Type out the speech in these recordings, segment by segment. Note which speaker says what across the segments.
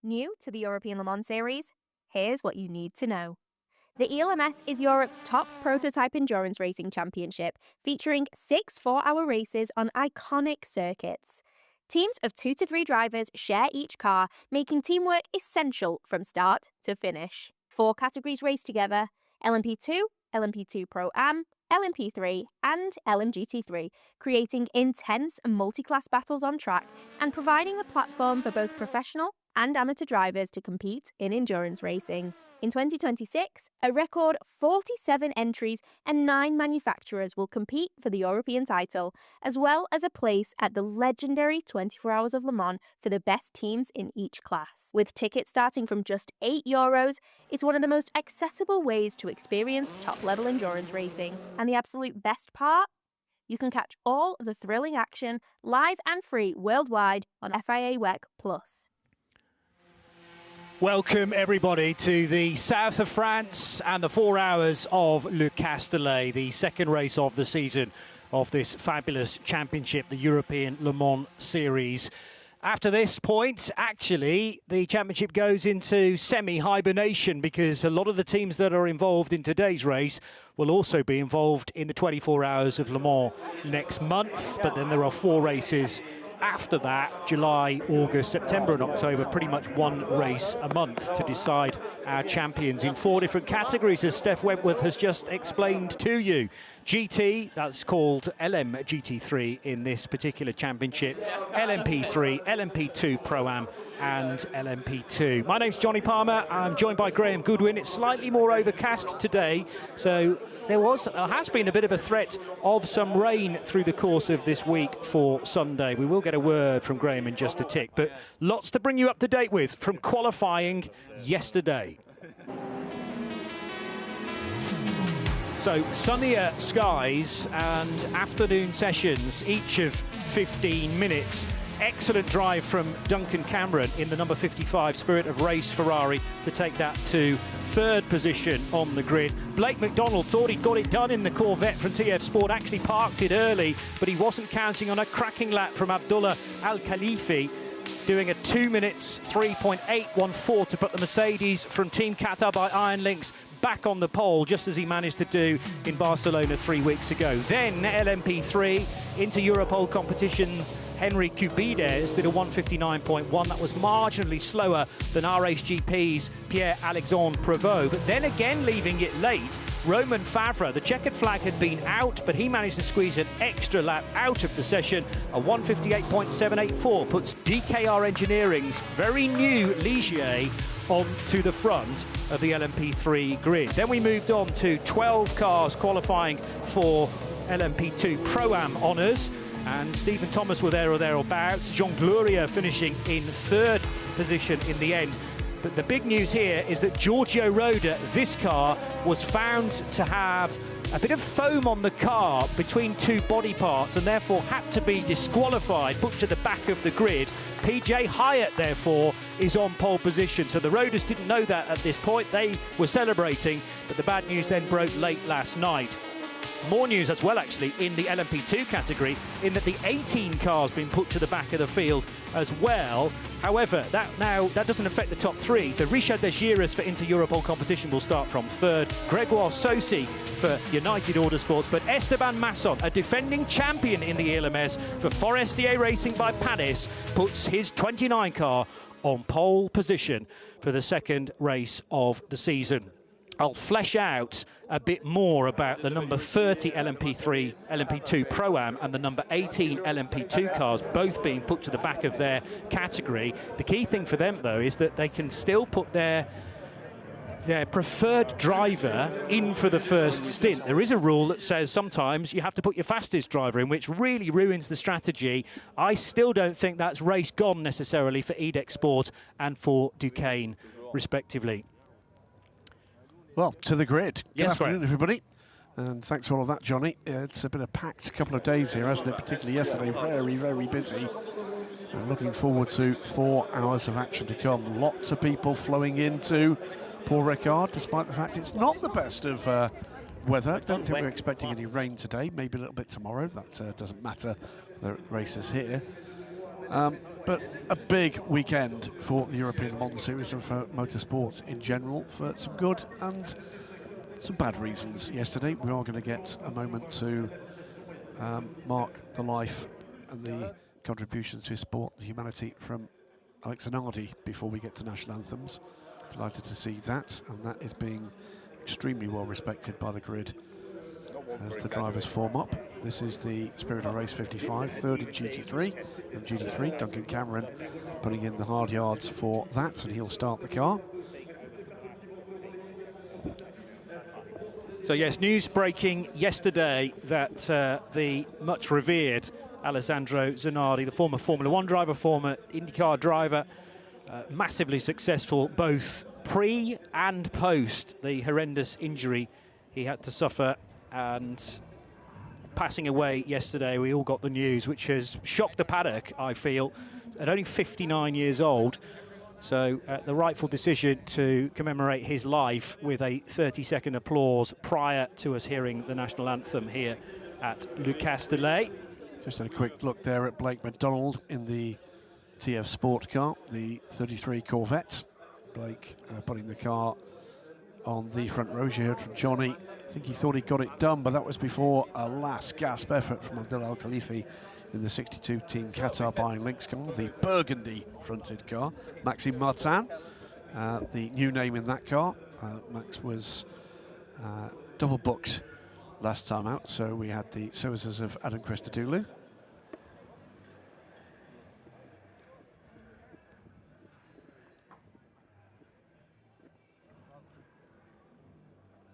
Speaker 1: New to the European Le Mans Series? Here's what you need to know. The ELMS is Europe's top prototype endurance racing championship, featuring 6 4-hour races on iconic circuits. Teams of 2 to 3 drivers share each car, making teamwork essential from start to finish. 4 categories race together: LMP2, LMP2 Pro Am, LMP3 and LMGT3, creating intense multi-class battles on track and providing a platform for both professional and amateur drivers to compete in endurance racing. In 2026, a record 47 entries and 9 manufacturers will compete for the European title, as well as a place at the legendary 24 Hours of Le Mans for the best teams in each class. With tickets starting from just €8, it's one of the most accessible ways to experience top-level endurance racing. And the absolute best part? You can catch all the thrilling action live and free worldwide on FIA WEC+.
Speaker 2: Welcome everybody to the south of France and the 4 hours of Le Castellet, the second race of the season of this fabulous championship, the European Le Mans Series. After this point, actually, the championship goes into semi-hibernation because a lot of the teams that are involved in today's race will also be involved in the 24 Hours of Le Mans next month. But then there are 4 races after that: July, August, September and October, pretty much one race a month to decide our champions in 4 different categories, as Steph Wentworth has just explained to you. GT, that's called LMGT3 in this particular championship, LMP3, LMP2 Pro Am and LMP2. My name's Johnny Palmer. I'm joined by Graham Goodwin. It's slightly more overcast today, so there has been a bit of a threat of some rain through the course of this week for Sunday. We will get a word from Graham in just a tick, but lots to bring you up to date with from qualifying yesterday. So sunnier skies and afternoon sessions, each of 15 minutes. Excellent drive from Duncan Cameron in the number 55 Spirit of Race Ferrari to take that to 3rd position on the grid. Blake McDonald thought he'd got it done in the Corvette from TF Sport, actually parked it early, but he wasn't counting on a cracking lap from Abdullah Al-Khalifi, doing a 2 minutes 3.814 to put the Mercedes from Team Qatar by Iron Links back on the pole, just as he managed to do in Barcelona 3 weeks ago. Then LMP3 into Europole competitions. Henry Cubides did a 159.1. That was marginally slower than RHGP's Pierre-Alexandre Prevot. But then again, leaving it late, Romain Favre, the checkered flag had been out, but he managed to squeeze an extra lap out of the session. A 158.784 puts DKR Engineering's very new Ligier onto the front of the LMP3 grid. Then we moved on to 12 cars qualifying for LMP2 Pro-Am honours, and Stephen Thomas were there or thereabouts. Jean Gloria finishing in 3rd position in the end. But the big news here is that Giorgio Roda, this car, was found to have a bit of foam on the car between 2 body parts and therefore had to be disqualified, put to the back of the grid. PJ Hyatt, therefore, is on pole position. So the Rodas didn't know that at this point. They were celebrating, but the bad news then broke late last night. More news as well, actually, in the LMP2 category, in that the 18 car's been put to the back of the field as well. However, that doesn't affect the top 3. So Richard Desgiras for Inter-Europol competition will start from 3rd. Gregoire Saucy for United Autosports. But Esteban Masson, a defending champion in the ELMS for Forestier Racing by Panis, puts his 29 car on pole position for the 2nd race of the season. I'll flesh out a bit more about the number 30 LMP3, LMP2 Pro-Am and the number 18 LMP2 cars, both being put to the back of their category. The key thing for them, though, is that they can still put their preferred driver in for the first stint. There is a rule that says sometimes you have to put your fastest driver in, which really ruins the strategy. I still don't think that's race gone necessarily for Edex Sport and for Duquesne, respectively.
Speaker 3: Well, to the grid.
Speaker 2: Yes,
Speaker 3: good afternoon, everybody. And thanks for all of that, Johnny. It's been a packed couple of days here, hasn't it? Particularly yesterday, very, very busy. And looking forward to 4 hours of action to come. Lots of people flowing into Paul Ricard, despite the fact it's not the best of weather. Don't think we're expecting any rain today. Maybe a little bit tomorrow. That doesn't matter. The race is here. but a big weekend for the European Le Mans Series and for motorsport in general, for some good and some bad reasons. Yesterday, we are going to get a moment to mark the life and the contributions to sport and humanity from Alex Zanardi before we get to national anthems. Delighted to see that, and that is being extremely well respected by the grid as the drivers form up. This is the Spirit of Race 55, third in GT3. And GT3, Duncan Cameron putting in the hard yards for that, and he'll start the car.
Speaker 2: So yes, news breaking yesterday that the much revered Alessandro Zanardi, the former Formula One driver, former IndyCar driver, massively successful both pre and post the horrendous injury he had to suffer, and passing away yesterday. We all got the news, which has shocked the paddock, I feel, at only 59 years old. So the rightful decision to commemorate his life with a 30-second applause prior to us hearing the national anthem here at Le Castellet.
Speaker 3: Just had a quick look there at Blake McDonald in the TF Sport car, the 33 Corvette. Blake putting the car on the front row. You heard from Johnny. I think he thought he got it done, but that was before a last gasp effort from Abdel Al Khalifi in the 62 Team Qatar Buying Links car, the burgundy fronted car. Maxime Martin, the new name in that car. Max was double booked last time out, so we had the services of Adam Christodoulou.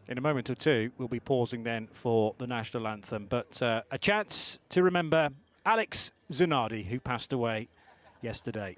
Speaker 2: In a moment or two, we'll be pausing then for the national anthem. But a chance to remember Alex Zanardi, who passed away yesterday.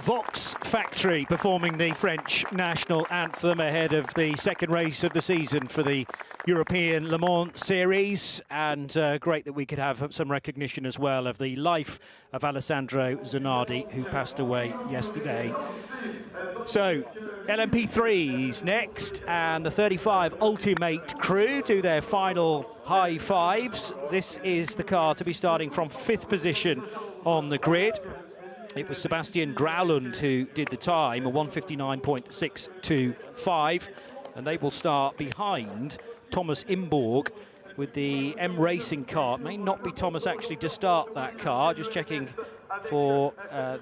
Speaker 2: Vox Factory performing the French national anthem ahead of the second race of the season for the European Le Mans Series, and great that we could have some recognition as well of the life of Alessandro Zanardi, who passed away yesterday. So LMP3's next, and the 35 Ultimate crew do their final high fives. This is the car to be starting from 5th position on the grid. It was Sebastian Grauland who did the time, a 1:59.625, and they will start behind Thomas Imborg with the M Racing car. It may not be Thomas actually to start that car, just checking for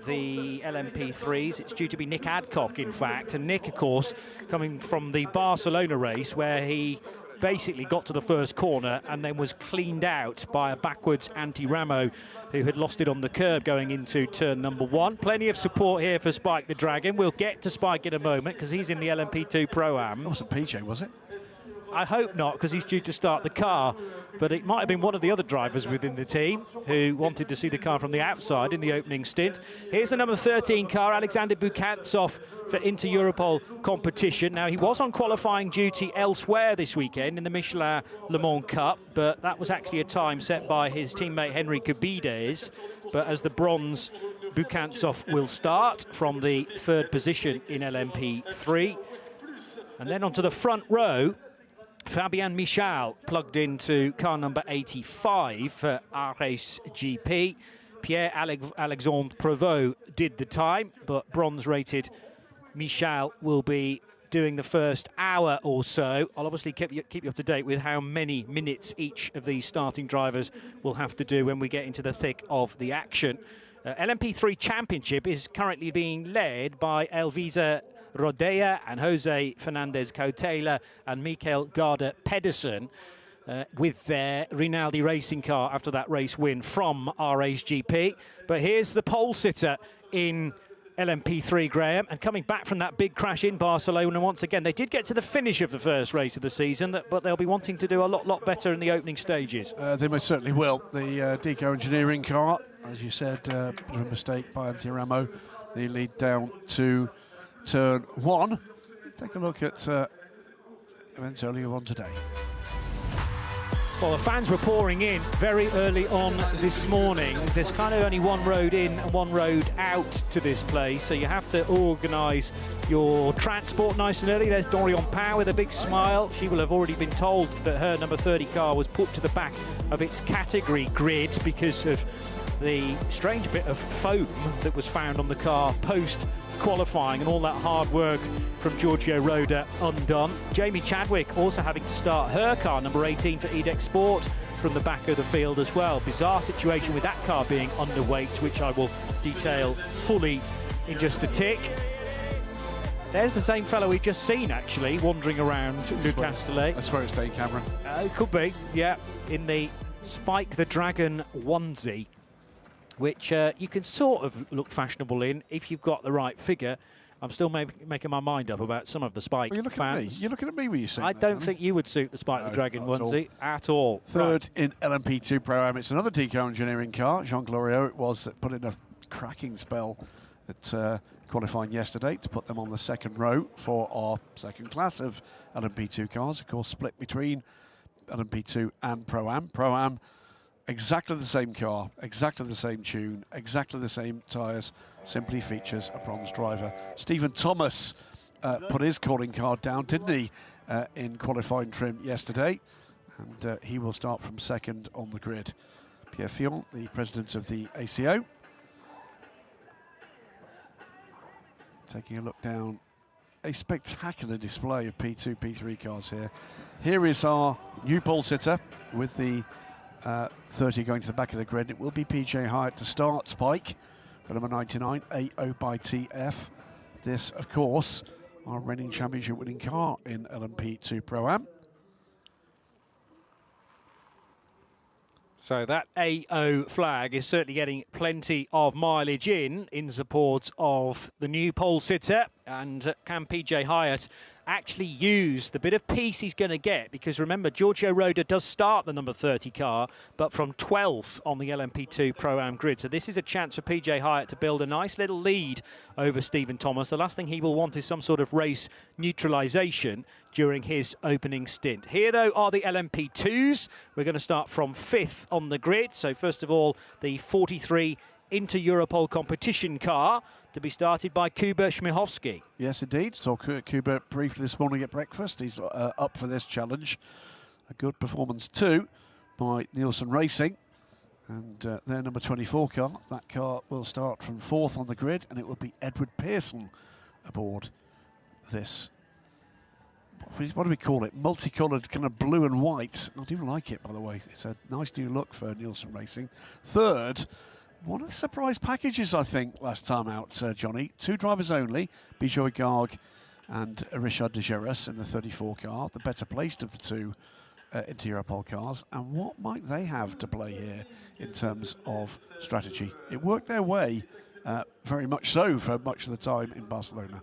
Speaker 2: the LMP3s. It's due to be Nick Adcock, in fact, and Nick, of course, coming from the Barcelona race where he basically got to the first corner and then was cleaned out by a backwards Anti-Ramo who had lost it on the curb going into turn number 1. Plenty of support here for Spike the Dragon. We'll get to Spike in a moment because he's in the LMP2 Pro-Am.
Speaker 3: It wasn't PJ, was it?
Speaker 2: I hope not, because he's due to start the car, but it might have been one of the other drivers within the team who wanted to see the car from the outside in the opening stint. Here's the number 13 car, Alexander Bukantsov, for Inter-Europol competition. Now, he was on qualifying duty elsewhere this weekend in the Michelin Le Mans Cup, but that was actually a time set by his teammate Henry Cabides. But as the bronze, Bukantsov will start from the 3rd position in LMP3. And then onto the front row, Fabien Michal plugged into car number 85 for Ares GP. Pierre-Alexandre Prevot did the time, but bronze-rated Michal will be doing the first hour or so. I'll obviously keep you up to date with how many minutes each of these starting drivers will have to do when we get into the thick of the action. LMP3 Championship is currently being led by Elvisa Rodea and Jose Fernandez Cautela and Mikael Garda Pedersen with their Rinaldi racing car after that race win from RHGP. But here's the pole sitter in LMP3, Graham, and coming back from that big crash in Barcelona once again. They did get to the finish of the first race of the season, but they'll be wanting to do a lot better in the opening stages.
Speaker 3: They most certainly will. The Deco Engineering car, as you said, bit of a mistake by Anti-Ramo. They lead down to turn 1. Take a look at events earlier on today.
Speaker 2: Well, the fans were pouring in very early on this morning. There's kind of only one road in and one road out to this place, so you have to organise your transport nice and early. There's Dorian Power with a big smile. She will have already been told that her number 30 car was put to the back of its category grid because of the strange bit of foam that was found on the car post-qualifying and all that hard work from Giorgio Roda undone. Jamie Chadwick also having to start her car, number 18 for Edex Sport, from the back of the field as well. Bizarre situation with that car being underweight, which I will detail fully in just a tick. There's the same fellow we've just seen, actually, wandering around Le Castellet.
Speaker 3: I swear it's Dane Cameron.
Speaker 2: It could be, yeah, in the Spike the Dragon onesie, which you can sort of look fashionable in if you've got the right figure. I'm still making my mind up about some of the Spike fans.
Speaker 3: You're looking at me when you say
Speaker 2: I don't think you would suit the Spike the Dragon onesie at all.
Speaker 3: Third in LMP2 Pro-Am. It's another Deco Engineering car. Jean Glorieux it was that put in a cracking spell at qualifying yesterday to put them on the second row for our second class of LMP2 cars. Of course, split between LMP2 and Pro-Am. Pro-Am, exactly the same car, exactly the same tune, exactly the same tyres, simply features a bronze driver. Stephen Thomas put his calling card down, didn't he, in qualifying trim yesterday, and he will start from second on the grid. Pierre Fillon, the president of the ACO, taking a look down. A spectacular display of P2, P3 cars here. Here is our new pole sitter with the 30 going to the back of the grid. It will be PJ Hyatt to start. Spike, the number 99, AO by TF. This, of course, our reigning championship winning car in LMP2 Pro-Am.
Speaker 2: So that AO flag is certainly getting plenty of mileage in support of the new pole sitter. And can PJ Hyatt actually use the bit of peace he's going to get, because remember, Giorgio Roda does start the number 30 car, but from 12th on the LMP2 Pro-Am grid. So this is a chance for PJ Hyatt to build a nice little lead over Stephen Thomas. The last thing he will want is some sort of race neutralisation during his opening stint. Here, though, are the LMP2s. We're going to start from 5th on the grid. So first of all, the 43 Inter-Europol competition car, to be started by Kuba Śmiechowski.
Speaker 3: Yes, indeed. Saw Kuba briefly this morning at breakfast. He's up for this challenge. A good performance too by Nielsen Racing. And their number 24 car. That car will start from 4th on the grid, and it will be Edward Pearson aboard this. What do we call it? Multicoloured, kind of blue and white. I do like it, by the way. It's a nice new look for Nielsen Racing. Third, one of the surprise packages, I think, last time out, Johnny. 2 drivers only, Bijoy Garg and Richard de Geras in the 34 car, the better placed of the 2 Inter-Europol cars. And what might they have to play here in terms of strategy? It worked their way, very much so, for much of the time in Barcelona.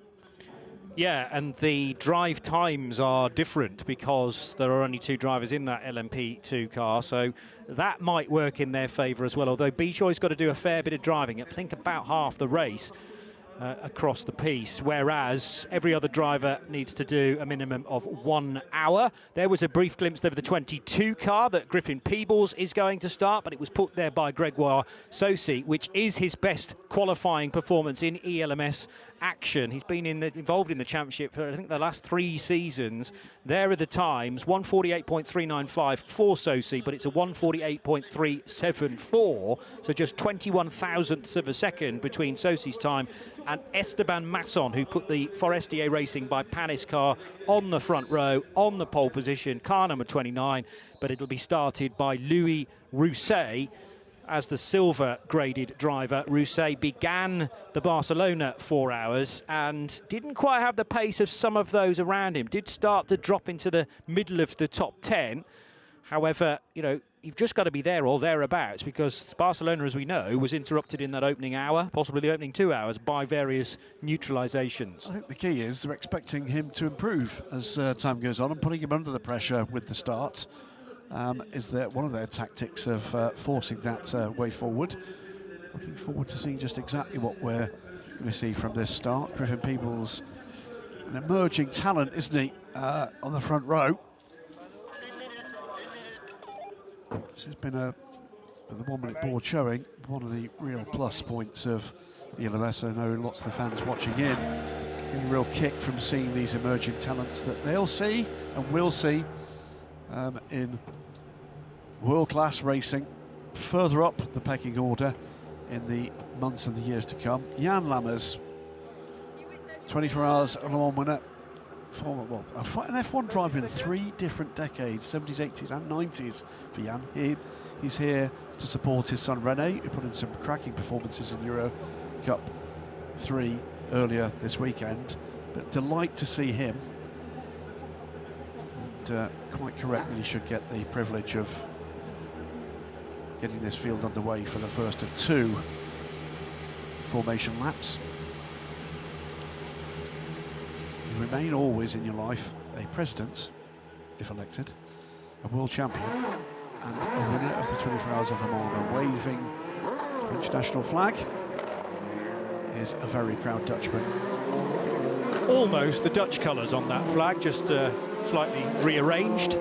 Speaker 2: Yeah, and the drive times are different because there are only 2 drivers in that LMP2 car, so that might work in their favour as well, although Bijoy's got to do a fair bit of driving. I think about half the race across the piece, whereas every other driver needs to do a minimum of 1 hour. There was a brief glimpse of the 22 car that Griffin Peebles is going to start, but it was put there by Gregoire Saucy, which is his best qualifying performance in ELMS action. He's been involved in the championship for, I think, the last 3 seasons. There are the times, 148.395 for Saucy, but it's a 148.374, so just 21 thousandths of a second between Saucy's time and Esteban Masson, who put the Forestier Racing by Panis car on the front row, on the pole position, car number 29, but it'll be started by Louis Rousset as the silver-graded driver. Rousset began the Barcelona 4 hours and didn't quite have the pace of some of those around him. Did start to drop into the middle of the top 10. However, you know, you've just got to be there or thereabouts, because Barcelona, as we know, was interrupted in that opening hour, possibly the opening 2 hours, by various neutralisations.
Speaker 3: I think the key is they're expecting him to improve as time goes on, and putting him under the pressure with the start is one of their tactics of forcing that way forward. Looking forward to seeing just exactly what we're going to see from this start. Griffin Peebles, an emerging talent, isn't he, on the front row. This has been the 1 minute board showing, one of the real plus points of ELMS. I know lots of the fans watching in getting a real kick from seeing these emerging talents that they'll see and will see in world-class racing further up the pecking order in the months and the years to come. Jan Lammers, 24 Hours Le Mans winner, an F1 driver in 3 different decades, 70s, 80s and 90s for Jan. He's here to support his son Rene, who put in some cracking performances in Euro Cup 3 earlier this weekend. But delight to see him. And quite correct that he should get the privilege of getting this field underway for the first of 2 formation laps. You remain always in your life a president, if elected, a world champion, and a winner of the 24 Hours of Le Mans. A waving French national flag is a very proud Dutchman.
Speaker 2: Almost the Dutch colours on that flag, just slightly rearranged.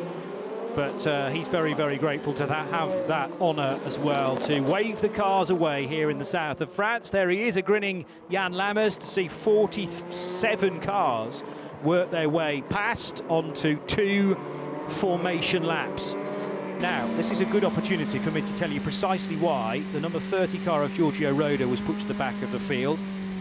Speaker 2: But he's very, very grateful to have that honour as well, to wave the cars away here in the south of France. There he is, a grinning Jan Lammers, to see 47 cars work their way past onto 2 formation laps. Now, this is a good opportunity for me to tell you precisely why the number 30 car of Giorgio Roda was put to the back of the field.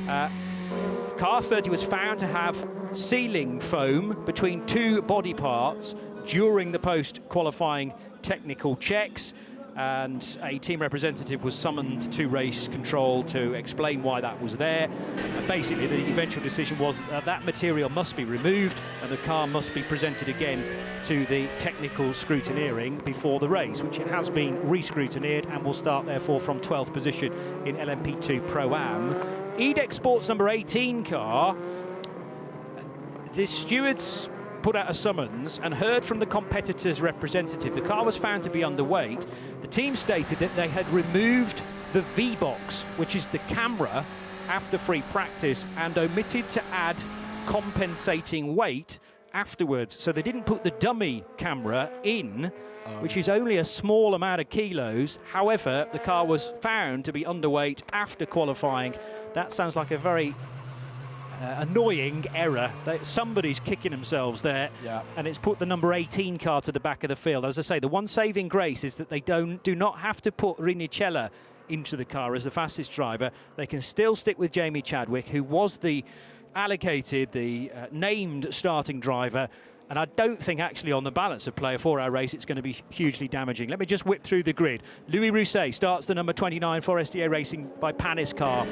Speaker 2: Car 30 was found to have sealing foam between 2 body parts during the post-qualifying technical checks, and a team representative was summoned to race control to explain why that was there. And basically, the eventual decision was that that material must be removed and the car must be presented again to the technical scrutineering before the race, which it has been re-scrutineered and will start, therefore, from 12th position in LMP2 Pro-Am. EDEX Sports number 18 car, the stewards put out a summons and heard from the competitor's representative. The car was found to be underweight. The team stated that they had removed the V-box, which is the camera, after free practice, and omitted to add compensating weight afterwards. So they didn't put the dummy camera in, which is only a small amount of kilos. However, the car was found to be underweight after qualifying. That sounds like a very annoying error. Somebody's kicking themselves there, and it's put the number 18 car to the back of the field. As I say, the one saving grace is that they do not have to put Rinicella into the car as the fastest driver. They can still stick with Jamie Chadwick, who was the allocated, the named starting driver. And I don't think actually on the balance of play, a 4-hour race, it's going to be hugely damaging. Let me just whip through the grid. Louis Rousset starts the number 29 Forestier Racing by Panis car,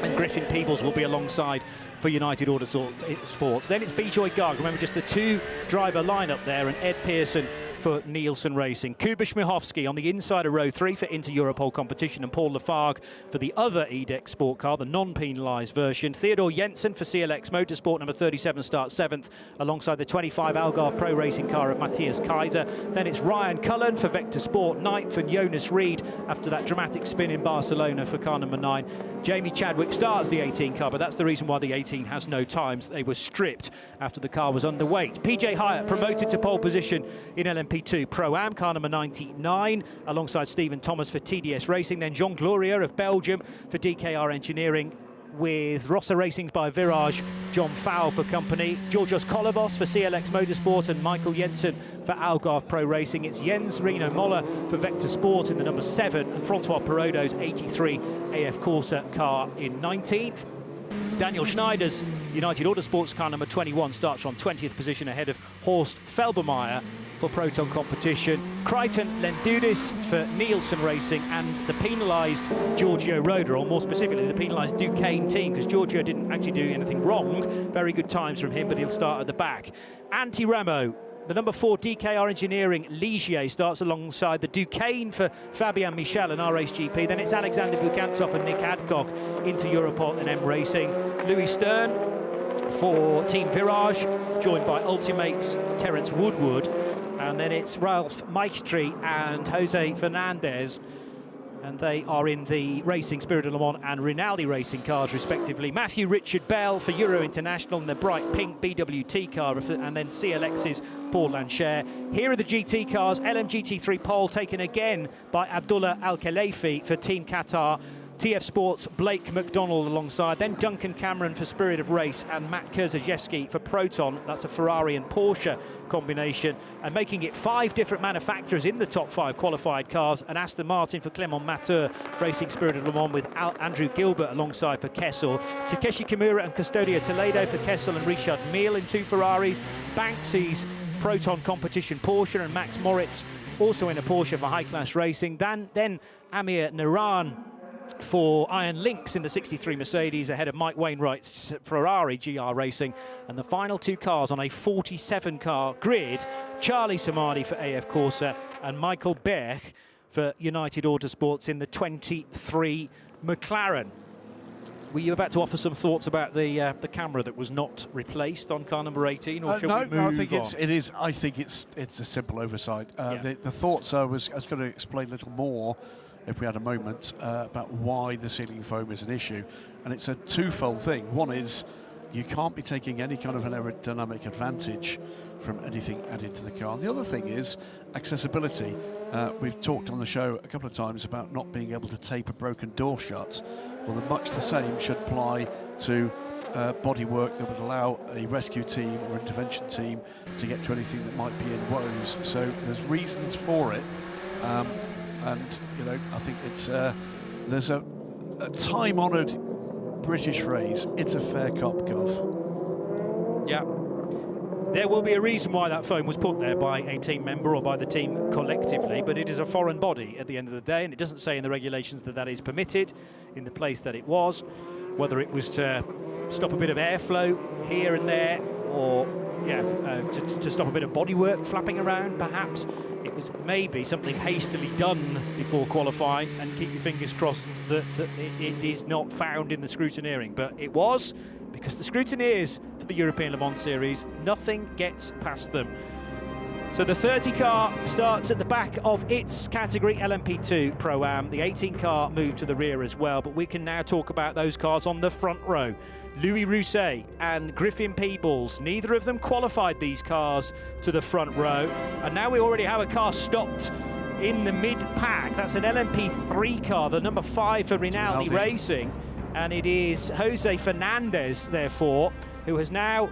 Speaker 2: and Griffin Peebles will be alongside for United Autosports. Then it's Bijoy Garg. Remember, just the two-driver lineup there, and Ed Pearson for Nielsen Racing. Kuba Śmiechowski on the inside of row 3 for Inter-Europol competition, and Paul Lafargue for the other EDEC sport car, the non-penalised version. Theodore Jensen for CLX Motorsport, number 37, starts 7th, alongside the 25 Algarve Pro Racing car of Matthias Kaiser. Then it's Ryan Cullen for Vector Sport, 9th, and Jonas Reed after that dramatic spin in Barcelona for car number 9. Jamie Chadwick starts the 18 car, but that's the reason why the 18 has no times. They were stripped after the car was underweight. PJ Hyatt promoted to pole position in LMP2 Pro-Am, car number 99, alongside Stephen Thomas for TDS Racing. Then Jean Gloria of Belgium for DKR Engineering, with Rossa Racing by Virage, John Fowle for company. Georgios Kolovos for CLX Motorsport, and Michael Jensen for Algarve Pro Racing. It's Jens Reno Moller for Vector Sport in the number 7, and Francois Perraudot's 83 AF Corsa car in 19th. Daniel Schneider's United Autosports car number 21 starts on 20th position ahead of Horst Felbermeyer for Proton competition. Crichton Lendudis for Nielsen Racing, and the penalised Giorgio Roda, or more specifically the penalised Duquesne team, because Giorgio didn't actually do anything wrong. Very good times from him, but he'll start at the back. Antti Ramo, the number 4 DKR Engineering Ligier, starts alongside the Duquesne for Fabian Michel and RHGP. Then it's Alexander Bukantsov and Nick Adcock into Europol and M Racing. Louis Stern for Team Virage, joined by Ultimates Terence Woodward. And then it's Ralph Maestri and Jose Fernandez, and they are in the Racing Spirit of Le Mans and Rinaldi Racing cars respectively. Matthew Richard Bell for Euro International in the bright pink BWT car, and then CLX's Paul Lancher. Here are the GT cars. LMGT3 pole taken again by Abdullah Al-Khalefi for Team Qatar. TF Sports Blake McDonald alongside, then Duncan Cameron for Spirit of Race, and Matt Kurzajewski for Proton. That's a Ferrari and Porsche combination, and making it 5 different manufacturers in the top 5 qualified cars, and Aston Martin for Clement Mateur, Racing Spirit of Le Mans, with Andrew Gilbert alongside for Kessel. Takeshi Kimura and Custodio Toledo for Kessel, and Richard Mille in 2 Ferraris. Banksy's Proton competition Porsche, and Max Moritz also in a Porsche for High Class Racing. Then Amir Naran for Iron Lynx in the 63 Mercedes, ahead of Mike Wainwright's Ferrari GR Racing. And the final 2 cars on a 47-car grid, Charlie Samadi for AF Corsa and Michael Berg for United Autosports in the 23 McLaren. Were you about to offer some thoughts about the camera that was not replaced on car number 18, or should we move on?
Speaker 3: I think it's a simple oversight. The thoughts I was going to explain a little more, if we had a moment, about why the sealing foam is an issue. And it's a twofold thing. One is you can't be taking any kind of an aerodynamic advantage from anything added to the car. And the other thing is accessibility. We've talked on the show a couple of times about not being able to tape a broken door shut. Well, much the same should apply to bodywork that would allow a rescue team or intervention team to get to anything that might be in woes. So there's reasons for it. And, you know, I think it's there's a time-honoured British phrase, it's a fair cop, Gov.
Speaker 2: Yeah. There will be a reason why that foam was put there by a team member or by the team collectively, but it is a foreign body at the end of the day, and it doesn't say in the regulations that that is permitted in the place that it was, whether it was to stop a bit of airflow here and there, or to stop a bit of bodywork flapping around, perhaps. It was maybe something hastily done before qualifying, and keep your fingers crossed that it is not found in the scrutineering. But it was, because the scrutineers for the European Le Mans Series, nothing gets past them. So the 30 car starts at the back of its category, LMP2 Pro-Am. The 18 car moved to the rear as well, but we can now talk about those cars on the front row. Louis Rousset and Griffin Peebles, neither of them qualified these cars to the front row, and now we already have a car stopped in the mid-pack. That's an LMP3 car, the number 5 for Rinaldi Racing, and it is Jose Fernandez, therefore, who has now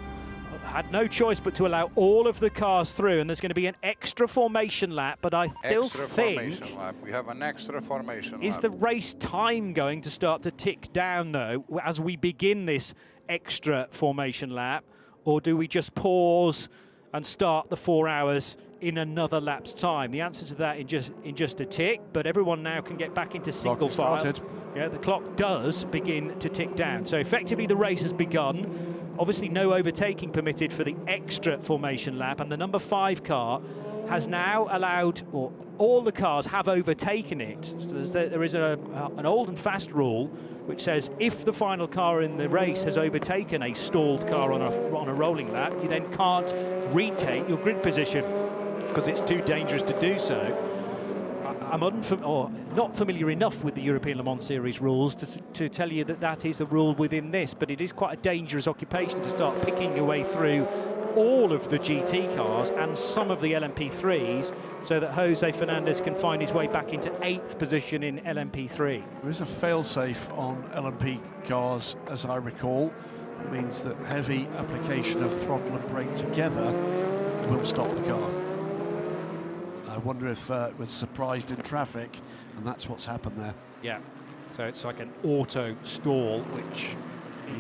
Speaker 2: had no choice but to allow all of the cars through, and there's going to be an extra formation lap, but I still think
Speaker 4: we have an extra formation lap.
Speaker 2: Is the race time going to start to tick down, though, as we begin this extra formation lap, or do we just pause and start the 4 hours in another lap's time? The answer to that in just a tick, but everyone now can get back into single file. Yeah, the clock does begin to tick down. So effectively the race has begun. Obviously no overtaking permitted for the extra formation lap, and the number 5 car has now allowed, or all the cars have overtaken it. So there is an old and fast rule which says if the final car in the race has overtaken a stalled car on a rolling lap, you then can't retake your grid position because it's too dangerous to do so. I'm not familiar enough with the European Le Mans Series rules to tell you that that is a rule within this, but it is quite a dangerous occupation to start picking your way through all of the GT cars and some of the LMP3s so that Jose Fernandez can find his way back into 8th position in LMP3.
Speaker 3: There is a fail-safe on LMP cars, as I recall. It means that heavy application of throttle and brake together will stop the car. I wonder if it was surprised in traffic, and that's what's happened there.
Speaker 2: Yeah, so it's like an auto stall, which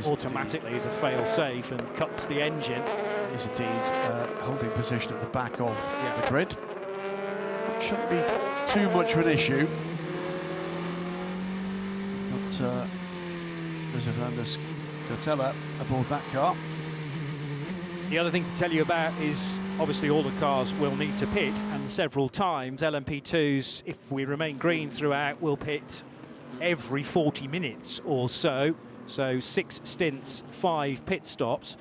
Speaker 2: automatically is a fail-safe and cuts the engine.
Speaker 3: It is indeed holding position at the back of the grid. Shouldn't be too much of an issue. But Fernandez Castellet aboard that car.
Speaker 2: The other thing to tell you about is obviously all the cars will need to pit, and several times. LMP2s, if we remain green throughout, will pit every 40 minutes or so. So 6 stints, 5 pit stops.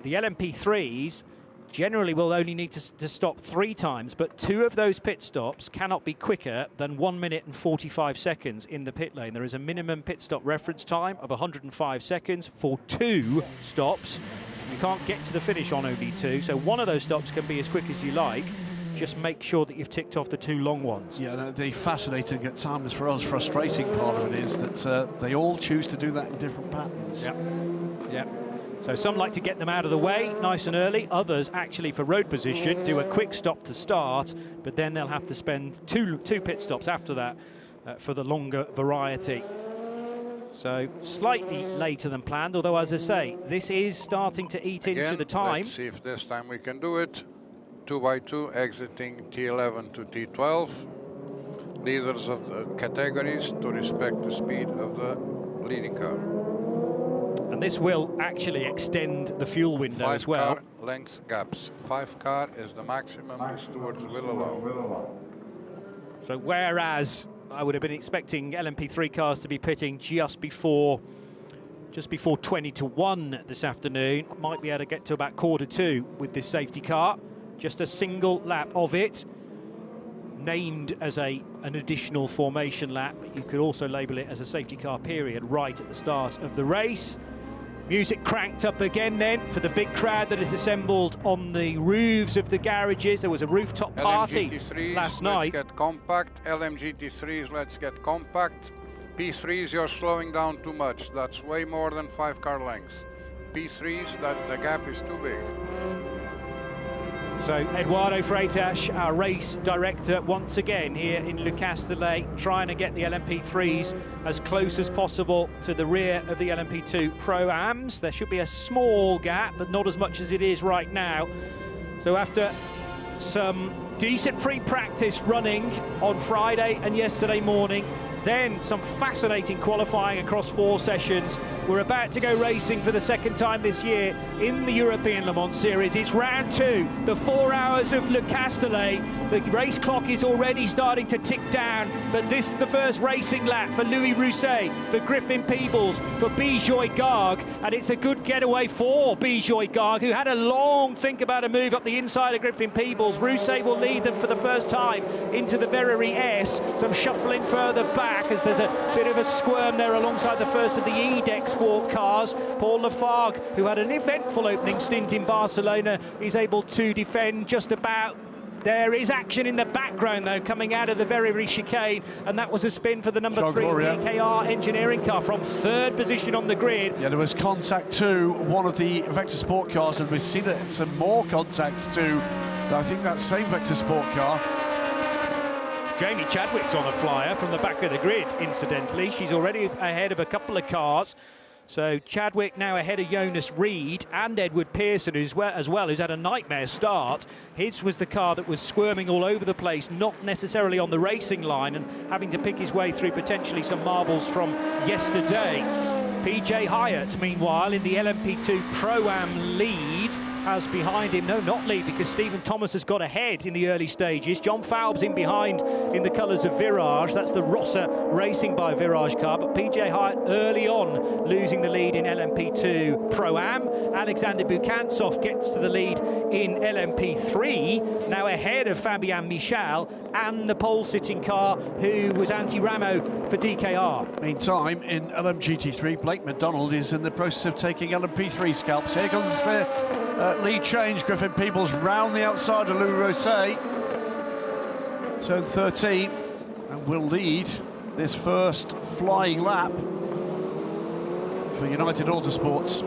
Speaker 2: The LMP3s generally will only need to stop 3 times, but 2 of those pit stops cannot be quicker than 1 minute and 45 seconds in the pit lane. There is a minimum pit stop reference time of 105 seconds for 2 stops. You can't get to the finish on only 2, so one of those stops can be as quick as you like. Just make sure that you've ticked off the 2 long ones. Yeah,
Speaker 3: no, the fascinating, at times for us, frustrating part of it is that they all choose to do that in different patterns.
Speaker 2: Yeah. So some like to get them out of the way nice and early. Others, actually, for road position, do a quick stop to start, but then they'll have to spend two pit stops after that for the longer variety. So slightly later than planned, although, as I say, this is starting to eat into the time.
Speaker 4: Let's see if this time we can do it. 2 by 2, exiting T11 to T12. Leaders of the categories to respect the speed of the leading car.
Speaker 2: And this will actually extend the fuel window as well.
Speaker 4: 5 car length gaps. 5 car is the maximum the stewards will allow.
Speaker 2: So whereas I would have been expecting LMP3 cars to be pitting just before 20 to 1 this afternoon, might be able to get to about 1:45 with this safety car. Just a single lap of it, named as an additional formation lap. You could also label it as a safety car period right at the start of the race. Music cranked up again then for the big crowd that is assembled on the roofs of the garages. There was a rooftop party last night.
Speaker 4: Let's get compact. LMGT3s, let's get compact. P3s, you're slowing down too much. That's way more than 5 car lengths. P3s, the gap is too big.
Speaker 2: So Eduardo Freitas, our race director, once again here in Le Castellet, trying to get the LMP3s as close as possible to the rear of the LMP2 Pro-Ams. There should be a small gap, but not as much as it is right now. So after some decent free practice running on Friday and yesterday morning, then some fascinating qualifying across 4 sessions, We're about to go racing for the second time this year in the European Le Mans Series. It's round 2, the 4 hours of Le Castellet. The race clock is already starting to tick down, but this is the first racing lap for Louis Rousset, for Griffin Peebles, for Bijoy Garg, and it's a good getaway for Bijoy Garg, who had a long think about a move up the inside of Griffin Peebles. Rousset will lead them for the first time into the Verrerie S. Some shuffling further back as there's a bit of a squirm there alongside the first of the E-Deck Sport cars. Paul Lafargue, who had an eventful opening stint in Barcelona, is able to defend just about. There is action in the background, though, coming out of the Verrerie chicane, and that was a spin for the number 3 DKR engineering car from 3rd position on the grid.
Speaker 3: Yeah, there was contact to one of the Vector Sport cars, and we've seen it, some more contacts to, I think, that same Vector Sport car.
Speaker 2: Jamie Chadwick's on a flyer from the back of the grid, incidentally. She's already ahead of a couple of cars. So Chadwick now ahead of Jonas Reed and Edward Pearson, who's who's had a nightmare start. His was the car that was squirming all over the place, not necessarily on the racing line, and having to pick his way through potentially some marbles from yesterday. PJ Hyatt, meanwhile, in the LMP2 Pro-Am lead, has behind him, no, not lead, because Stephen Thomas has got ahead in the early stages. John Falb's in behind in the colours of Virage. That's the Rossa Racing by Virage car, but PJ Hyatt early on losing the lead in LMP2 Pro-Am. Alexander Bukantsov gets to the lead in LMP3, now ahead of Fabien Michel and the pole-sitting car, who was Antti Ramo for DKR.
Speaker 3: Meantime, in LMGT3, Blake McDonald is in the process of taking LMP3 scalps. Here comes the lead change. Griffin Peebles round the outside of Louis Rousset. Turn 13, and will lead this first flying lap for United Autosports.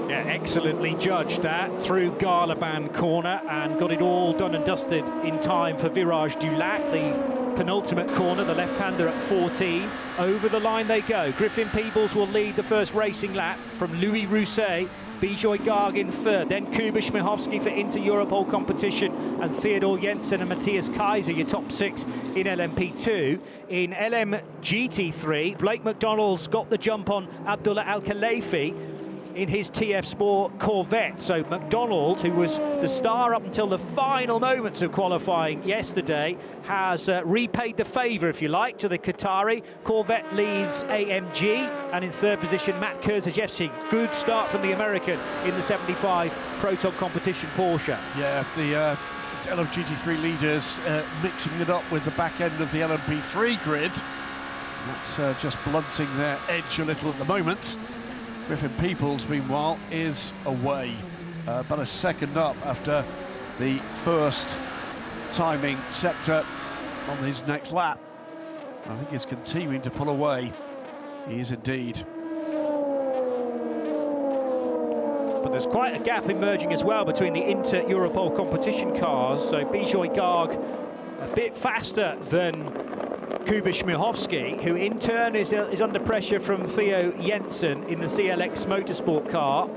Speaker 2: Yeah, excellently judged that through Garlaban corner, and got it all done and dusted in time for Virage du Lac, the penultimate corner, the left-hander at 14. Over the line they go. Griffin Peebles will lead the first racing lap from Louis Rousset. Bijoy Garg in 3rd, then Kuba Śmiechowski for Inter-Europol competition, and Theodor Jensen and Matthias Kaiser, your top 6 in LMP2. In LMGT3, Blake McDonald's got the jump on Abdullah Al-Khalifi in his TF Sport Corvette. So McDonald, who was the star up until the final moments of qualifying yesterday, has repaid the favour, if you like, to the Qatari. Corvette leads AMG, and in 3rd position, Matt Kurzajewski. Good start from the American in the 75 Proton competition Porsche.
Speaker 3: Yeah, the LMGT3 leaders mixing it up with the back end of the LMP3 grid. That's just blunting their edge a little at the moment. Griffin Peebles, meanwhile, is away, but a second up after the first timing sector on his next lap. I think he's continuing to pull away. He is indeed.
Speaker 2: But there's quite a gap emerging as well between the Inter-Europol competition cars. So Bijoy Garg a bit faster than Kuba Śmiechowski, who in turn is under pressure from Theo Jensen in the CLX Motorsport car.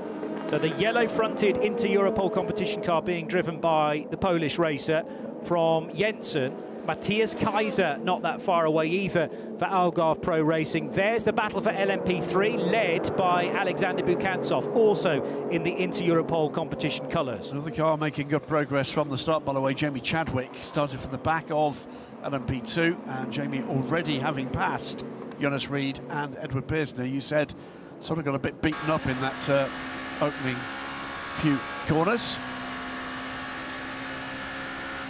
Speaker 2: So the yellow-fronted Inter-Europol competition car being driven by the Polish racer from Jensen. Matthias Kaiser not that far away either for Algarve Pro Racing. There's the battle for LMP3, led by Alexander Bukantsov, also in the Inter-Europol competition colours.
Speaker 3: Another car making good progress from the start, by the way. Jamie Chadwick started from the back of LMP2, and Jamie already having passed Jonas Reed and Edward Pearson. Now, you said sort of got a bit beaten up in that opening few corners.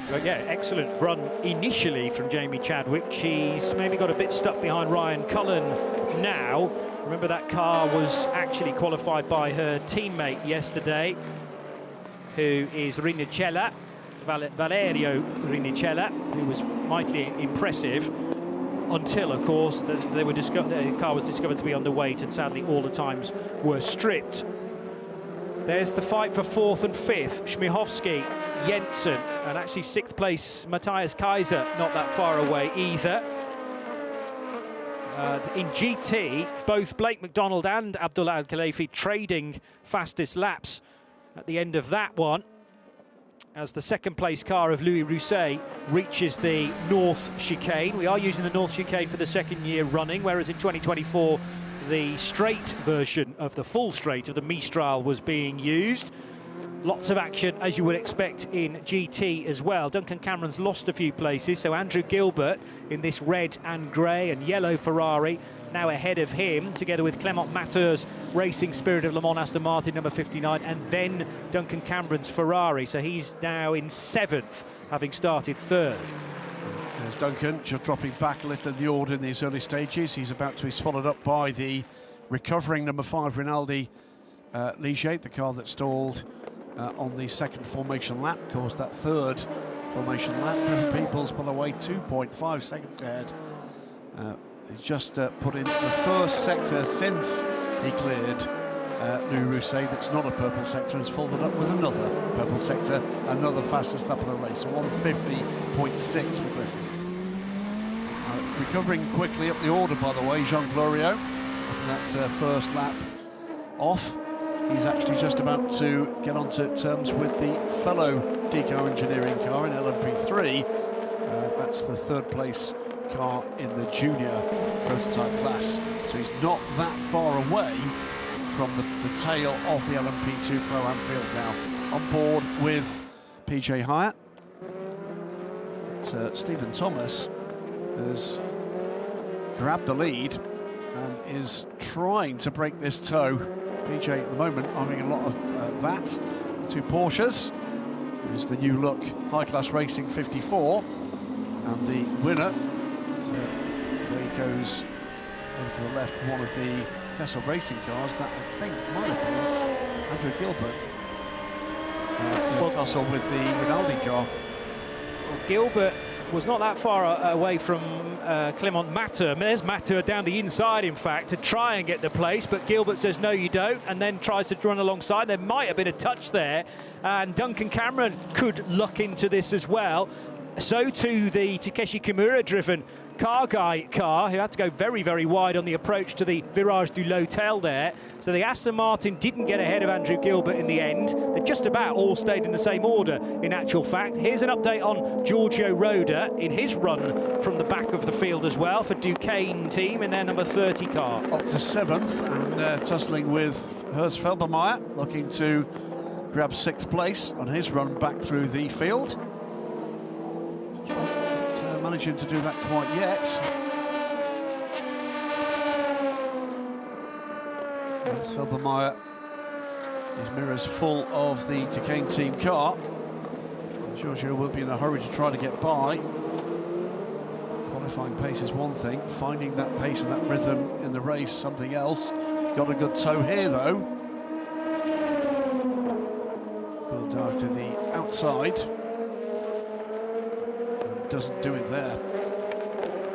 Speaker 2: But yeah, excellent run initially from Jamie Chadwick. She's maybe got a bit stuck behind Ryan Cullen now. Remember, that car was actually qualified by her teammate yesterday, who is Rinicella, Valerio Rinicella, who was mightily impressive until, of course, the car was discovered to be underweight, and sadly all the times were stripped. There's the fight for 4th and 5th. Śmiechowski, Jensen, and actually 6th place Matthias Kaiser not that far away either. In GT, both Blake McDonald and Abdullah Al-Khalifi trading fastest laps at the end of that one, as the 2nd place car of Louis Rousset reaches the North Chicane. We are using the North Chicane for the 2nd year running, whereas in 2024 the straight version of the full straight of the Mistral was being used. Lots of action, as you would expect, in GT as well. Duncan Cameron's lost a few places, so Andrew Gilbert in this red and grey and yellow Ferrari now ahead of him, together with Clement Matteur's Racing Spirit of Le Mans Aston Martin number 59, and then Duncan Cameron's Ferrari. So he's now in 7th, having started 3rd.
Speaker 3: There's Duncan, just dropping back a little in the order in these early stages. He's about to be swallowed up by the recovering number 5 Rinaldi Ligier, the car that stalled on the 2nd formation lap. Of course, that 3rd formation lap, Peoples, by the way, 2.5 seconds ahead. He's just put in the 1st sector since he cleared New Rousset. That's not a purple sector, and has followed up with another purple sector, another fastest lap of the race, 150.6 for Griffin. Recovering quickly up the order, by the way, Jean Glorieux, after that 1st lap off. He's actually just about to get onto terms with the fellow Deco Engineering car in LMP3. That's the 3rd place car in the junior prototype class. So he's not that far away from the tail of the LMP2 Pro Anfield now. On board with PJ Hyatt. Stephen Thomas has grabbed the lead and is trying to break this tow. PJ at the moment having a lot of that. The 2 Porsches. There's the new look High Class Racing 54, and the winner, where he goes over to the left, one of the Kessel Racing cars that I think might have been Andrew Gilbert. Also with the Rinaldi car.
Speaker 2: Well, Gilbert was not that far away from Clement Matteur. There's Matteur down the inside, in fact, to try and get the place, but Gilbert says no you don't, and then tries to run alongside. There might have been a touch there, and Duncan Cameron could luck into this as well. So too the Takeshi Kimura driven car who had to go very, very wide on the approach to the Virage du L'Hôtel there. So the Aston Martin didn't get ahead of Andrew Gilbert in the end. They just about all stayed in the same order, in actual fact. Here's an update on Giorgio Roda in his run from the back of the field as well for Duquesne team in their number 30 car.
Speaker 3: Up to 7th and tussling with Herz Felbermeyer, looking to grab 6th place on his run back through the field. Managing to do that quite yet. Felbermeyer, his mirrors full of the Duquesne team car. Giorgio will be in a hurry to try to get by. Qualifying pace is one thing, finding that pace and that rhythm in the race something else. Got a good tow here though. Will dive to the outside. Doesn't do it there.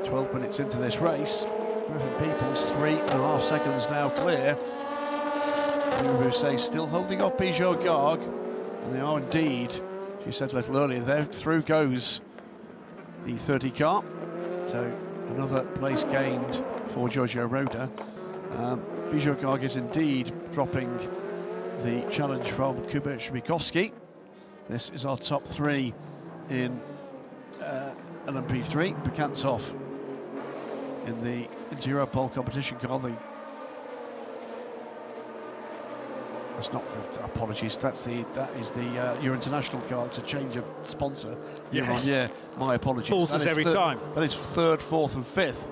Speaker 3: 12 minutes into this race. Griffin Peoples 3.5 seconds now clear. Rousset still holding off Peugeot Garg, and they are indeed, she said a little earlier there, through goes the 30 car. So another place gained for Giorgio Roda. Peugeot Garg is indeed dropping the challenge from Kubert Shmikovsky. This is our top 3 in LMP3. Bekantov in the Inter-Europol competition car. That's not the, apologies. That is the Euro International car. It's a change of sponsor year on year. My apologies.
Speaker 2: Fools us every time.
Speaker 3: That is 3rd, 4th, and 5th.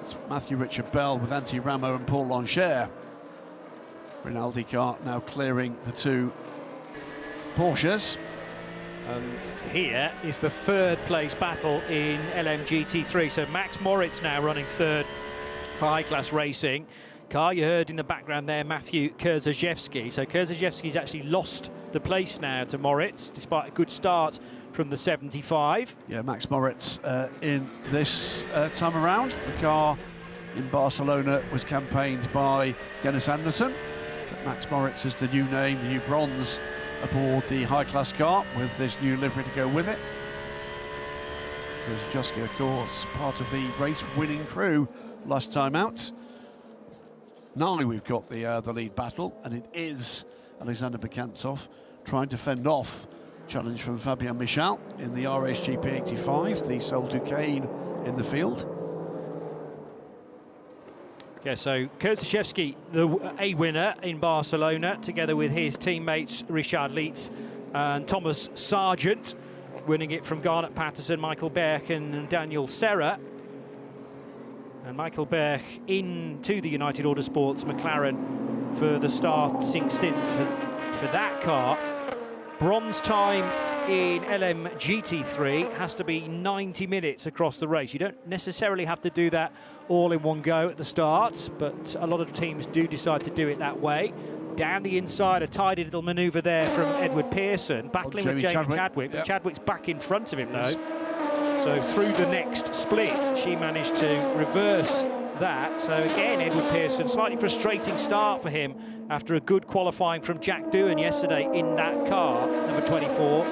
Speaker 3: It's Matthew Richard Bell with Antti Ramo and Paul Lancher. Rinaldi car now clearing the 2 Porsches.
Speaker 2: And here is the 3rd place battle in LMGT3. So Max Moritz now running 3rd for High Class Racing. Car, you heard in the background there, Matthew Kurzajewski. So Kurzajewski's actually lost the place now to Moritz, despite a good start from the 75.
Speaker 3: Yeah, Max Moritz in this time around. The car in Barcelona was campaigned by Dennis Anderson. But Max Moritz is the new name, the new bronze aboard the high-class car with this new livery to go with it. Kurzajewski, of course, part of the race-winning crew last time out. Now we've got the lead battle, and it is Alexander Bekantov trying to fend off challenge from Fabien Michal in the RHGP 85, the sole Duquesne in the field.
Speaker 2: Yeah, so Kurzaszewski, a winner in Barcelona, together with his teammates Richard Lietz and Thomas Sargent, winning it from Garnet Patterson, Michael Berg and Daniel Serra. And Michael Berg into the United Autosports McLaren for the starting stint for that car. Bronze time in LMGT3 has to be 90 minutes across the race. You don't necessarily have to do that all in one go at the start, but a lot of teams do decide to do it that way. Down the inside, a tidy little manoeuvre there from Edward Pearson, battling with Jamie Chadwick. But Chadwick's back in front of him, though. So through the next split, she managed to reverse that. So again, Edward Pearson, slightly frustrating start for him after a good qualifying from Jack Doohan yesterday in that car, number 24.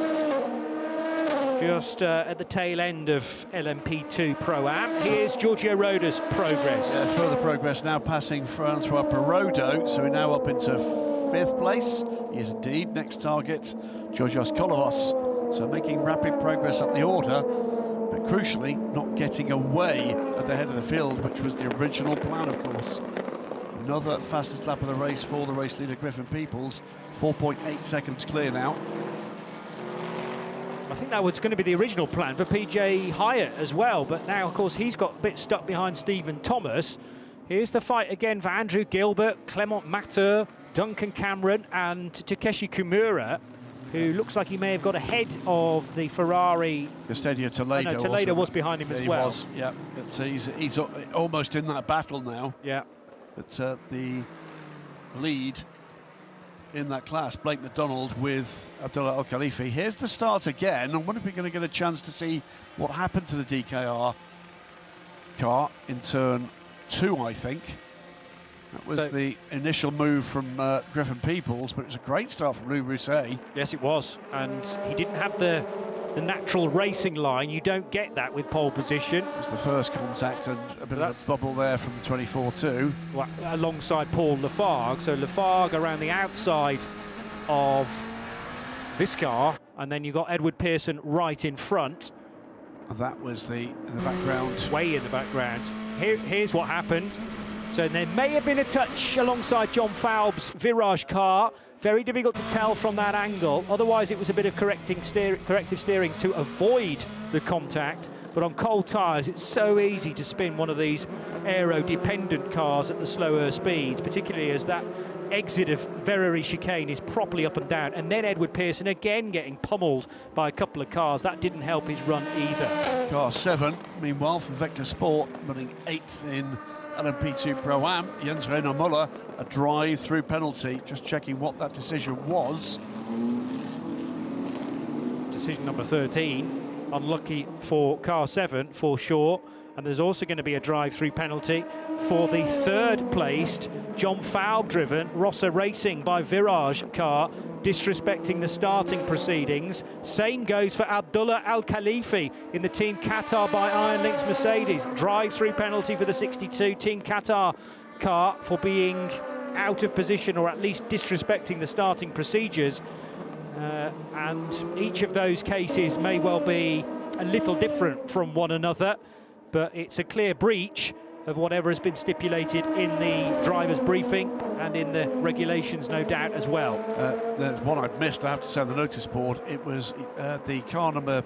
Speaker 2: Just at the tail end of LMP2 Pro-Am. Here's Giorgio Roda's progress.
Speaker 3: Further progress now, passing Francois Perrodo, so we're now up into 5th place. He is indeed. Next target, Georgios Kolovos. So making rapid progress up the order, but crucially not getting away at the head of the field, which was the original plan, of course. Another fastest lap of the race for the race leader, Griffin Peoples. 4.8 seconds clear now.
Speaker 2: I think that was going to be the original plan for PJ Hyatt as well, but now, of course, he's got a bit stuck behind Stephen Thomas. Here's the fight again for Andrew Gilbert, Clement Matter, Duncan Cameron and Takeshi Kimura, who looks like he may have got ahead of the Ferrari.
Speaker 3: Castellet Toledo.
Speaker 2: No, Toledo was behind him as well.
Speaker 3: He was, yeah. But he's almost in that battle now.
Speaker 2: Yeah.
Speaker 3: But the lead in that class, Blake McDonald with Abdullah Al Khalifi. Here's the start again. I wonder if we're going to get a chance to see what happened to the DKR car in turn 2, I think. That was the initial move from Griffin Peoples, but it was a great start from Lou Rousset.
Speaker 2: Yes, it was. And he didn't have the natural racing line. You don't get that with pole position. It
Speaker 3: was the first contact and a bit of a bubble there from the 24-2.
Speaker 2: Well, alongside Paul Lafargue. So Lafargue around the outside of this car, and then you've got Edward Pearson right in front.
Speaker 3: And that was in the background.
Speaker 2: Way in the background. Here's what happened. So there may have been a touch alongside John Falb's Virage car. Very difficult to tell from that angle. Otherwise, it was a bit of corrective steering to avoid the contact. But on cold tyres, it's so easy to spin one of these aero-dependent cars at the slower speeds, particularly as that exit of Verrery chicane is properly up and down. And then Edward Pearson again getting pummeled by a couple of cars. That didn't help his run either.
Speaker 3: Car 7, meanwhile, from Vector Sport, running 8th in LMP2 Pro-Am, Jens Reiner Muller, a drive-through penalty. Just checking what that decision was.
Speaker 2: Decision number 13. Unlucky for car 7 for sure. And there's also going to be a drive-through penalty for the 3rd placed John Falb driven Rossa Racing by Virage car, disrespecting the starting proceedings. Same goes for Abdullah Al Khalifi in the Team Qatar by Iron Links Mercedes. Drive-through penalty for the 62 Team Qatar car for being out of position or at least disrespecting the starting procedures. And each of those cases may well be a little different from one another, but it's a clear breach of whatever has been stipulated in the driver's briefing and in the regulations, no doubt, as well.
Speaker 3: The one I'd missed, I have to say, on the notice board, it was the car number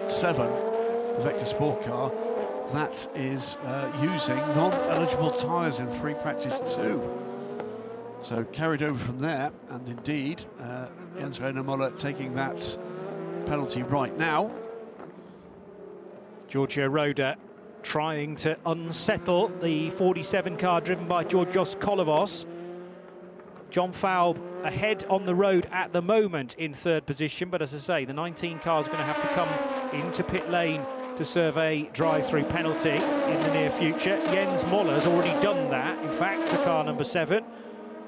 Speaker 3: 7, the Vector Sport car, that is using non-eligible tyres in free practice 2. So carried over from there, and indeed, Jens Reiner Muller taking that penalty right now.
Speaker 2: Giorgio Roda trying to unsettle the 47 car driven by Georgios Kolovos. John Falb ahead on the road at the moment in 3rd position, but as I say, the 19 car is going to have to come into pit lane to serve a drive-through penalty in the near future. Jens Moller's already done that, in fact, to car number 7.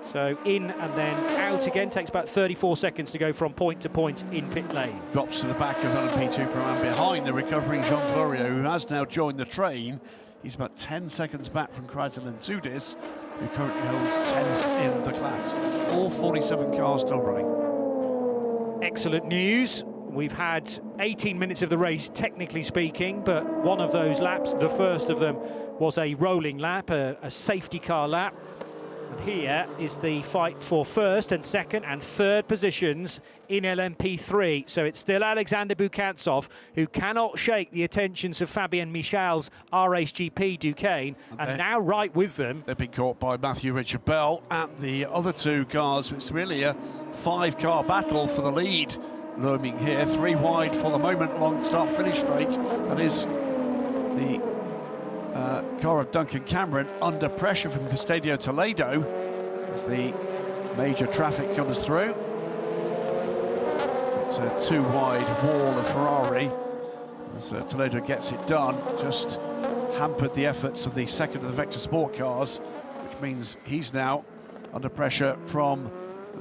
Speaker 2: So in and then out again, takes about 34 seconds to go from point to point in pit lane. Drops
Speaker 3: to the back of LMP2 Pro-Am behind the recovering Jean Florio, who has now joined the train. He's about 10 seconds back from Krytelin Tudis, who currently holds 10th in the class. All 47 cars still running.
Speaker 2: Excellent news. We've had 18 minutes of the race, technically speaking, but one of those laps, the first of them, was a rolling lap, a safety car lap. And here is the fight for first and second and third positions in LMP3. So it's still Alexander Bukantsov, who cannot shake the attentions of Fabien Michel's RHGP Duquesne, and now right with them.
Speaker 3: They've been caught by Matthew Richard Bell and the other two cars. It's really a 5-car battle for the lead looming here. 3 wide for the moment along start-finish straight. That is the car of Duncan Cameron under pressure from Castellet Toledo as the major traffic comes through. It's a 2-wide wall of Ferrari as Toledo gets it done. Just hampered the efforts of the second of the Vector Sport cars, which means he's now under pressure from,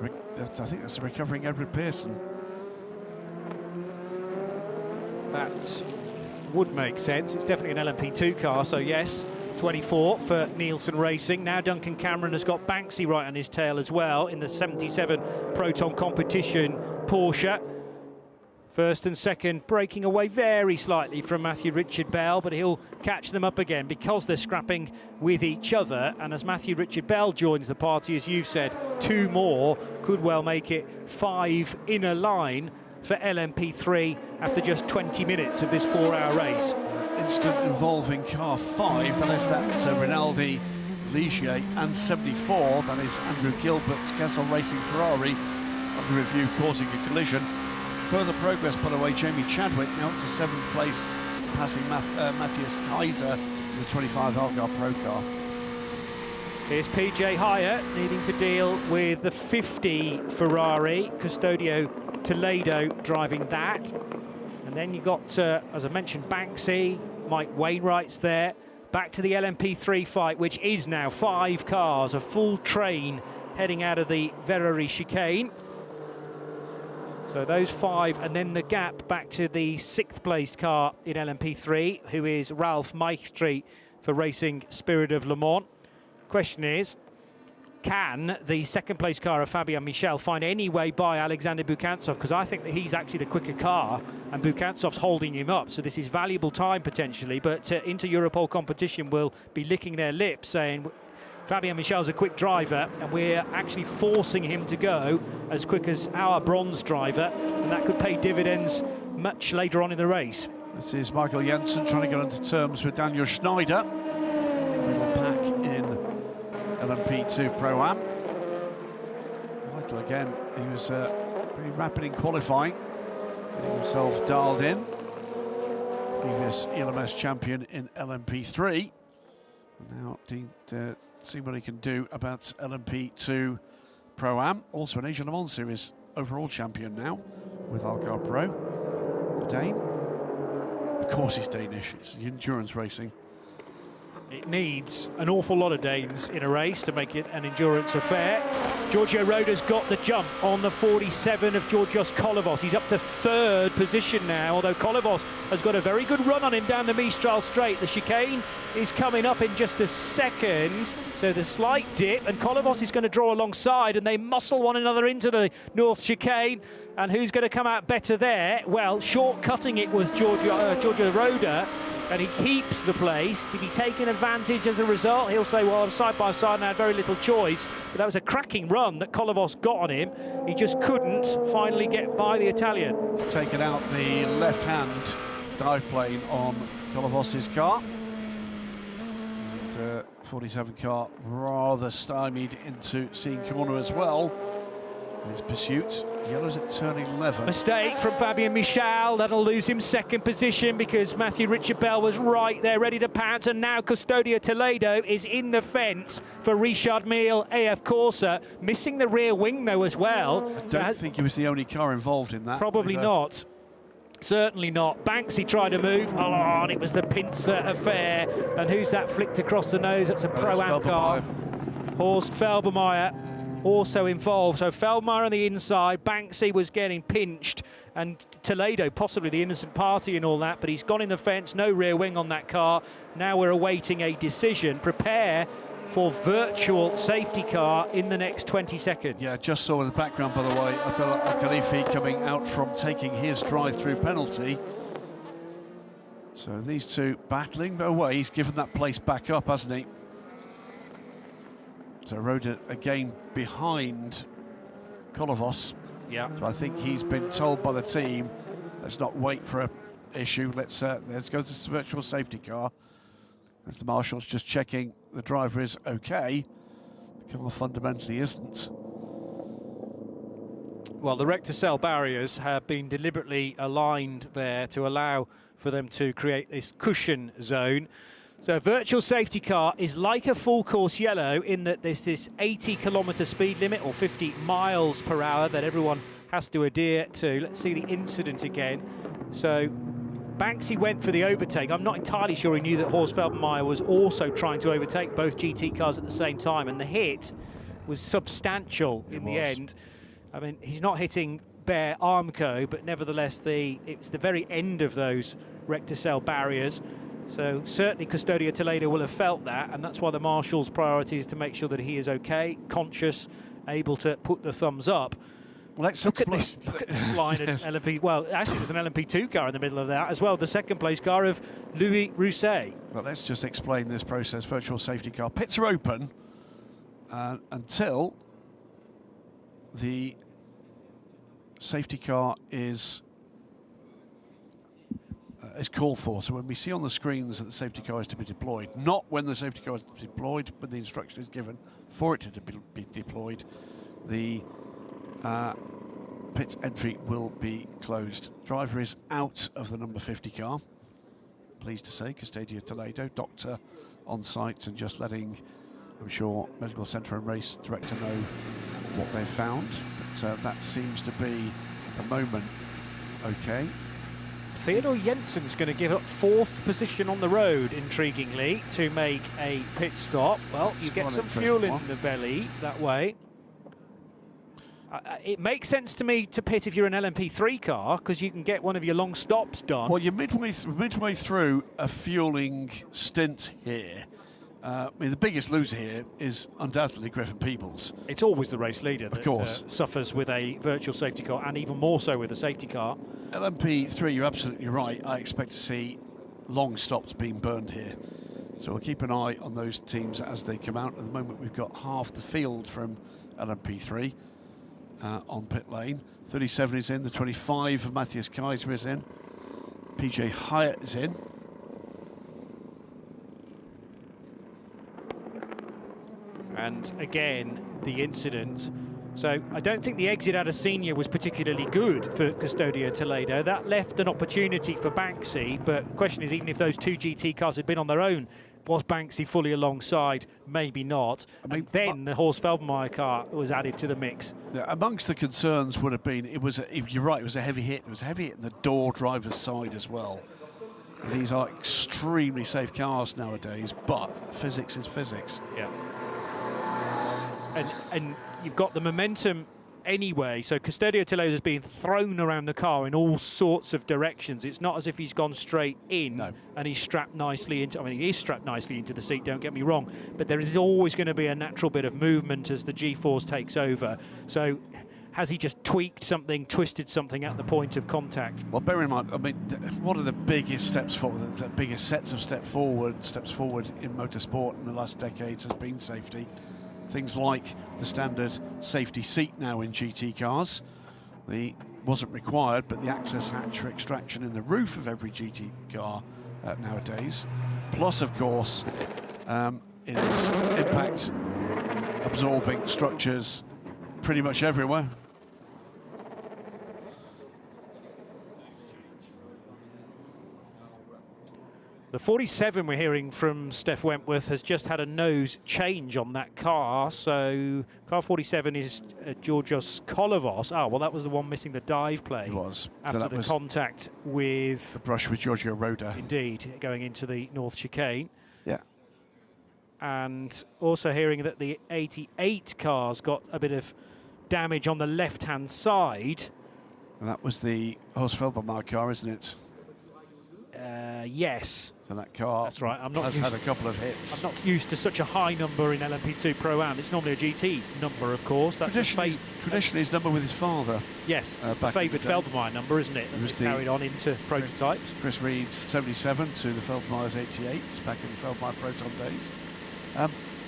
Speaker 3: I think that's the recovering Edward Pearson.
Speaker 2: That would make sense. It's definitely an LMP2 car, so yes, 24 for Nielsen Racing. Now Duncan Cameron has got Banksy right on his tail as well in the 77 Proton Competition Porsche. First and second breaking away very slightly from Matthew Richard Bell, but he'll catch them up again because they're scrapping with each other. And as Matthew Richard Bell joins the party, as you've said, 2 more could well make it 5 in a line for LMP3 after just 20 minutes of this 4-hour race.
Speaker 3: Incident involving car 5, that is that Rinaldi Ligier, and 74, that is Andrew Gilbert's Castle Racing Ferrari, under review causing a collision. Further progress, by the way, Jamie Chadwick now up to 7th place, passing Matthias Kaiser in the 25 Algarve Pro car.
Speaker 2: Here's PJ Hire needing to deal with the 50 Ferrari, Custodio Toledo driving that. And then you got, as I mentioned, Banksy, Mike Wainwright's there. Back to the LMP3 fight, which is now 5 cars, a full train heading out of the Verrerie chicane. So those 5, and then the gap back to the 6th placed car in LMP3, who is Ralph Maestri for Racing Spirit of Le Mans. Question is, can the 2nd place car of Fabien Michel find any way by Alexander Bukantsov? Because I think that he's actually the quicker car and Bukantsov's holding him up, so this is valuable time potentially, but Inter Europol competition will be licking their lips saying Fabien Michel's a quick driver and we're actually forcing him to go as quick as our bronze driver, and that could pay dividends much later on in the race.
Speaker 3: This is Michael Jensen trying to get into terms with Daniel Schneider. Middle pack in LMP2 Pro-Am. Michael again, he was pretty rapid in qualifying, getting himself dialed in. Previous ELMS champion in LMP3. Now see what he can do about LMP2 Pro-Am. Also an Asian Le Mans Series overall champion now with Algarve Pro. The Dane. Of course he's Danish, it's endurance racing.
Speaker 2: It needs an awful lot of Danes in a race to make it an endurance affair. Giorgio Roda's got the jump on the 47 of Georgios Kolovos. He's up to 3rd position now, although Kolovos has got a very good run on him down the Mistral Straight. The chicane is coming up in just a second, so the slight dip, and Kolovos is going to draw alongside, and they muscle one another into the North chicane. And who's going to come out better there? Well, short-cutting it was Giorgio Roda, and he keeps the place. Did he take an advantage as a result? He'll say, well, I'm side by side and I had very little choice. But that was a cracking run that Kolovos got on him. He just couldn't finally get by the Italian.
Speaker 3: Taking out the left-hand dive plane on Kolovos's car. And 47 car rather stymied into seeing Kimona as well. In his pursuit, yellows at turn 11.
Speaker 2: Mistake from Fabien Michel, that'll lose him 2nd position because Matthew Richard Bell was right there ready to pounce, and now Custodio Toledo is in the fence for Richard Mille AF Corsa, missing the rear wing though as well.
Speaker 3: I don't think he was the only car involved in that.
Speaker 2: Probably not. Certainly not. Banksy tried to move, and it was the pincer affair. And who's that flicked across the nose? That's a Pro-Am car. Horst Felbermeyer also involved. So Feldmeyer on the inside, Banksy was getting pinched, and Toledo possibly the innocent party and all that, but he's gone in the fence, no rear wing on that car. Now we're awaiting a decision. Prepare for virtual safety car in the next 20 seconds.
Speaker 3: Yeah, just saw in the background, by the way, Abdullah Al-Khalifi coming out from taking his drive-through penalty. So these two battling away. He's given that place back up, hasn't he? So rode it again behind Kolovos.
Speaker 2: Yeah.
Speaker 3: So I think he's been told by the team, let's not wait for an issue. Let's go to this virtual safety car. As the marshal's just checking the driver is okay. The car fundamentally isn't.
Speaker 2: Well, the rector cell barriers have been deliberately aligned there to allow for them to create this cushion zone. So a virtual safety car is like a full course yellow in that there's this 80-kilometre speed limit or 50 miles per hour that everyone has to adhere to. Let's see the incident again. So Banksy went for the overtake. I'm not entirely sure he knew that Horst Felbermayr was also trying to overtake both GT cars at the same time, and the hit was substantial in the end. I mean, he's not hitting bare Armco, but nevertheless it's the very end of those rector cell barriers. So certainly Custodio Toledo will have felt that, and that's why the marshal's priority is to make sure that he is okay, conscious, able to put the thumbs up. Look at this line at LMP. Well, actually, there's an LMP2 car in the middle of that as well, the second place car of Louis Rousset.
Speaker 3: Well, let's just explain this process. Virtual safety car. Pits are open until the safety car is called for. So when we see on the screens that the safety car is to be deployed, not when the safety car is deployed, but the instruction is given for it to be deployed, the pit entry will be closed. Driver is out of the number 50 car. Pleased to say, Custodio Toledo, doctor on site and just letting, I'm sure, medical centre and race director know what they've found. But that seems to be, at the moment, okay.
Speaker 2: Theodor Jensen's going to give up 4th position on the road, intriguingly, to make a pit stop. Well, you get some fuel in the belly that way. It makes sense to me to pit if you're an LMP3 car, because you can get one of your long stops done.
Speaker 3: Well, you're midway through a fueling stint here. I mean, the biggest loser here is undoubtedly Griffin Peebles.
Speaker 2: It's always the race leader that
Speaker 3: of course
Speaker 2: suffers with a virtual safety car, and even more so with a safety car.
Speaker 3: LMP3, you're absolutely right. I expect to see long stops being burned here. So we'll keep an eye on those teams as they come out. At the moment, we've got half the field from LMP3 on pit lane. 37 is in, the 25 of Matthias Kaiser is in. PJ Hyatt is in.
Speaker 2: And again, the incident. So I don't think the exit out of senior was particularly good for Custodio Toledo. That left an opportunity for Banksy, but the question is, even if those two GT cars had been on their own, was Banksy fully alongside? Maybe not. I mean, and then the Horst Felbermayr car was added to the mix.
Speaker 3: Yeah, amongst the concerns would have been, you're right, it was a heavy hit. It was a heavy hit in the door driver's side as well. These are extremely safe cars nowadays, but physics is physics.
Speaker 2: Yeah. And you've got the momentum anyway, so Custodio Toledo is being thrown around the car in all sorts of directions. It's not as if he's gone straight in and he's strapped nicely into, I mean, he is strapped nicely into the seat, don't get me wrong, but there is always going to be a natural bit of movement as the G-force takes over. So has he just tweaked something, twisted something at the point of contact?
Speaker 3: Well, bear in mind, I mean, one of the biggest steps forward, the biggest steps forward in motorsport in the last decades has been safety. Things like the standard safety seat now in GT cars. Wasn't required, but the access hatch for extraction in the roof of every GT car nowadays. Plus, of course, is impact absorbing structures pretty much everywhere.
Speaker 2: The 47 we're hearing from Steph Wentworth has just had a nose change on that car. So car 47 is Georgios Kolovos. Oh, well, that was the one missing the dive play.
Speaker 3: It was.
Speaker 2: After the contact with...
Speaker 3: the brush with Giorgio Roda.
Speaker 2: Indeed, going into the North Chicane.
Speaker 3: Yeah.
Speaker 2: And also hearing that the 88 car's got a bit of damage on the left-hand side.
Speaker 3: And that was the Horst Felbermayr car, isn't it?
Speaker 2: Yes.
Speaker 3: So that car
Speaker 2: That's right.
Speaker 3: has had a couple of hits.
Speaker 2: I'm not used to such a high number in LMP2 Pro Am. It's normally a GT number, of course. That's
Speaker 3: traditionally his number with his father.
Speaker 2: Yes, it's the favoured Feldmeyer number, isn't it? That was carried on into prototypes.
Speaker 3: Chris Reed's 77 to the Feldmeyer's 88 back in the Feldmeyer Proton days.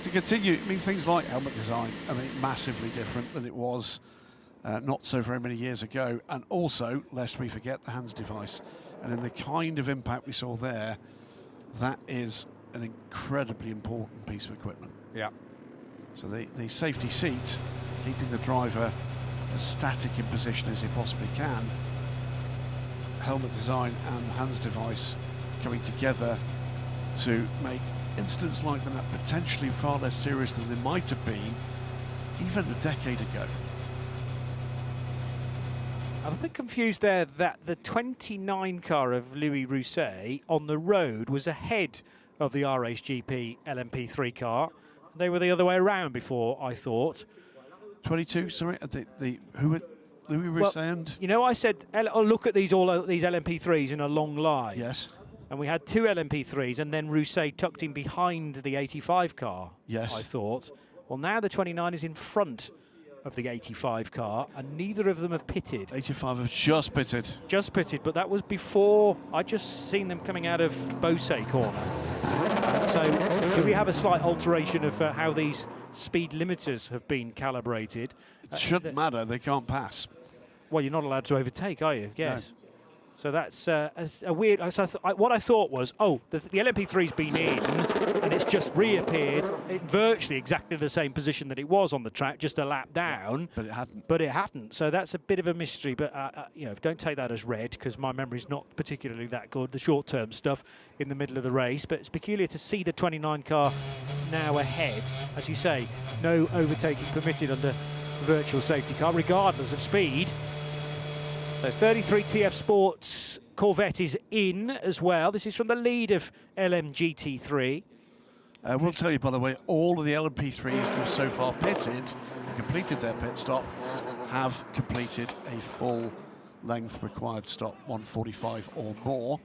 Speaker 3: To continue, I mean, things like helmet design, I mean, massively different than it was not so very many years ago. And also, lest we forget, the hands device. And in the kind of impact we saw there, that is an incredibly important piece of equipment.
Speaker 2: Yeah.
Speaker 3: So the safety seat, keeping the driver as static in position as he possibly can, helmet design and hands device coming together to make incidents like that potentially far less serious than they might have been even a decade ago.
Speaker 2: I'm a bit confused there that the 29 car of Louis Rousset on the road was ahead of the RACE GP LMP3 car. They were the other way around before, I thought.
Speaker 3: 22, sorry, who were Louis Rousset and?
Speaker 2: You know, I said, look at these LMP3s in a long line.
Speaker 3: Yes.
Speaker 2: And we had two LMP3s and then Rousset tucked in behind the 85 car,
Speaker 3: yes.
Speaker 2: I thought. Well, now the 29 is in front of the 85 car, and neither of them have pitted.
Speaker 3: 85 have just pitted.
Speaker 2: Just pitted, but that was before I'd just seen them coming out of Beausset corner. And so, do we have a slight alteration of how these speed limiters have been calibrated?
Speaker 3: It shouldn't matter, they can't pass.
Speaker 2: Well, you're not allowed to overtake, are you? Yes.
Speaker 3: No.
Speaker 2: So that's a weird. So what I thought was, oh, the LMP3's been in, and it's just reappeared in virtually exactly the same position that it was on the track, just a lap down.
Speaker 3: But it hadn't.
Speaker 2: But it hadn't. So that's a bit of a mystery. But you know, don't take that as read, because my memory's not particularly that good. The short-term stuff in the middle of the race. But it's peculiar to see the 29 car now ahead, as you say. No overtaking permitted under virtual safety car, regardless of speed. So 33 TF Sports Corvette is in as well. This is from the lead of LMGT3.
Speaker 3: We'll tell you, by the way, all of the LMP3s that have so far pitted and completed their pit stop have completed a full length required stop, 145 or more.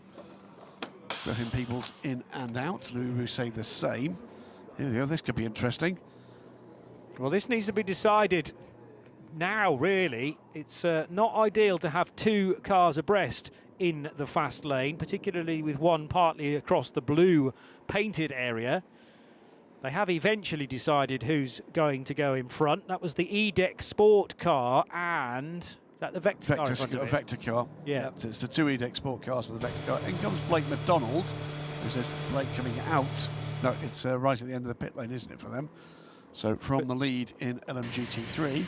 Speaker 3: Griffin Peoples in and out. Louis Rousset the same. Here we go, this could be interesting.
Speaker 2: Well, this needs to be decided now, really. It's not ideal to have two cars abreast in the fast lane, particularly with one partly across the blue painted area. They have eventually decided who's going to go in front. That was the E-Deck Sport car and the Vector car.
Speaker 3: Vector car.
Speaker 2: Yeah.
Speaker 3: It's the two E-Deck Sport cars and the Vector car. In comes Blake McDonald, who says Blake coming out. No, it's right at the end of the pit lane, isn't it, for them? So from the lead in LMGT3.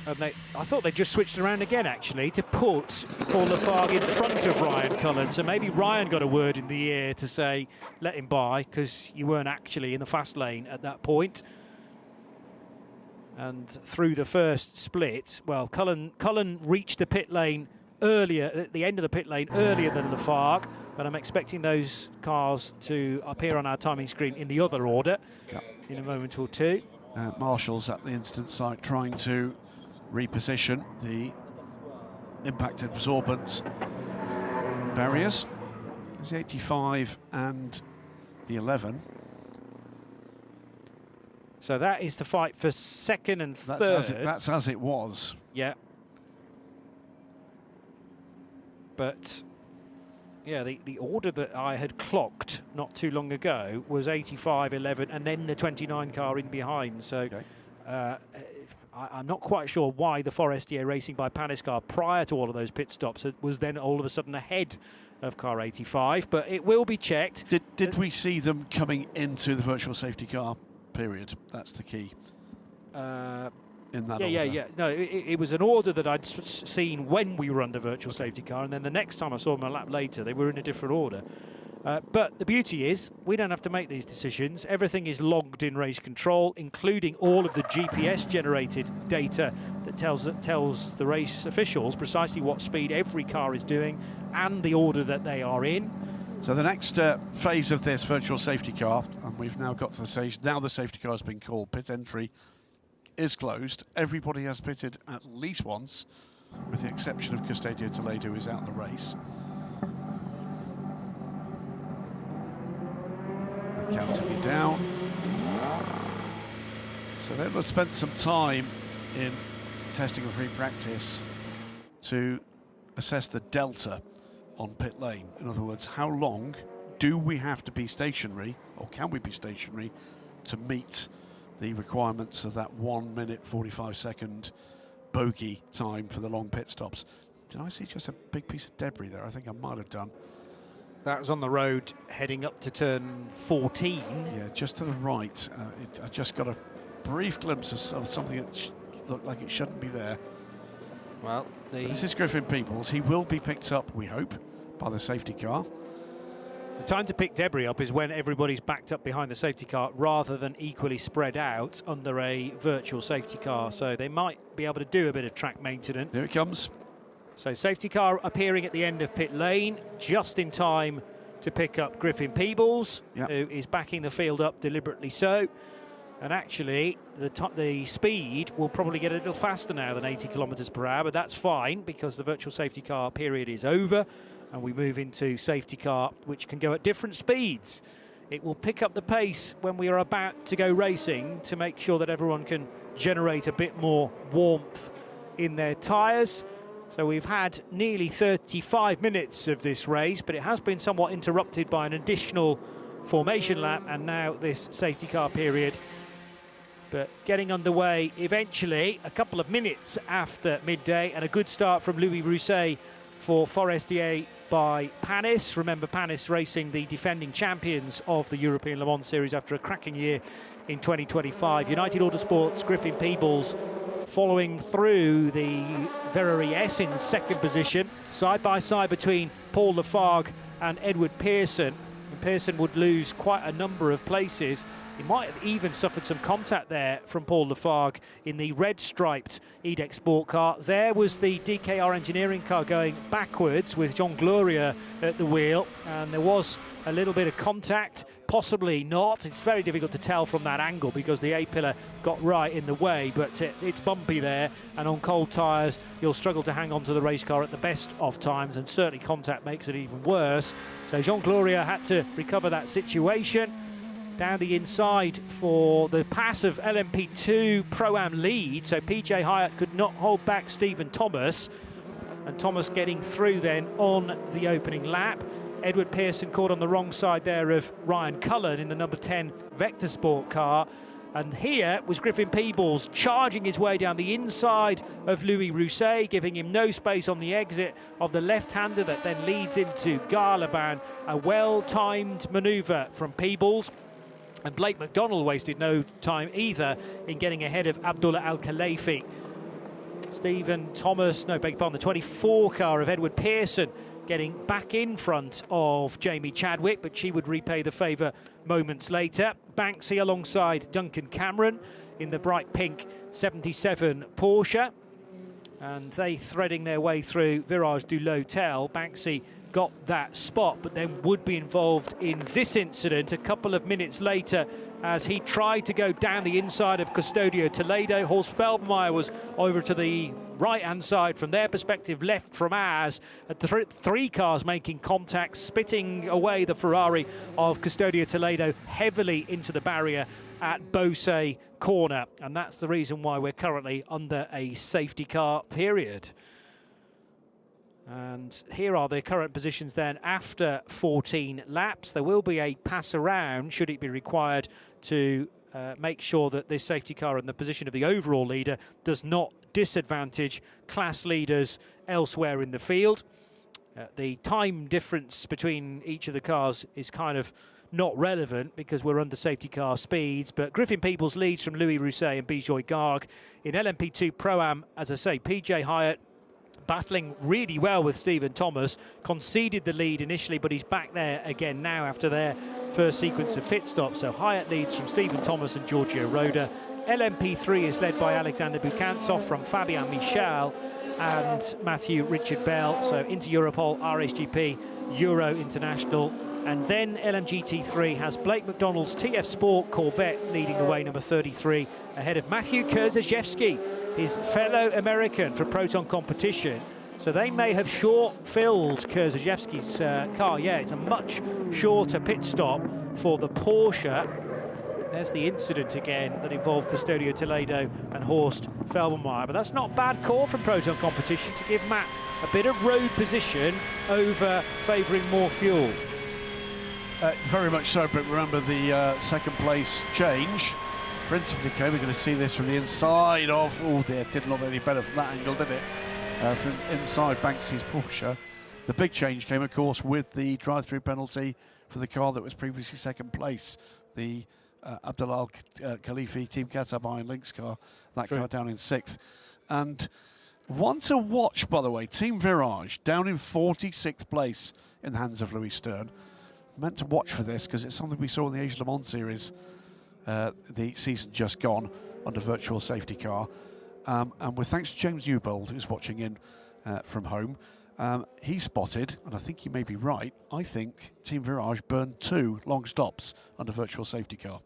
Speaker 2: And I thought they just switched around again, actually, to put Paul Lafargue in front of Ryan Cullen. So maybe Ryan got a word in the ear to say, let him by, because you weren't actually in the fast lane at that point. And through the first split, well, Cullen reached the pit lane earlier, at the end of the pit lane, earlier than Lafargue. But I'm expecting those cars to appear on our timing screen in the other order in a moment or two.
Speaker 3: Marshall's at the incident site trying to reposition the impact absorbent barriers. There's the 85 and the 11.
Speaker 2: So that is the fight for second and third.
Speaker 3: That's as it was.
Speaker 2: Yeah. But yeah, the order that I had clocked not too long ago was 85, 11, and then the 29 car in behind. So I'm not quite sure why the Forestier Racing by Panis car prior to all of those pit stops was then all of a sudden ahead of car 85, but it will be checked.
Speaker 3: Did we see them coming into the virtual safety car period? That's the key. In that order.
Speaker 2: Yeah. No, it was an order that I'd seen when we were under virtual safety car, and then the next time I saw them a lap later, they were in a different order. But the beauty is, we don't have to make these decisions. Everything is logged in race control, including all of the GPS-generated data that tells the race officials precisely what speed every car is doing and the order that they are in.
Speaker 3: So the next phase of this virtual safety car, and we've now got to the stage, now the safety car has been called, pit entry is closed. Everybody has pitted at least once. with the exception of Castellet Toledo, who's out of the race. They're counting it down. So they will have spent some time in testing and free practice to assess the delta on pit lane. In other words, how long do we have to be stationary, or can we be stationary, to meet the requirements of that 1 minute 45-second bogey time for the long pit stops? Did I see just a big piece of debris there? I think I might have done.
Speaker 2: That was on the road heading up to turn 14.
Speaker 3: Yeah, just to the right. I just got a brief glimpse of something that looked like it shouldn't be there.
Speaker 2: Well,
Speaker 3: this is Griffin Peebles. He will be picked up, we hope, by the safety car.
Speaker 2: The time to pick debris up is when everybody's backed up behind the safety car rather than equally spread out under a virtual safety car. So they might be able to do a bit of track maintenance.
Speaker 3: Here it comes.
Speaker 2: So safety car appearing at the end of pit lane, just in time to pick up Griffin Peebles,
Speaker 3: yep,
Speaker 2: who is backing the field up deliberately so. And actually, the speed will probably get a little faster now than 80 kilometres per hour, but that's fine because the virtual safety car period is over and we move into safety car, which can go at different speeds. It will pick up the pace when we are about to go racing to make sure that everyone can generate a bit more warmth in their tyres. So we've had nearly 35 minutes of this race, but it has been somewhat interrupted by an additional formation lap and now this safety car period. But getting underway eventually, a couple of minutes after midday, and a good start from Louis Rousset for Forestier by Panis. Remember, Panis racing the defending champions of the European Le Mans Series after a cracking year in 2025. United Autosport's Griffin Peebles following through the Ferrari S in second position, side by side between Paul Lafargue and Edward Pearson. And Pearson would lose quite a number of places. He might have even suffered some contact there from Paul Lafargue in the red-striped Edex Sport car. There was the DKR engineering car going backwards with Jean Gloria at the wheel, and there was a little bit of contact, possibly not. It's very difficult to tell from that angle because the A-pillar got right in the way, but it's bumpy there, and on cold tyres you'll struggle to hang on to the race car at the best of times, and certainly contact makes it even worse. So Jean Gloria had to recover that situation. Down the inside for the pass of LMP2 Pro-Am lead, so PJ Hyatt could not hold back Stephen Thomas, and Thomas getting through then on the opening lap. Edward Pearson caught on the wrong side there of Ryan Cullen in the number 10 Vector Sport car, and here was Griffin Peebles charging his way down the inside of Louis Rousset, giving him no space on the exit of the left-hander that then leads into Garlaban. A well-timed manoeuvre from Peebles. And Blake McDonald wasted no time either in getting ahead of Abdullah Al-Khalifi. Stephen Thomas, no, beg your pardon, the 24 car of Edward Pearson getting back in front of Jamie Chadwick, but she would repay the favour moments later. Banksy alongside Duncan Cameron in the bright pink 77 Porsche. And they threading their way through Virage du L'Hôtel. Banksy got that spot, but then would be involved in this incident a couple of minutes later as he tried to go down the inside of Custodio Toledo. Horst Feldmeier was over to the right-hand side from their perspective, left from ours. Three cars making contact, spitting away the Ferrari of Custodio Toledo heavily into the barrier at Beausset corner, and that's the reason why we're currently under a safety car period. And here are the current positions then after 14 laps. There will be a pass around should it be required to make sure that this safety car and the position of the overall leader does not disadvantage class leaders elsewhere in the field. The time difference between each of the cars is kind of not relevant because we're under safety car speeds, but Griffin Peebles leads from Louis Rousset and Bijoy Garg. In LMP2 Pro-Am, as I say, PJ Hyatt battling really well with Stephen Thomas, conceded the lead initially, but he's back there again now after their first sequence of pit stops. So Hyatt leads from Stephen Thomas and Giorgio Roda. LMP3 is led by Alexander Bukantsov from Fabian Michal and Matthew Richard Bell. So into Europol, RSGP, Euro International. And then LMGT3 has Blake McDonald's TF Sport Corvette leading the way, number 33, ahead of Matthew Kurzajewski his fellow American for Proton competition. So they may have short-filled Kurzajewski's car. Yeah, it's a much shorter pit stop for the Porsche. There's the incident again that involved Custodio Toledo and Horst Felbermayr. But that's not a bad call from Proton competition to give Matt a bit of road position over favouring more fuel.
Speaker 3: Very much so, but remember the second place change. Principally, we're going to see this from the inside of, oh dear, didn't look any better from that angle, did it? From inside Banksy's Porsche. The big change came, of course, with the drive-through penalty for the car that was previously second place, the Abdelal Khalifi Team Qatar behind Lynx car, that car down in 6th. And one to watch, by the way, Team Virage down in 46th place in the hands of Louis Stern. Meant to watch for this because it's something we saw in the Asia Le Mans series the season just gone under virtual safety car. And with thanks to James Newbold, who's watching in from home, he spotted, and I think he may be right, I think Team Virage burned 2 long stops under virtual safety car.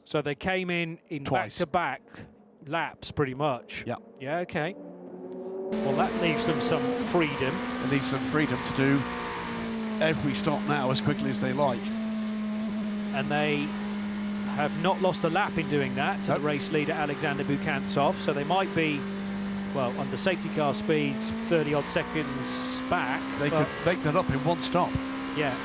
Speaker 2: So they came in back-to-back laps, pretty much.
Speaker 3: Yeah.
Speaker 2: Yeah, okay. Well, that leaves them some freedom.
Speaker 3: It leaves them freedom to do every stop now as quickly as they like.
Speaker 2: And they have not lost a lap in doing that to the race leader Alexander Bukantsov, so they might be, well, under safety car speeds 30-odd seconds back.
Speaker 3: They could make that up in one stop.
Speaker 2: Yeah.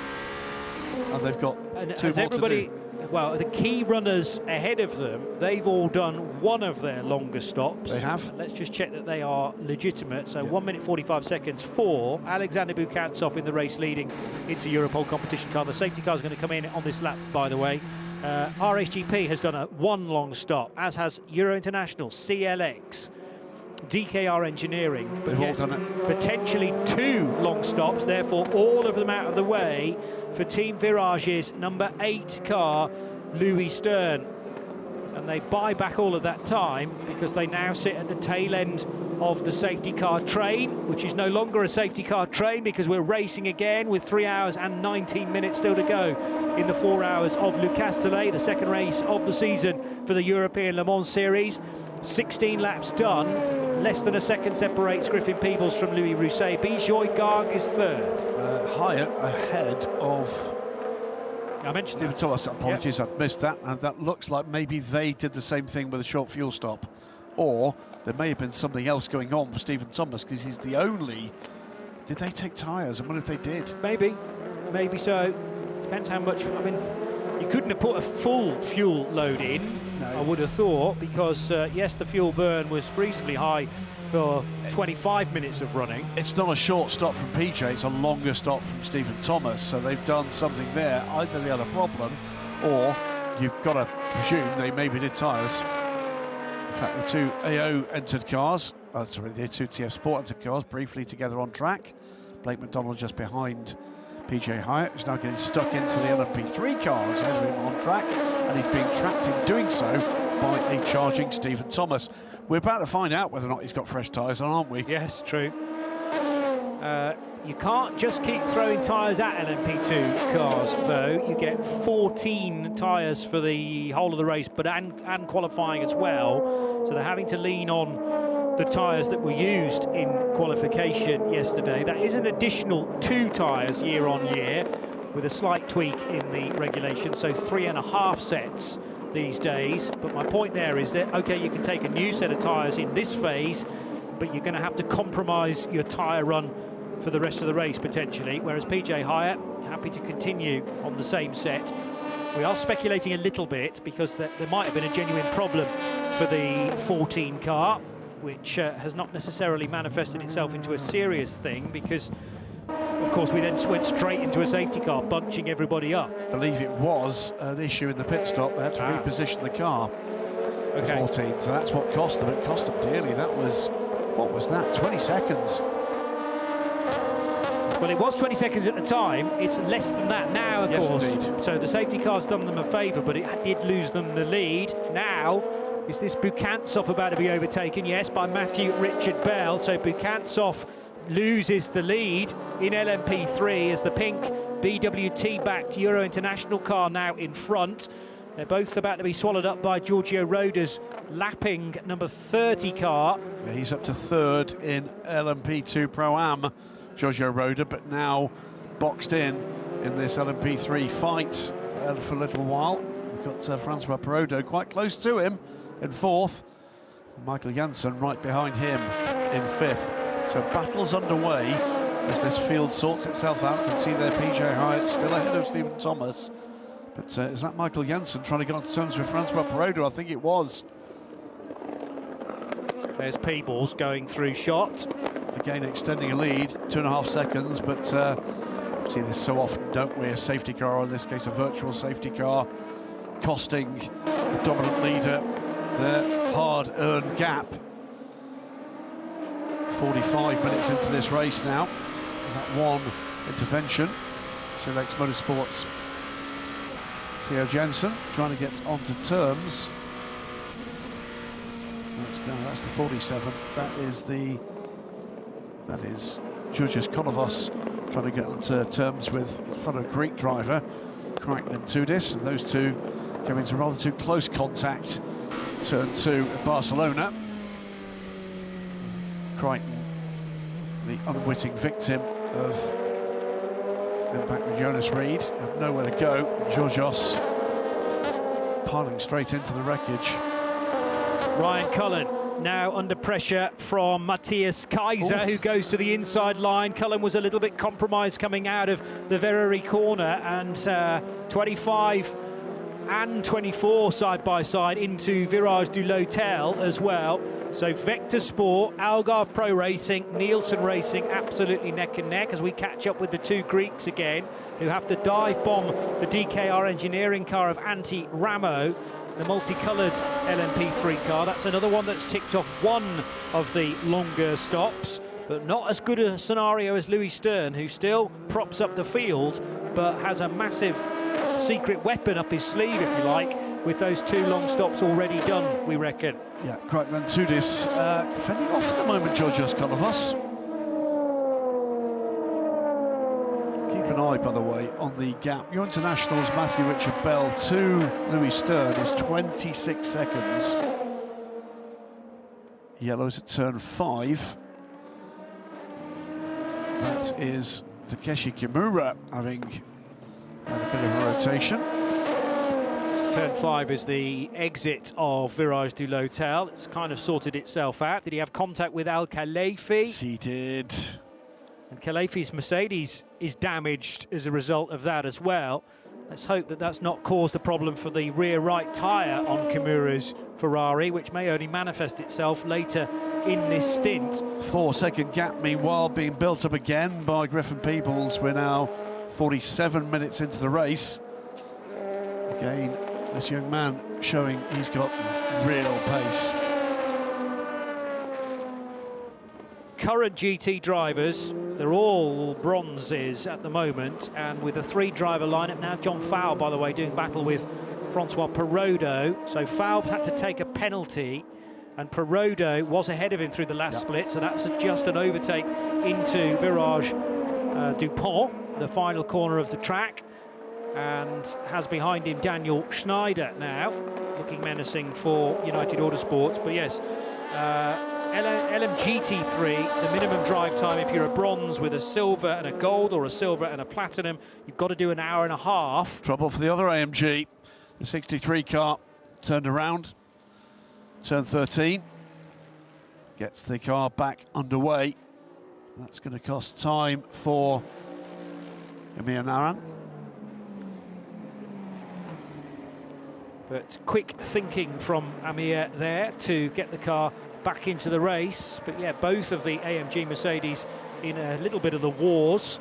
Speaker 3: And they've got two more to do.
Speaker 2: Well, the key runners ahead of them, they've all done one of their longer stops.
Speaker 3: They have.
Speaker 2: Let's just check that they are legitimate. So 1 minute 45 seconds for Alexander Bukantsov in the race leading into Europol competition car. The safety car is going to come in on this lap, by the way. RHGP has done one long stop, as has Euro International, CLX, DKR Engineering, but yes, potentially 2 long stops, therefore all of them out of the way for Team Virage's number 8 car, Louis Stern. And they buy back all of that time because they now sit at the tail end of the safety car train, which is no longer a safety car train because we're racing again with 3 hours and 19 minutes still to go in the 4 hours of Le Castellet, the second race of the season for the European Le Mans Series. 16 laps done, less than a second separates Griffin Peebles from Louis Rousset. Bijoy Garg is third.
Speaker 3: Hyatt ahead of...
Speaker 2: I mentioned
Speaker 3: Stephen Thomas, apologies, I've missed that. And that looks like maybe they did the same thing with a short fuel stop. Or there may have been something else going on for Stephen Thomas because he's the only... Did they take tyres? I wonder if they did.
Speaker 2: Maybe so. Depends how much... I mean, you couldn't have put a full fuel load in, no. I would have thought, because, yes, the fuel burn was reasonably high for 25 minutes of running.
Speaker 3: It's not a short stop from PJ, it's a longer stop from Stephen Thomas, so they've done something there. Either they had a problem, or you've got to presume they maybe did tyres. In fact, the 2 AO entered cars, the 2 TF Sport entered cars briefly together on track. Blake McDonald just behind PJ Hyatt, who's now getting stuck into the LMP3 cars ahead of him on track, and he's being tracked in doing so by a charging Stephen Thomas. We're about to find out whether or not he's got fresh tyres on, aren't we?
Speaker 2: Yes, true. You can't just keep throwing tyres at LMP2 cars, though. You get 14 tyres for the whole of the race, but and qualifying as well. So they're having to lean on the tyres that were used in qualification yesterday. That is an additional 2 tyres year on year, with a slight tweak in the regulation, so 3.5 sets these days. But my point there is that, okay, you can take a new set of tyres in this phase, but you're going to have to compromise your tyre run for the rest of the race potentially, whereas PJ Hyatt happy to continue on the same set. We are speculating a little bit because there might have been a genuine problem for the 14 car, which has not necessarily manifested itself into a serious thing, because of course we then went straight into a safety car, bunching everybody up.
Speaker 3: I believe it was an issue in the pit stop. They had to reposition the car. Okay. 14, so that's what cost them. It cost them dearly. That was, what was that, 20 seconds?
Speaker 2: Well, it was 20 seconds at the time. It's less than that now, of course.
Speaker 3: Indeed.
Speaker 2: So the safety car's done them a favour, but it did lose them the lead. Now, is this Bukantsov about to be overtaken? Yes, by Matthew Richard Bell. So Bukantsov loses the lead in LMP3 as the pink BWT-backed Euro International car now in front. They're both about to be swallowed up by Giorgio Roda's lapping number 30 car.
Speaker 3: Yeah, he's up to third in LMP2 Pro-Am, Giorgio Roda, but now boxed in this LMP3 fight for a little while. We've got Francois Perrodo quite close to him in fourth. Michael Janssen right behind him in fifth. So battle's underway as this field sorts itself out. You can see there PJ Hyatt still ahead of Stephen Thomas. But is that Michael Janssen trying to get on terms with Francois Perrodo? I think it was.
Speaker 2: There's Peebles going through shot.
Speaker 3: Again, extending a lead, 2.5 seconds, but we see this so often, don't we? A safety car, or in this case a virtual safety car, costing the dominant leader their hard-earned gap. 45 minutes into this race now. That one intervention selects Motorsport's Theo Jensen trying to get onto terms. That's the 47. That is Georgios Konovos trying to get onto terms with fellow Greek driver Crichton and Tudis, and those two came into rather too close contact. Turn 2 at Barcelona. Crichton, the unwitting victim of impact with Jonas Reed, had nowhere to go. Georgios piling straight into the wreckage.
Speaker 2: Ryan Cullen now under pressure from Matthias Kaiser, who goes to the inside line. Cullen was a little bit compromised coming out of the Verrerie corner, and 25 and 24 side by side into Virage du L'Hôtel as well. So Vector Sport, Algarve Pro Racing, Nielsen Racing absolutely neck and neck as we catch up with the two Greeks again, who have to dive bomb the DKR engineering car of Antti Ramo, the multicoloured LMP3 car. That's another one that's ticked off one of the longer stops, but not as good a scenario as Louis Stern, who still props up the field but has a massive secret weapon up his sleeve, if you like, with those two long stops already done, we reckon.
Speaker 3: Yeah, Crichton and Tudis fending off at the moment, Georgios Konovos. Keep an eye, by the way, on the gap. Your internationals, Matthew Richard Bell to Louis Stern is 26 seconds. Yellows at turn 5. That is Takeshi Kimura having had a bit of a rotation.
Speaker 2: Turn 5 is the exit of Virage du L'Hôtel. It's kind of sorted itself out. Did he have contact with Al Khalifi?
Speaker 3: Yes, he did.
Speaker 2: And Khalifi's Mercedes is damaged as a result of that as well. Let's hope that that's not caused a problem for the rear right tyre on Kimura's Ferrari, which may only manifest itself later in this stint.
Speaker 3: 4-second gap, meanwhile, being built up again by Griffin Peebles. We're now 47 minutes into the race. Again, this young man showing he's got real pace.
Speaker 2: Current GT drivers, they're all bronzes at the moment, and with a 3-driver lineup now. John Fowle, by the way, doing battle with Francois Perrodo. So Fowle had to take a penalty, and Perrodo was ahead of him through the last split, so that's just an overtake into Virage Dupont, the final corner of the track, and has behind him Daniel Schneider now, looking menacing for United Autosports. But yes, LMGT3, the minimum drive time if you're a bronze with a silver and a gold, or a silver and a platinum, you've got to do an hour and a half.
Speaker 3: Trouble for the other AMG. The 63 car turned around, turn 13, gets the car back underway. That's going to cost time for Amir Naran.
Speaker 2: But quick thinking from Amir there to get the car back into the race. But yeah, both of the AMG Mercedes in a little bit of the wars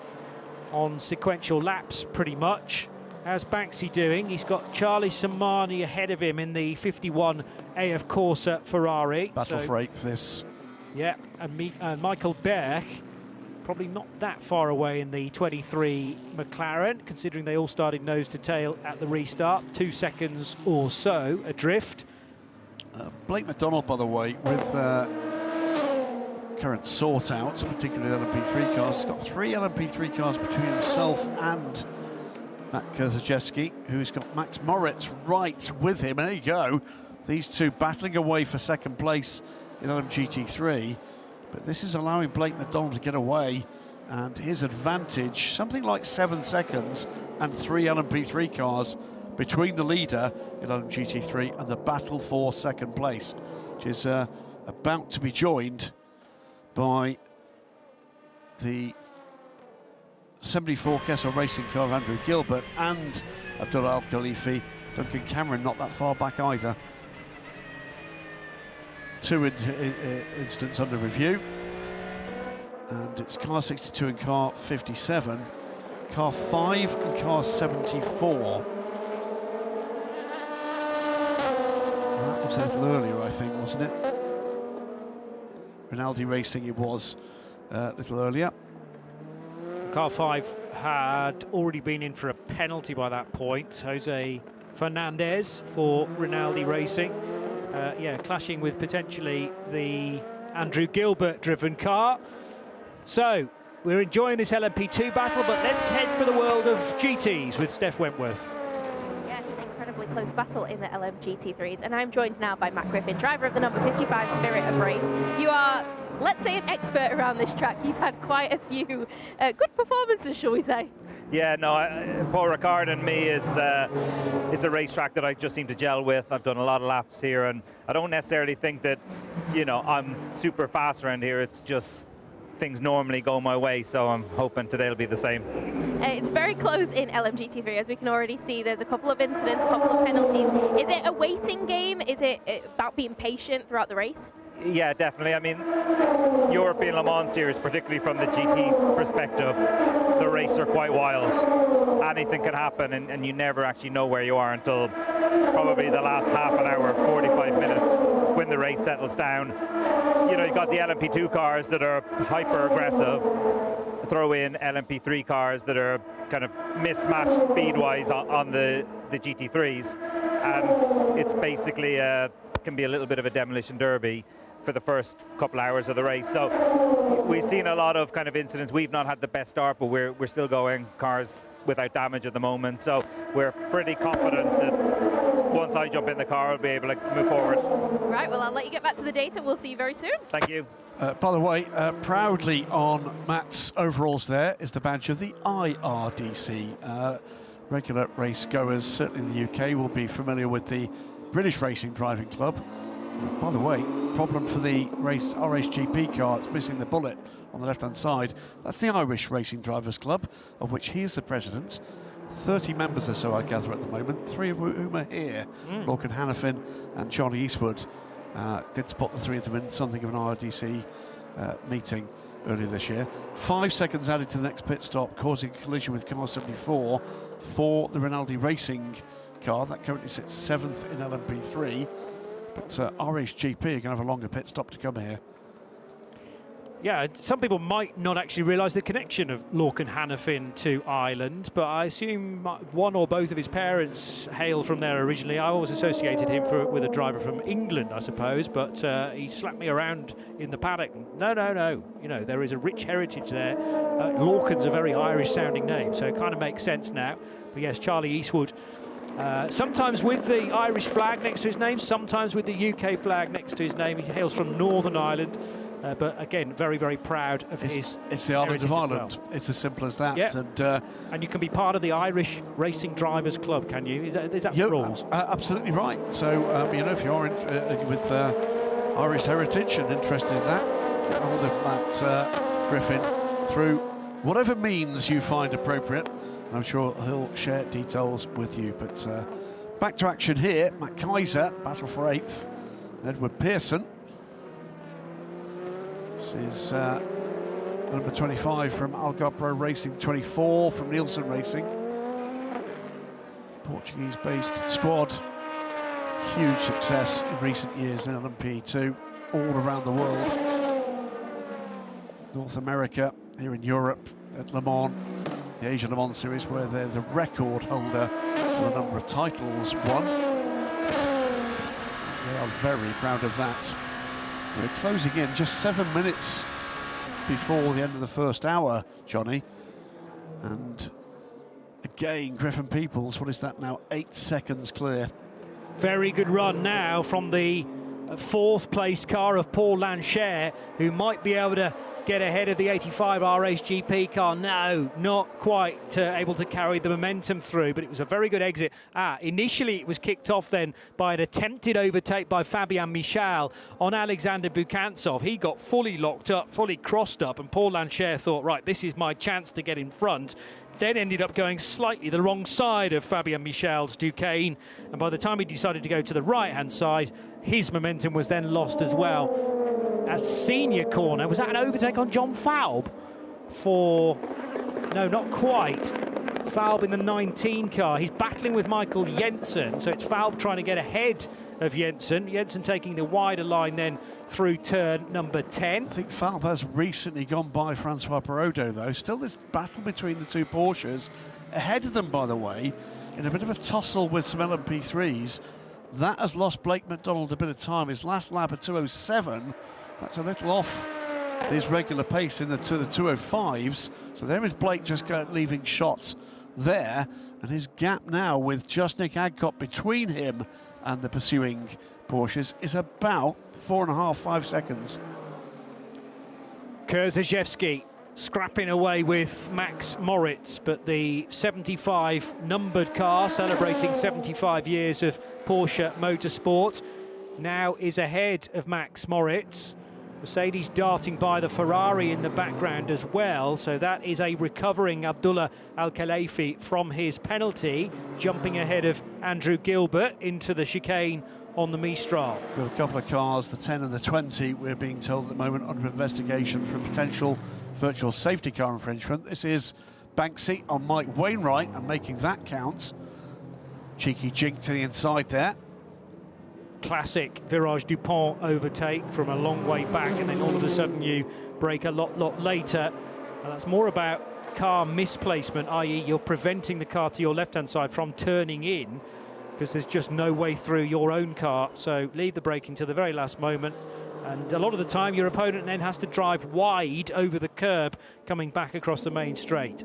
Speaker 2: on sequential laps pretty much. How's Banksy doing? He's got Charlie Samani ahead of him in the 51 AF Corsa Ferrari.
Speaker 3: Battle for 8th this.
Speaker 2: Yeah, and Michael Berg probably not that far away in the 23 McLaren, considering they all started nose to tail at the restart, 2 seconds or so adrift.
Speaker 3: Blake McDonald, by the way, with current sort out, particularly the LMP3 cars, he's got 3 LMP3 cars between himself and Matt Kurzajewski, who's got Max Moritz right with him. And there you go. These two battling away for second place in LMGT3. But this is allowing Blake McDonald to get away. And his advantage, something like 7 seconds and 3 LMP3 cars between the leader in LMGT3 and the battle for second place, which is about to be joined by the 74 Kessel Racing car of Andrew Gilbert and Abdullah Al Khalifi. Duncan Cameron not that far back either. 2 incidents under review. And it's car 62 and car 57, car 5 and car 74. That was a little earlier, I think, wasn't it? Rinaldi Racing it was a little earlier.
Speaker 2: Car 5 had already been in for a penalty by that point. Jose Fernandez for Rinaldi Racing. Yeah, clashing with potentially the Andrew Gilbert driven car. So, we're enjoying this LMP2 battle, but let's head for the world of GTs with Steph Wentworth.
Speaker 1: Yes, an incredibly close battle in the LMGT3s, and I'm joined now by Matt Griffin, driver of the number 55 Spirit of Race. You are, let's say, an expert around this track. You've had quite a few good performances, shall we say?
Speaker 5: Yeah, no, Paul Ricard and me is it's a racetrack that I just seem to gel with. I've done a lot of laps here, and I don't necessarily think that, you know, I'm super fast around here. It's just things normally go my way, so I'm hoping today will be the same.
Speaker 1: It's very close in LMGT3, as we can already see. There's a couple of incidents, a couple of penalties. Is it a waiting game? Is it about being patient throughout the race?
Speaker 5: Yeah, definitely. I mean, European Le Mans series, particularly from the GT perspective, the races are quite wild. Anything can happen, and you never actually know where you are until probably the last half an hour, 45 minutes, when the race settles down. You know, you've got the LMP2 cars that are hyper aggressive, throw in LMP3 cars that are kind of mismatched speed-wise on the GT3s, and it's basically can be a little bit of a demolition derby for the first couple hours of the race. So we've seen a lot of kind of incidents. We've not had the best start, but we're still going, cars without damage at the moment. So we're pretty confident that once I jump in the car, I'll be able to move forward.
Speaker 1: Right, well, I'll let you get back to the data. We'll see you very soon.
Speaker 5: Thank you.
Speaker 3: By the way, proudly on Matt's overalls there is the badge of the IRDC. Regular race goers, certainly in the UK, will be familiar with the British Racing Driving Club. By the way, problem for the RHGP car, it's missing the bullet on the left-hand side. That's the Irish Racing Drivers Club, of which he is the president. 30 members or so, I gather, at the moment, 3 of whom are here. Lorcan Hannafin and Charlie Eastwood did spot the 3 of them in something of an RDC meeting earlier this year. 5 seconds added to the next pit stop, causing a collision with car 74 for the Rinaldi Racing car. That currently sits 7th in LMP3. But RHGP are going to have a longer pit stop to come here.
Speaker 2: Yeah, some people might not actually realise the connection of Lorcan Hannafin to Ireland, but I assume one or both of his parents hail from there originally. I always associated him with a driver from England, I suppose, but he slapped me around in the paddock. No. You know, there is a rich heritage there. Lorcan's a very Irish-sounding name, so it kind of makes sense now. But yes, Charlie Eastwood, sometimes with the Irish flag next to his name, sometimes with the UK flag next to his name. He hails from Northern Ireland. But again, very, very proud of his.
Speaker 3: It's the island of Ireland.
Speaker 2: Well.
Speaker 3: It's as simple as that.
Speaker 2: Yeah. And you can be part of the Irish Racing Drivers Club, can you? Is that the rules?
Speaker 3: Absolutely right. So you know, if you are with Irish heritage and interested in that, get hold of Matt Griffin through whatever means you find appropriate. And I'm sure he'll share details with you. But back to action here. Matt Kaiser, battle for 8th. And Edward Pearson. This is number 25 from Algarve Racing, 24 from Nielsen Racing. Portuguese-based squad. Huge success in recent years in LMP2 all around the world. North America, here in Europe, at Le Mans, the Asia Le Mans Series, where they're the record holder for the number of titles won. They are very proud of that. We're closing in just 7 minutes before the end of the first hour, Johnny. And Again, Griffin Peoples, what is that now? 8 seconds clear.
Speaker 2: Very good run now from the fourth place car of Paul Lancher, who might be able to get ahead of the 85 RHGP car. No, not quite able to carry the momentum through, but it was a very good exit. Initially it was kicked off then by an attempted overtake by Fabian Michal on Alexander Bukantsov. He got fully locked up, fully crossed up, and Paul Lancher thought, right, this is my chance to get in front. Then ended up going slightly the wrong side of Fabian Michal's Duquesne, and by the time he decided to go to the right-hand side, his momentum was then lost as well. At senior corner, was that an overtake on John Falb? No, not quite. Falb in the 19 car. He's battling with Michael Jensen, so it's Falb trying to get ahead of Jensen. Jensen taking the wider line then through turn number 10.
Speaker 3: I think Falb has recently gone by Francois Perrodo, though. Still this battle between the two Porsches. Ahead of them, by the way, in a bit of a tussle with some LMP3s. That has lost Blake McDonald a bit of time. His last lap at 2:07. That's a little off his regular pace in the 2:05s. So there is Blake just leaving shots there. And his gap now with just Nick Adcock between him and the pursuing Porsches is about 4.5, 5 seconds.
Speaker 2: Kurzajewski scrapping away with Max Moritz, but the 75 numbered car, celebrating 75 years of Porsche Motorsport, now is ahead of Max Moritz. Mercedes darting by the Ferrari in the background as well, so that is a recovering Abdullah Al-Khalifi from his penalty, jumping ahead of Andrew Gilbert into the chicane on the Mistral.
Speaker 3: We've got a couple of cars, the 10 and the 20, we're being told at the moment under investigation for potential virtual safety car infringement. This is Banksy on Mike Wainwright and making that count. Cheeky jink to the inside there.
Speaker 2: Classic Virage Dupont overtake from a long way back, and then all of a sudden you brake a lot later. And that's more about car misplacement, i.e. you're preventing the car to your left-hand side from turning in because there's just no way through your own car. So leave the braking to the very last moment. And a lot of the time your opponent then has to drive wide over the curb coming back across the main straight.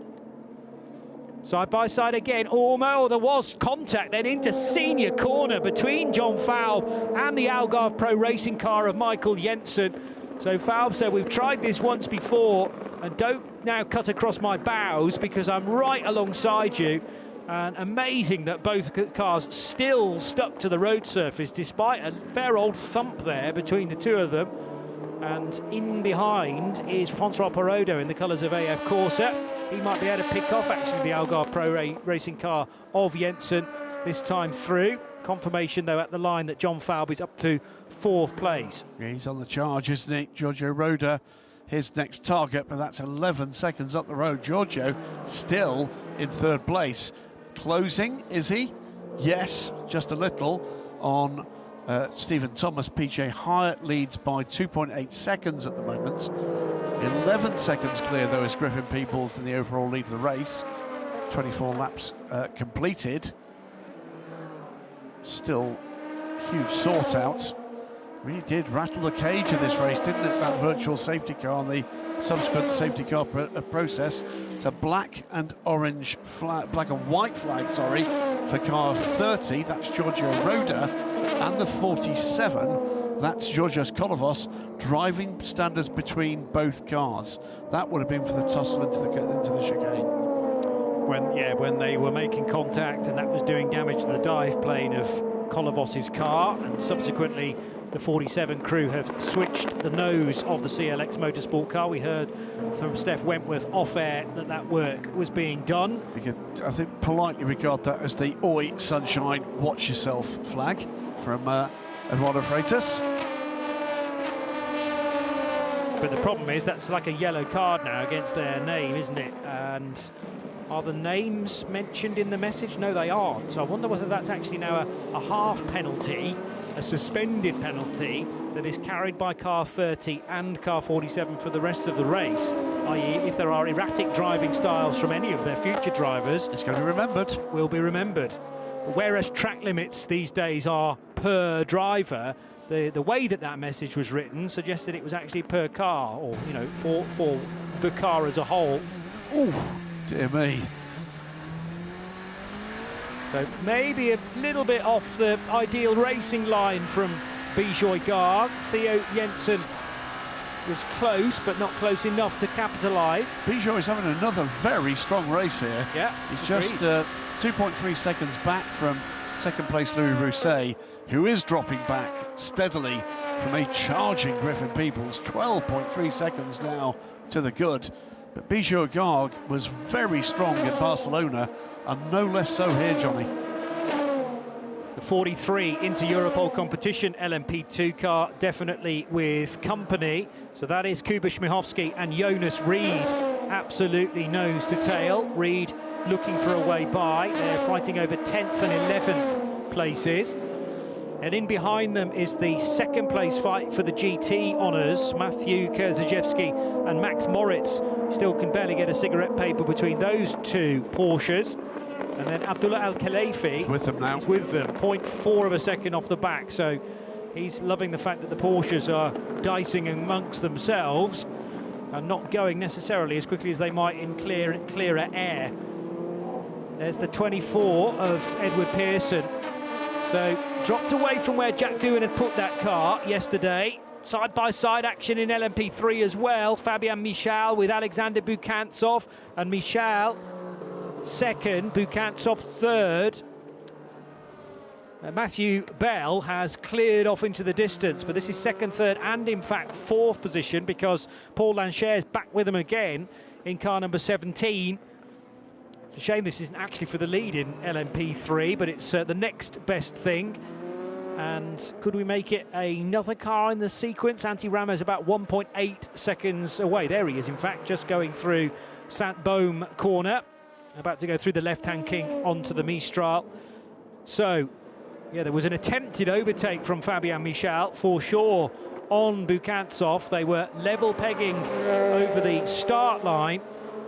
Speaker 2: Side by side again. Oh, there was contact then into senior corner between John Falb and the Algarve Pro racing car of Michael Jensen. So Falb said, we've tried this once before and don't now cut across my bows because I'm right alongside you. And amazing that both cars still stuck to the road surface despite a fair old thump there between the two of them. And in behind is Francois Perrodo in the colours of AF Corsa. He might be able to pick off actually the Algarve Pro racing car of Jensen this time through. Confirmation though at the line that John Falb is up to 4th place.
Speaker 3: Yeah, he's on the charge, isn't he? Giorgio Roda, his next target, but that's 11 seconds up the road. Giorgio still in 3rd place. Closing, is he? Yes, just a little on Stephen Thomas. PJ Hyatt leads by 2.8 seconds at the moment. 11 seconds clear, though, is Griffin Peoples in the overall lead of the race. 24 laps completed. Still huge sort out. Really did rattle the cage of this race, didn't it, that virtual safety car and the subsequent safety car process. It's a black and orange flag, black and white flag, sorry, for car 30, that's Giorgio Roda, and the 47, that's Georgios Kolovos, driving standards between both cars. That would have been for the tussle into the chicane.
Speaker 2: When they were making contact, and that was doing damage to the dive plane of Kolovos's car, and subsequently the 47 crew have switched the nose of the CLX Motorsport car. We heard from Steph Wentworth off-air that work was being done.
Speaker 3: We could, I think, politely regard that as the Oi Sunshine Watch Yourself flag from Eduardo Freitas.
Speaker 2: But the problem is that's like a yellow card now against their name, isn't it? And are the names mentioned in the message? No, they aren't. So I wonder whether that's actually now a half penalty, a suspended penalty that is carried by car 30 and car 47 for the rest of the race, i.e. if there are erratic driving styles from any of their future drivers,
Speaker 3: it's going to be remembered.
Speaker 2: Will be remembered. Whereas track limits these days are per driver, the way that message was written suggested it was actually per car, or you know, for the car as a whole.
Speaker 3: Oh dear me.
Speaker 2: So maybe a little bit off the ideal racing line from Bijoy-Garg. Theo Jensen was close, but not close enough to capitalise.
Speaker 3: Bijoy is having another very strong race here.
Speaker 2: Yeah,
Speaker 3: he's just 2.3 seconds back from second place Louis Rousset, who is dropping back steadily from a charging Griffin Peoples. 12.3 seconds now to the good. But Bijoy-Garg was very strong in Barcelona, and no less so here, Johnny.
Speaker 2: The 43 into Europol competition LMP2 car, definitely with company. So that is Kuba Śmiechowski and Jonas Reed, absolutely nose to tail. Reed looking for a way by. They're fighting over 10th and 11th places. And in behind them is the second place fight for the GT honours. Matthew Kerzhajewski and Max Moritz still can barely get a cigarette paper between those two Porsches. And then Abdullah Al-Khalifi
Speaker 3: with them now.
Speaker 2: He's with them, 0.4 of a second off the back. So he's loving the fact that the Porsches are dicing amongst themselves and not going necessarily as quickly as they might in clearer air. There's the 24 of Edward Pearson. So dropped away from where Jack Doohan had put that car yesterday. Side-by-side action in LMP3 as well. Fabian Michal with Alexander Bukantsov, and Michal second, Bukantsov third. Matthew Bell has cleared off into the distance, but this is second, third, and in fact fourth position, because Paul Lancher is back with him again in car number 17. It's a shame this isn't actually for the lead in LMP3, but it's the next best thing. And could we make it another car in the sequence? Antti Ramas about 1.8 seconds away. There he is, in fact, just going through Saint-Baume corner. About to go through the left-hand kink onto the Mistral. So, yeah, there was an attempted overtake from Fabian Michal, for sure, on Bukantsov. They were level pegging over the start line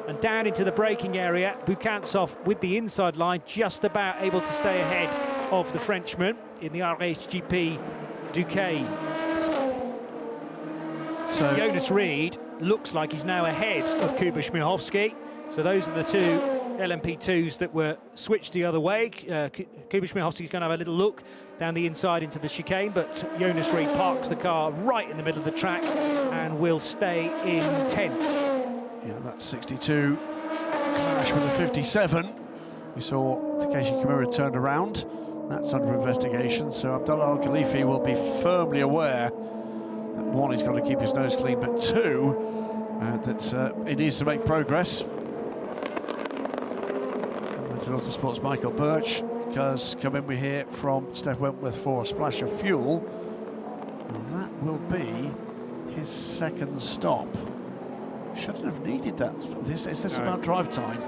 Speaker 2: and down into the braking area. Bukantsov with the inside line, just about able to stay ahead of the Frenchman in the RHGP Duquet. So Jonas Reed looks like he's now ahead of Kuba Śmiechowski. So those are the two LMP2s that were switched the other way. Kuba Śmiechowski's going to have a little look down the inside into the chicane, but Jonas Reed parks the car right in the middle of the track and will stay in 10th.
Speaker 3: Yeah, that 62 clash with the 57. We saw Takeshi Kimura turned around. That's under investigation, so Abdullah Al-Khalifi will be firmly aware that one, he's got to keep his nose clean, but two, that he needs to make progress. Motorsport's Michael Birch has come in, we hear from Steph Wentworth for a splash of fuel. And that will be his second stop. Shouldn't have needed that. Is this about drive time?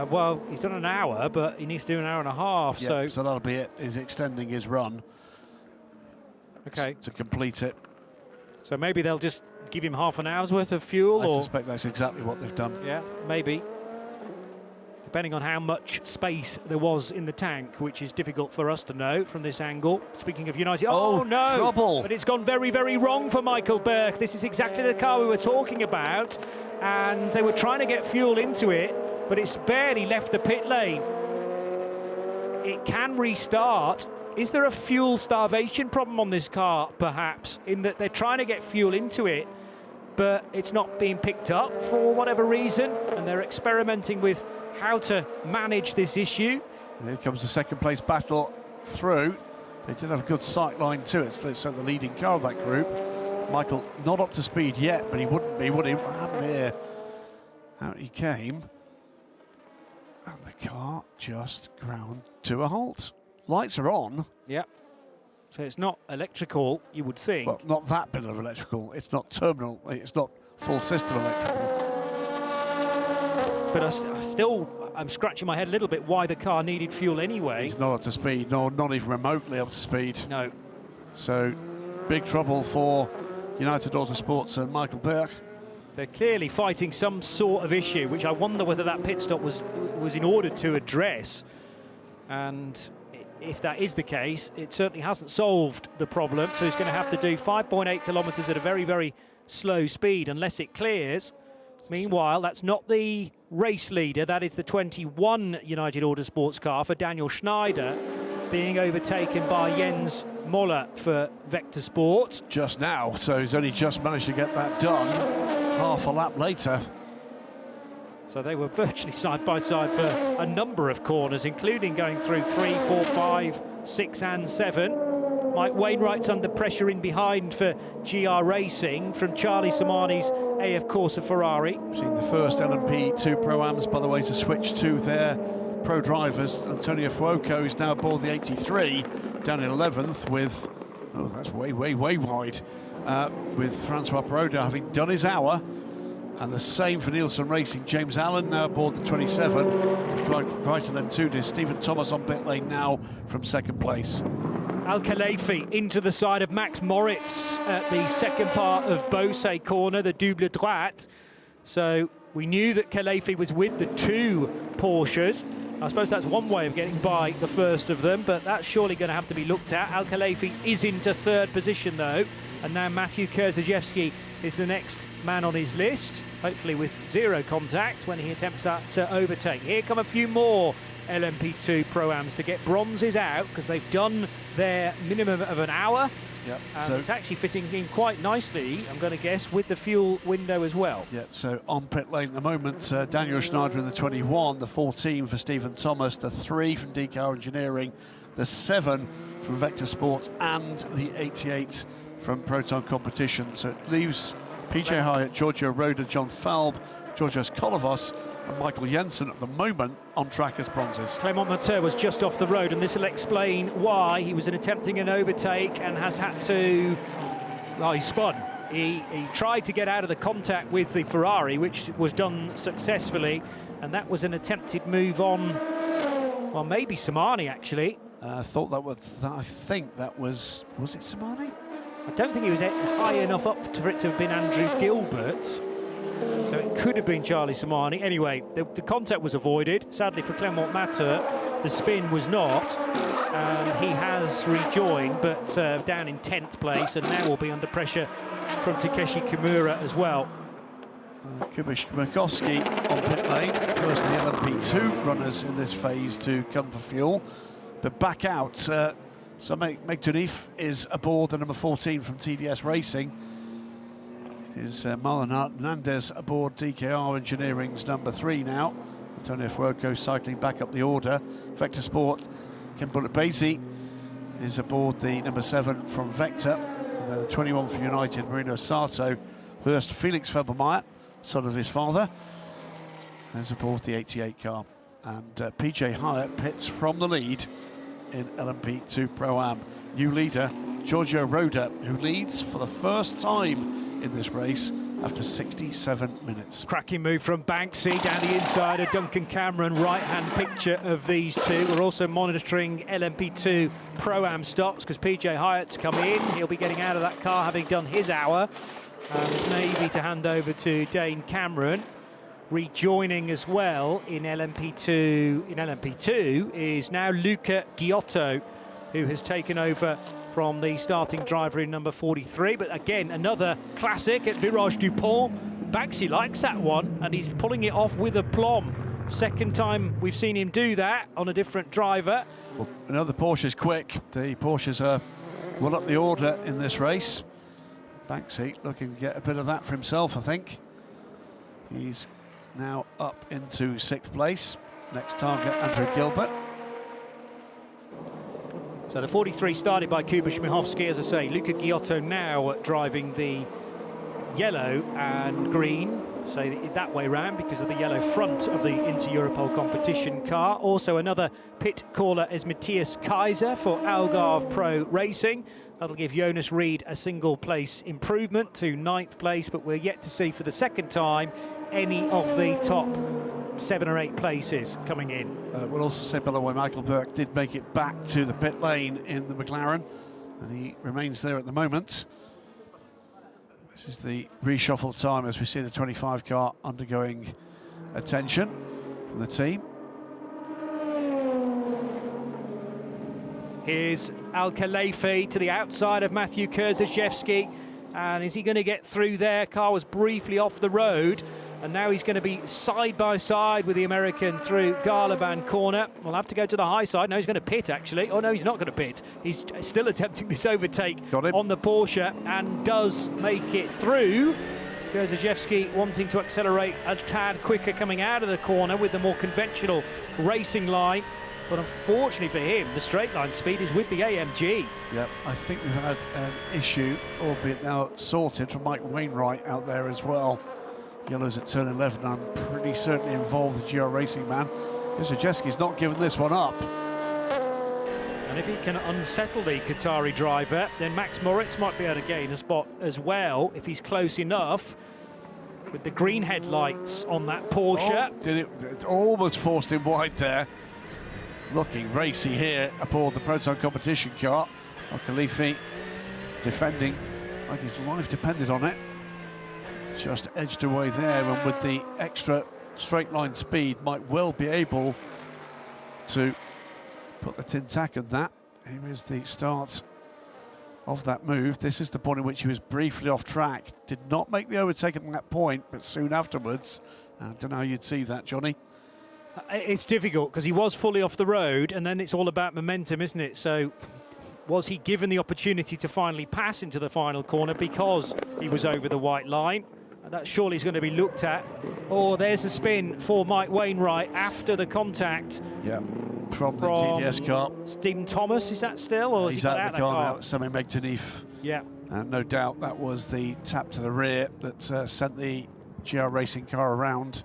Speaker 2: Well, he's done an hour, but he needs to do an hour and a half.
Speaker 3: Yeah, so that'll be it. He's extending his run.
Speaker 2: Okay.
Speaker 3: To complete it.
Speaker 2: So maybe they'll just give him half an hour's worth of fuel?
Speaker 3: I suspect that's exactly what they've done.
Speaker 2: Yeah, maybe. Depending on how much space there was in the tank, which is difficult for us to know from this angle. Speaking of United, oh no!
Speaker 3: Trouble.
Speaker 2: But it's gone very, very wrong for Michael Birch. This is exactly the car we were talking about, and they were trying to get fuel into it, but it's barely left the pit lane. It can restart. Is there a fuel starvation problem on this car, perhaps, in that they're trying to get fuel into it, but it's not being picked up for whatever reason, and they're experimenting with how to manage this issue?
Speaker 3: Here comes the second place battle through. They did have a good sight line to it, so they're the leading car of that group. Michael not up to speed yet, but he wouldn't be, would he? What happened here? Out he came, and the car just ground to a halt. Lights are on.
Speaker 2: Yeah. So it's not electrical, you would think.
Speaker 3: Well, not that bit of electrical. It's not terminal. It's not full system electrical.
Speaker 2: But I'm scratching my head a little bit why the car needed fuel anyway.
Speaker 3: He's not up to speed, no, not even remotely up to speed.
Speaker 2: No.
Speaker 3: So, big trouble for United Autosports and Michael Birch.
Speaker 2: They're clearly fighting some sort of issue, which I wonder whether that pit stop was in order to address. And if that is the case, it certainly hasn't solved the problem. So he's going to have to do 5.8 kilometres at a very, very slow speed unless it clears. Meanwhile, that's not the race leader, that is the 21 United Autosports car for Daniel Schneider, being overtaken by Jens Moller for Vector Sport.
Speaker 3: Just now, so he's only just managed to get that done half a lap later.
Speaker 2: So they were virtually side by side for a number of corners, including going through 3, 4, 5, 6 and 7. Mike Wainwright's under pressure in behind for GR Racing from Charlie Samani's AF Corsa Ferrari.
Speaker 3: Seen the first LMP2 Pro-Ams, by the way, to switch to their pro drivers. Antonio Fuoco is now aboard the 83, down in 11th with, oh, that's way wide, with Francois Broda having done his hour. And the same for Nielsen Racing. James Allen now aboard the 27. With Crichton and Tudis. Stephen Thomas on pit lane now from second place.
Speaker 2: Al-Khalifi into the side of Max Moritz at the second part of Beausset corner, the double droite. So we knew that Khalifi was with the 2 Porsches. I suppose that's one way of getting by the first of them, but that's surely going to have to be looked at. Al-Khalifi is into 3rd position though, and now Matthew Kurzajewski is the next man on his list, hopefully with 0 contact when he attempts to overtake. Here come a few more LMP2 Pro-Ams to get bronzes out, because they've done their minimum of an hour.
Speaker 3: Yep.
Speaker 2: And
Speaker 3: So
Speaker 2: it's actually fitting in quite nicely, I'm going to guess, with the fuel window as well.
Speaker 3: yeah, so on pit lane at the moment, Daniel Schneider in the 21, the 14 for Stephen Thomas, the 3 from DK Engineering, the 7 from Vector Sports, and the 88 from Proton Competition. So it leaves PJ Hyatt, Giorgio Roda, John Falb, Georgios Kolovos and Michael Jensen at the moment on track as bronzes.
Speaker 2: Clément Mateur was just off the road, and this will explain why he was attempting an overtake and has had to... well, he spun. He tried to get out of the contact with the Ferrari, which was done successfully, and that was an attempted move on, well, maybe Samani, actually.
Speaker 3: I thought that was... I think that was it Samani?
Speaker 2: I don't think he was high enough up for it to have been Andrew Gilbert. So it could have been Charlie Samani. Anyway, the contact was avoided. Sadly for Clément Mateur, the spin was not. And he has rejoined, but down in 10th place, and now will be under pressure from Takeshi Kimura as well.
Speaker 3: Kubish Makowski on pit lane. First of the LMP2 runners in this phase to come for fuel. But back out, so Meg Tunif is aboard, the number 14 from TDS Racing. It is Marlon Hernandez aboard DKR Engineering's number 3 now. Antonio Fuoco cycling back up the order. Vector Sport, Ken Bullet-Basie is aboard the number 7 from Vector. And the 21 for United, Marino Sato. Hurst Felix Felbermeyer, son of his father, is aboard the 88 car. And PJ Hyatt pits from the lead in LMP2 Pro-Am. New leader, Giorgio Roda, who leads for the first time in this race after 67 minutes.
Speaker 2: Cracking move from Banksy down the inside of Duncan Cameron. Right-hand picture of these two. We're also monitoring LMP2 Pro-Am stocks because PJ Hyatt's come in. He'll be getting out of that car having done his hour. And maybe to hand over to Dane Cameron. Rejoining as well in LMP2 is now Luca Giotto, who has taken over from the starting driver in number 43. But again, another classic at Virage du Pont. Banksy likes that one, and he's pulling it off with aplomb. Second time we've seen him do that on a different driver.
Speaker 3: Well, another Porsche's quick. The Porsches are well up the order in this race. Banksy looking to get a bit of that for himself, I think. He's now up into 6th place. Next target, Andrew Gilbert.
Speaker 2: So the 43 started by Kuba Śmiechowski, as I say. Luca Giotto now driving the yellow and green, so that way round because of the yellow front of the Inter-Europol competition car. Also another pit caller is Matthias Kaiser for Algarve Pro Racing. That'll give Jonas Reed a single place improvement to 9th place, but we're yet to see for the second time any of the top 7 or 8 places coming in.
Speaker 3: We'll also say, by the way, Michael Burke did make it back to the pit lane in the McLaren, and he remains there at the moment. This is the reshuffle time as we see the 25 car undergoing attention from the team.
Speaker 2: Here's Al-Khalifi to the outside of Matthew Kurzajewski, and is he going to get through there? Car was briefly off the road. And now he's going to be side by side with the American through Garlaban corner. We'll have to go to the high side. No, he's going to pit, actually. Oh, no, he's not going to pit. He's still attempting this overtake on the Porsche and does make it through. Grzejewski wanting to accelerate a tad quicker coming out of the corner with the more conventional racing line. But unfortunately for him, the straight line speed is with the AMG.
Speaker 3: Yep, I think we've had an issue, albeit now sorted, from Mike Wainwright out there as well. Yellows at turn 11, I'm pretty certainly involved, the GR Racing man. Grzejewski's not giving this one up.
Speaker 2: And if he can unsettle the Qatari driver, then Max Moritz might be able to gain a spot as well, if he's close enough. With the green headlights on that Porsche.
Speaker 3: Oh, it almost forced him wide there. Looking racy here aboard the Proton competition car. Al-Khalifi defending like his life depended on it. Just edged away there, and with the extra straight line speed might well be able to put the tin tack on that. Here is the start of that move. This is the point in which he was briefly off track. Did not make the overtake at that point, but soon afterwards. I don't know how you'd see that, Johnny.
Speaker 2: It's difficult because he was fully off the road, and then it's all about momentum, isn't it? So was he given the opportunity to finally pass into the final corner because he was over the white line? That surely is going to be looked at. Oh, there's a spin for Mike Wainwright after the contact.
Speaker 3: Yeah, from the TDS car.
Speaker 2: Stephen Thomas, is that still? Or
Speaker 3: he's
Speaker 2: out
Speaker 3: out of the car now, Sami Megtanif.
Speaker 2: Yeah.
Speaker 3: And no doubt that was the tap to the rear that sent the GR Racing car around.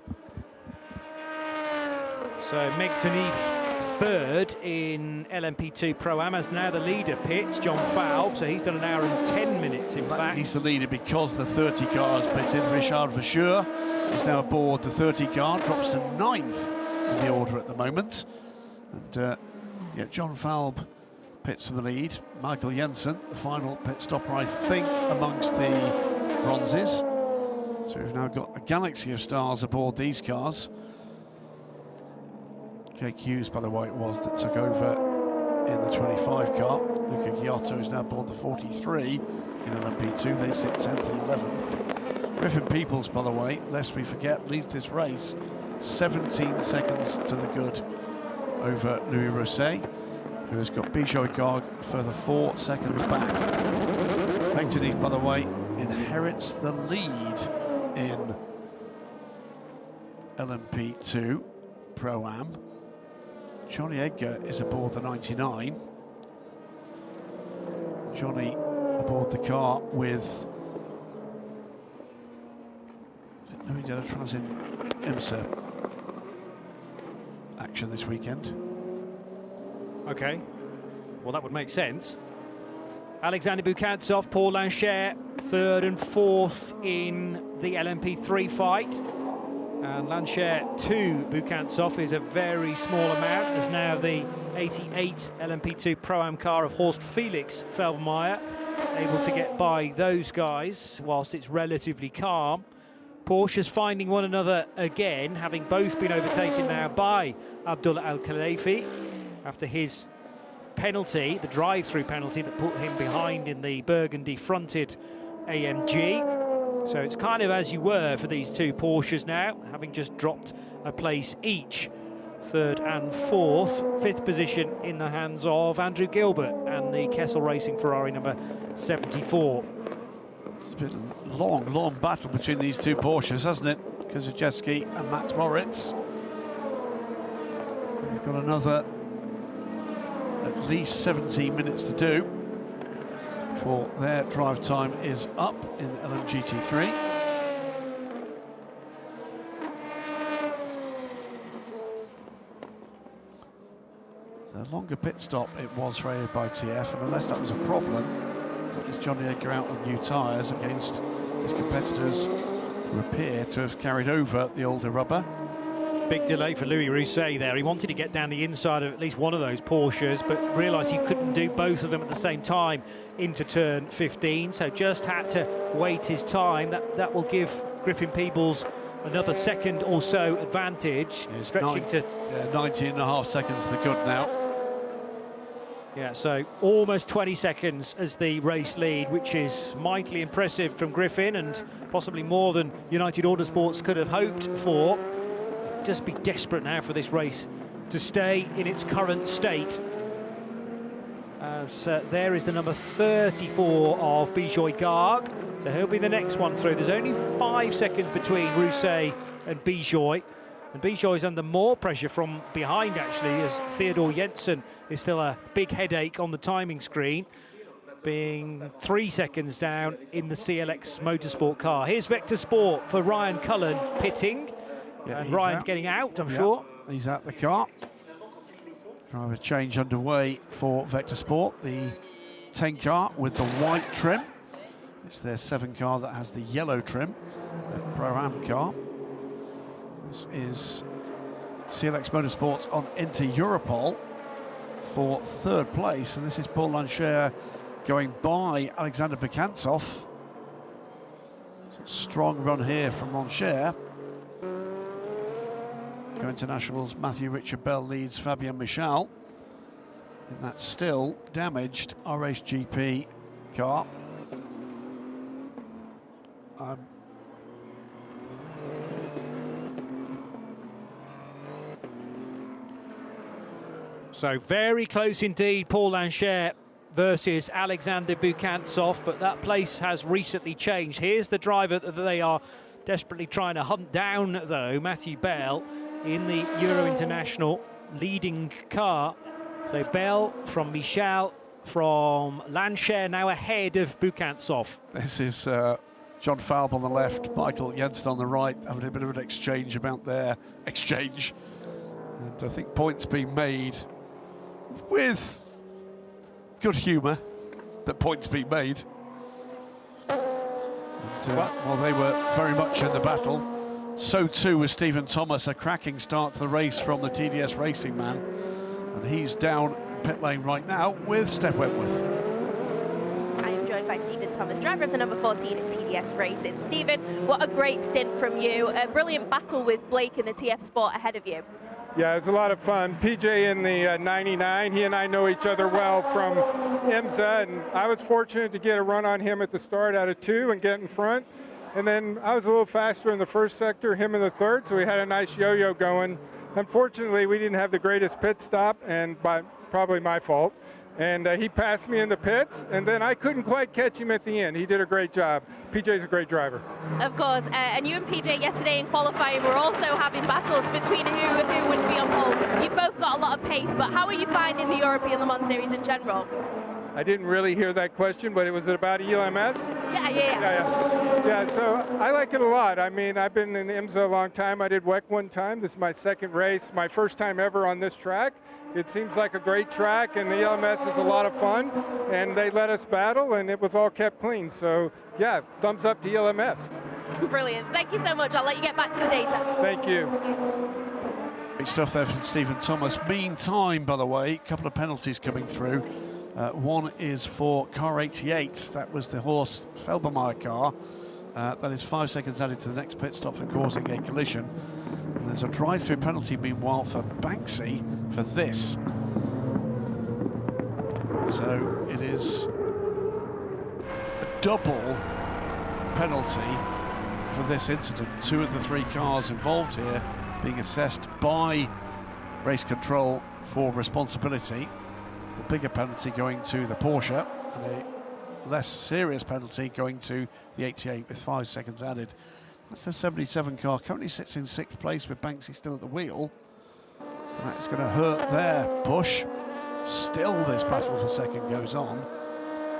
Speaker 2: So Megtanif third in LMP2 Pro-Am, as now the leader pits, John Falb, so he's done an hour and 10 minutes in fact. He's
Speaker 3: the leader because the 30 car has pitted. Richard Verschure is now aboard the 30 car, drops to 9th in the order at the moment. And yeah, John Falb pits for the lead. Michael Jensen, the final pit stopper, I think, amongst the bronzes. So we've now got a galaxy of stars aboard these cars. Jake Hughes, by the way, it was that took over in the 25 car. Luca Giotto is now aboard the 43 in LMP2. They sit 10th and 11th. Griffin Peoples, by the way, lest we forget, leads this race 17 seconds to the good over Louis Rosset, who has got Bijoy Garg a further 4 seconds back. Megtanif, by the way, inherits the lead in LMP2 Pro-Am. Johnny Edgar is aboard the 99. Johnny aboard the car with Louis Delatraz in IMSA action this weekend.
Speaker 2: Okay, well that would make sense. Alexander Bukantsov, Paul Lancher, third and fourth in the LMP3 fight. And Lancher to Bukantsov is a very small amount, as now the 88 LMP2 Pro-Am car of Horst Felix Felbermayr able to get by those guys whilst it's relatively calm. Porsche's finding one another again, having both been overtaken now by Abdullah Al-Khalifi after his penalty, the drive-through penalty that put him behind in the burgundy-fronted AMG. So it's kind of as you were for these two Porsches now, having just dropped a place each. Third and fourth, fifth position in the hands of Andrew Gilbert and the Kessel Racing Ferrari number 74.
Speaker 3: It's been a long, long battle between these two Porsches, hasn't it? Grzejewski and Max Moritz. We've got another at least 17 minutes to do before their drive time is up in LMGT3. A longer pit stop it was for AITF, and unless that was a problem, that is Johnny Edgar out on new tyres against his competitors who appear to have carried over the older rubber.
Speaker 2: Big delay for Louis Rousset there. He wanted to get down the inside of at least one of those Porsches, but realised he couldn't do both of them at the same time into turn 15, so just had to wait his time. That will give Griffin Peebles another second or so advantage, stretching to
Speaker 3: 19.5 seconds to the good now.
Speaker 2: Yeah, so almost 20 seconds as the race lead, which is mightily impressive from Griffin and possibly more than United Autosports could have hoped for. Just be desperate now for this race to stay in its current state. As there is the number 34 of Bijoy Garg, so he'll be the next one through. There's only 5 seconds between Rousset and Bijoy. And Bijoy's under more pressure from behind, actually, as Theodor Jensen is still a big headache on the timing screen, being 3 seconds down in the CLX Motorsport car. Here's Vector Sport for Ryan Cullen pitting.
Speaker 3: Yeah,
Speaker 2: and Ryan
Speaker 3: out.
Speaker 2: getting out, I'm sure.
Speaker 3: He's out the car. Driver change underway for Vector Sport, the 10 car with the white trim. It's their 7 car that has the yellow trim, the Pro-Am car. This is CLX Motorsports on Inter Europol for 3rd place, and this is Paul Lancher going by Alexander Bukantsov. Strong run here from Lancher. Internationals, Matthew Richard Bell leads Fabien Michal in that still damaged RHGP car.
Speaker 2: So very close indeed, Paul Lancher versus Alexander Bukantsov, but that place has recently changed. Here's the driver that they are desperately trying to hunt down, though, Matthew Bell, in the Euro International leading car. So Bell from Michal, from Lancher, now ahead of Bukantsov.
Speaker 3: This is John Falb on the left, Michael Jensen on the right, having a bit of an exchange about their exchange. And I think points being made with good humour, but points being made. And while they were very much in the battle, so too was Stephen Thomas. A cracking start to the race from the TDS Racing man. And he's down pit lane right now with Steph Wentworth.
Speaker 1: I am joined by Stephen Thomas, driver of the number 14 at TDS Racing. Stephen, what a great stint from you. A brilliant battle with Blake in the TF Sport ahead of you.
Speaker 6: Yeah, it was a lot of fun. PJ in the 99, he and I know each other well from IMSA, and I was fortunate to get a run on him at the start out of 2 and get in front. And then I was a little faster in the first sector, him in the third, so we had a nice yo-yo going. Unfortunately, we didn't have the greatest pit stop, and probably my fault. And he passed me in the pits, and then I couldn't quite catch him at the end. He did a great job. PJ's a great driver.
Speaker 1: Of course, and you and PJ yesterday in qualifying were also having battles between who would be on pole. You've both got a lot of pace, but how are you finding the European Le Mans Series in general?
Speaker 6: I didn't really hear that question, but was it about ELMS?
Speaker 1: Yeah,
Speaker 6: so I like it a lot. I mean, I've been in IMSA a long time. I did WEC one time. This is my 2nd race, my first time ever on this track. It seems like a great track, and the ELMS is a lot of fun, and they let us battle, and it was all kept clean. So, yeah, thumbs up to ELMS.
Speaker 1: Brilliant. Thank you so much. I'll let you get back to the data.
Speaker 6: Thank you.
Speaker 3: Great stuff there from Stephen Thomas. Meantime, by the way, a couple of penalties coming through. One is for car 88. That was the Horst Felbermeyer car. That is 5 seconds added to the next pit stop for causing a collision. And there's a drive-through penalty, meanwhile, for Banksy for this. So it is a double penalty for this incident. 2 of the 3 cars involved here being assessed by race control for responsibility. The bigger penalty going to the Porsche, and a less serious penalty going to the 88 with 5 seconds added. That's the 77 car, currently sits in 6th place with Banksy still at the wheel. And that's going to hurt their push. Still this battle for second goes on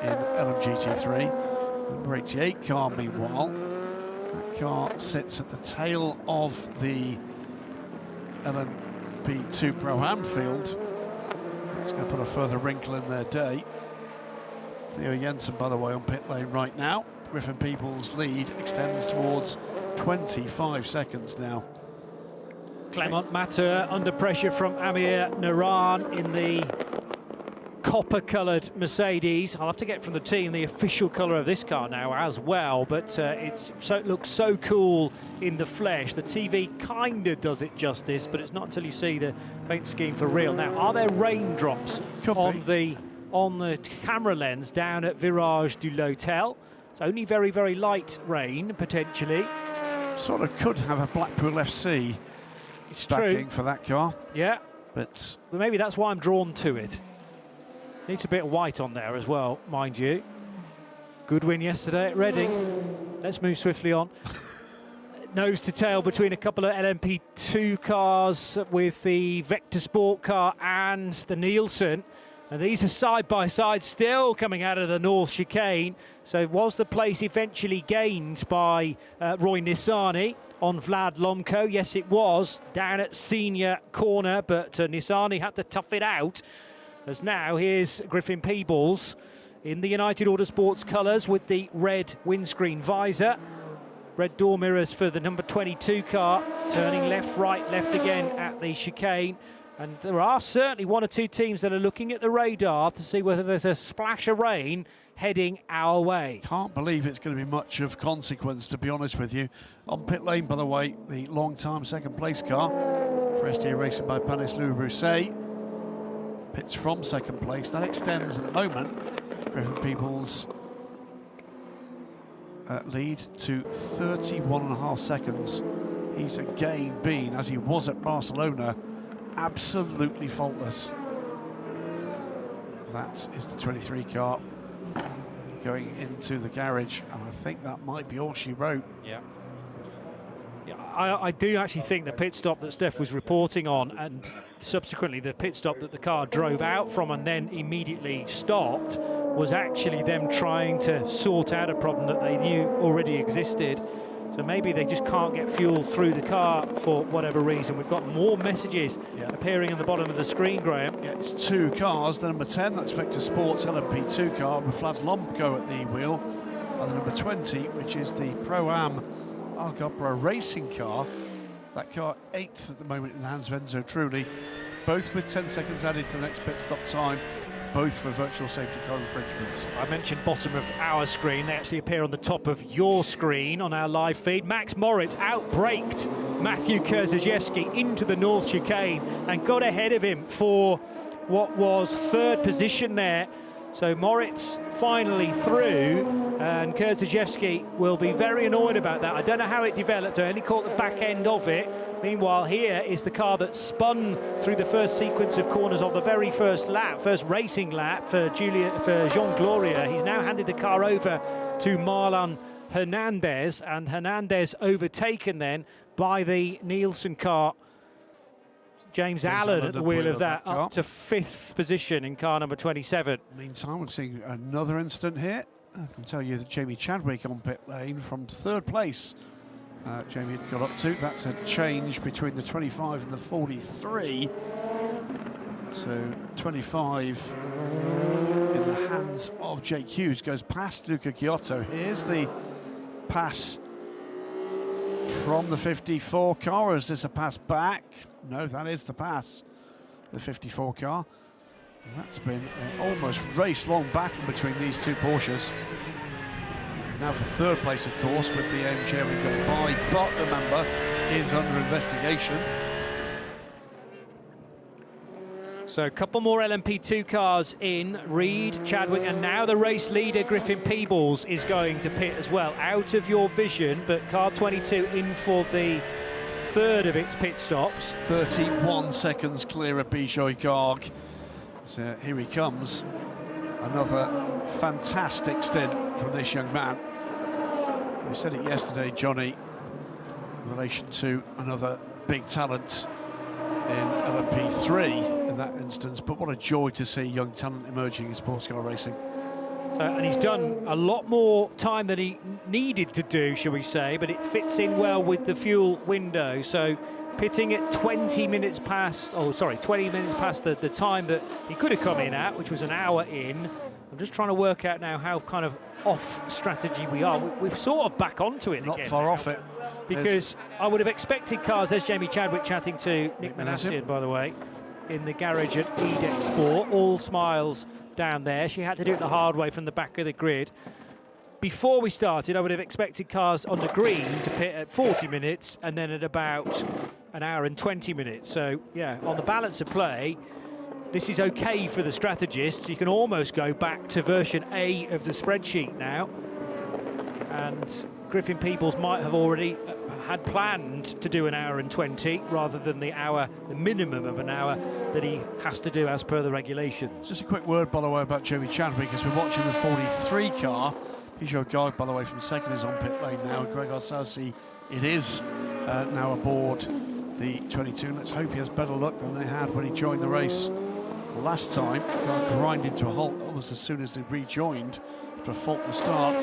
Speaker 3: in LMGT3. The number 88 car, meanwhile, that car sits at the tail of the LMP2 Pro-Am field. It's going to put a further wrinkle in their day. Theo Jensen, by the way, on pit lane right now. Griffin Peoples' lead extends towards 25 seconds now.
Speaker 2: Clement Matter under pressure from Amir Naran in the copper-coloured Mercedes. I'll have to get from the team the official colour of this car now as well, but it looks so cool in the flesh. The TV kind of does it justice, but it's not until you see the paint scheme for real. Now, are there raindrops on the camera lens down at Virage du L'Hôtel? It's only very, very light rain, potentially.
Speaker 3: Sort of could have a Blackpool FC backing for that car.
Speaker 2: Yeah.
Speaker 3: But
Speaker 2: maybe that's why I'm drawn to it. Needs a bit of white on there as well, mind you. Good win yesterday at Reading. Let's move swiftly on. Nose to tail between a couple of LMP2 cars with the Vector Sport car and the Nielsen. And these are side by side still coming out of the North Chicane. So was the place eventually gained by Roy Nissany on Vlad Lomko? Yes, it was, down at senior corner, but Nissany had to tough it out. As now, here's Griffin Peebles in the United Autosports colours with the red windscreen visor. Red door mirrors for the number 22 car, turning left, right, left again at the chicane. And there are certainly one or two teams that are looking at the radar to see whether there's a splash of rain heading our way.
Speaker 3: Can't believe it's going to be much of consequence, to be honest with you. On pit lane, by the way, the long-time second place car for SDA Racing by Panis Louis Brousset. Pits from second place. That extends at the moment Griffin Peebles' lead to 31.5 seconds. He's again been, as he was at Barcelona, absolutely faultless. That is the 23 car going into the garage, and I think that might be all she wrote.
Speaker 2: Yeah. I do actually think the pit stop that Steph was reporting on, and subsequently the pit stop that the car drove out from and then immediately stopped, was actually them trying to sort out a problem that they knew already existed. So maybe they just can't get fuel through the car for whatever reason. We've got more messages appearing on the bottom of the screen, Graham.
Speaker 3: Yeah, it's two cars. The number 10, that's Vector Sports LMP2 car with Vlad Lomko at the wheel. And the number 20, which is the Pro-Am Alcopra racing car. That car 8th at the moment in the hands of Enzo Trulli. Both with 10 seconds added to the next pit stop time. Both for virtual safety car infringements.
Speaker 2: I mentioned bottom of our screen. They actually appear on the top of your screen on our live feed. Max Moritz outbraked Matthew Kurzajewski into the North Chicane and got ahead of him for what was third position there. So Moritz finally through, and Kurzajewski will be very annoyed about that. I don't know how it developed. I only caught the back end of it. Meanwhile, here is the car that spun through the first sequence of corners on the very first lap, first racing lap for Jean Gloria. He's now handed the car over to Marlon Hernandez, and Hernandez overtaken then by the Nielsen car. James Allen at the wheel of that, up to 5th position in car number 27.
Speaker 3: Meantime, we're seeing another incident here. I can tell you that Jamie Chadwick on pit lane from 3rd place. Jamie had got up to. That's a change between the 25 and the 43. So 25 in the hands of Jake Hughes, goes past Luca Chiotto. Here's the pass from the 54 car. Is this a pass back? No, that is the pass. The 54 car. And that's been an almost race-long battle between these two Porsches. Now for 3rd place, of course, with the AMG we've got by, but remember, is under investigation.
Speaker 2: So a couple more LMP2 cars in, Reed, Chadwick, and now the race leader, Griffin Peebles, is going to pit as well. Out of your vision, but car 22 in for the 3rd of its pit stops.
Speaker 3: 31 seconds clear of Bijoy Garg. So here he comes. Another fantastic stint from this young man. We said it yesterday, Johnny, in relation to another big talent in LMP3 in that instance, but what a joy to see young talent emerging in sports car racing.
Speaker 2: And he's done a lot more time than he needed to do, shall we say, but it fits in well with the fuel window. So pitting at 20 minutes past the time that he could have come in at, which was an hour in. I'm just trying to work out now how kind of off strategy we are. We've sort of back onto it
Speaker 3: Not
Speaker 2: again.
Speaker 3: Not far off it.
Speaker 2: Because I would have expected cars, there's Jamie Chadwick chatting to Nick Manassian, by the way. in the garage at EDEC Sport. All smiles down there. She had to do it the hard way from the back of the grid. Before we started, I would have expected cars on the green to pit at 40 minutes and then at about an hour and 20 minutes. So, yeah, on the balance of play, this is okay for the strategists. You can almost go back to version A of the spreadsheet now. And Griffin Peebles might have already had planned to do an hour and 20 rather than the minimum of an hour that he has to do as per the regulations.
Speaker 3: Just a quick word, by the way, about Jamie Chadwick as we're watching the 43 car. Peugeot Guy, by the way, from second is on pit lane now. Gregor Saucy, it is now aboard the 22. Let's hope he has better luck than they had when he joined the race last time. The car grinded to a halt almost as soon as they rejoined after a faultless start.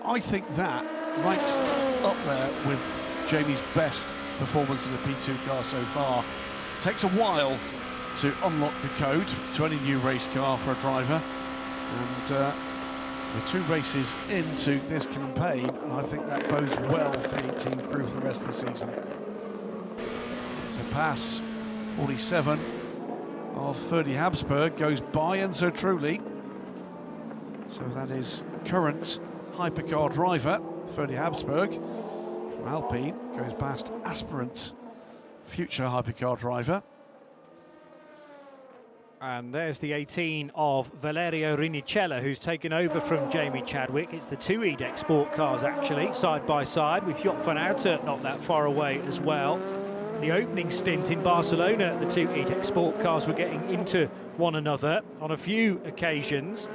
Speaker 3: I think that ranks up there with Jamie's best performance in the P2 car so far. It takes a while to unlock the code to any new race car for a driver, and we're 2 races into this campaign, and I think that bodes well for the 18 crew for the rest of the season. To pass 47 of Ferdy Habsburg goes by Enzo Trulli. So that is current hypercar driver Ferdy Habsburg from Alpine, goes past aspirant future hypercar driver.
Speaker 2: And there's the 18 of Valerio Rinicella, who's taken over from Jamie Chadwick. It's the 2 EDEC Sport cars, actually, side by side, with Joop van Houten not that far away as well. The opening stint in Barcelona, the 2 EDEC Sport cars were getting into one another on a few occasions.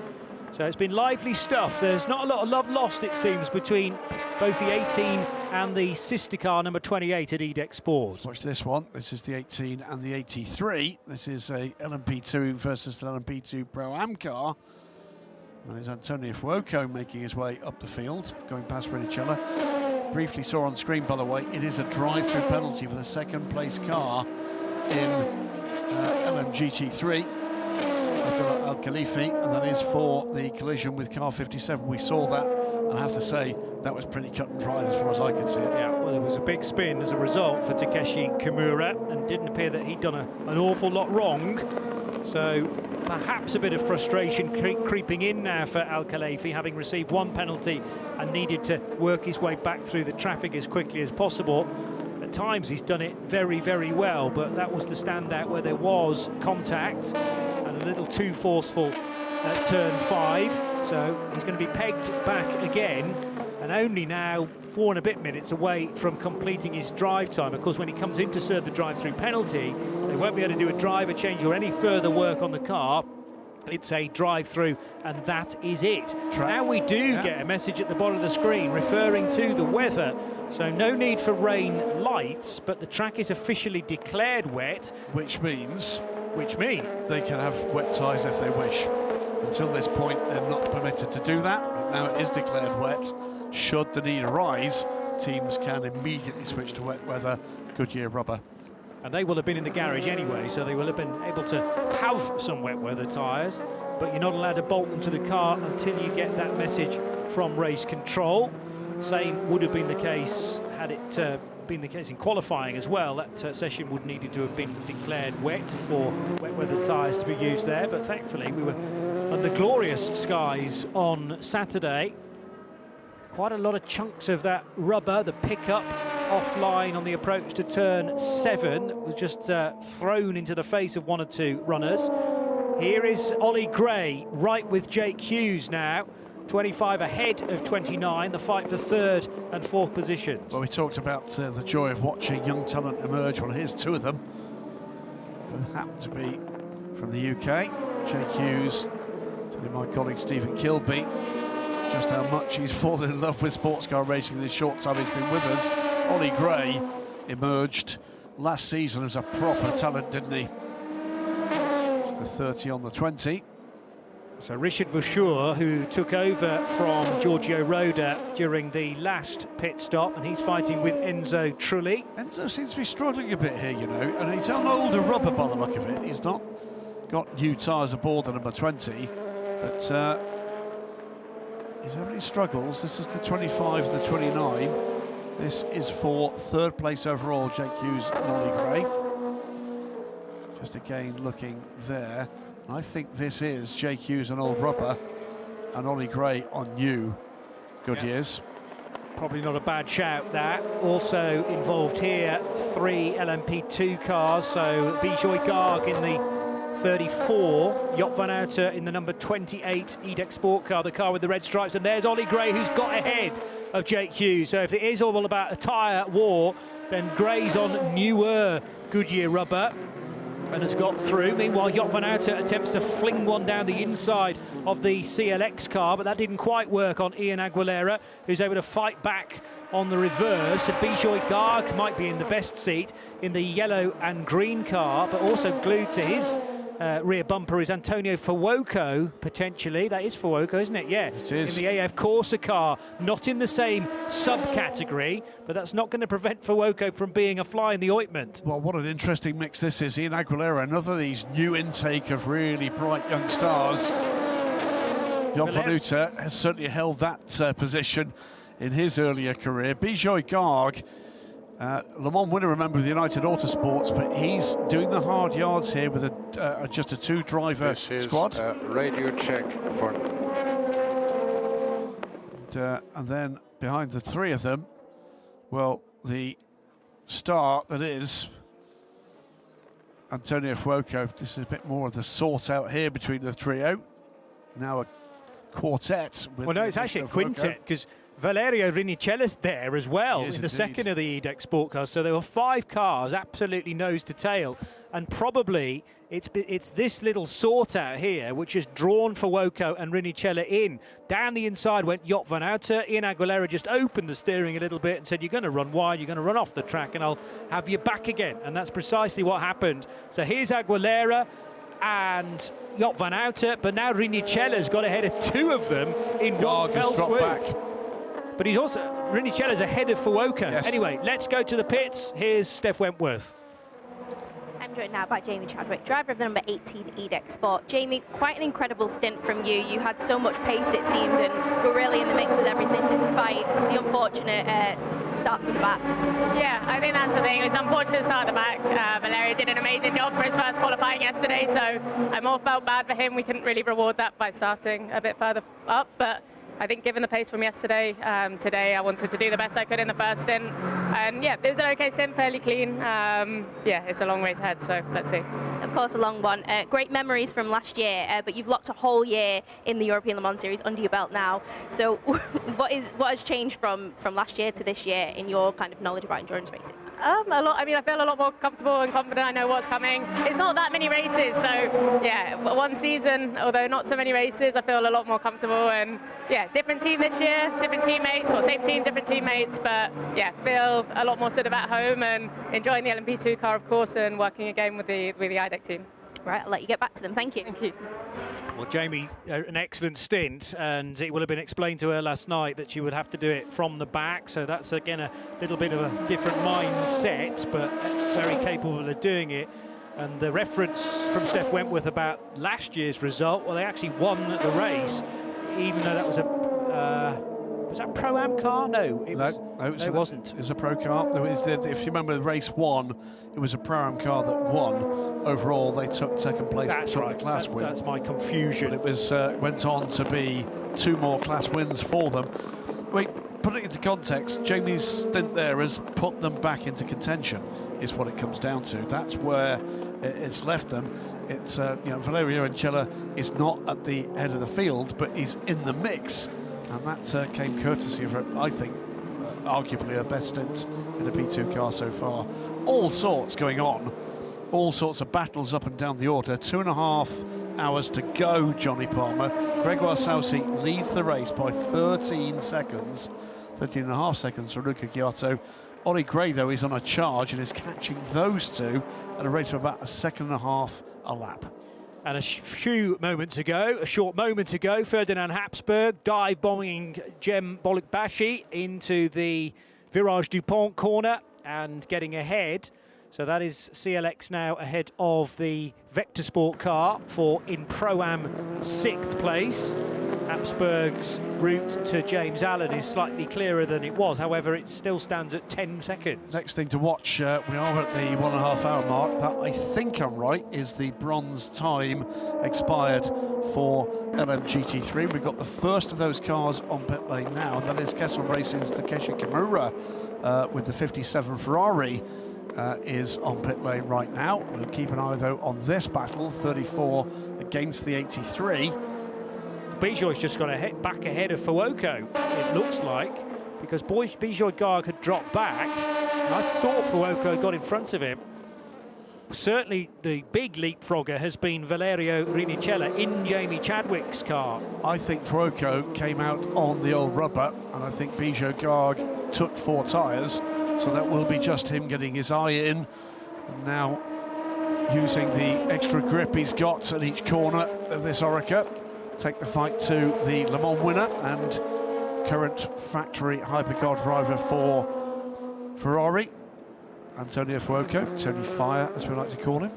Speaker 2: So it's been lively stuff. There's not a lot of love lost, it seems, between both the 18 and the sister car number 28 at EDEC Sport.
Speaker 3: Watch this one. This is the 18 and the 83. This is a LMP2 versus the LMP2 Pro Am car. And it's Antonio Fuoco making his way up the field, going past Rinicella. Briefly saw on screen, by the way, it is a drive-through penalty for the second place car in LMGT3. Al Khalifi, and that is for the collision with car 57. We saw that, and I have to say that was pretty cut and dried as far as I could see it.
Speaker 2: Yeah, well, there was a big spin as a result for Takeshi Kimura, and didn't appear that he'd done an awful lot wrong. So perhaps a bit of frustration creeping in now for Al Khalifi, having received 1 penalty and needed to work his way back through the traffic as quickly as possible. At times he's done it very, very well, but that was the standout where there was contact and a little too forceful at turn 5. So he's going to be pegged back again, and only now 4 and a bit minutes away from completing his drive time. Of course, when he comes in to serve the drive-through penalty, they won't be able to do a driver change or any further work on the car. It's a drive-through, and that is it. Now we do get a message at the bottom of the screen referring to the weather. So no need for rain lights, but the track is officially declared wet.
Speaker 3: Which means
Speaker 2: they
Speaker 3: can have wet tyres if they wish. Until this point, they're not permitted to do that, but now it is declared wet. Should the need arise, teams can immediately switch to wet weather, Goodyear rubber.
Speaker 2: And they will have been in the garage anyway, so they will have been able to have some wet weather tyres, but you're not allowed to bolt them to the car until you get that message from race control. Same would have been the case had it been the case in qualifying as well. That session would needed to have been declared wet for wet weather tyres to be used there, but thankfully we were under glorious skies on Saturday. Quite a lot of chunks of that rubber, the pickup offline on the approach to turn 7, was just thrown into the face of 1 or 2 runners. Here is Ollie Gray right with Jake Hughes now, 25 ahead of 29, the fight for 3rd and 4th positions.
Speaker 3: Well, we talked about the joy of watching young talent emerge. Well, here's 2 of them who happen to be from the UK. Jake Hughes, telling my colleague Stephen Kilby just how much he's fallen in love with sports car racing in the short time he's been with us. Ollie Gray emerged last season as a proper talent, didn't he? The 30 on the 20.
Speaker 2: So Richard Vauchour, who took over from Giorgio Roda during the last pit stop, and he's fighting with Enzo Trulli.
Speaker 3: Enzo seems to be struggling a bit here, you know, and he's on older rubber by the look of it. He's not got new tyres aboard the number 20, but he's having struggles. This is the 25 and the 29. This is for 3rd place overall, Jake Hughes and Ollie Gray. Just again looking there. I think this is Jake Hughes on old rubber and Ollie Gray on new Goodyears.
Speaker 2: Probably not a bad shout, that. Also involved here, 3 LMP2 cars. So Bijoy Garg in the 34, Joop van Uiten in the number 28 EDEC Sport car, the car with the red stripes. And there's Ollie Gray, who's got ahead of Jake Hughes. So if it is all about a tyre war, then Gray's on newer Goodyear rubber and has got through. Meanwhile, Joop van Uiten attempts to fling one down the inside of the CLX car, but that didn't quite work on Ian Aguilera, who's able to fight back on the reverse. And Bijoy Garg might be in the best seat in the yellow and green car, but also glued to his rear bumper is Antonio Fuoco, potentially. That is Fuoco, isn't it? Yeah,
Speaker 3: it is.
Speaker 2: In the AF Corsa car, not in the same subcategory, but that's not going to prevent Fuoco from being a fly in the ointment.
Speaker 3: Well, what an interesting mix this is. Ian Aguilera, another of these new intake of really bright young stars. Joop van Uiten has certainly held that position in his earlier career. Bijoy Garg, Le Mans winner, remember, with United Autosports, but he's doing the hard yards here with just a 2-driver squad.
Speaker 4: Radio check for.
Speaker 3: And then behind the 3 of them, well, the star that is Antonio Fuoco. This is a bit more of the sort out here between the trio. Now a quartet. With
Speaker 2: well, no, it's actually a quintet, because Valerio Rinicella's there as well in the second of the EDEC Sport cars. So there were 5 cars, absolutely nose to tail. And probably it's this little sort out here which has drawn Fuoco and Rinicella in. Down the inside went Joop van Uiten. Ian Aguilera just opened the steering a little bit and said, you're going to run wide, you're going to run off the track, and I'll have you back again. And that's precisely what happened. So here's Aguilera and Joop van Uiten, but now Rinicella's got ahead of 2 of them in one fell swoop. Back. But he's also, Rinicella's ahead of Fuoco. Yes. Anyway, let's go to the pits. Here's Steph Wentworth.
Speaker 1: I'm joined now by Jamie Chadwick, driver of the number 18 EDEC Sport. Jamie, quite an incredible stint from you. You had so much pace, it seemed, and were really in the mix with everything, despite the unfortunate start from the back.
Speaker 7: Yeah, I think that's the thing. It was unfortunate to start at the back. Valerio did an amazing job for his first qualifying yesterday, so I more felt bad for him. We couldn't really reward that by starting a bit further up, but I think given the pace from yesterday, today I wanted to do the best I could in the first stint. And yeah, it was an okay stint, fairly clean. Yeah, it's a long race ahead, so let's see.
Speaker 1: Of course, a long one. Great memories from last year, but you've locked a whole year in the European Le Mans Series under your belt now. So what has changed from last year to this year in your kind of knowledge about endurance racing?
Speaker 7: A lot. I mean, I feel a lot more comfortable and confident. I know what's coming. It's not that many races, so yeah, one season, although not so many races, I feel a lot more comfortable. And yeah, different team this year, different teammates, or same team, different teammates, but yeah, feel a lot more sort of at home and enjoying the LMP2 car, of course, and working again with the IDEC team.
Speaker 1: Right, I'll let you get back to them. Thank you.
Speaker 7: Thank you.
Speaker 2: Well, Jamie, an excellent stint, and it will have been explained to her last night that she would have to do it from the back, so that's again a little bit of a different mindset, but very capable of doing it. And the reference from Steph Wentworth about last year's result, well, they actually won the race, even though that was was that a Pro-Am car? No, it wasn't.
Speaker 3: It was a Pro car. If you remember race 1, it was a Pro-Am car that won. Overall, they took second place.
Speaker 2: That's right.
Speaker 3: The class win.
Speaker 2: That's my confusion.
Speaker 3: But it was went on to be 2 more class wins for them. Wait, put it into context. Jamie's stint there has put them back into contention, is what it comes down to. That's where it's left them. It's Valerio Rinichella is not at the head of the field, but he's in the mix. And that came courtesy of, I think, arguably her best stint in a P2 car so far. All sorts going on, all sorts of battles up and down the order. 2.5 hours to go, Johnny Palmer. Gregoire Saucy leads the race by 13 seconds, 13.5 seconds for Luca Giotto. Ollie Gray, though, is on a charge and is catching those 2 at a rate of about 1.5 seconds a lap.
Speaker 2: And a short moment ago, Ferdinand Habsburg dive-bombing Jem Bolek-Bashi into the Virage Dupont corner and getting ahead. So that is CLX now ahead of the Vector Sport car in Pro-Am 6th place. Habsburg's route to James Allen is slightly clearer than it was. However, it still stands at 10 seconds.
Speaker 3: Next thing to watch, we are at the 1.5 hour mark. That, I think I'm right, is the bronze time expired for LMGT3. We've got the first of those cars on pit lane now, and that is Kessel Racing's Takeshi Kimura with the 57 Ferrari is on pit lane right now. We'll keep an eye, though, on this battle, 34 against the 83.
Speaker 2: Bijoy's just got back ahead of Fuoco, it looks like, because Bijoy Garg had dropped back, and I thought Fuoco had got in front of him. Certainly the big leapfrogger has been Valerio Rinicella in Jamie Chadwick's car.
Speaker 3: I think Fuoco came out on the old rubber, and I think Bijoy Garg took 4 tyres, so that will be just him getting his eye in, and now using the extra grip he's got at each corner of this Oreca. Take the fight to the Le Mans winner and current factory hypercar driver for Ferrari, Antonio Fuoco, Tony Fire as we like to call him.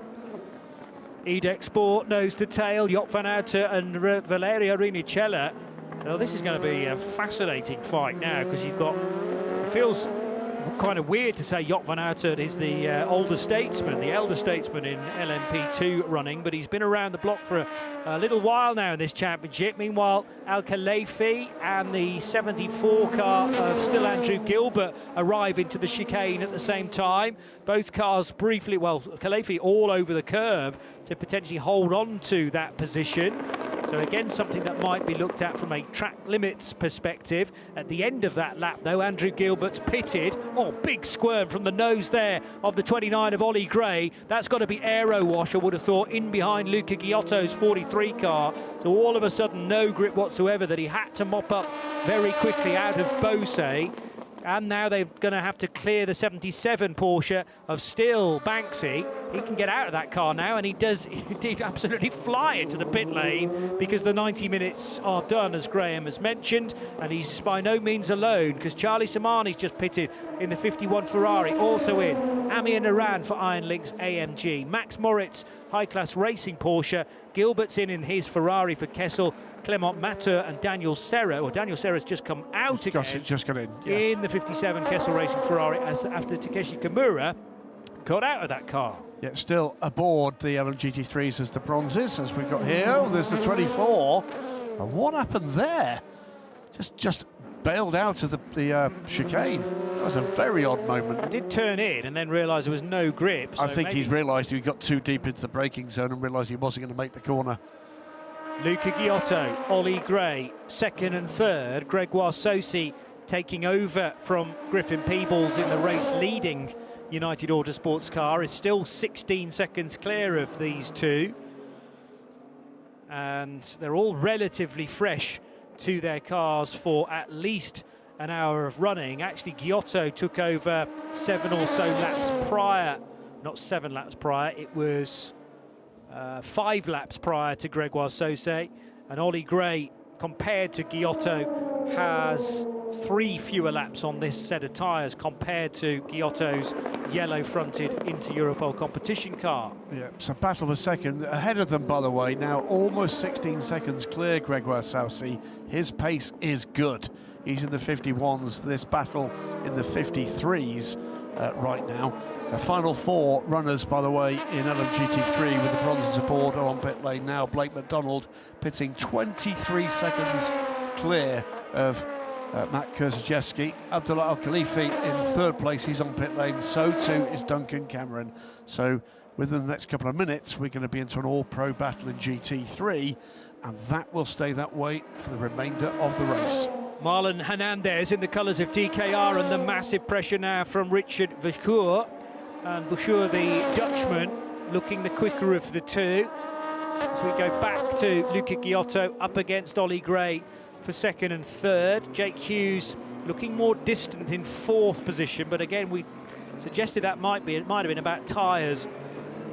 Speaker 2: Edek Sport nose to tail, Joop van Houten and Valerio Rinicella. Now this is going to be a fascinating fight now, because you've got, it feels kind of weird to say Joop van Houten is the elder statesman in LMP2 running, but he's been around the block for a little while now in this championship. Meanwhile, Al Khalifi and the 74 car of still Andrew Gilbert arrive into the chicane at the same time. Both cars briefly, well, Khalifi all over the curb to potentially hold on to that position. So again, something that might be looked at from a track limits perspective. At the end of that lap, though, Andrew Gilbert's pitted. Oh, big squirm from the nose there of the 29 of Ollie Gray. That's got to be aero wash, I would have thought, in behind Luca Giotto's 43 car. So all of a sudden, no grip whatsoever that he had to mop up very quickly out of Beausset. And now they're going to have to clear the 77 Porsche of Still Banksy. He can get out of that car now, and he does indeed absolutely fly into the pit lane, because the 90 minutes are done, as Graham has mentioned, and he's by no means alone, because Charlie Samani's just pitted in the 51 Ferrari, also in. Amir Naran for Iron Links AMG. Max Moritz, high-class racing Porsche. Gilbert's in his Ferrari for Kessel. Clement Matter and Daniel Serra, or Daniel Serra's just come out again.
Speaker 3: Just got in, yes.
Speaker 2: In the 57 Kessel Racing Ferrari, after Takeshi Kimura got out of that car.
Speaker 3: Yeah, still aboard the LMGT3s as the bronzes, as we've got here. Oh, there's the 24. And what happened there? Just bailed out of the chicane. That was a very odd moment.
Speaker 2: He did turn in and then realised there was no grip. So
Speaker 3: I think he's realised he got too deep into the braking zone and realised he wasn't going to make the corner.
Speaker 2: Luca Giotto, Ollie Gray, second and third. Gregoire Saucy taking over from Griffin Peebles in the race, leading United Autosports car, is still 16 seconds clear of these two. And they're all relatively fresh to their cars for at least an hour of running. Actually, Giotto took over 7 or so laps prior, not 7 laps prior, it was 5 laps prior to Gregoire Saucy, and Ollie Gray, compared to Giotto, has 3 fewer laps on this set of tyres compared to Giotto's yellow-fronted Inter-Europol competition car.
Speaker 3: Yeah, it's a battle for second. Ahead of them, by the way, now almost 16 seconds clear, Gregoire Saucy. His pace is good. He's in the 51s, this battle in the 53s right now. The final 4 runners, by the way, in LMGT3 with the bronzes aboard are on pit lane now. Blake McDonald pitting 23 seconds clear of Matt Kurzajewski. Abdullah Al Khalifi in third place, he's on pit lane. So too is Duncan Cameron. So within the next couple of minutes, we're going to be into an all-pro battle in GT3, and that will stay that way for the remainder of the race.
Speaker 2: Marlon Hernandez in the colours of DKR, and the massive pressure now from Richard Verschoor. And Verschoor, the Dutchman, looking the quicker of the two. As we go back to Luca Giotto up against Ollie Gray for second and third. Jake Hughes looking more distant in 4th position, but again, we suggested that might have been about tyres.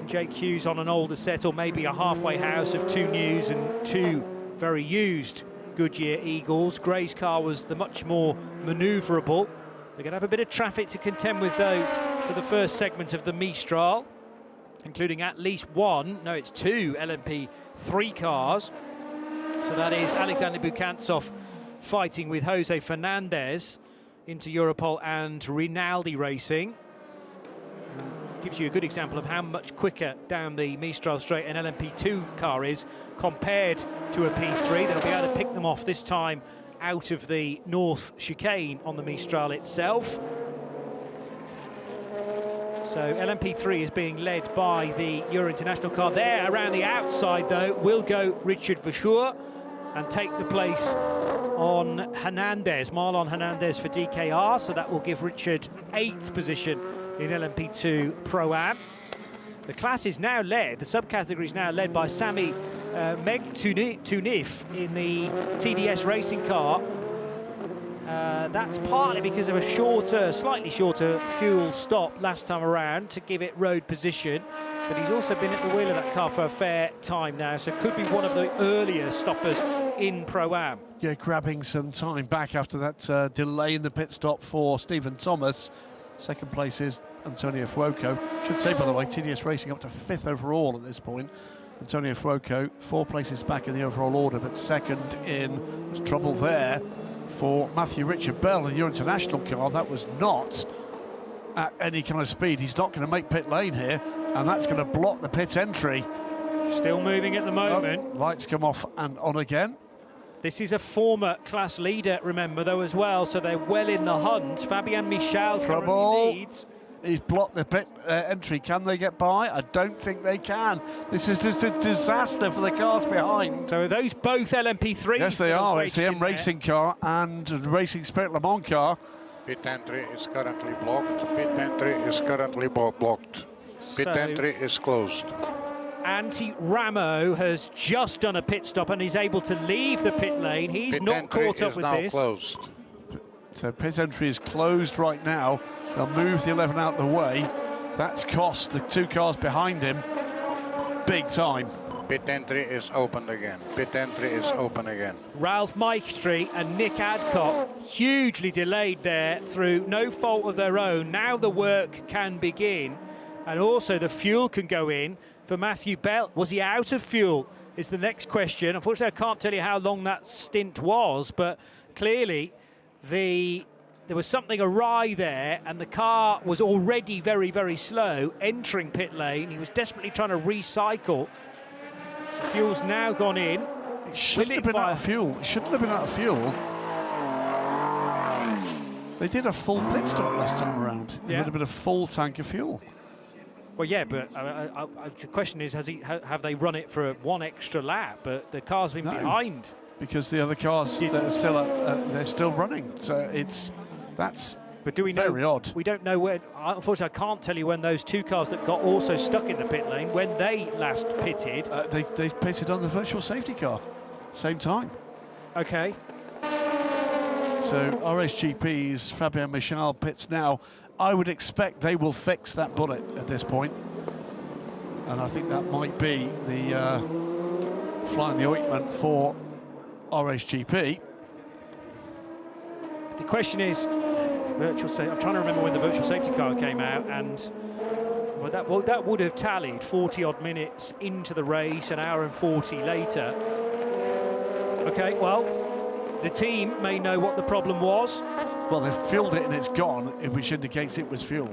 Speaker 2: Jake Hughes on an older set, or maybe a halfway house of 2 news and 2 very used Goodyear Eagles. Gray's car was the much more manoeuvrable. They're going to have a bit of traffic to contend with, though, for the first segment of the Mistral, including at least 2 LMP3 cars. So that is Alexander Bukantsov fighting with Jose Fernandez into Europol and Rinaldi Racing. Gives you a good example of how much quicker down the Mistral straight an LMP2 car is compared to a P3. They'll be able to pick them off this time out of the North chicane on the Mistral itself. So LMP3 is being led by the Euro International car. There, around the outside, though, will go Richard Verschoor and take the place on Hernandez, Marlon Hernandez for DKR. So that will give Richard 8th position in LMP2 Pro-Am. The class is now led, the subcategory is now led by Sami Megtunif in the TDS racing car. That's partly because of a slightly shorter fuel stop last time around to give it road position, but he's also been at the wheel of that car for a fair time now, so could be one of the earlier stoppers in Pro-Am.
Speaker 3: Yeah, grabbing some time back after that delay in the pit stop for Stephen Thomas. Second place is Antonio Fuoco. Should say, by the way, TDS Racing up to 5th overall at this point. Antonio Fuoco 4 places back in the overall order, but second in. There's trouble there for Matthew Richard Bell in your international car. That was not at any kind of speed. He's not going to make pit lane here, and that's going to block the pit entry.
Speaker 2: Still moving at the moment.
Speaker 3: Oh, lights come off and on again.
Speaker 2: This is a former class leader, remember, though, as well, so they're well in the hunt. Fabian Michal
Speaker 3: Trouble.
Speaker 2: leads.
Speaker 3: He's blocked the pit entry. Can they get by? I don't think they can. This is just a disaster for the cars behind.
Speaker 2: So are those both LMP3s?
Speaker 3: Yes, they are. It's the M Racing car and the Racing Spirit Le Mans car.
Speaker 4: Pit entry is currently blocked. Pit entry is currently blocked. Pit entry is closed.
Speaker 2: Antti Ramo has just done a pit stop and is able to leave the pit lane. He's not caught up with this.
Speaker 4: Closed.
Speaker 3: So pit entry is closed right now. They'll move the 11 out the way. That's cost the 2 cars behind him big time.
Speaker 4: Pit entry is opened again. Pit entry is open again.
Speaker 2: Ralph Maestri and Nick Adcock hugely delayed there through no fault of their own. Now the work can begin, and also the fuel can go in for Matthew Bell. Was he out of fuel is the next question. Unfortunately, I can't tell you how long that stint was, but clearly there was something awry there, and the car was already very, very slow entering pit lane. He was desperately trying to recycle. The fuel's now gone in.
Speaker 3: It shouldn't have been out of fuel. It shouldn't have been out of fuel. They did a full pit stop last time around. It would have been a full tank of fuel.
Speaker 2: Well, yeah, but the question is, have they run it for 1 extra lap? But the car's been behind.
Speaker 3: Because the other cars they're still running. So that's
Speaker 2: But do we know?
Speaker 3: Very odd.
Speaker 2: We don't know when. Unfortunately, I can't tell you when those 2 cars that got also stuck in the pit lane, when they last pitted.
Speaker 3: They pitted on the virtual safety car, same time.
Speaker 2: Okay.
Speaker 3: So RSGP's Fabian Michal pits now. I would expect they will fix that bullet at this point, and I think that might be the fly in the ointment for RSGP.
Speaker 2: The question is, virtual safety. I'm trying to remember when the virtual safety car came out, and well, that would have tallied 40 odd minutes into the race, an hour and 40 later. Okay, well, the team may know what the problem was.
Speaker 3: Well, they've fueled it and it's gone, which indicates it was fuel.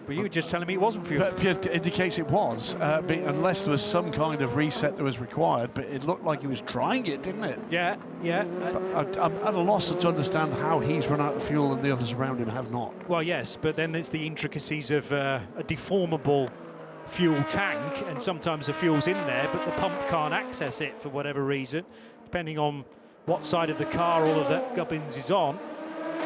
Speaker 2: But you were just telling me it wasn't fuel.
Speaker 3: But it indicates it was, unless there was some kind of reset that was required, but it looked like he was trying it, didn't it?
Speaker 2: Yeah, yeah.
Speaker 3: I'm at a loss to understand how he's run out of fuel and the others around him have not.
Speaker 2: Well, yes, but then there's the intricacies of a deformable fuel tank, and sometimes the fuel's in there, but the pump can't access it for whatever reason, depending on what side of the car all of that gubbins is on.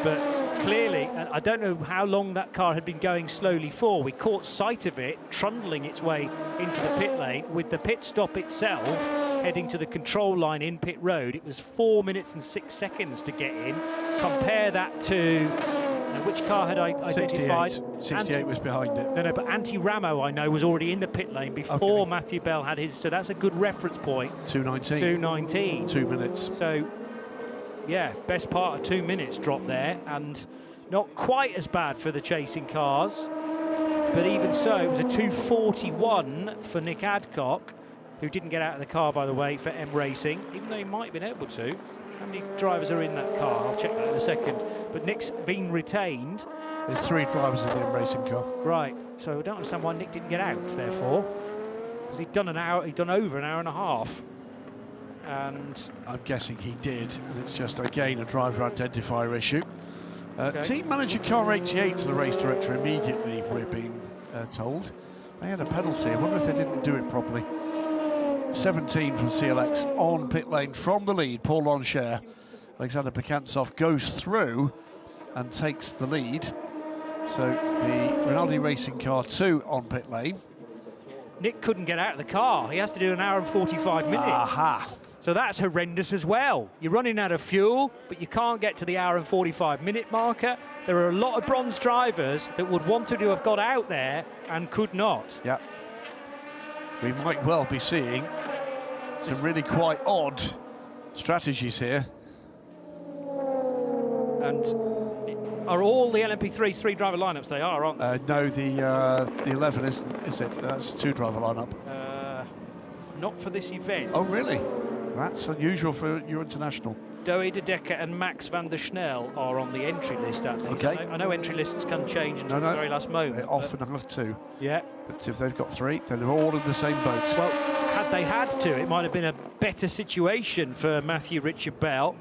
Speaker 2: But clearly, and I don't know how long that car had been going slowly for. We caught sight of it trundling its way into the pit lane, with the pit stop itself heading to the control line in pit road. It was 4 minutes and 6 seconds to get in. Compare that to which car had I identified?
Speaker 3: 68 was behind it.
Speaker 2: No, but Antti Ramo, I know, was already in the pit lane before Matthew Bell had his. So that's a good reference point.
Speaker 3: 2:19.
Speaker 2: 2:19.
Speaker 3: 2 minutes.
Speaker 2: So, yeah, best part of 2 minutes drop there, and not quite as bad for the chasing cars. But even so, it was a 2:41 for Nick Adcock, who didn't get out of the car, by the way, for M Racing, even though he might have been able to. How many drivers are in that car? I'll check that in a second. But Nick's been retained.
Speaker 3: There's 3 drivers in the M Racing car.
Speaker 2: Right, so I don't understand why Nick didn't get out, therefore. Because he'd done over an hour and a half. And
Speaker 3: I'm guessing he did, and it's just, again, a driver identifier issue.
Speaker 2: Okay.
Speaker 3: Team manager car 88 to the race director immediately, we're being told. They had a penalty. I wonder if they didn't do it properly. 17 from CLX on pit lane from the lead. Paul Loncher. Alexander Bekantsov goes through and takes the lead. So the Rinaldi Racing car 2 on pit lane.
Speaker 2: Nick couldn't get out of the car. He has to do an hour and 45 minutes.
Speaker 3: Aha.
Speaker 2: So that's horrendous as well. You're running out of fuel, but you can't get to the hour and 45 minute marker. There are a lot of bronze drivers that would want to have got out there and could not.
Speaker 3: Yeah. We might well be seeing some really quite odd strategies here.
Speaker 2: And are all the LMP3s 3-driver lineups? They are, aren't they?
Speaker 3: No, the 11 isn't, is it? That's a 2-driver lineup.
Speaker 2: Not for this event.
Speaker 3: Oh, really? That's unusual for your international.
Speaker 2: Doe de Decker and Max van der Snel are on the entry list, at least.
Speaker 3: Okay.
Speaker 2: I know entry lists can change until the very last moment.
Speaker 3: They often have to.
Speaker 2: Yeah.
Speaker 3: But if they've got 3, then they're all in the same boat.
Speaker 2: Well, had they had to, it might have been a better situation for Matthew Richard Bell.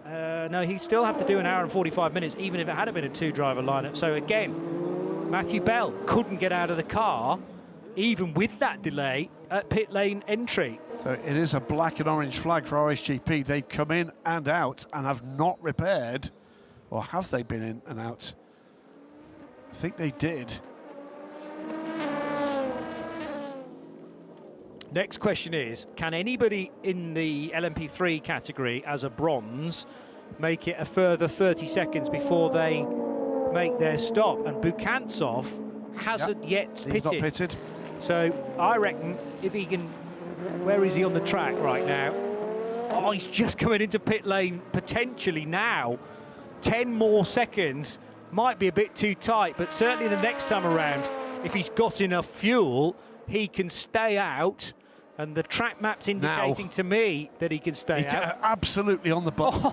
Speaker 2: No, he'd still have to do an hour and 45 minutes, even if it had been a 2-driver lineup. So again, Matthew Bell couldn't get out of the car, even with that delay at pit lane entry.
Speaker 3: So it is a black and orange flag for RSGP. They've come in and out and have not repaired. Or have they been in and out? I think they did.
Speaker 2: Next question is, can anybody in the LMP3 category as a bronze make it a further 30 seconds before they make their stop? And Bukantsov hasn't yet pitted.
Speaker 3: He's not pitted.
Speaker 2: So I reckon if he can... Where is he on the track right now? Oh, he's just coming into pit lane potentially now. 10 more seconds might be a bit too tight, but certainly the next time around, if he's got enough fuel, he can stay out. And the track map's indicating to me that he can stay out.
Speaker 3: Absolutely on the button.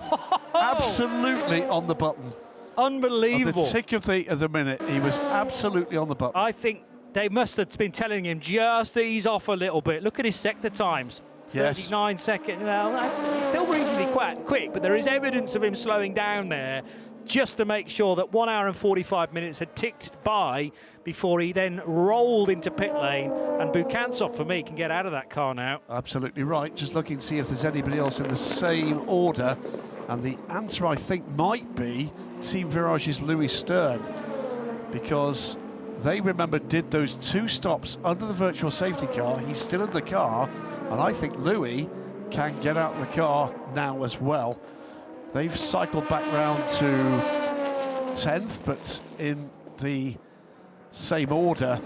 Speaker 3: Absolutely on the button.
Speaker 2: Unbelievable.
Speaker 3: At the tick of the minute, he was absolutely on the button.
Speaker 2: I think they must have been telling him just ease off a little bit. Look at his sector times. 39 seconds. Well, it's still reasonably quite quick, but there is evidence of him slowing down there just to make sure that 1 hour and 45 minutes had ticked by before he then rolled into pit lane. And Bukantsov, for me, can get out of that car now.
Speaker 3: Absolutely right. Just looking to see if there's anybody else in the same order. And the answer, I think, might be Team Virage's Louis Stern, because they, remember, did those 2 stops under the virtual safety car. He's still in the car, and I think Louis can get out of the car now as well. They've cycled back round to 10th, but in the same order.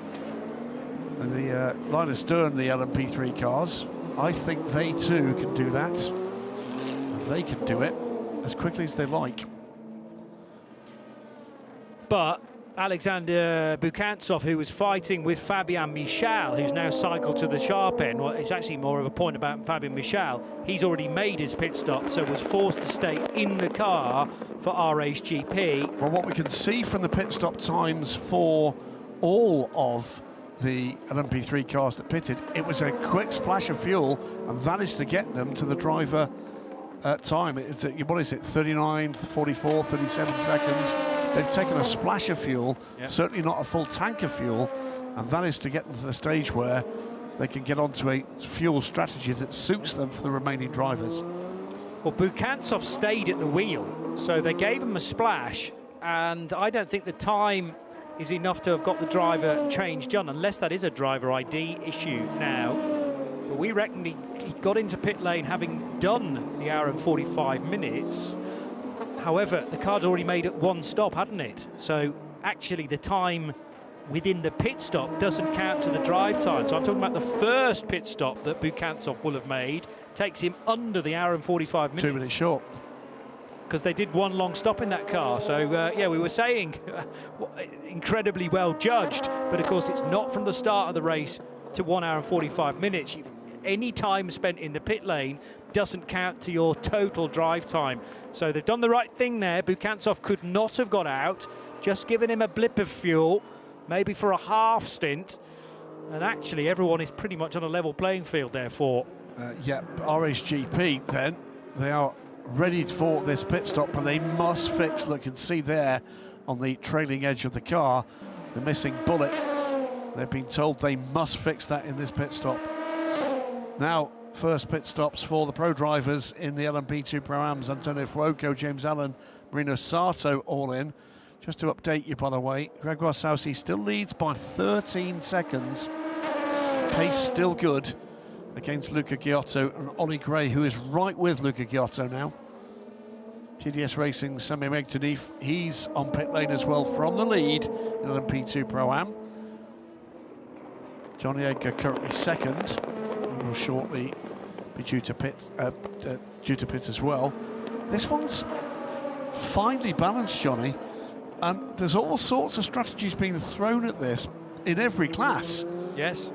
Speaker 3: And the line astern, the LMP3 cars, I think they too can do that. And they can do it as quickly as they like.
Speaker 2: But Alexander Bukantsov, who was fighting with Fabien Michel, who's now cycled to the sharp end. Well, it's actually more of a point about Fabien Michel. He's already made his pit stop, so was forced to stay in the car for RHGP.
Speaker 3: Well, what we can see from the pit stop times for all of the LMP3 cars that pitted, it was a quick splash of fuel, and that is to get them to the driver time. It's what is it, 39, 44, 37 seconds. They've taken a splash of fuel, certainly not a full tank of fuel, and that is to get them to the stage where they can get onto a fuel strategy that suits them for the remaining drivers.
Speaker 2: Well, Bukantsov stayed at the wheel, so they gave him a splash, and I don't think the time is enough to have got the driver change done, unless that is a driver ID issue now. But we reckon he got into pit lane having done the hour and 45 minutes. However, the car's already made it 1 stop, hadn't it? So actually the time within the pit stop doesn't count to the drive time. So I'm talking about the first pit stop that Bukantsov will have made, takes him under the hour and 45 minutes.
Speaker 3: 2 minutes short.
Speaker 2: Because they did 1 long stop in that car. So, yeah, we were saying incredibly well judged. But, of course, it's not from the start of the race to 1 hour and 45 minutes. any time spent in the pit lane doesn't count to your total drive time. So they've done the right thing there. Bukantsov could not have got out, just given him a blip of fuel, maybe for a half stint. And actually, everyone is pretty much on a level playing field, therefore.
Speaker 3: Yeah, RSGP then, they are ready for this pit stop, but they must fix, look, you can see there on the trailing edge of the car, the missing bullet. They've been told they must fix that in this pit stop. Now, first pit stops for the pro drivers in the LMP2 Pro-Ams. Antonio Fuoco, James Allen, Marino Sato all in. Just to update you, by the way, Gregoire Saucy still leads by 13 seconds. Pace still good against Luca Giotto and Ollie Gray, who is right with Luca Giotto now. TDS Racing, Sami Megtanif, he's on pit lane as well from the lead in LMP2 Pro-Am. Johnny Edgar currently second. He will shortly be due to pit as well. This one's finely balanced, Johnny, and there's all sorts of strategies being thrown at this in every class.
Speaker 2: Yes.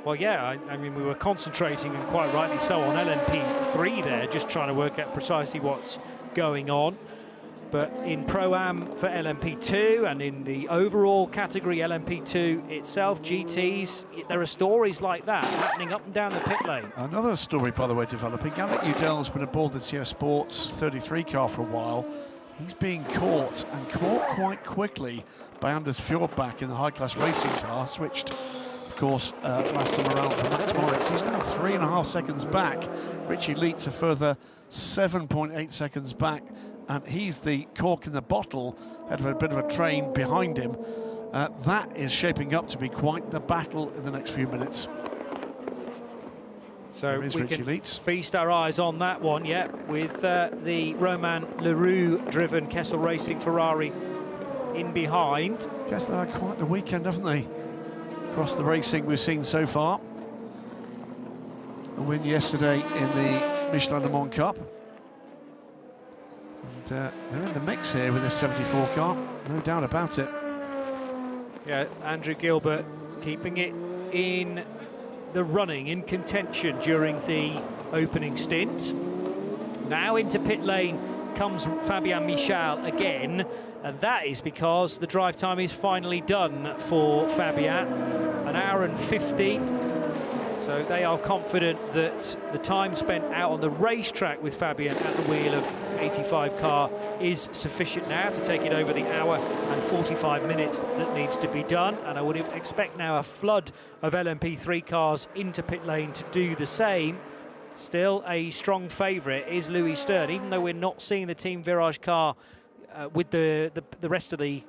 Speaker 2: Well, yeah, I mean, we were concentrating, and quite rightly so, on LMP3 there, just trying to work out precisely what's going on. But in Pro-Am for LMP2 and in the overall category LMP2 itself, GTs, there are stories like that happening up and down the pit lane.
Speaker 3: Another story, by the way, developing. Alec Udell's been aboard the TF Sports 33 car for a while. He's being caught, and caught quite quickly, by Anders Fjordbach in the high-class racing car. Switched, of course, last time around for Max Moritz. He's now 3.5 seconds back. Richie Leitz a further 7.8 seconds back. And he's the cork in the bottle, had a bit of a train behind him. That is shaping up to be quite the battle in the next few minutes.
Speaker 2: So we can feast our eyes on that one, yeah, with the Romain Leroux-driven Kessel Racing Ferrari in behind.
Speaker 3: Guess they had quite the weekend, haven't they? Across the racing we've seen so far. A win yesterday in the Michelin Le Mans Cup. And they're in the mix here with this 74 car, no doubt about it.
Speaker 2: Yeah, Andrew Gilbert keeping it in the running, in contention during the opening stint. Now into pit lane comes Fabien Michal again, and that is because the drive time is finally done for Fabien, 1 hour and 50. So they are confident that the time spent out on the racetrack with Fabien at the wheel of 85 car is sufficient now to take it over the hour and 45 minutes that needs to be done. And I would expect now a flood of LMP3 cars into pit lane to do the same. Still a strong favourite is Louis Stern, even though we're not seeing the Team Virage car with the rest of the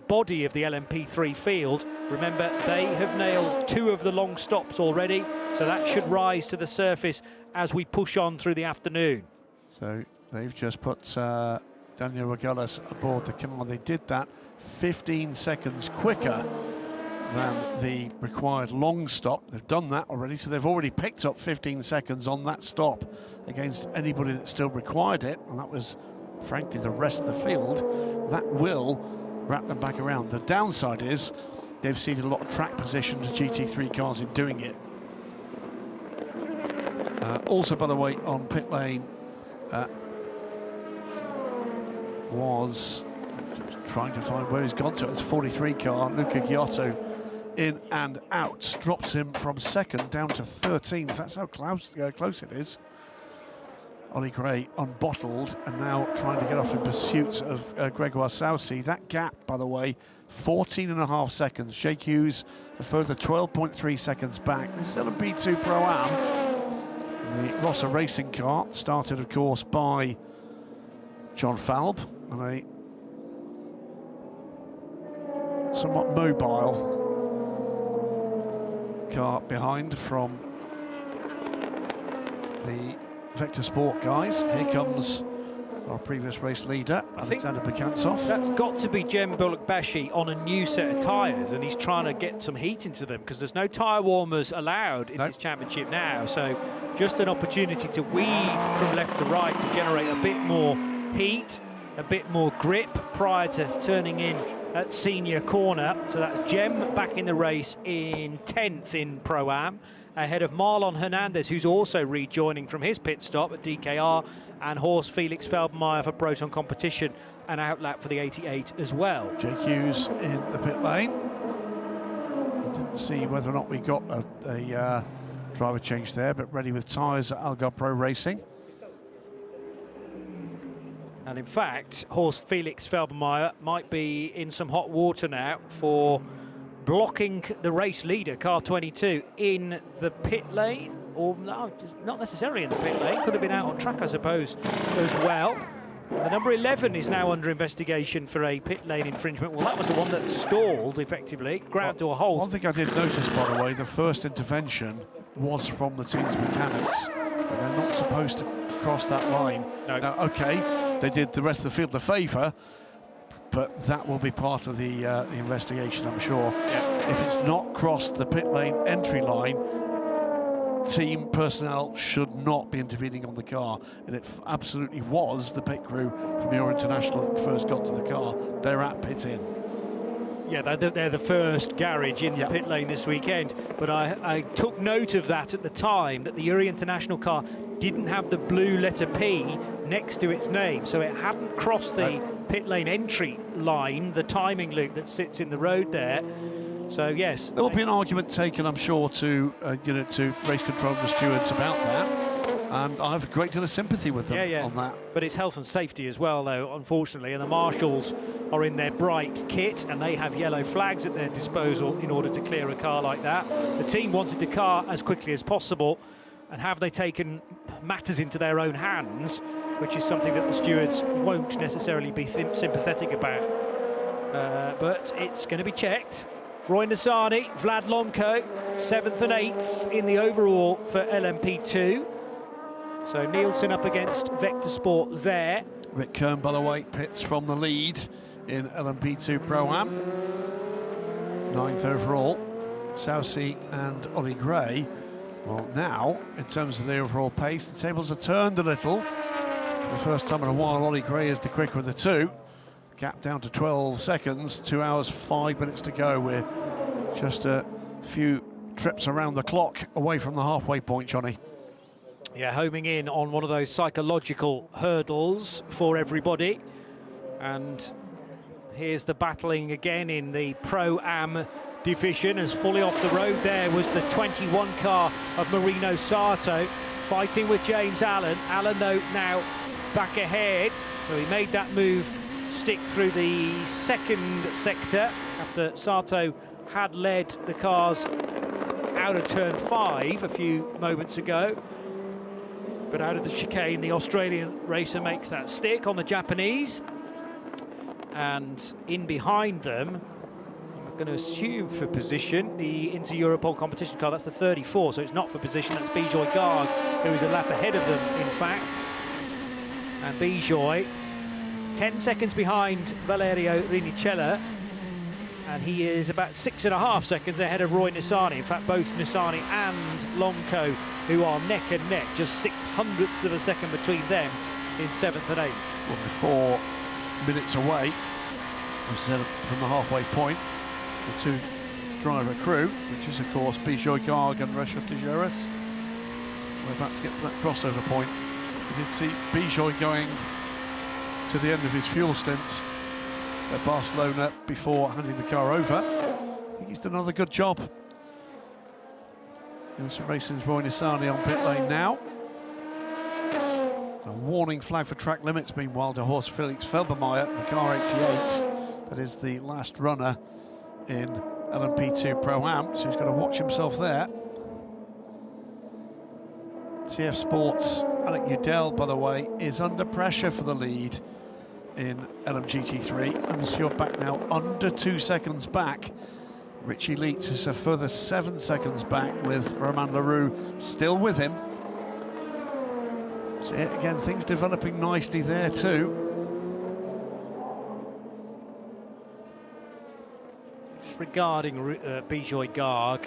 Speaker 2: body of the LMP3 field. Remember, they have nailed 2 of the long stops already, so that should rise to the surface as we push on through the afternoon.
Speaker 3: So they've just put Daniel Regales aboard the car. They did that 15 seconds quicker than the required long stop. They've done that already, so they've already picked up 15 seconds on that stop against anybody that still required it, and that was, frankly, the rest of the field. That will wrap them back around. The downside is they've ceded a lot of track position to GT3 cars in doing it. Also, by the way, on pit lane was just trying to find where he's gone to. It's 43 car, Luca Giotto, in and out, drops him from second down to 13th. That's how close it is. Ollie Gray unbottled and now trying to get off in pursuit of Gregoire Saucy. That gap, by the way, 14.5 seconds. Jake Hughes a further 12.3 seconds back. This is LMP2 Pro-Am. The Rossa racing car, started, of course, by John Falb, and a somewhat mobile car behind from the Vector Sport guys. Here comes our previous race leader, Alexander Bukantsov.
Speaker 2: That's got to be Jem Bullock-Bashi on a new set of tyres, and he's trying to get some heat into them because there's no tyre warmers allowed in this championship now. So just an opportunity to weave from left to right to generate a bit more heat, a bit more grip prior to turning in at senior corner. So that's Jem back in the race in 10th in Pro-Am. ahead of Marlon Hernandez, who's also rejoining from his pit stop at DKR, and Horst Felix Felbermayr for Proton Competition, an outlap for the 88 as well.
Speaker 3: Jake Hughes in the pit lane. Didn't see whether or not we got a driver change there, but ready with tyres at Algar Pro Racing.
Speaker 2: And in fact, Horst Felix Felbermayr might be in some hot water now for blocking the race leader, car 22, in the pit lane. Or no, not necessarily in the pit lane, could have been out on track, I suppose, as well. The number 11 is now under investigation for a pit lane infringement. Well, that was the one that stalled, effectively, ground to a halt.
Speaker 3: One thing I did notice, by the way, the first intervention was from the team's mechanics. They're not supposed to cross that line.
Speaker 2: No.
Speaker 3: Now, OK, they did the rest of the field the favour, but that will be part of the investigation, I'm sure.
Speaker 2: Yeah.
Speaker 3: If it's not crossed the pit lane entry line, team personnel should not be intervening on the car, and it absolutely was the pit crew from Euro International that first got to the car. They're at pit in.
Speaker 2: Yeah, they're the first garage in the pit lane this weekend, but I took note of that at the time, that the Euro International car didn't have the blue letter P next to its name, so it hadn't crossed the pit lane entry line, the timing loop that sits in the road there. So yes,
Speaker 3: there will be an argument taken, I'm sure, to to race control and the stewards about that, and I have a great deal of sympathy with them on that.
Speaker 2: But it's health and safety as well, though, unfortunately, and the marshals are in their bright kit and they have yellow flags at their disposal in order to clear a car like that. The team wanted the car as quickly as possible, and have they taken matters into their own hands, which is something that the stewards won't necessarily be sympathetic about. But it's going to be checked. Roy Nassani, Vlad Lomko, 7th and 8th in the overall for LMP2. So Nielsen up against Vector Sport there.
Speaker 3: Rick Kern, by the way, pits from the lead in LMP2 Pro-Am. 9th overall. Southsea and Ollie Gray. Well, now, in terms of the overall pace, the tables are turned a little. For the first time in a while, Ollie Gray is the quicker of the two. Gap down to 12 seconds, 2 hours, 5 minutes to go. We're just a few trips around the clock away from the halfway point, Johnny.
Speaker 2: Yeah, homing in on one of those psychological hurdles for everybody. And here's the battling again in the Pro-Am division, as fully off the road there was the 21 car of Marino Sato, fighting with James Allen. Allen, though, now back ahead. So he made that move, stick through the second sector after Sato had led the cars out of turn 5 a few moments ago. But out of the chicane, the Australian racer makes that stick on the Japanese. And in behind them, I'm going to assume for position, the Inter-Europol competition car, that's the 34, so it's not for position, that's Bijoy Garg, who is a lap ahead of them, in fact. And Bijoy 10 seconds behind Valerio Rinicella, and he is about 6.5 seconds ahead of Roy Nassani. In fact, both Nassani and Lomko, who are neck and neck, just 0.06 of a second between them in 7th and 8th.
Speaker 3: Well, we're 4 minutes away from the halfway point. The two driver crew, which is, of course, Bijoy Garg and Reshef Tijeras. We're about to get to that crossover point. We did see Bijoy going to the end of his fuel stints at Barcelona before handing the car over. I think he's done another good job. Nielsen Racing's Roy Nassani on pit lane now. A warning flag for track limits, meanwhile, to Horst Felix Felbermayr, the car 88. That is the last runner in LMP2 Pro-Am, so he's got to watch himself there. TF Sports' Alec Udell, by the way, is under pressure for the lead in LMGT3, and as you're back now under 2 seconds back. Richie Leitz is a further 7 seconds back, with Romain Leroux still with him. So yeah, again, things developing nicely there too.
Speaker 2: Just regarding Bijoy Garg,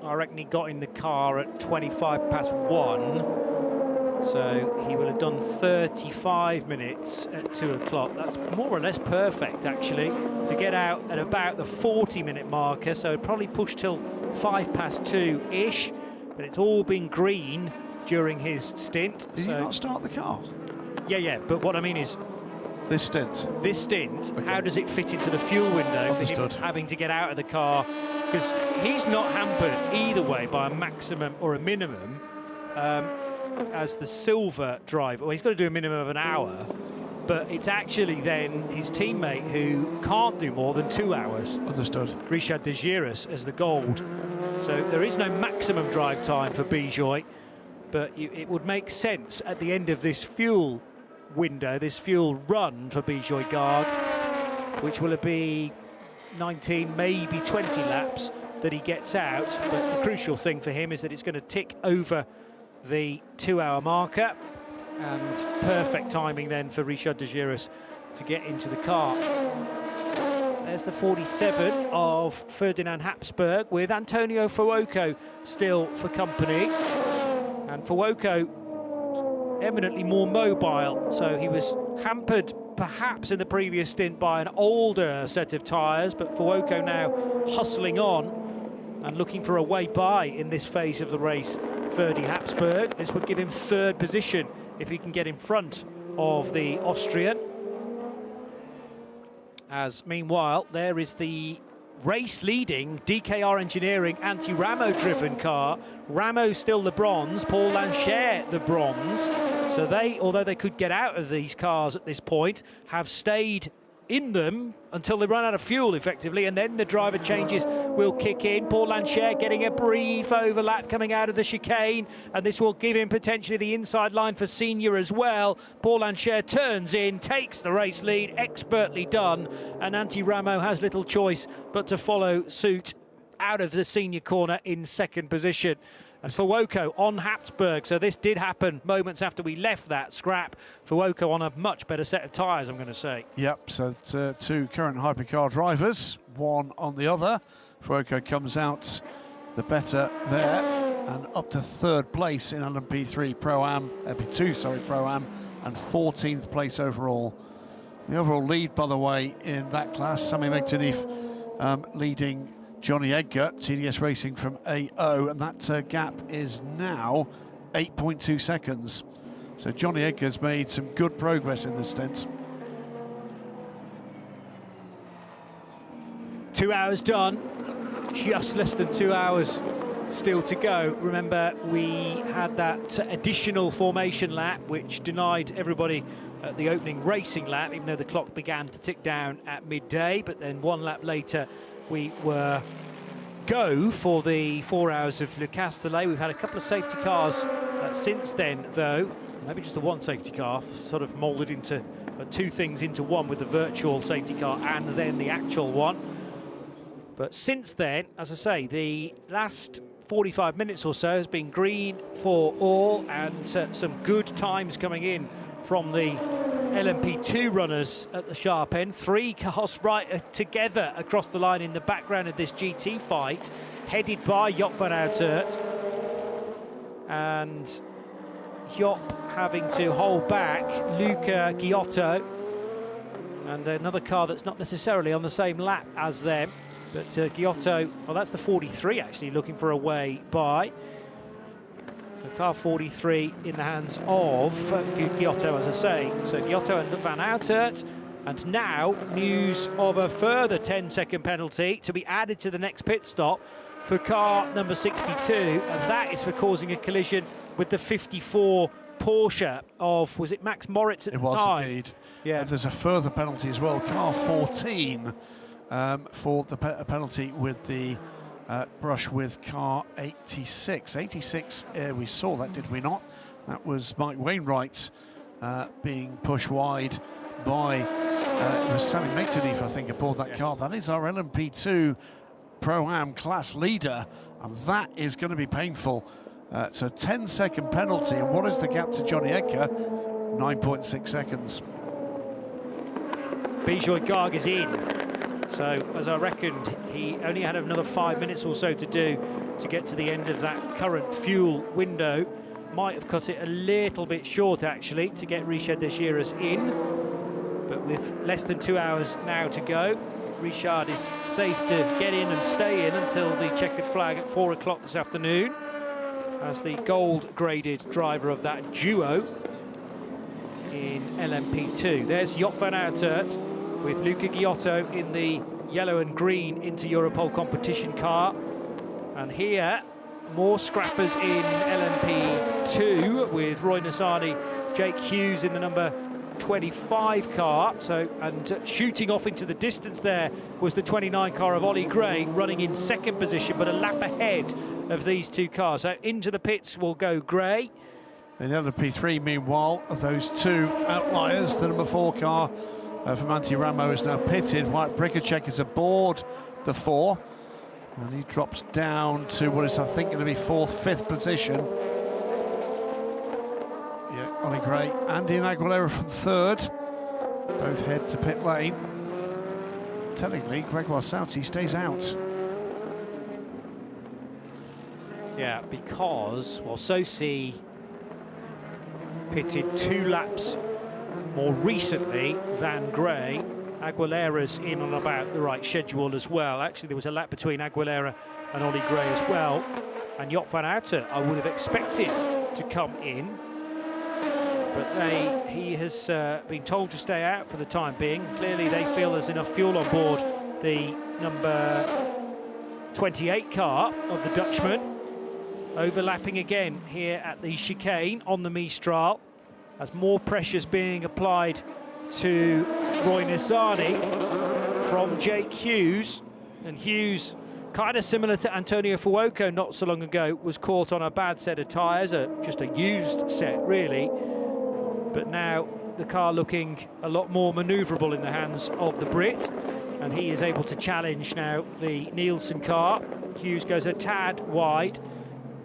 Speaker 2: I reckon he got in the car at 1:25, so he will have done 35 minutes at 2 o'clock. That's more or less perfect, actually, to get out at about the 40-minute marker, so it'd probably push till 2:05-ish. but it's all been green during his stint.
Speaker 3: Did he not start the car?
Speaker 2: Yeah, but what I mean is,
Speaker 3: this stint,
Speaker 2: okay. How does it fit into the fuel window for him having to get out of the car? Because he's not hampered either way by a maximum or a minimum as the silver driver. Well, he's got to do a minimum of an hour, but it's actually then his teammate who can't do more than 2 hours.
Speaker 3: Understood.
Speaker 2: Richard de Giras as the gold. So there is no maximum drive time for Bijoy, but it would make sense at the end of this fuel window, this fuel run for Bijoy Garde, which will be 19, maybe 20 laps that he gets out. But the crucial thing for him is that it's going to tick over the 2 hour marker, and perfect timing then for Richard de Giras to get into the car. There's the 47 of Ferdinand Habsburg with Antonio Fuoco still for company, and Fuoco eminently more mobile, so he was hampered perhaps in the previous stint by an older set of tyres, but Fuoco now hustling on and looking for a way by in this phase of the race. Ferdy Habsburg, this would give him third position if he can get in front of the Austrian. As meanwhile, there is the race-leading DKR Engineering anti-Ramo driven car. Ramo still the bronze, Paul Lanchet the bronze. So they, although they could get out of these cars at this point, have stayed in them until they run out of fuel effectively, and then the driver changes will kick in. Paul Lanchet getting a brief overlap coming out of the chicane, and this will give him potentially the inside line for senior as well. Paul Lanchet turns in, takes the race lead, expertly done, and Anti-Ramo has little choice but to follow suit out of the senior corner in second position. And Fuoco on Habsburg, so this did happen moments after we left that scrap. Fuoco on a much better set of tyres, I'm going to say.
Speaker 3: Yep, so two current hypercar drivers, one on the other. Fuoco comes out the better there, and up to third place in LMP3 Pro-Am, LMP2, Pro-Am, and 14th place overall. The overall lead, by the way, in that class, Sami Megtanif leading Johnny Edgar, TDS Racing from AO, and that gap is now 8.2 seconds. So Johnny Edgar's made some good progress in this stint.
Speaker 2: 2 hours done, just less than 2 hours still to go. Remember, we had that additional formation lap which denied everybody the opening racing lap, even though the clock began to tick down at midday, but then 1 lap later we were go for the 4 hours of Le Castellet. We've had a couple of safety cars since then, though. Maybe just the one safety car, sort of moulded into two things into one, with the virtual safety car and then the actual one. But since then, as I say, the last 45 minutes or so has been green for all, and some good times coming in from the LMP2 runners at the sharp end. 3 cars right together across the line in the background of this GT fight, headed by Joop van Uitert. And Joop having to hold back Luca Giotto, and another car that's not necessarily on the same lap as them, but Giotto, well, that's the 43 actually, looking for a way by. So car 43 in the hands of Giotto, as I say. So Giotto and Van Uitert, and now news of a further 10-second penalty to be added to the next pit stop for car number 62, and that is for causing a collision with the 54 Porsche of, was it Max Moritz at the time?
Speaker 3: It was indeed.
Speaker 2: Yeah.
Speaker 3: There's a further penalty as well, car 14 for the penalty with the brush with car 86. 86, we saw that, did we not? That was Mike Wainwright being pushed wide by, it was Sami Megtanif, I think, aboard that car. That is our LMP2 Pro-Am class leader, and that is going to be painful. It's a 10-second penalty, and what is the gap to Johnny Edgar? 9.6 seconds.
Speaker 2: Bijoy Garg is in. So, as I reckoned, he only had another 5 minutes or so to do to get to the end of that current fuel window. Might have cut it a little bit short, actually, to get Richard de Giras in. But with less than 2 hours now to go, Richard is safe to get in and stay in until the checkered flag at 4 o'clock this afternoon. as the gold-graded driver of that duo in LMP2. There's Joop van Uitert with Luca Giotto in the yellow and green Inter Europol competition car. And here, more scrappers in LMP2 with Roy Nissany, Jake Hughes in the number 25 car. And shooting off into the distance there was the 29 car of Ollie Gray, running in second position, but a lap ahead of these two cars. So into the pits will go Gray.
Speaker 3: In LMP3, meanwhile, of those two outliers, the number 4 car from Antti Ramo is now pitted. White Bricacek is aboard the 4, and he drops down to what is, I think, going to be 4th, 5th position. Yeah, Ollie Gray and Ian Aguilera from 3rd. Both head to pit lane. Tellingly, Gregoire Sauti stays out.
Speaker 2: Yeah, because, well, Sauti pitted 2 laps more recently than Gray. Aguilera's in on about the right schedule as well. Actually, there was a lap between Aguilera and Ollie Gray as well. And Joop van Uitert, I would have expected to come in, but he has been told to stay out for the time being. Clearly, they feel there's enough fuel on board the number 28 car of the Dutchman. Overlapping again here at the chicane on the Mistral, as more pressure's being applied to Roy Nissany from Jake Hughes. And Hughes, kind of similar to Antonio Fuoco not so long ago, was caught on a bad set of tyres, just a used set really. But now the car looking a lot more manoeuvrable in the hands of the Brit, and he is able to challenge now the Nielsen car. Hughes goes a tad wide.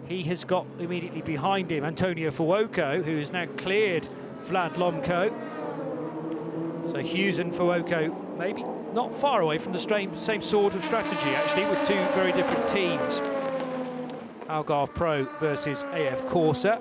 Speaker 2: He has got immediately behind him Antonio Fuoco, who has now cleared Vlad Lomko. So Hughes and Fuoco maybe not far away from the same sort of strategy, actually, with two very different teams. Algarve Pro versus AF Corsa.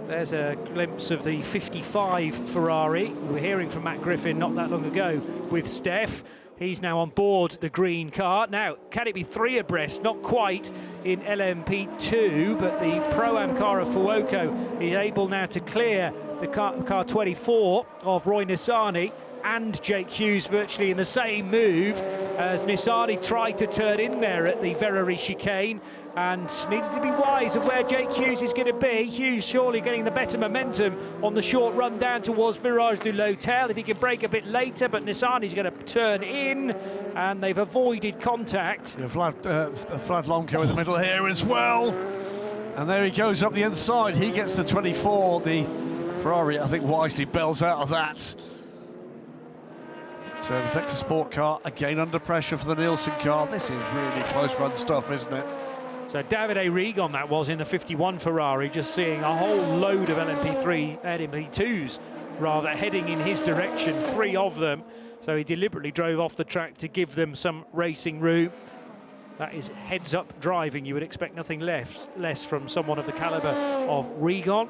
Speaker 2: There's a glimpse of the 55 Ferrari. We were hearing from Matt Griffin not that long ago with Steph. He's now on board the green car. Now, can it be 3 abreast? Not quite in LMP2, but the Pro-Am car of Fuoco is able now to clear the car 24 of Roy Nissany and Jake Hughes virtually in the same move as Nissany tried to turn in there at the Verrerie chicane and needed to be wise of where Jake Hughes is going to be. Hughes surely getting the better momentum on the short run down towards Virage du L'Hôtel if he can brake a bit later, but Nissany's going to turn in and they've avoided contact.
Speaker 3: Yeah, Vlad Lomko in the middle here as well, and there he goes up the inside. He gets the 24. The Ferrari, I think, wisely bails out of that. So the Vector Sport car again under pressure for the Nielsen car. This is really close run stuff, isn't it?
Speaker 2: So Davide Rigon that was in the 51 Ferrari, just seeing a whole load of LMP2s rather heading in his direction, 3 of them. So he deliberately drove off the track to give them some racing room. That is heads-up driving. You would expect nothing less from someone of the caliber of Rigon.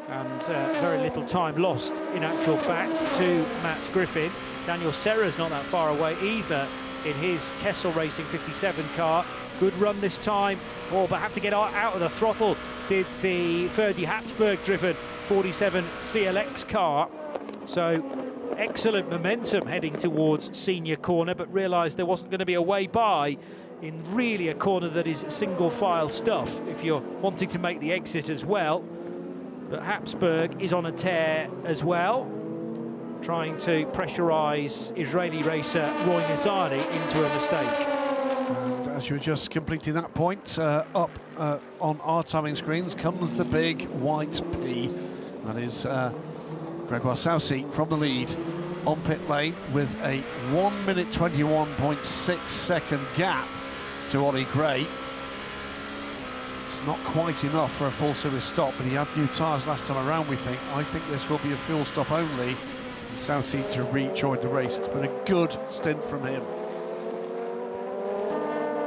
Speaker 2: And very little time lost, in actual fact, to Matt Griffin. Daniel Serra's not that far away either in his Kessel Racing 57 car. Good run this time, but had to get out of the throttle, did the Ferdi Habsburg-driven 47 CLX car. So excellent momentum heading towards senior corner, but realised there wasn't going to be a way by in really a corner that is single file stuff if you're wanting to make the exit as well. But Habsburg is on a tear as well, trying to pressurise Israeli racer Roy Nissany into a mistake.
Speaker 3: And as you were just completing that point, up on our timing screens comes the big white P. That is Gregoire Sauti from the lead on pit lane with a 1 minute 21.6 second gap to Ollie Gray. It's not quite enough for a full series stop, but he had new tyres last time around, we think. I think this will be a fuel stop only. And Sauti to rejoin the race. It's been a good stint from him.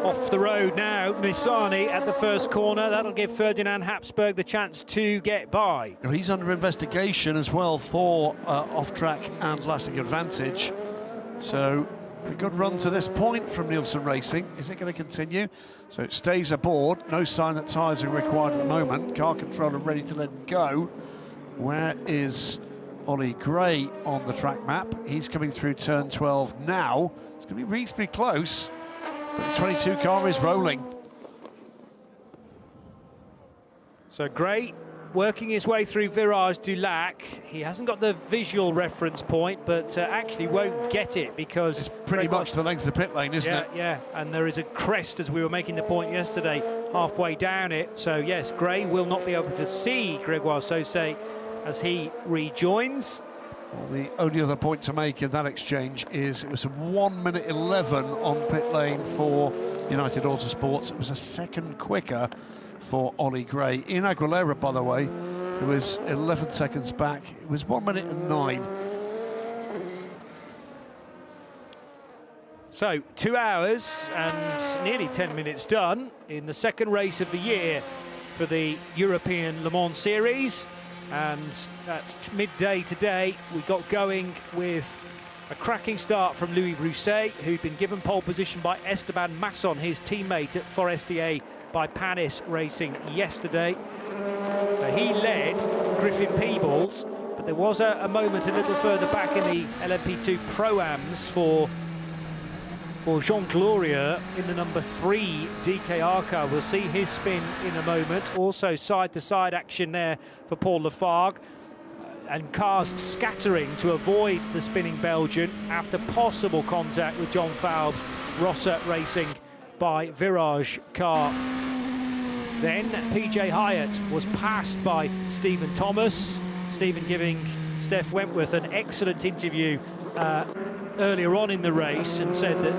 Speaker 2: Off the road now, Nissany at the first corner. That'll give Ferdinand Habsburg the chance to get by.
Speaker 3: He's under investigation as well for off-track and lasting advantage. So A good run to this point from Nielsen Racing. Is it going to continue? So it stays aboard. No sign that tyres are required at the moment. Car controller ready to let him go. Where is Ollie Gray on the track map? He's coming through turn 12 now. It's going to be reasonably close, but the 22 car is rolling.
Speaker 2: So Gray working his way through Virage du Lac. He hasn't got the visual reference point, but actually won't get it because
Speaker 3: it's pretty much the length of the pit lane, isn't it?
Speaker 2: Yeah, and there is a crest, as we were making the point yesterday, halfway down it. So yes, Gray will not be able to see Gregoire Sauce as he rejoins.
Speaker 3: Well, the only other point to make in that exchange is it was a 1:11 on pit lane for United Autosports. It was a second quicker for Ollie Gray. In Aguilera, by the way, who was 11 seconds back. It was 1:09.
Speaker 2: So 2 hours and nearly 10 minutes done in the second race of the year for the European Le Mans Series. And at midday today, we got going with a cracking start from Louis Rousset, who'd been given pole position by Esteban Masson, his teammate at Forestier by Panis Racing yesterday. So he led Griffin Peebles, but there was a moment a little further back in the LMP2 Pro-Ams for Jean Gloria in the number 3 DKR car. We'll see his spin in a moment. Also side-to-side action there for Paul Lafargue. And cars scattering to avoid the spinning Belgian after possible contact with John Falb's Rosser Racing by Virage car. Then PJ Hyatt was passed by Stephen Thomas. Stephen giving Steph Wentworth an excellent interview earlier on in the race, and said that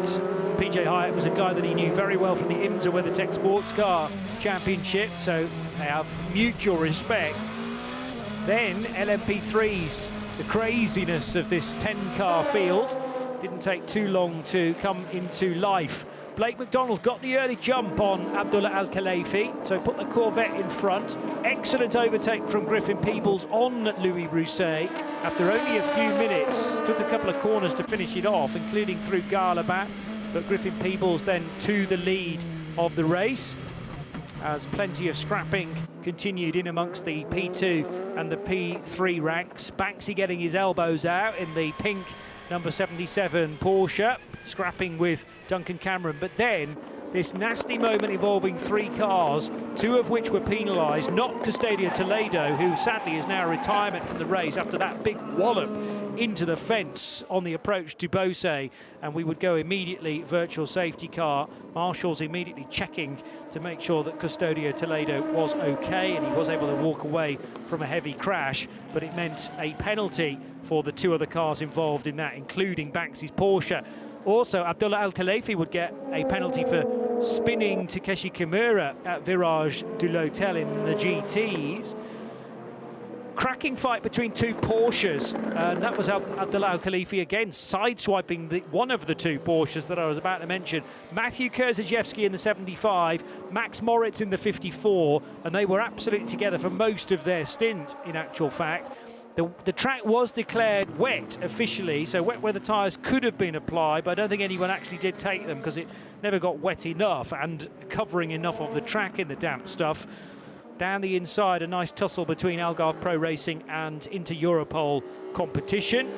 Speaker 2: PJ Hyatt was a guy that he knew very well from the IMSA WeatherTech Sports Car Championship, so they have mutual respect. Then LMP3s, the craziness of this 10-car field didn't take too long to come into life. Blake McDonald got the early jump on Abdullah Al-Khalifi, so put the Corvette in front. Excellent overtake from Griffin Peebles on Louis Rousset. After only a few minutes, took a couple of corners to finish it off, including through Garlabat, but Griffin Peebles then to the lead of the race, as plenty of scrapping continued in amongst the P2 and the P3 ranks. Banksy getting his elbows out in the pink number 77 Porsche, scrapping with Duncan Cameron. But then this nasty moment involving 3 cars, 2 of which were penalised, not Custodio Toledo, who sadly is now retirement from the race after that big wallop into the fence on the approach to Beausset, and we would go immediately virtual safety car. Marshall's immediately checking to make sure that Custodio Toledo was okay, and he was able to walk away from a heavy crash, but it meant a penalty for the 2 other cars involved in that, including Banksy's Porsche. Also, Abdullah Al-Khalifi would get a penalty for spinning Takeshi Kimura at Virage du L'Hotel in the GTs. Cracking fight between 2 Porsches, and that was Abdullah Al-Khalifi again sideswiping one of the 2 Porsches that I was about to mention. Matthew Kurzajewski in the 75, Max Moritz in the 54, and they were absolutely together for most of their stint, in actual fact. The track was declared wet officially, so wet weather tyres could have been applied, but I don't think anyone actually did take them because it never got wet enough and covering enough of the track in the damp stuff. Down the inside, a nice tussle between Algarve Pro Racing and Inter Europol competition.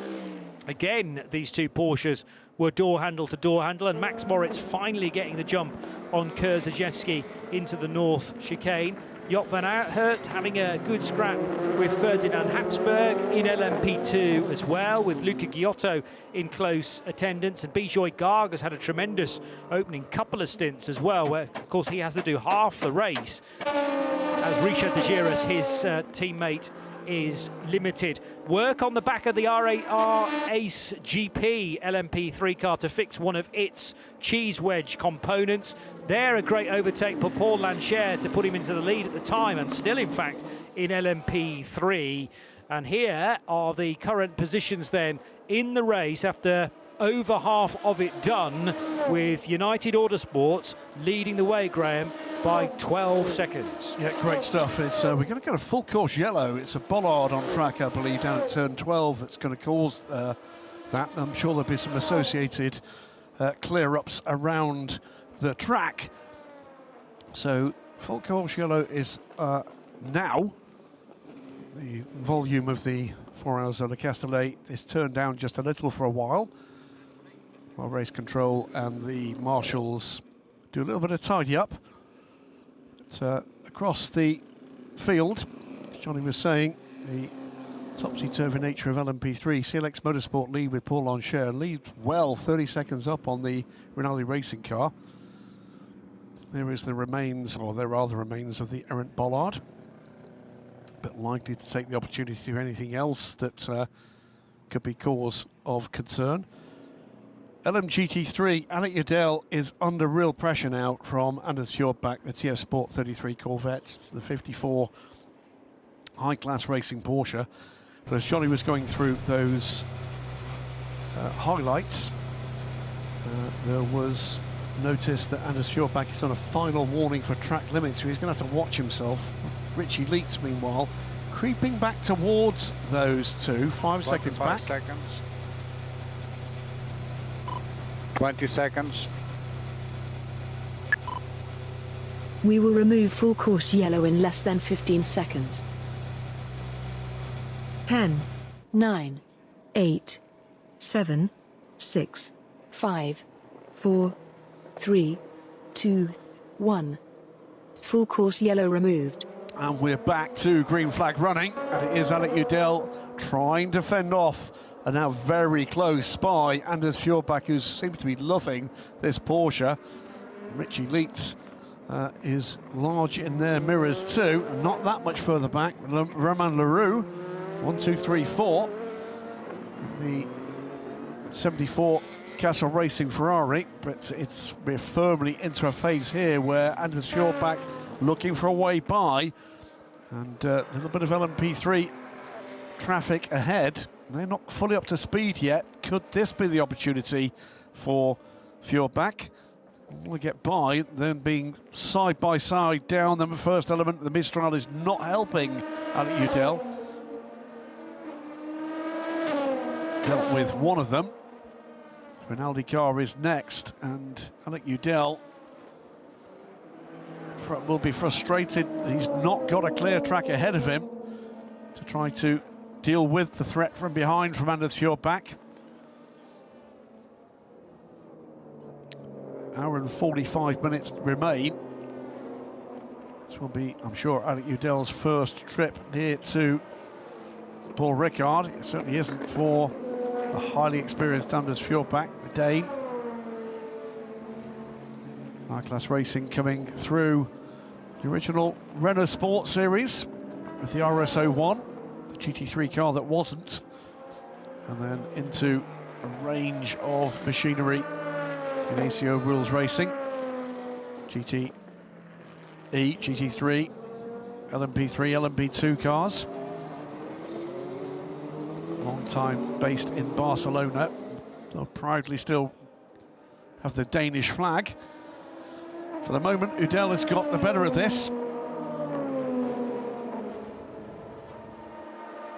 Speaker 2: Again, these 2 Porsches were door handle to door handle, and Max Moritz finally getting the jump on Kurzajewski into the north chicane. Joop van Aert having a good scrap with Ferdinand Habsburg in LMP2 as well, with Luca Giotto in close attendance, and Bijoy Garg has had a tremendous opening couple of stints as well, where of course he has to do half the race, as Richard de Giras, his teammate, is limited. Work on the back of the RAR Ace GP LMP3 car to fix one of its cheese wedge components. There, a great overtake for Paul Lancher to put him into the lead at the time, and still in fact in LMP3. And here are the current positions then in the race after over half of it done, with United Autosports leading the way, Graham, by 12 seconds.
Speaker 3: Yeah, great stuff. It's we're going to get a full course yellow. It's a bollard on track, I believe, down at turn 12 that's going to cause that. I'm sure there'll be some associated clear-ups around the track. So full course yellow is now. The volume of the 4 hours of the Castellet is turned down just a little for a while race control and the marshals do a little bit of tidy up. But, across the field, as Johnny was saying, the topsy-turvy nature of LMP3, CLX Motorsport lead with Paul Loncher, leads well 30 seconds up on the Rinaldi racing car. There is the remains, or there are the remains of the errant bollard, but likely to take the opportunity to do anything else that could be cause of concern. LMGT3, Alec Udell is under real pressure now from Anders Fjordbach, the TF Sport 33 Corvette, the 54 high-class racing Porsche. But as Johnny was going through those highlights, there was notice that Anders Fjordbach is on a final warning for track limits, so he's going to have to watch himself. Richie Leitz, meanwhile, creeping back towards those two, 5 seconds back.
Speaker 4: 20 seconds.
Speaker 8: We will remove full course yellow in less than 15 seconds. 10, 9, 8, 7, 6, 5, 4, 3, 2, 1. Full course yellow removed.
Speaker 3: And we're back to green flag running, and it is Alec Udell trying to fend off and now very close by Anders Fjordbach, who seems to be loving this Porsche. Richie Leitz is large in their mirrors too, and not that much further back. Romain Leroux, 1, 2, 3, 4. The 74 Castle Racing Ferrari, but we're firmly into a phase here where Anders Fjordbach looking for a way by, and a little bit of LMP3 traffic ahead. They're not fully up to speed yet. Could this be the opportunity for Fjordbach? We'll get by, then being side by side down the first element. The Mistral is not helping Alec Udell. Dealt with one of them. Rinaldi car is next, and Alec Udell will be frustrated. He's not got a clear track ahead of him to try to deal with the threat from behind from Anders Fjordbach. Hour and 45 minutes remain. This will be, I'm sure, Alec Udell's first trip near to Paul Ricard. It certainly isn't for the highly experienced Anders Fjordbach, the Dane. High-class racing coming through the original Renault Sport Series with the RS01, the GT3 car that wasn't, and then into a range of machinery in ACO Rules Racing, GTE, GT3, LMP3, LMP2 cars. Long time based in Barcelona. They'll proudly still have the Danish flag. For the moment, Udell has got the better of this.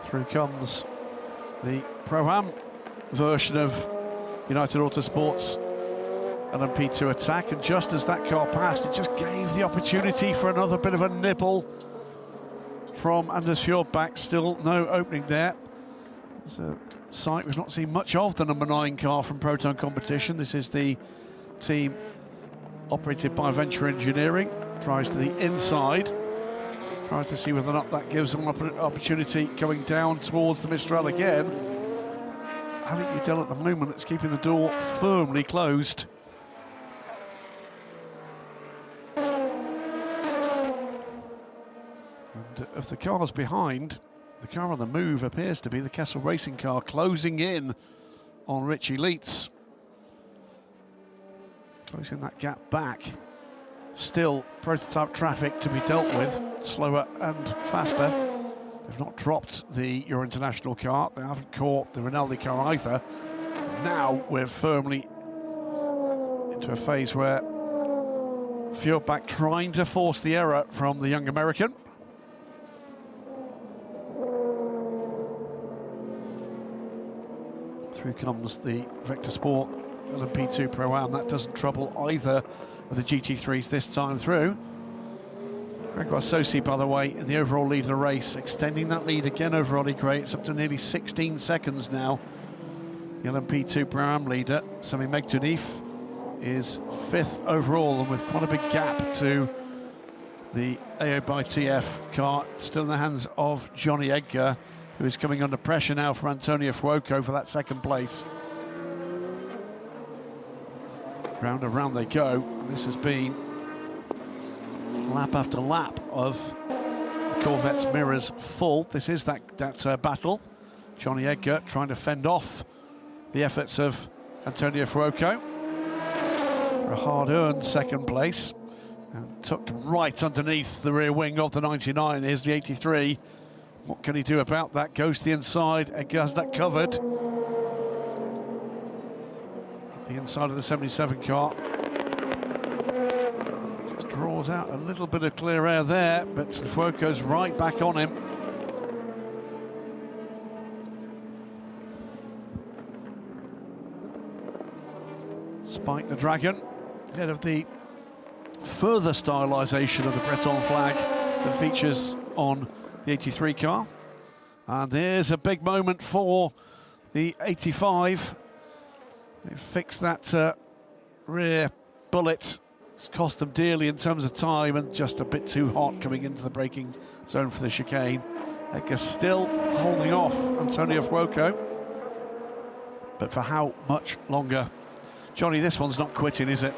Speaker 3: Through comes the Pro-Am version of United Autosport's LMP2 attack, and just as that car passed, it just gave the opportunity for another bit of a nibble from Anders Fjordbach. Still no opening there. It's a sight we've not seen much of, the number 9 car from Proton Competition. This is the team operated by Venture Engineering. Tries to the inside, tries to see whether or not that gives them an opportunity coming down towards the Mistral again. Alec Udell at the moment is keeping the door firmly closed. And of the cars behind, the car on the move appears to be the Castle Racing car, closing in on Richie Leitz. Closing that gap back. Still prototype traffic to be dealt with, slower and faster. They've not dropped the Euro International car, they haven't caught the Rinaldi car either. Now we're firmly into a phase where Fjordbach trying to force the error from the young American. Through comes the Vector Sport LMP2 Pro-Am. That doesn't trouble either of the GT3s this time through. Grégoire Saucy, by the way, in the overall lead of the race, extending that lead again over Ollie Gray. It's up to nearly 16 seconds now. The LMP2 Pro-Am leader, Sami Megtunif, is 5th overall, and with quite a big gap to the AO by TF car. Still in the hands of Johnny Edgar, who is coming under pressure now for Antonio Fuoco for that 2nd place. Round and round they go. This has been lap after lap of the Corvette's mirrors full. This is that battle. Johnny Edgar trying to fend off the efforts of Antonio Fuoco for a hard-earned 2nd place, and tucked right underneath the rear wing of the 99. Here's the 83. What can he do about that? Goes to the inside. Edgar has that covered. The inside of the 77 car. Just draws out a little bit of clear air there, but Fuoco's right back on him. Spike the Dragon, ahead of the further stylisation of the Breton flag that features on the 83 car. And there's a big moment for the 85. They fixed that rear bullet. It's cost them dearly in terms of time, and just a bit too hot coming into the braking zone for the chicane. Edgar still holding off Antonio Fuoco, but for how much longer? Johnny, this one's not quitting, is it?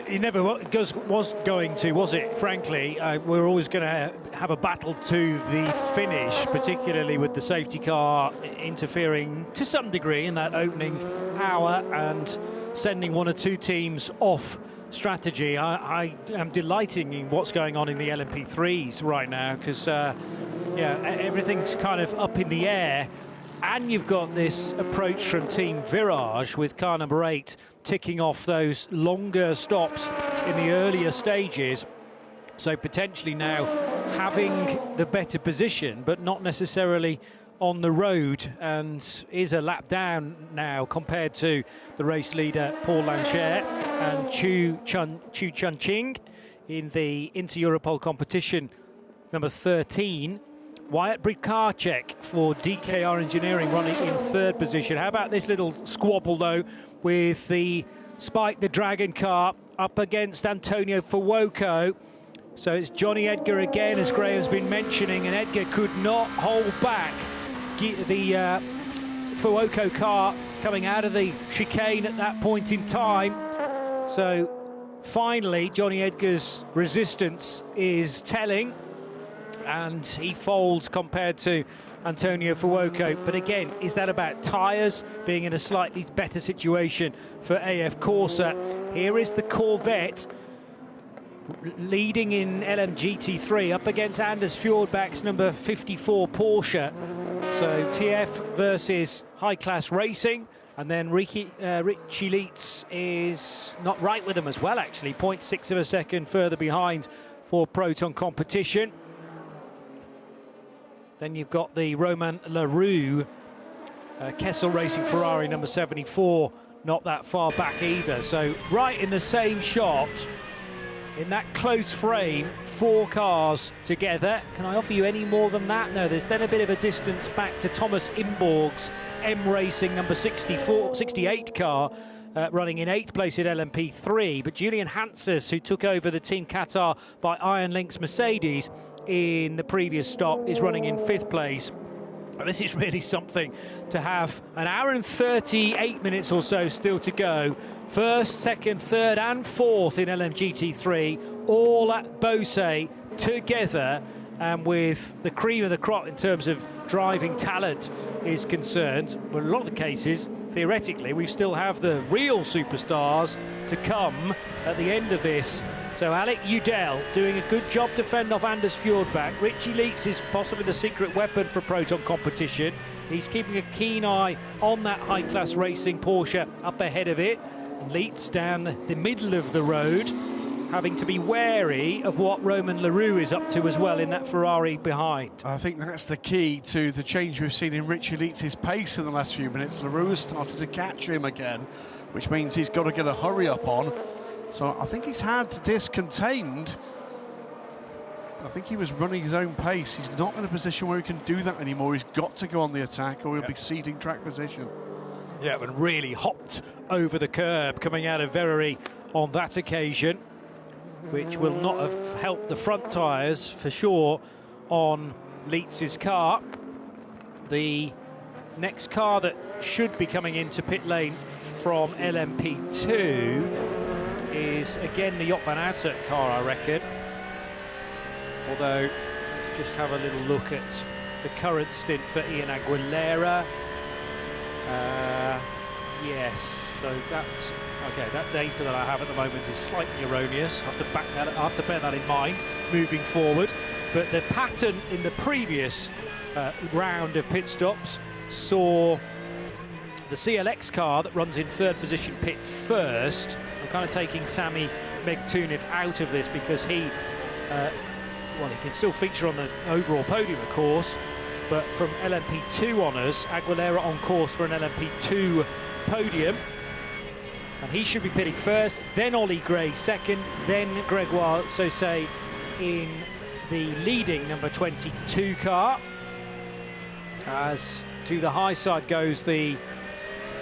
Speaker 2: It never was going to, was it? Frankly, we're always going to have a battle to the finish, particularly with the safety car interfering to some degree in that opening hour and sending 1 or 2 teams off strategy. I am delighting in what's going on in the LMP3s right now, because everything's kind of up in the air. And you've got this approach from Team Virage with car number 8 ticking off those longer stops in the earlier stages. So potentially now having the better position, but not necessarily on the road, and is a lap down now compared to the race leader Paul Lancher and Chu Chun-Ching in the Inter-Europol competition number 13. Wyatt Brikarczyk for DKR Engineering running in 3rd position. How about this little squabble, though, with the Spike the Dragon car up against Antonio Fuoco. So it's Johnny Edgar again, as Graham's been mentioning, and Edgar could not hold back the Fuoco car coming out of the chicane at that point in time. So finally, Johnny Edgar's resistance is telling, and he folds compared to Antonio Fuoco. But again, is that about tyres being in a slightly better situation for AF Corsa? Here is the Corvette leading in LMGT3 up against Anders Fjordback's number 54 Porsche. So TF versus high-class racing, and then Richie Leitz is not right with them as well, actually. 0.6 of a second further behind for Proton competition. Then you've got the Romain Leroux, Kessel Racing Ferrari number 74, not that far back either. So right in the same shot, in that close frame, 4 cars together. Can I offer you any more than that? No, there's then a bit of a distance back to Thomas Imborg's M Racing number 68 car, running in 8th place in LMP3. But Julian Hanses, who took over the Team Qatar by Iron Lynx Mercedes in the previous stop, is running in 5th place. This is really something to have. An hour and 38 minutes or so still to go. 1st, 2nd, 3rd and 4th in LMGT3, all at Beausset together, and with the cream of the crop in terms of driving talent is concerned. But in a lot of the cases, theoretically, we still have the real superstars to come at the end of this. So Alec Udell doing a good job to fend off Anders Fjordback. Richie Leitz is possibly the secret weapon for Proton competition. He's keeping a keen eye on that high-class racing Porsche up ahead of it. Leitz down the middle of the road, having to be wary of what Romain Leroux is up to as well in that Ferrari behind.
Speaker 3: I think that's the key to the change we've seen in Richie Leitz's pace in the last few minutes. Leroux has started to catch him again. which means he's got to get a hurry up on. So I think he's had this contained. I think he was running his own pace. He's not in a position where he can do that anymore. He's got to go on the attack or he'll be ceding track position.
Speaker 2: Yeah, and really hopped over the curb coming out of Verrerie on that occasion, which will not have helped the front tyres for sure on Leitz's car. The next car that should be coming into pit lane from LMP2 is again the Joop van Uitert car, I reckon. Although, let's just have a little look at the current stint for Ian Aguilera. Yes, so that data that I have at the moment is slightly erroneous. I have to bear that in mind moving forward. But the pattern in the previous round of pit stops saw the CLX car that runs in third position pit first. I'm kind of taking Sami Megtunif out of this because he can still feature on the overall podium, of course, but from LMP2 honours, Aguilera on course for an LMP2 podium, and he should be pitting first, then Ollie Gray second, then Gregoire Saucey in the leading number 22 car. As to the high side goes the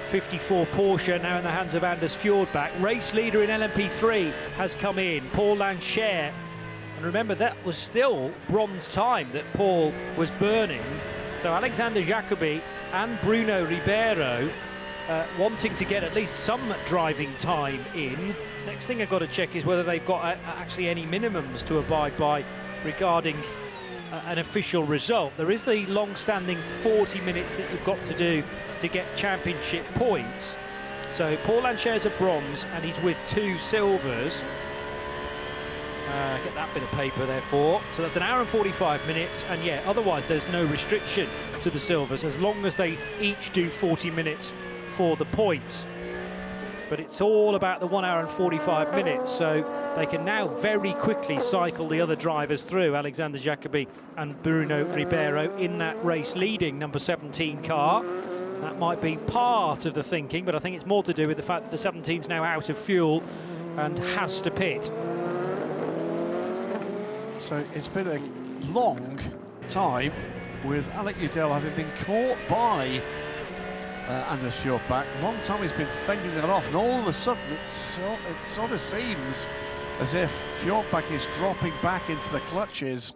Speaker 2: 54 Porsche, now in the hands of Anders Fjordbach. Race leader in LMP3 has come in, Paul Lancher. And remember, that was still bronze time that Paul was burning. So Alexander Jacobi and Bruno Ribeiro wanting to get at least some driving time in. Next thing I've got to check is whether they've got actually any minimums to abide by regarding an official result. There is the long-standing 40 minutes that you've got to do to get championship points. So Paul Lancher's a bronze and he's with 2 silvers. Get that bit of paper there for. So that's 1 hour and 45 minutes, and yeah, otherwise there's no restriction to the silvers as long as they each do 40 minutes for the points. But it's all about the 1 hour and 45 minutes, so they can now very quickly cycle the other drivers through, Alexander Jacobi and Bruno Ribeiro in that race leading number 17 car. That might be part of the thinking, but I think it's more to do with the fact that the 17's now out of fuel and has to pit.
Speaker 3: So it's been a long time with Alec Udell having been caught by Anders Fjordbach. Long time he's been fending that off, and all of a sudden it sort of seems as if Fjordbach is dropping back into the clutches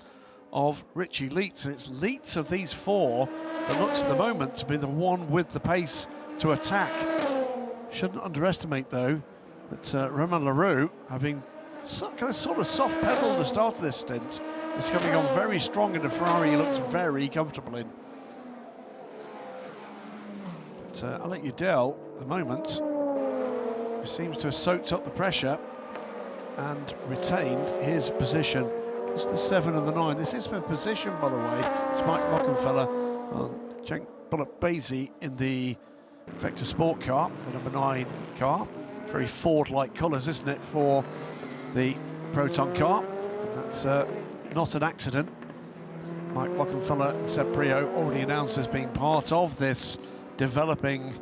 Speaker 3: of Richie Leitz, and it's Leitz of these 4 that looks at the moment to be the one with the pace to attack. Shouldn't underestimate though that Romain Leroux, having sort of soft pedal the start of this stint, is coming on very strong in the Ferrari he looks very comfortable in. But Alec Udell at the moment seems to have soaked up the pressure and retained his position. It's the 7 and the 9. This is for position, by the way. It's Mike Rockenfeller on Cenk Bullet-Basie in the Vector Sport car, the number 9 car. Very Ford-like colours, isn't it, for the Proton car? And that's not an accident. Mike Rockenfeller and Seb Brio already announced as being part of this developing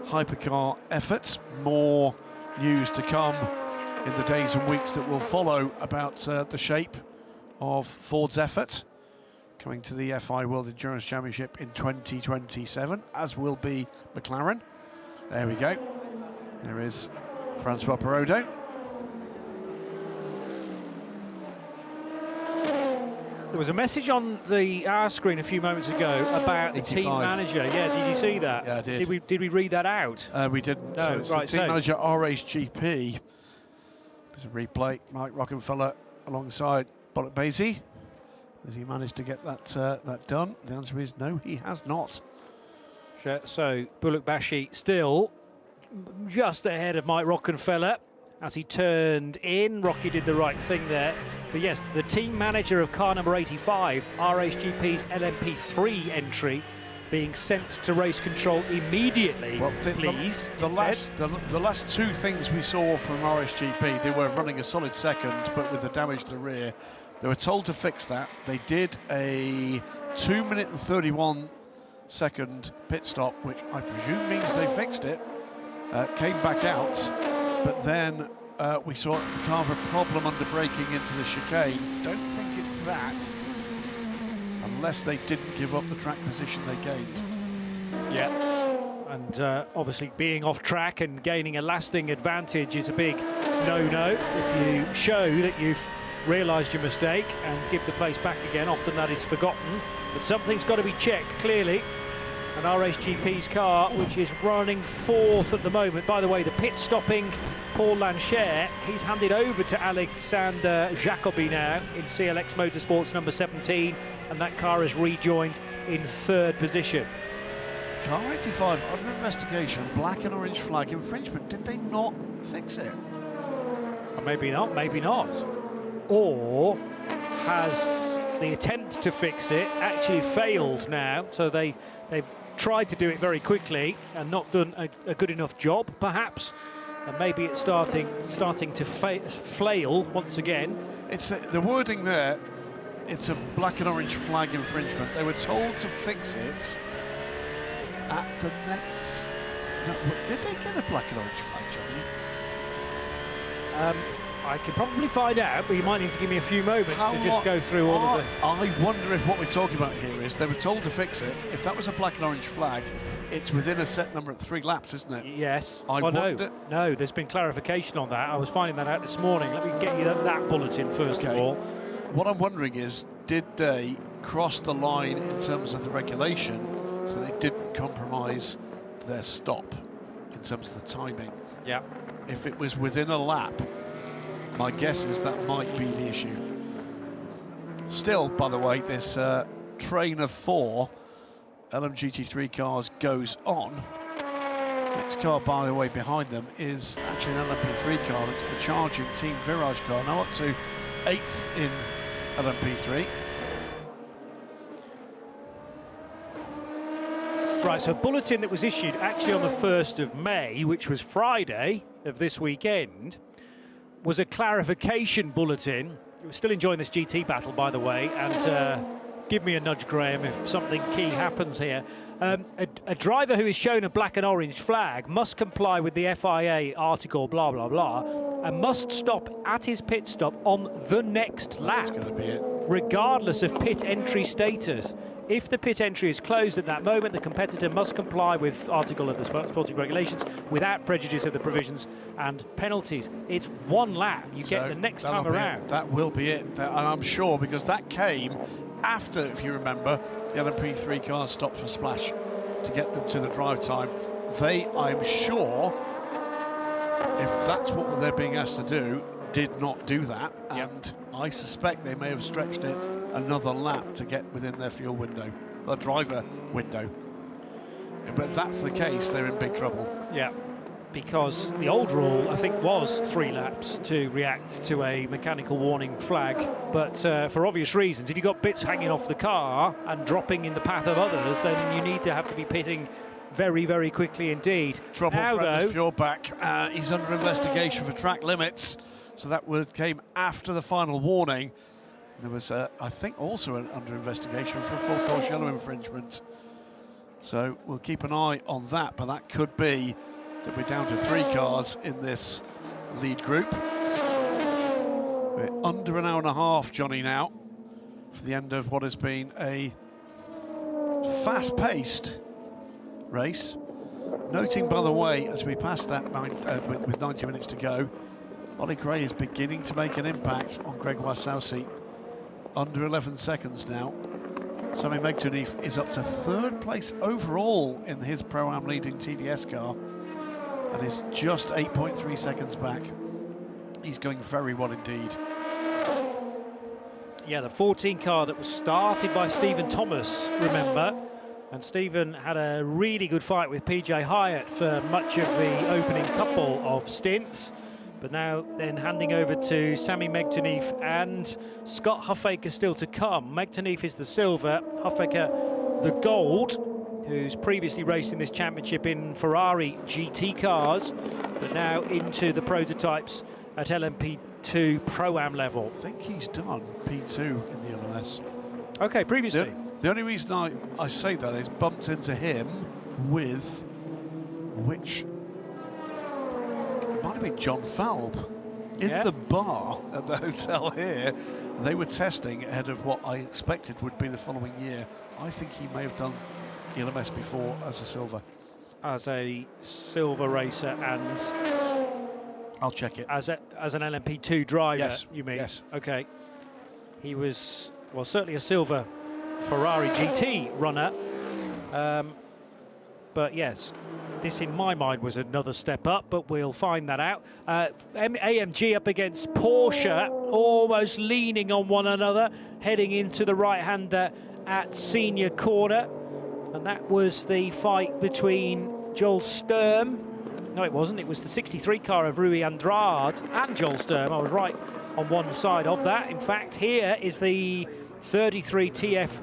Speaker 3: hypercar effort. More news to come in the days and weeks that will follow about the shape of Ford's effort coming to the FIA World Endurance Championship in 2027, as will be McLaren. There we go. There is Francois Perraudot.
Speaker 2: There was a message on the R screen a few moments ago about the 85. Team manager. Yeah, did you see that?
Speaker 3: Yeah, I did.
Speaker 2: Did we read that out?
Speaker 3: We didn't.
Speaker 2: No,
Speaker 3: so it's
Speaker 2: right,
Speaker 3: the team manager RHGP. There's a replay. Mike Rockenfeller alongside Bullet-Basie. Has he managed to get that done? The answer is no, he has not.
Speaker 2: So Bullet-Basie still just ahead of Mike Rockenfeller as he turned in. Rocky did the right thing there. But yes, the team manager of car number 85, RHGP's LMP3 entry, being sent to race control immediately, well, please.
Speaker 3: The last 2 things we saw from RSGP, they were running a solid second, but with the damage to the rear. They were told to fix that. They did a 2 minute and 31 second pit stop, which I presume means they fixed it. came back out, but then we saw the car have a problem under braking into the chicane. Don't think it's that, unless they didn't give up the track position they gained.
Speaker 2: Yeah, and obviously being off track and gaining a lasting advantage is a big no-no. If you show that you've realised your mistake and give the place back again, often that is forgotten. But something's got to be checked, clearly. And RSGP's car, which is running 4th at the moment. By the way, the pit-stopping Paul Lancher, he's handed over to Alexander Jacobi now in CLX Motorsports number 17, and that car has rejoined in 3rd position.
Speaker 3: Car 85 under investigation, black and orange flag infringement. Did they not fix it?
Speaker 2: Well, maybe not, maybe not. Or has the attempt to fix it actually failed now? So they've tried to do it very quickly and not done a good enough job, perhaps. And maybe it's starting to flail once again. It's
Speaker 3: the wording there. It's a black and orange flag infringement. They were told to fix it at the next. No, did they get a black and orange flag, Johnny?
Speaker 2: I could probably find out, but you might need to give me a few moments to just go through all of the...
Speaker 3: I wonder if what we're talking about here is they were told to fix it. If that was a black and orange flag, it's within a set number of 3 laps, isn't it?
Speaker 2: Yes. No, there's been clarification on that. I was finding that out this morning. Let me get you that bulletin first of all.
Speaker 3: What I'm wondering is, did they cross the line in terms of the regulation so they didn't compromise their stop in terms of the timing?
Speaker 2: Yeah.
Speaker 3: If it was within a lap, my guess is that might be the issue. Still, by the way, this train of 4 LMGT3 cars goes on. Next car, by the way, behind them is actually an LMP3 car. It's the charging Team Virage car, now up to 8th in LMP3.
Speaker 2: Right, so a bulletin that was issued actually on the 1st of May, which was Friday of this weekend, was a clarification bulletin. We're still enjoying this GT battle, by the way, and give me a nudge, Graham, if something key happens here. A driver who is shown a black and orange flag must comply with the FIA article, blah, blah, blah, and must stop at his pit stop on the next lap,
Speaker 3: That's gonna be it.
Speaker 2: regardless of pit entry status. If the pit entry is closed at that moment, the competitor must comply with article of the sporting regulations without prejudice of the provisions and penalties. It's 1 lap. You get the next time around.
Speaker 3: That will be it. And I'm sure, because that came after, if you remember, the LMP3 cars stopped for splash to get them to the drive time. They, I'm sure, if that's what they're being asked to do, did not do that. And I suspect they may have stretched it another lap to get within their fuel window, the driver window. But if that's the case, they're in big trouble.
Speaker 2: Yeah, because the old rule, I think, was 3 laps to react to a mechanical warning flag. But for obvious reasons, if you've got bits hanging off the car and dropping in the path of others, then you need to have to be pitting very, very quickly indeed.
Speaker 3: Trouble for Anders Fjordbach. He's under investigation for track limits. So that word came after the final warning. There was, I think, also under investigation for full course yellow infringement. So we'll keep an eye on that, but that could be that we're down to 3 cars in this lead group. We're under an hour and a half, Johnny, now, for the end of what has been a fast-paced race. Noting, by the way, as we pass that with 90 minutes to go, Ollie Gray is beginning to make an impact on Gregoire Saucy. Under 11 seconds now. Sami Megtanif is up to 3rd place overall in his Pro-Am leading TDS car and is just 8.3 seconds back. He's going very well indeed.
Speaker 2: Yeah, the 14 car that was started by Stephen Thomas, remember? And Stephen had a really good fight with PJ Hyatt for much of the opening couple of stints. But now then handing over to Sami Megtanif and Scott Huffaker still to come. Megtanif is the silver, Huffaker the gold, who's previously raced in this championship in Ferrari GT cars, but now into the prototypes at LMP2 Pro-Am level.
Speaker 3: I think he's done P2 in the LMS.
Speaker 2: Okay, previously.
Speaker 3: The only reason I say that is bumped into him with which might have been John Falb in the bar at the hotel here. They were testing ahead of what I expected would be the following year. I think he may have done ELMS before as a silver.
Speaker 2: As a silver racer and...
Speaker 3: I'll check it.
Speaker 2: As an LMP2 driver,
Speaker 3: yes,
Speaker 2: you mean?
Speaker 3: Yes.
Speaker 2: Okay. He was, well, certainly a silver Ferrari GT runner. But yes, this in my mind was another step up, but we'll find that out. AMG up against Porsche, almost leaning on one another, heading into the right-hander at senior corner. And that was the fight between Joel Sturm. No, it wasn't. It was the 63 car of Rui Andrade and Joel Sturm. I was right on one side of that. In fact, here is the 33 TF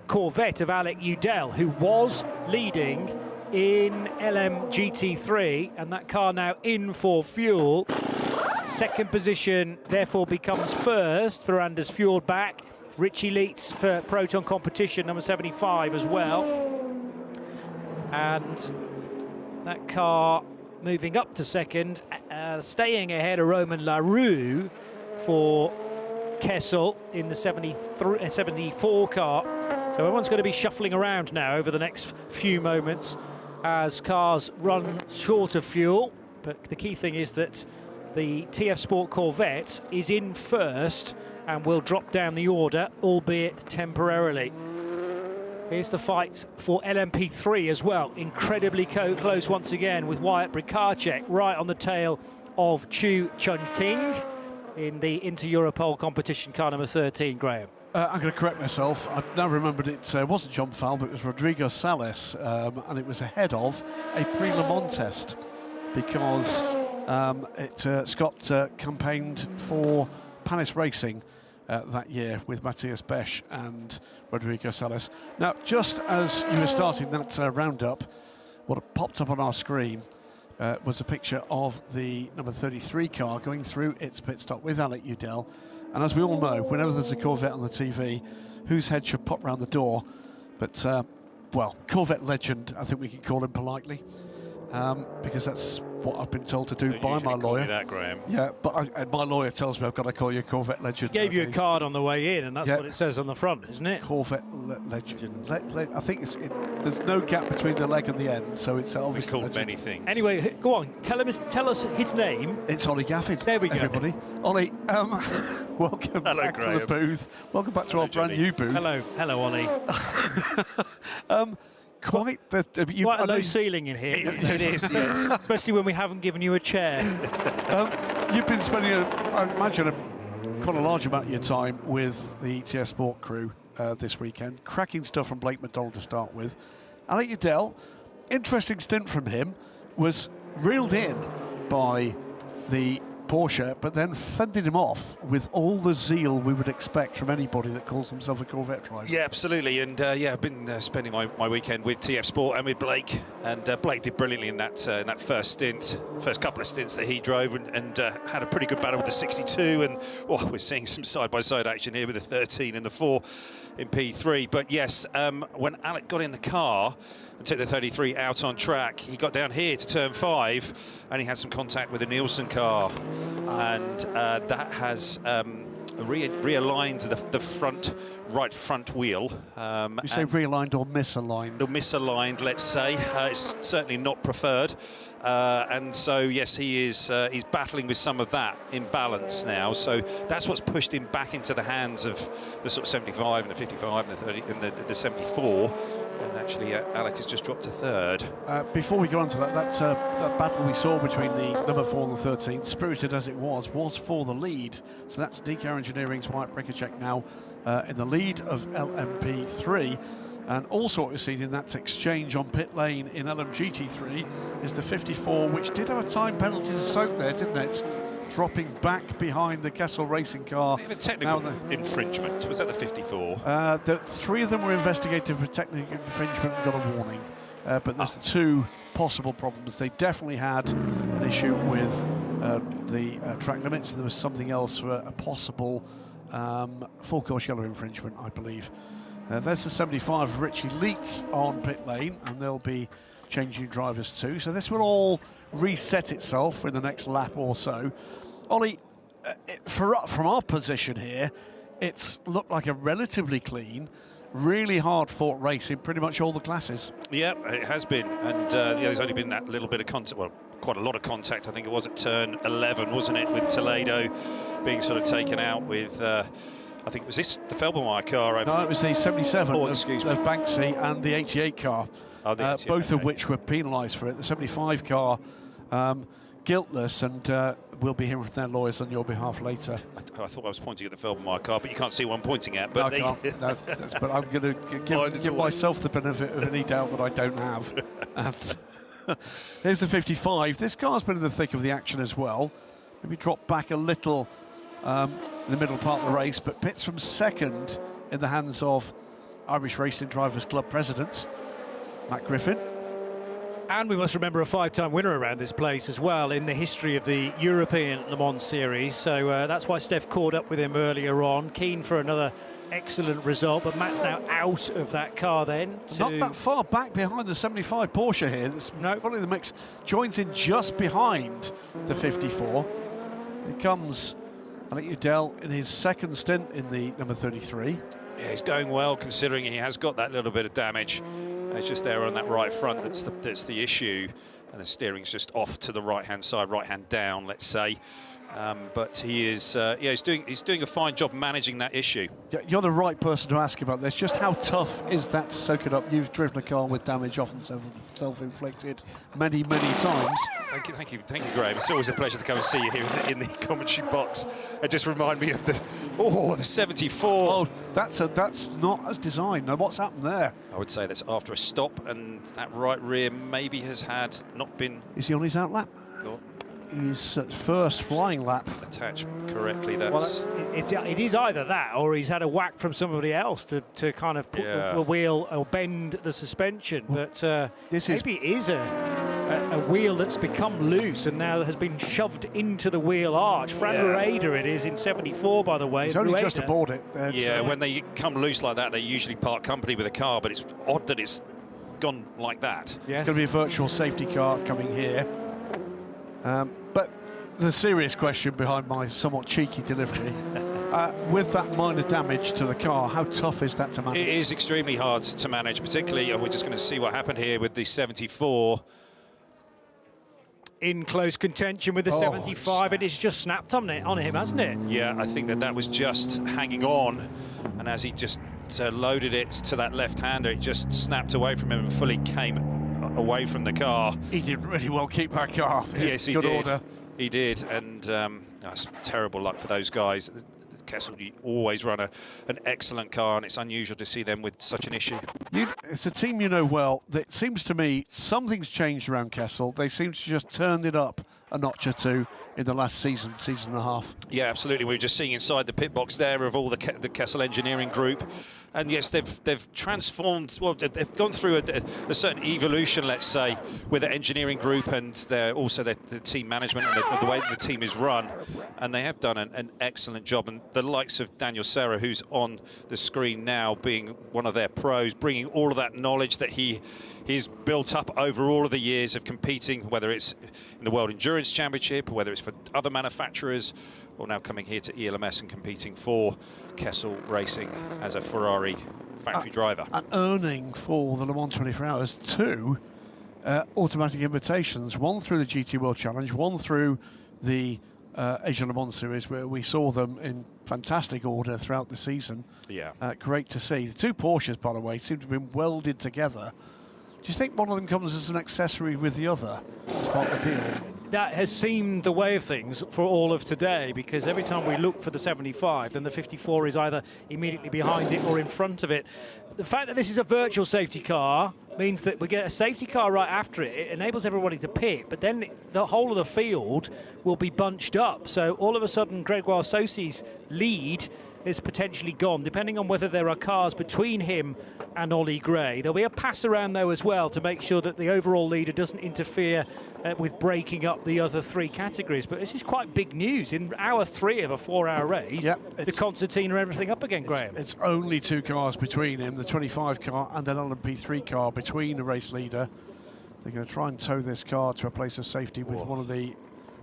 Speaker 2: Corvette of Alec Udell, who was leading in LMGT3, and that car now in for fuel. Second position therefore becomes first for Anders Fjordbach. Richie Leitz for Proton Competition, number 75 as well. And that car moving up to second, staying ahead of Roman Larue for Kessel in the 74 car. So everyone's going to be shuffling around now over the next few moments as cars run short of fuel. But the key thing is that the TF Sport Corvette is in first and will drop down the order, albeit temporarily. Here's the fight for LMP3 as well. Incredibly close once again with Wyatt Brikacek right on the tail of Chu Chun-Ting in the Inter-Europol competition, car number 13, Graham.
Speaker 3: I'm going to correct myself. I now remembered it wasn't John Falb, it was Rodrigo Salas, and it was ahead of a pre-Le Mans test because Scott campaigned for Panis Racing that year with Matthias Besch and Rodrigo Salas. Now, just as you were starting that roundup, what popped up on our screen was a picture of the number 33 car going through its pit stop with Alec Udell. And as we all know, whenever there's a Corvette on the TV, whose head should pop round the door? But, well, Corvette legend, I think we can call him politely, because that's what I've been told to do by my lawyer.
Speaker 9: That, Graham.
Speaker 3: Yeah, but my lawyer tells me I've got to call you Corvette legend.
Speaker 2: Gave you a card on the way in, and that's what it says on the front, isn't it?
Speaker 3: Corvette legend. I think there's no gap between the leg and the end, so it's obviously
Speaker 9: called many things.
Speaker 3: Anyway,
Speaker 2: go on. Tell us his name.
Speaker 3: It's Ollie Gaffin.
Speaker 2: There we go.
Speaker 3: Everybody, Ollie, welcome back to the booth. Welcome back to our brand new booth.
Speaker 2: Hello, Ollie.
Speaker 3: Quite
Speaker 2: a low ceiling in here.
Speaker 9: It is, yes.
Speaker 2: Especially when we haven't given you a chair.
Speaker 3: You've been spending, I imagine, quite a large amount of your time with the TF Sport crew this weekend. Cracking stuff from Blake McDonald to start with. Alec Udell, interesting stint from him, was reeled in by the Porsche, but then fended him off with all the zeal we would expect from anybody that calls himself a Corvette driver.
Speaker 9: Yeah, absolutely. And I've been spending my weekend with TF Sport and with Blake. And Blake did brilliantly in that first couple of stints that he drove, and had a pretty good battle with the 62. And we're seeing some side-by-side action here with the 13 and the 4 in P3. But yes, when Alec got in the car and took the 33 out on track, he got down here to turn 5 and he had some contact with the Nielsen car, and that has realigned the right front wheel.
Speaker 3: You say realigned or misaligned?
Speaker 9: Or misaligned, let's say. It's certainly not preferred. And so, yes, he's battling with some of that imbalance now. So that's what's pushed him back into the hands of the sort of 75 and the 55 and the 30 and the 74. And actually, Alec has just dropped to third.
Speaker 3: Before we go on to that battle we saw between the number 4 and the 13, spirited as it was for the lead. So that's DK Engineering's Wyatt Brikacek now in the lead of LMP3. And also what we've seen in that exchange on pit lane in LMGT3 is the 54, which did have a time penalty to soak there, didn't it? Dropping back behind the Kessel racing car.
Speaker 9: A technical infringement. Was that the 54?
Speaker 3: The 3 of them were investigated for technical infringement and got a warning. But there's 2 possible problems. They definitely had an issue with the track limits. There was something else for a possible full course yellow infringement, I believe. There's the 75 of Richie Leitz on pit lane, and they'll be changing drivers too. So this will all reset itself in the next lap or so. Ollie, from our position here, it's looked like a relatively clean, really hard-fought race in pretty much all the classes.
Speaker 9: Yeah, it has been, and yeah, there's only been that little bit of contact, well, quite a lot of contact, I think it was at turn 11, wasn't it, with Toledo being sort of taken out with, I think, was this the Felbermeyer car?
Speaker 3: No, it was the 77
Speaker 9: of
Speaker 3: Banksy and the 88 car, both of which were penalised for it. The 75 car, guiltless, and we'll be hearing from their lawyers on your behalf later.
Speaker 9: I thought I was pointing at the Felbermeyer car, but you can't see what I'm pointing at. But,
Speaker 3: no, I can't. But I'm going to give myself the benefit of any doubt that I don't have. And here's the 55. This car's been in the thick of the action as well. Maybe dropped back a little in the middle part of the race, but pits from second in the hands of Irish Racing Drivers Club president Matt Griffin.
Speaker 2: And we must remember a 5-time winner around this place as well in the history of the European Le Mans Series. So that's why Steph caught up with him earlier on, keen for another excellent result. But Matt's now out of that car then.
Speaker 3: Not that far back behind the 75 Porsche here. That's fully the mix. Joins in just behind the 54. Here comes Alec Udell in his second stint in the number 33.
Speaker 9: Yeah, he's going well considering he has got that little bit of damage. It's just there on that right front that's the issue, and the steering's just off to the right-hand side, right-hand down, let's say. But he is, yeah, he's doing a fine job managing that issue.
Speaker 3: Yeah, you're the right person to ask about this. Just how tough is that to soak it up? You've driven a car with damage, often self-inflicted, many times.
Speaker 9: Thank you, Graham. It's always a pleasure to come and see you here in the commentary box. It just reminds me of the 74.
Speaker 3: Oh, that's not as designed. Now, what's happened there?
Speaker 9: I would say that's after a stop, and that right rear maybe has not been.
Speaker 3: Is he on his outlap? His first flying lap.
Speaker 9: Attached correctly, that's...
Speaker 2: Well, it is either that or he's had a whack from somebody else to kind of put the wheel or bend the suspension. But maybe it is a wheel that's become loose and now has been shoved into the wheel arch. Fran Rueda it is in 74, by the way.
Speaker 3: He's only just aboard it.
Speaker 9: When they come loose like that, they usually part company with a car, but it's odd that it's gone like that.
Speaker 3: Yes. It's going to be a virtual safety car coming here. But the serious question behind my somewhat cheeky delivery, with that minor damage to the car, how tough is that to manage?
Speaker 9: It is extremely hard to manage, particularly, we're just going to see what happened here with the 74.
Speaker 2: In close contention with the 75, it has just snapped on him, hasn't it?
Speaker 9: Yeah, I think that was just hanging on, and as he just loaded it to that left-hander, it just snapped away from him and fully came away from the car.
Speaker 3: He did really well keep that car.
Speaker 9: Yes, he
Speaker 3: did.
Speaker 9: Good order. He did, and that's terrible luck for those guys. Kessel always run an excellent car, and it's unusual to see them with such an issue.
Speaker 3: It's a team you know well. It seems to me something's changed around Kessel. They seem to just turned it up a notch or two in the last season and a half.
Speaker 9: Yeah, absolutely. We were just seeing inside the pit box there of all the Kessel engineering group. And yes, they've transformed, well, they've gone through a certain evolution, let's say, with the engineering group and also the team management and the way the team is run. And they have done an excellent job. And the likes of Daniel Serra, who's on the screen now, being one of their pros, bringing all of that knowledge that he's built up over all of the years of competing, whether it's in the World Endurance Championship, or whether it's for other manufacturers, or now coming here to ELMS and competing for Kessel Racing as a Ferrari factory driver.
Speaker 3: And earning for the Le Mans 24 Hours 2 automatic invitations, one through the GT World Challenge, one through the Asian Le Mans Series, where we saw them in fantastic order throughout the season.
Speaker 9: Yeah.
Speaker 3: Great to see. The two Porsches, by the way, seem to have been welded together. Do you think one of them comes as an accessory with the other as part of the deal?
Speaker 2: That has seemed the way of things for all of today, because every time we look for the 75, then the 54 is either immediately behind it or in front of it. The fact that this is a virtual safety car means that we get a safety car right after it. It enables everybody to pit, but then the whole of the field will be bunched up. So all of a sudden, Gregoire Saucy's lead is potentially gone, depending on whether there are cars between him and Ollie Gray. There'll be a pass around, though, as well, to make sure that the overall leader doesn't interfere with breaking up the other three categories. But this is quite big news. In hour 3 of a 4-hour race, the concertina everything up again, Graham.
Speaker 3: It's only 2 cars between him, the 25 car and an LMP2 car between the race leader They're going to try and tow this car to a place of safety with one of the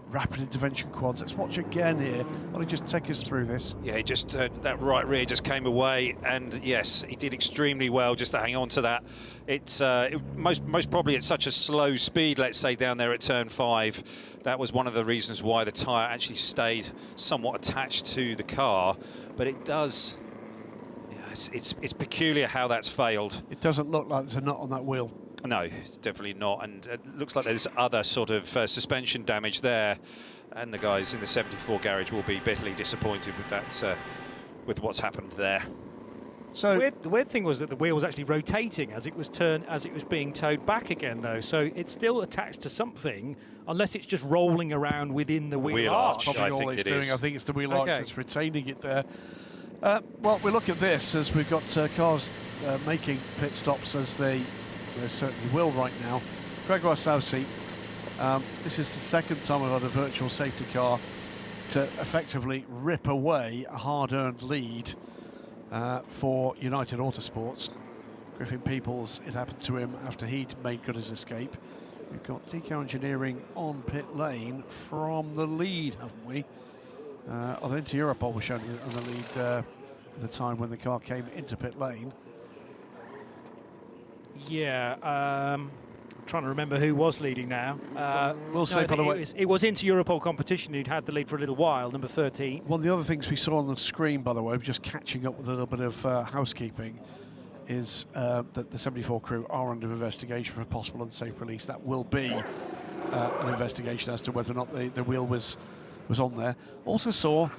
Speaker 3: rapid intervention quads. Let's watch again here. Will he just take us through this?
Speaker 9: Yeah, he just that right rear just came away, and yes, he did extremely well just to hang on to that. It's most probably at such a slow speed, let's say down there at turn 5. That was one of the reasons why the tyre actually stayed somewhat attached to the car. But it does. Yeah, it's peculiar how that's failed.
Speaker 3: It doesn't look like there's a nut on that wheel.
Speaker 9: No, it's definitely not, and it looks like there's other sort of suspension damage there, and the guys in the 74 garage will be bitterly disappointed with that, with what's happened there.
Speaker 2: So the weird thing was that the wheel was actually rotating as it was being towed back again, though. So it's still attached to something, unless it's just rolling around within the wheel arch.
Speaker 3: Probably all it's doing. I think it's the wheel arch that's retaining it there. Well, we look at this as we've got cars making pit stops as they certainly will right now. Gregoire Saucy, this is the second time I've had a virtual safety car to effectively rip away a hard-earned lead for United Autosports. Griffin Peoples, it happened to him after he'd made good his escape. We've got TK Engineering on pit lane from the lead, haven't we? Although into Europol was shown on the lead at the time when the car came into pit lane.
Speaker 2: Yeah, I'm trying to remember who was leading now.
Speaker 3: We'll say, by the way,
Speaker 2: it was into Europol competition who'd had the lead for a little while, number 13.
Speaker 3: One of the other things we saw on the screen, by the way, just catching up with a little bit of housekeeping, is that the 74 crew are under investigation for a possible unsafe release. That will be an investigation as to whether or not the wheel was on there. Also saw,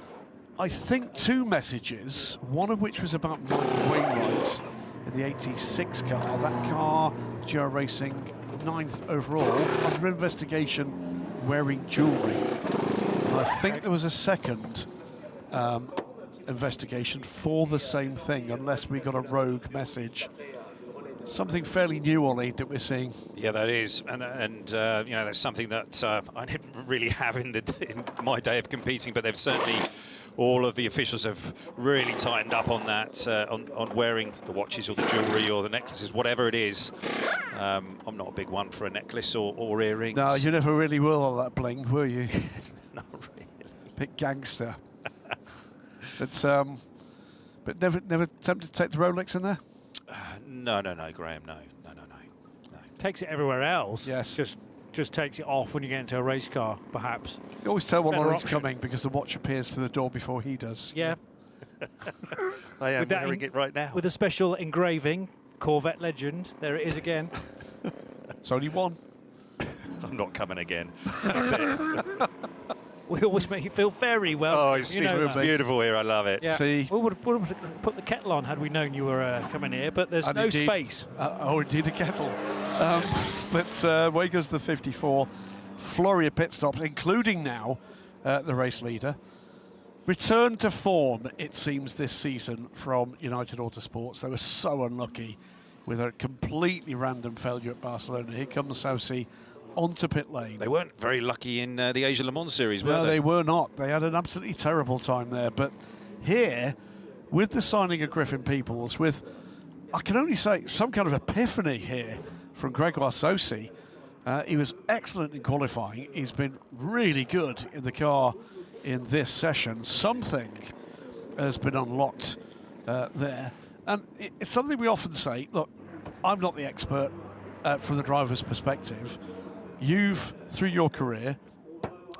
Speaker 3: I think, 2 messages, one of which was about Mike Wainwright in the 86 car. That car, GR Racing, 9th overall, under investigation wearing jewellery. And I think there was a second investigation for the same thing, unless we got a rogue message. Something fairly new, Ollie, that we're seeing.
Speaker 9: Yeah, that is, and you know, that's something that I didn't really have in my day of competing, but they've certainly, all of the officials have really tightened up on that, on wearing the watches or the jewellery or the necklaces, whatever it is. I'm not a big one for a necklace or earrings.
Speaker 3: No, you never really will on that bling, were you?
Speaker 9: Not really.
Speaker 3: Bit gangster. But never tempted to take the Rolex in there?
Speaker 9: No, Graham, no.
Speaker 2: Takes it everywhere else.
Speaker 3: Yes.
Speaker 2: Just takes it off when you get into a race car, perhaps.
Speaker 3: You always tell when
Speaker 2: Better
Speaker 3: Ollie's
Speaker 2: option.
Speaker 3: coming because the watch appears to the door before he does.
Speaker 2: Yeah.
Speaker 9: I am wearing it right now.
Speaker 2: With a special engraving, Corvette legend. There it is again.
Speaker 3: It's only one.
Speaker 9: I'm not coming again. That's it.
Speaker 2: We always make you feel very well.
Speaker 9: Oh, it's beautiful here. I love it.
Speaker 2: Yeah.
Speaker 3: See?
Speaker 2: We would have put the kettle on had we known you were coming here, but there's no space.
Speaker 3: Indeed, a kettle. But away goes the 54. Flurry of pit stops, including now the race leader. Return to form, it seems, this season from United Autosports. They were so unlucky with a completely random failure at Barcelona. Here comes Saucy onto pit lane.
Speaker 9: They weren't very lucky in the Asia Le Mans series, were they?
Speaker 3: No, they were not. They had an absolutely terrible time there. But here, with the signing of Griffin Peoples, with, I can only say, some kind of epiphany here from Gregoire Saucy. He was excellent in qualifying. He's been really good in the car in this session. Something has been unlocked there. And it's something we often say, look, I'm not the expert from the driver's perspective. You've, through your career,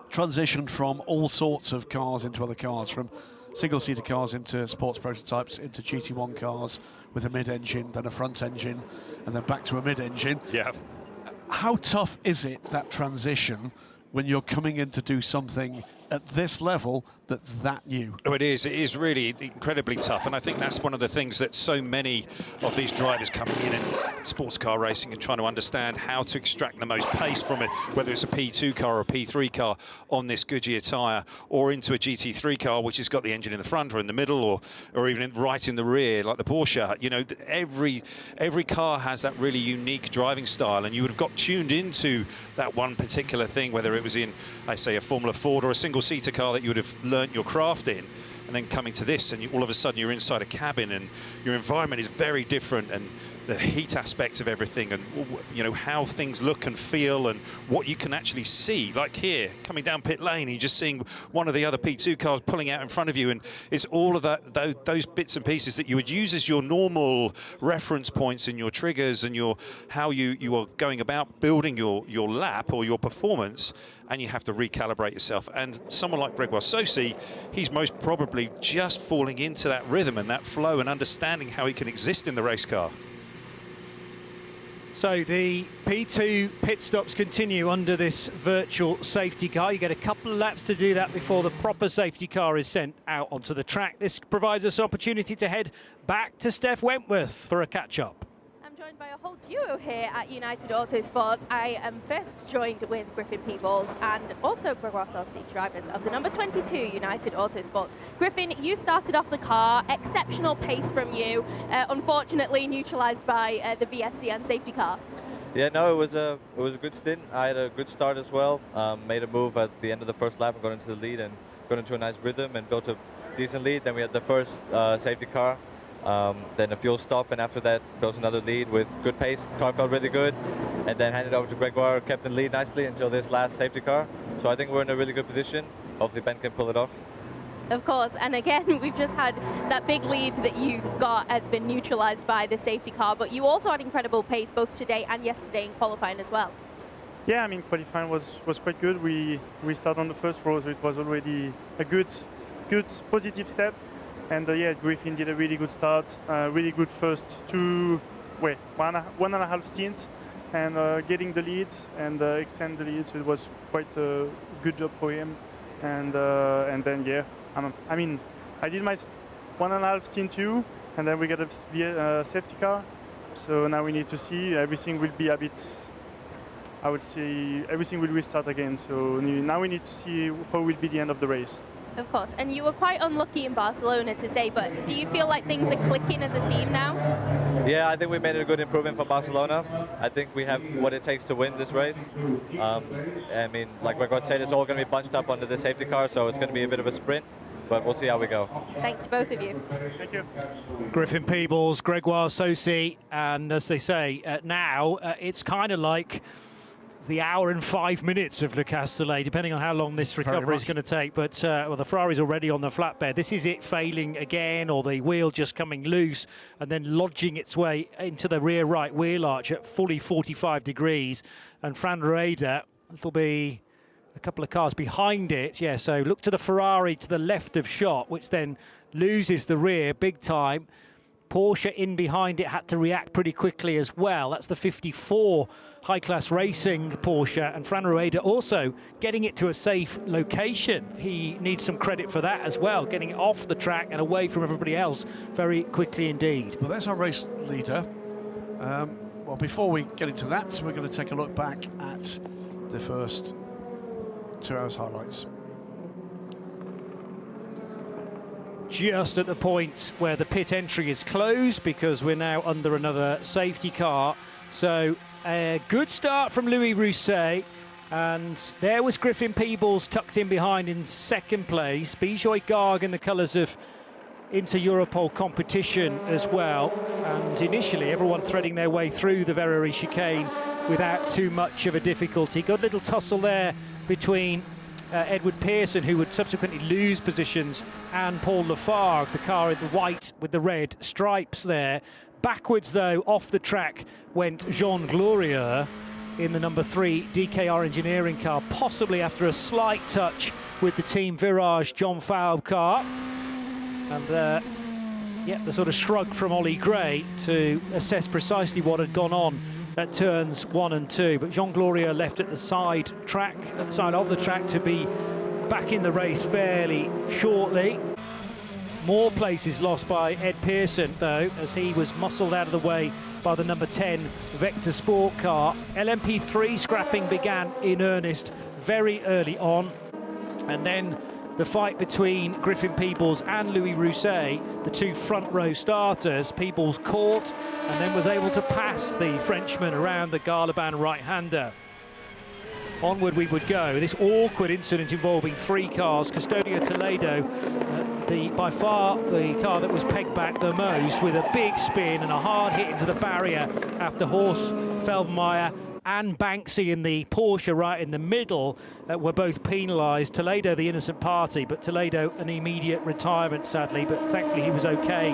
Speaker 3: transitioned from all sorts of cars into other cars, from single-seater cars into sports prototypes, into GT1 cars with a mid-engine, then a front engine, and then back to a mid-engine.
Speaker 9: Yeah.
Speaker 3: How tough is it, that transition, when you're coming in to do something at this level that's that new?
Speaker 9: Oh, it is really incredibly tough, and I think that's one of the things that so many of these drivers coming in sports car racing and trying to understand how to extract the most pace from it, whether it's a P2 car or a P3 car on this Goodyear tyre, or into a GT3 car which has got the engine in the front or in the middle, or even right in the rear, like the Porsche. You know, every car has that really unique driving style, and you would have got tuned into that one particular thing, whether it was in, I say, a Formula Ford or a single-seater car that you would have learnt your craft in, and then coming to this, and all of a sudden you're inside a cabin and your environment is very different, and heat aspect of everything, and you know how things look and feel, and what you can actually see. Like here, coming down pit lane, you're just seeing one of the other P2 cars pulling out in front of you, and it's all of that, those bits and pieces that you would use as your normal reference points and your triggers and your how you are going about building your lap or your performance, and you have to recalibrate yourself. And someone like Gregoire Saucy, he's most probably just falling into that rhythm and that flow and understanding how he can exist in the race car.
Speaker 2: So the P2 pit stops continue under this virtual safety car. You get a couple of laps to do that before the proper safety car is sent out onto the track. This provides us opportunity to head back to Steph Wentworth for a catch-up.
Speaker 1: Joined by a whole duo here at United Autosports. I am first joined with Griffin Peebles and also Gregoire Saucy, drivers of the number 22 United Autosports. Griffin, you started off the car, exceptional pace from you, unfortunately neutralised by the VSCN safety car.
Speaker 10: Yeah, no, it was a good stint. I had a good start as well. Made a move at the end of the first lap and got into the lead and got into a nice rhythm and built a decent lead. Then we had the first safety car. Then a fuel stop, and after that built another lead with good pace. The car felt really good, and then handed over to Gregoire, kept the lead nicely until this last safety car. So I think we're in a really good position. Hopefully Ben can pull it off.
Speaker 1: Of course, and again, we've just had that big lead that you've got has been neutralised by the safety car, but you also had incredible pace both today and yesterday in qualifying as well.
Speaker 11: Yeah, I mean, qualifying was quite good. We started on the first row, so it was already a good positive step. And yeah, Griffin did a really good start, really good first one and a half stint, and getting the lead and extend the lead. So it was quite a good job for him. And then yeah, I mean, I did my 1.5 stint too, and then we got a safety car. So now we need to see. Everything will be a bit. I would say everything will restart again. So now we need to see how will be the end of the race.
Speaker 1: Of course, and you were quite unlucky in Barcelona today, but do you feel like things are clicking as a team now?
Speaker 10: Yeah, I think we made a good improvement for Barcelona. I think we have what it takes to win this race. I mean, like Gregoire said, it's all going to be bunched up under the safety car, so it's going to be a bit of a sprint, but we'll see how we go.
Speaker 1: Thanks, both of you.
Speaker 11: Thank you.
Speaker 2: Griffin Peebles, Gregoire Saucy, and as they say, now it's kind of like the hour and 5 minutes of Le Castellet, depending on how long this recovery is going to take. But well, the Ferrari's already on the flatbed. This is it failing again, or the wheel just coming loose and then lodging its way into the rear right wheel arch at fully 45 degrees. And Fran Rueda, it'll be a couple of cars behind it. Yeah, so look to the Ferrari to the left of shot, which then loses the rear big time. Porsche in behind it had to react pretty quickly as well. That's the 54 high-class racing Porsche, and Fran Rueda also getting it to a safe location. He needs some credit for that as well, getting it off the track and away from everybody else very quickly indeed.
Speaker 3: Well, there's our race leader. Well, before we get into that, we're going to take a look back at the first 2 hours highlights.
Speaker 2: Just at the point where the pit entry is closed, because we're now under another safety car. So a good start from Louis Rousset, and there was Griffin Peebles tucked in behind in second place. Bijoy Garg in the colours of Inter-Europol competition as well, and initially everyone threading their way through the Verrerie chicane without too much of a difficulty. Got a little tussle there between Edward Pearson, who would subsequently lose positions, and Paul Lafargue, the car in the white with the red stripes there. Backwards, though, off the track went Jean Glorieux in the number 3 DKR engineering car, possibly after a slight touch with the Team Virage John Faub car. And yeah, the sort of shrug from Ollie Gray to assess precisely what had gone on at turns 1 and 2, but Jean Glorieux left at the side of the track to be back in the race fairly shortly. More places lost by Ed Pearson, though, as he was muscled out of the way by the number 10 Vector Sport car. LMP3 scrapping began in earnest very early on, and then the fight between Griffin Peebles and Louis Rousset, the 2 front row starters. Peebles caught and then was able to pass the Frenchman around the Garlaban right-hander. Onward we would go. This awkward incident involving 3 cars. Custodio Toledo by far the car that was pegged back the most, with a big spin and a hard hit into the barrier after Horst, Feldmeier and Banksy in the Porsche right in the middle were both penalised. Toledo the innocent party, but Toledo an immediate retirement sadly, but thankfully he was okay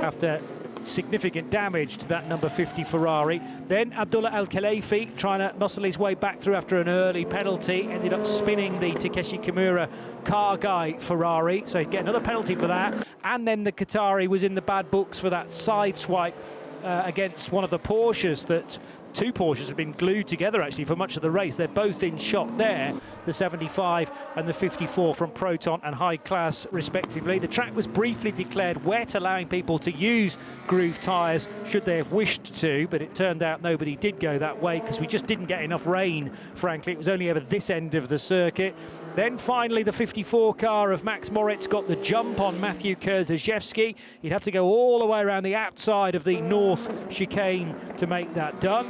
Speaker 2: after significant damage to that number 50 Ferrari. Then Abdullah Al-Khalifi trying to muscle his way back through after an early penalty, ended up spinning the Takeshi Kimura car guy Ferrari, so he'd get another penalty for that. And then the Qatari was in the bad books for that side swipe against one of the Porsches. That two Porsches have been glued together actually for much of the race. They're both in shot there, the 75 and the 54 from Proton and High Class respectively. The track was briefly declared wet, allowing people to use groove tyres should they have wished to, but it turned out nobody did go that way because we just didn't get enough rain, frankly. It was only ever this end of the circuit. Then finally the 54 car of Max Moritz got the jump on Matthew Kurzajewski. He'd have to go all the way around the outside of the north chicane to make that done.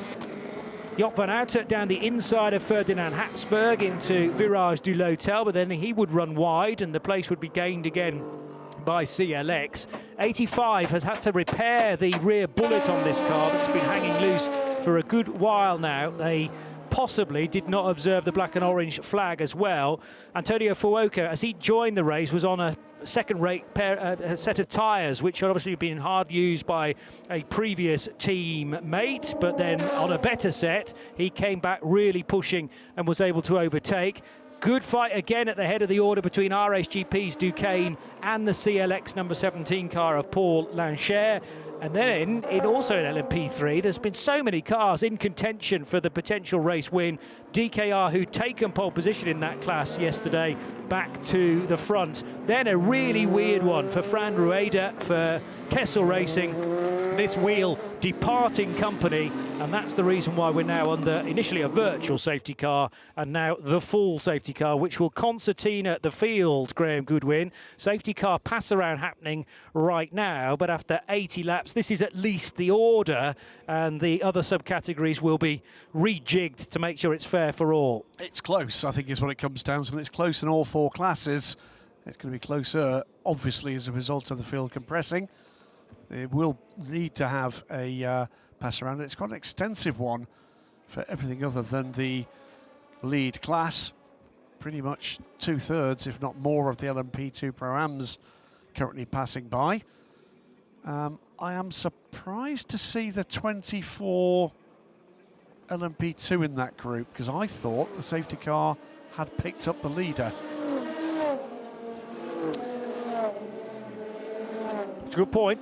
Speaker 2: Joop van Uitert down the inside of Ferdinand Habsburg into Virage du Lotel, but then he would run wide and the place would be gained again by CLX. 85 has had to repair the rear bullet on this car that's been hanging loose for a good while now. They possibly did not observe the black and orange flag as well. Antonio Fuoka, as he joined the race, was on a second-rate set of tyres, which had obviously been hard used by a previous team mate, but then on a better set, he came back really pushing and was able to overtake. Good fight again at the head of the order between RSGP's Duquesne and the CLX number 17 car of Paul Lancher. And then, also in LMP3, there's been so many cars in contention for the potential race win. DKR, who'd taken pole position in that class yesterday, back to the front. Then a really weird one for Fran Rueda, for Kessel Racing. This wheel departing company, and that's the reason why we're now under initially a virtual safety car and now the full safety car, which will concertina the field, Graham Goodwin. Safety car pass around happening right now, but after 80 laps, this is at least the order, and the other subcategories will be rejigged to make sure it's fair for all.
Speaker 3: It's close, I think, is what it comes down to. When it's close in all four classes, it's going to be closer, obviously, as a result of the field compressing. It will need to have a pass around. It's quite an extensive one for everything other than the lead class. Pretty much 2/3, if not more, of the LMP2 Pro-Ams currently passing by. I am surprised to see the 24 LMP2 in that group, because I thought the safety car had picked up the leader.
Speaker 2: It's a good point.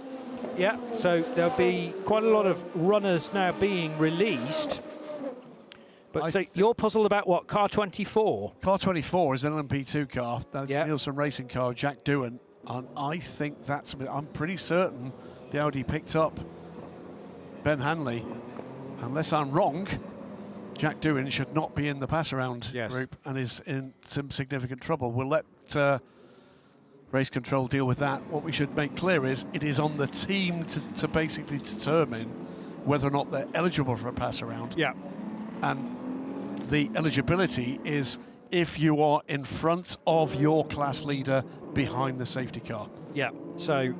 Speaker 2: Yeah, so there'll be quite a lot of runners now being released. But so you're puzzled about what, car 24?
Speaker 3: Car 24 is an LMP2 car. That's Nielsen Racing car, Jack Doohan. And I think that's, I'm pretty certain the Audi picked up Ben Hanley. Unless I'm wrong, Jack Doohan should not be in the pass-around group and is in some significant trouble. We'll let race control deal with that. What we should make clear is it is on the team to basically determine whether or not they're eligible for a pass-around.
Speaker 2: Yeah.
Speaker 3: And the eligibility is if you are in front of your class leader behind the safety car.
Speaker 2: Yeah, so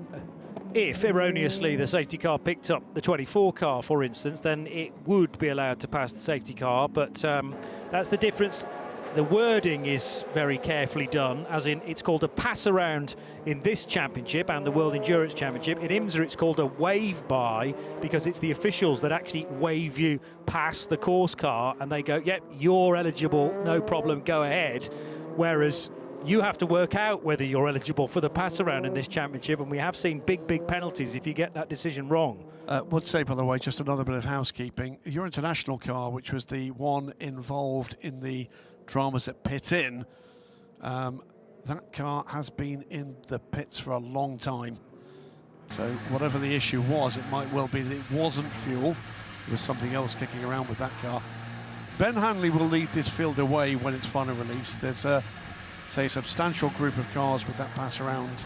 Speaker 2: if erroneously the safety car picked up the 24 car, for instance, then it would be allowed to pass the safety car, but that's the difference. The wording is very carefully done, as in it's called a pass around in this championship and the World Endurance Championship. In IMSA it's called a wave by, because it's the officials that actually wave you past the course car and they go, yep, you're eligible, no problem, go ahead. Whereas you have to work out whether you're eligible for the pass around in this championship, and we have seen big penalties if you get that decision wrong.
Speaker 3: Would say, by the way, just another bit of housekeeping. Your international car, which was the one involved in the dramas at Pit Inn, that car has been in the pits for a long time. So whatever the issue was, it might well be that it wasn't fuel. There was something else kicking around with that car. Ben Hanley will lead this field away when it's finally released. There's a substantial group of cars with that pass around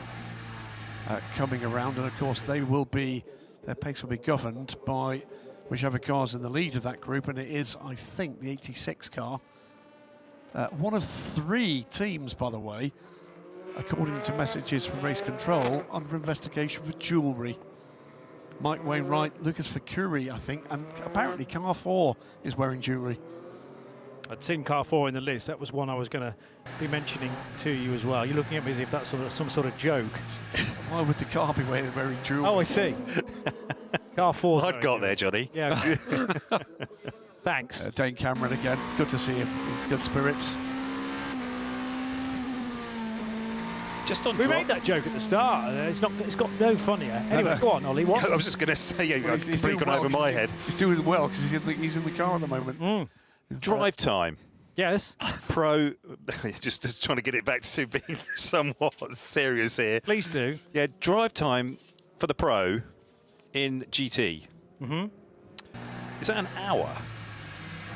Speaker 3: coming around, and of course their pace will be governed by whichever car's in the lead of that group, and it is, I think, the 86 car. One of three teams, by the way, according to messages from race control, under investigation for jewellery. Mike Wainwright, Lucas Facuri, I think, and apparently car 4 is wearing jewellery.
Speaker 2: I'd seen car 4 in the list. That was one I was going to be mentioning to you as well. You're looking at me as if that's some sort of joke.
Speaker 3: Why would the car be wearing jewellery?
Speaker 2: Oh, I see. Car 4.
Speaker 9: I'd got there, Johnny.
Speaker 2: Yeah. Thanks.
Speaker 3: Dane Cameron again. Good to see him. Good spirits.
Speaker 9: Just on
Speaker 2: we made that joke at the start. It's got no funnier. Anyway, go on, Ollie. What?
Speaker 9: I was just going to say,
Speaker 3: well,
Speaker 9: I've completely gone over my head.
Speaker 3: He's doing well because he's in the car at the moment.
Speaker 9: Drive time.
Speaker 2: Yes.
Speaker 9: Pro, just trying to get it back to being somewhat serious here.
Speaker 2: Please do.
Speaker 9: Yeah, drive time for the Pro in GT. Is that an hour?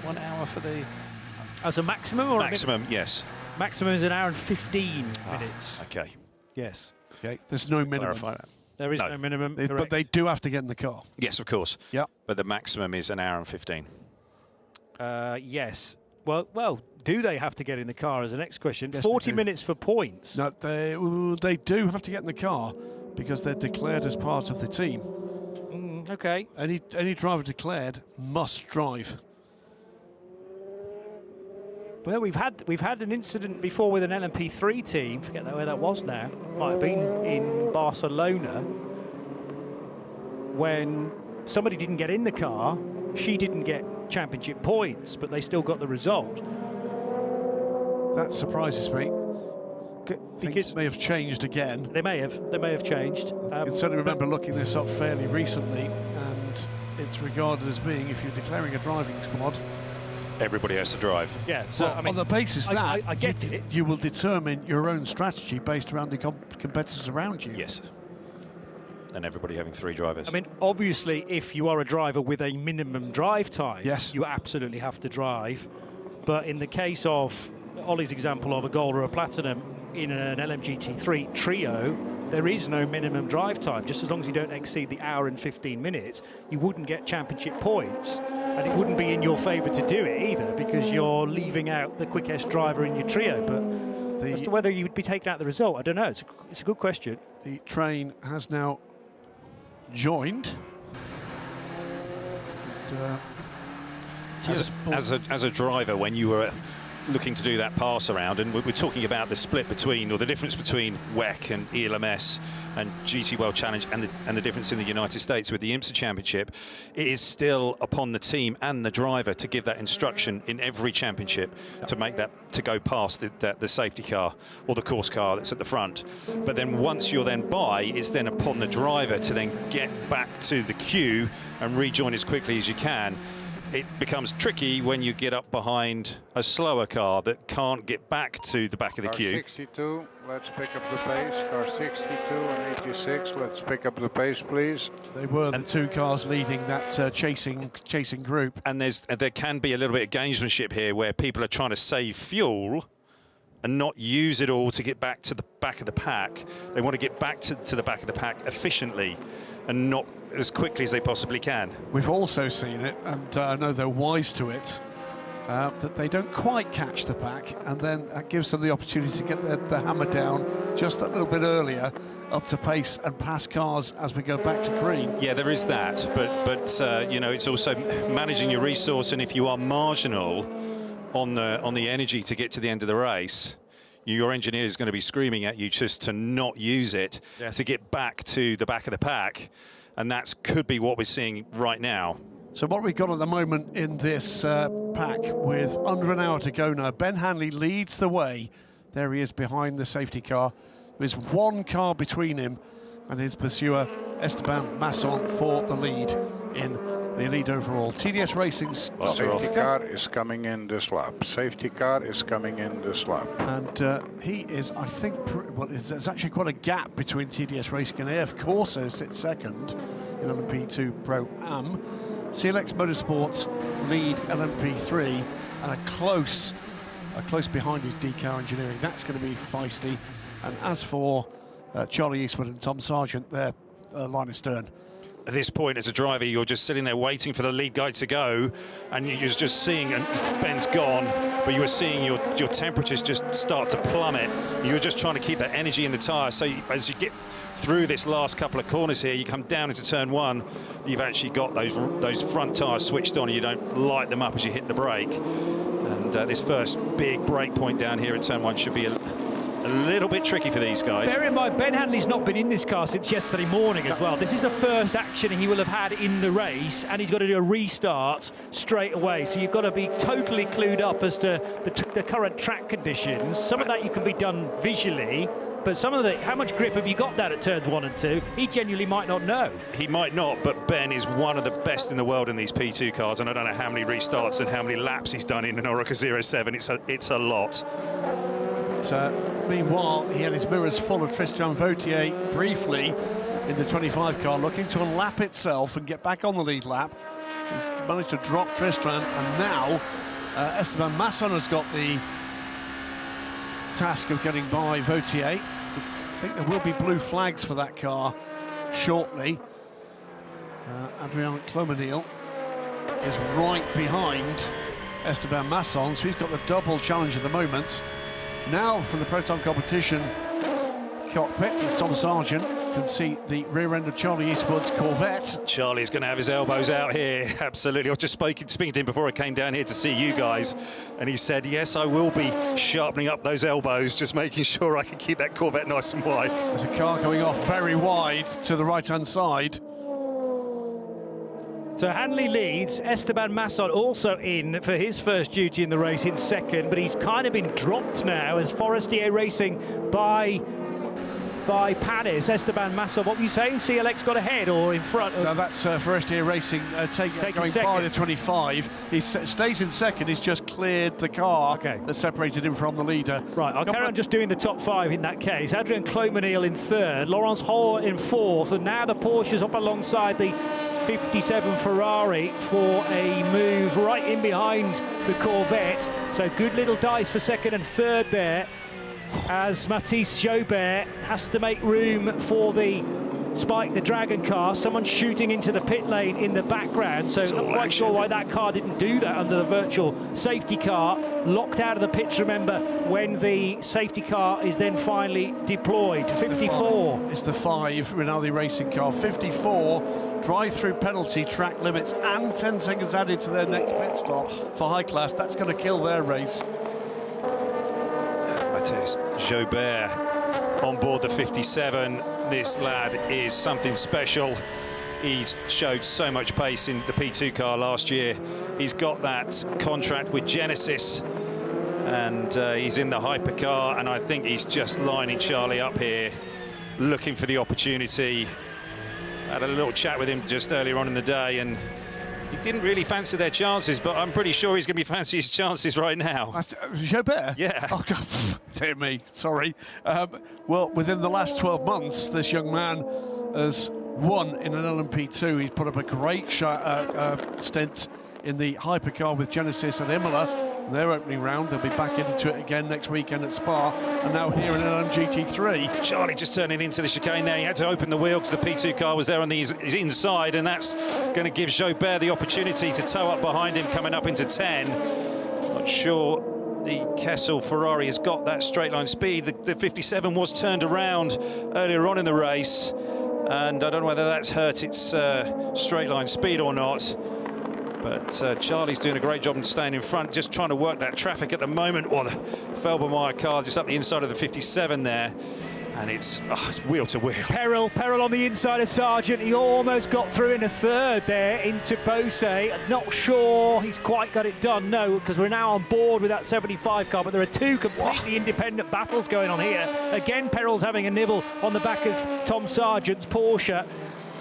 Speaker 9: 1 hour for the...
Speaker 2: As a maximum? Or
Speaker 9: maximum, yes.
Speaker 2: Maximum is an hour and 15 minutes.
Speaker 9: Okay.
Speaker 2: Yes.
Speaker 3: Okay, there's no minimum.
Speaker 9: Clarify that.
Speaker 2: There is no minimum,
Speaker 3: but they do have to get in the car.
Speaker 9: Yes, of course.
Speaker 3: Yeah.
Speaker 9: But the maximum is an hour and 15.
Speaker 2: Yes. Well, do they have to get in the car is the next question.
Speaker 3: Yes,
Speaker 2: 40 minutes for points.
Speaker 3: No, they do have to get in the car because they're declared as part of the team.
Speaker 2: Okay.
Speaker 3: Any driver declared must drive.
Speaker 2: Well, we've had an incident before with an LMP3 team. Forget where that was now. Might have been in Barcelona when somebody didn't get in the car. She didn't get championship points, but they still got the result.
Speaker 3: That surprises me. Things may have changed again.
Speaker 2: They may have changed.
Speaker 3: I can certainly remember looking this up fairly recently, and it's regarded as being, if you're declaring a driving squad,
Speaker 9: everybody has to drive.
Speaker 2: Yeah, so
Speaker 3: well,
Speaker 2: I mean,
Speaker 3: on the basis that
Speaker 2: I get it.
Speaker 3: You will determine your own strategy based around the competitors around you.
Speaker 9: Yes. And everybody having 3 drivers.
Speaker 2: I mean, obviously, if you are a driver with a minimum drive time,
Speaker 3: yes,
Speaker 2: you absolutely have to drive. But in the case of Ollie's example of a gold or a platinum in an LMGT3 trio, there is no minimum drive time. Just as long as you don't exceed the hour and 15 minutes, you wouldn't get championship points. And it wouldn't be in your favour to do it either because you're leaving out the quickest driver in your trio. But as to whether you would be taking out the result, I don't know. It's a good question.
Speaker 3: The train has now joined. And,
Speaker 9: as a driver, when you were looking to do that pass around, and we're talking about the split between, or the difference between WEC and ELMS and GT World Challenge, and the difference in the United States with the IMSA Championship, it is still upon the team and the driver to give that instruction in every championship to make that, to go past the safety car or the course car that's at the front. But then once you're then by, it's then upon the driver to then get back to the queue and rejoin as quickly as you can. It becomes tricky when you get up behind a slower car that can't get back to the back of the queue.
Speaker 4: Car 62, let's pick up the pace. Car 62 and 86, let's pick up the pace, please.
Speaker 3: They were the 2 cars leading that chasing group.
Speaker 9: And there can be a little bit of gamesmanship here where people are trying to save fuel and not use it all to get back to the back of the pack. They want to get back to the back of the pack efficiently and not as quickly as they possibly can.
Speaker 3: We've also seen it, and I know they're wise to it, that they don't quite catch the pack, and then that gives them the opportunity to get the hammer down just a little bit earlier, up to pace and pass cars as we go back to green.
Speaker 9: Yeah, there is that, but you know, it's also managing your resource, and if you are marginal on the energy to get to the end of the race, your engineer is going to be screaming at you just to not use it, to get back to the back of the pack, and that could be what we're seeing right now.
Speaker 3: So what we've got at the moment in this pack, with under an hour to go now, Ben Hanley leads the way. There he is behind the safety car. There's 1 car between him and his pursuer, Esteban Masson, for the lead in the lead overall. TDS Racing's
Speaker 4: safety car is coming in this lap. Safety car is coming in this lap.
Speaker 3: And he is, I think, well, there's actually quite a gap between TDS Racing and AF Corso sits second in LMP2 Pro Am. CLX Motorsports lead LMP3, and a close behind is DCAR Engineering. That's going to be feisty. And as for Charlie Eastwood and Tom Sargent, they're line astern.
Speaker 9: at this point as a driver, you're just sitting there waiting for the lead guy to go, and you're just seeing, and Ben's gone, but you were seeing your temperatures just start to plummet. You're just trying to keep that energy in the tyre. So as you get through this last couple of corners here, you come down into turn 1, you've actually got those front tyres switched on, and you don't light them up as you hit the brake. And this first big brake point down here at turn 1 should be a little bit tricky for these guys.
Speaker 2: Bear in mind, Ben Hanley's not been in this car since yesterday morning as well. This is the first action he will have had in the race, and he's got to do a restart straight away. So you've got to be totally clued up as to the current track conditions. Some of that you can be done visually, but some of how much grip have you got down at turns 1 and 2? He genuinely might not know.
Speaker 9: He might not, but Ben is one of the best in the world in these P2 cars, and I don't know how many restarts and how many laps he's done in an Oreca 07. It's a lot.
Speaker 3: Meanwhile, he had his mirrors full of Tristan Vautier briefly in the 25 car, looking to unlap itself and get back on the lead lap. He's managed to drop Tristan, and now Esteban Masson has got the task of getting by Vautier. I think there will be blue flags for that car shortly. Adrien Clomenil is right behind Esteban Masson, so he's got the double challenge at the moment. Now from the Proton competition cockpit, Tom Sargent can see the rear end of Charlie Eastwood's Corvette.
Speaker 9: Charlie's going to have his elbows out here, absolutely. I was just speaking to him before I came down here to see you guys, and he said, yes, I will be sharpening up those elbows, just making sure I can keep that Corvette nice and wide.
Speaker 3: There's a car going off very wide to the right-hand side.
Speaker 2: So Hanley leads, Esteban Masson also in for his first duty in the race in second, but he's kind of been dropped now as Forestier Racing by Panis. Esteban Masson, what were you saying? CLX got ahead or in front?
Speaker 3: No, that's Forestier Racing going second by the 25. He stays in second, he's just cleared the car that separated him from the leader.
Speaker 2: Right, I'll carry on just doing the top 5 in that case. Adrien Clomenil in third, Laurence Hoare in fourth, and now the Porsche's up alongside the 57 Ferrari for a move right in behind the Corvette. So good little dice for second and third there, as Mathis Jobert has to make room for the Spike the Dragon car. Someone shooting into the pit lane in the background, so not quite sure why that car didn't do that under the virtual safety car. Locked out of the pits, remember, when the safety car is then finally deployed. 54.
Speaker 3: It's the 5 Rinaldi Racing car. 54, drive-through penalty, track limits, and 10 seconds added to their next pit stop for high class. That's going to kill their race.
Speaker 9: Mathis Jobert on board the 57. This lad is something special. He's showed so much pace in the P2 car last year. He's got that contract with Genesis, and he's in the hypercar, and I think he's just lining Charlie up here, looking for the opportunity. I had a little chat with him just earlier on in the day, and he didn't really fancy their chances, but I'm pretty sure he's going to be fancying his chances right now.
Speaker 3: Jobert?
Speaker 9: Yeah.
Speaker 3: Oh, God, dear me, sorry. Well, within the last 12 months, this young man has won in an LMP2. He's put up a great stint in the hypercar with Genesis at Imola. Their opening round, they'll be back into it again next weekend at Spa, and now here in an LMGT3.
Speaker 9: Charlie just turning into the chicane there. He had to open the wheel because the P2 car was there on his inside, and that's going to give Jobert the opportunity to tow up behind him coming up into 10. Not sure the Kessel Ferrari has got that straight line speed. The 57 was turned around earlier on in the race, and I don't know whether that's hurt its straight line speed or not. But Charlie's doing a great job in staying in front, just trying to work that traffic at the moment. Well, the Felbermeyer car just up the inside of the 57 there, and it's wheel to wheel.
Speaker 2: Peril on the inside of Sargent. He almost got through in a third there into Bose. Not sure he's quite got it done, no, because we're now on board with that 75 car, but there are two completely independent battles going on here. Again, Peril's having a nibble on the back of Tom Sargent's Porsche.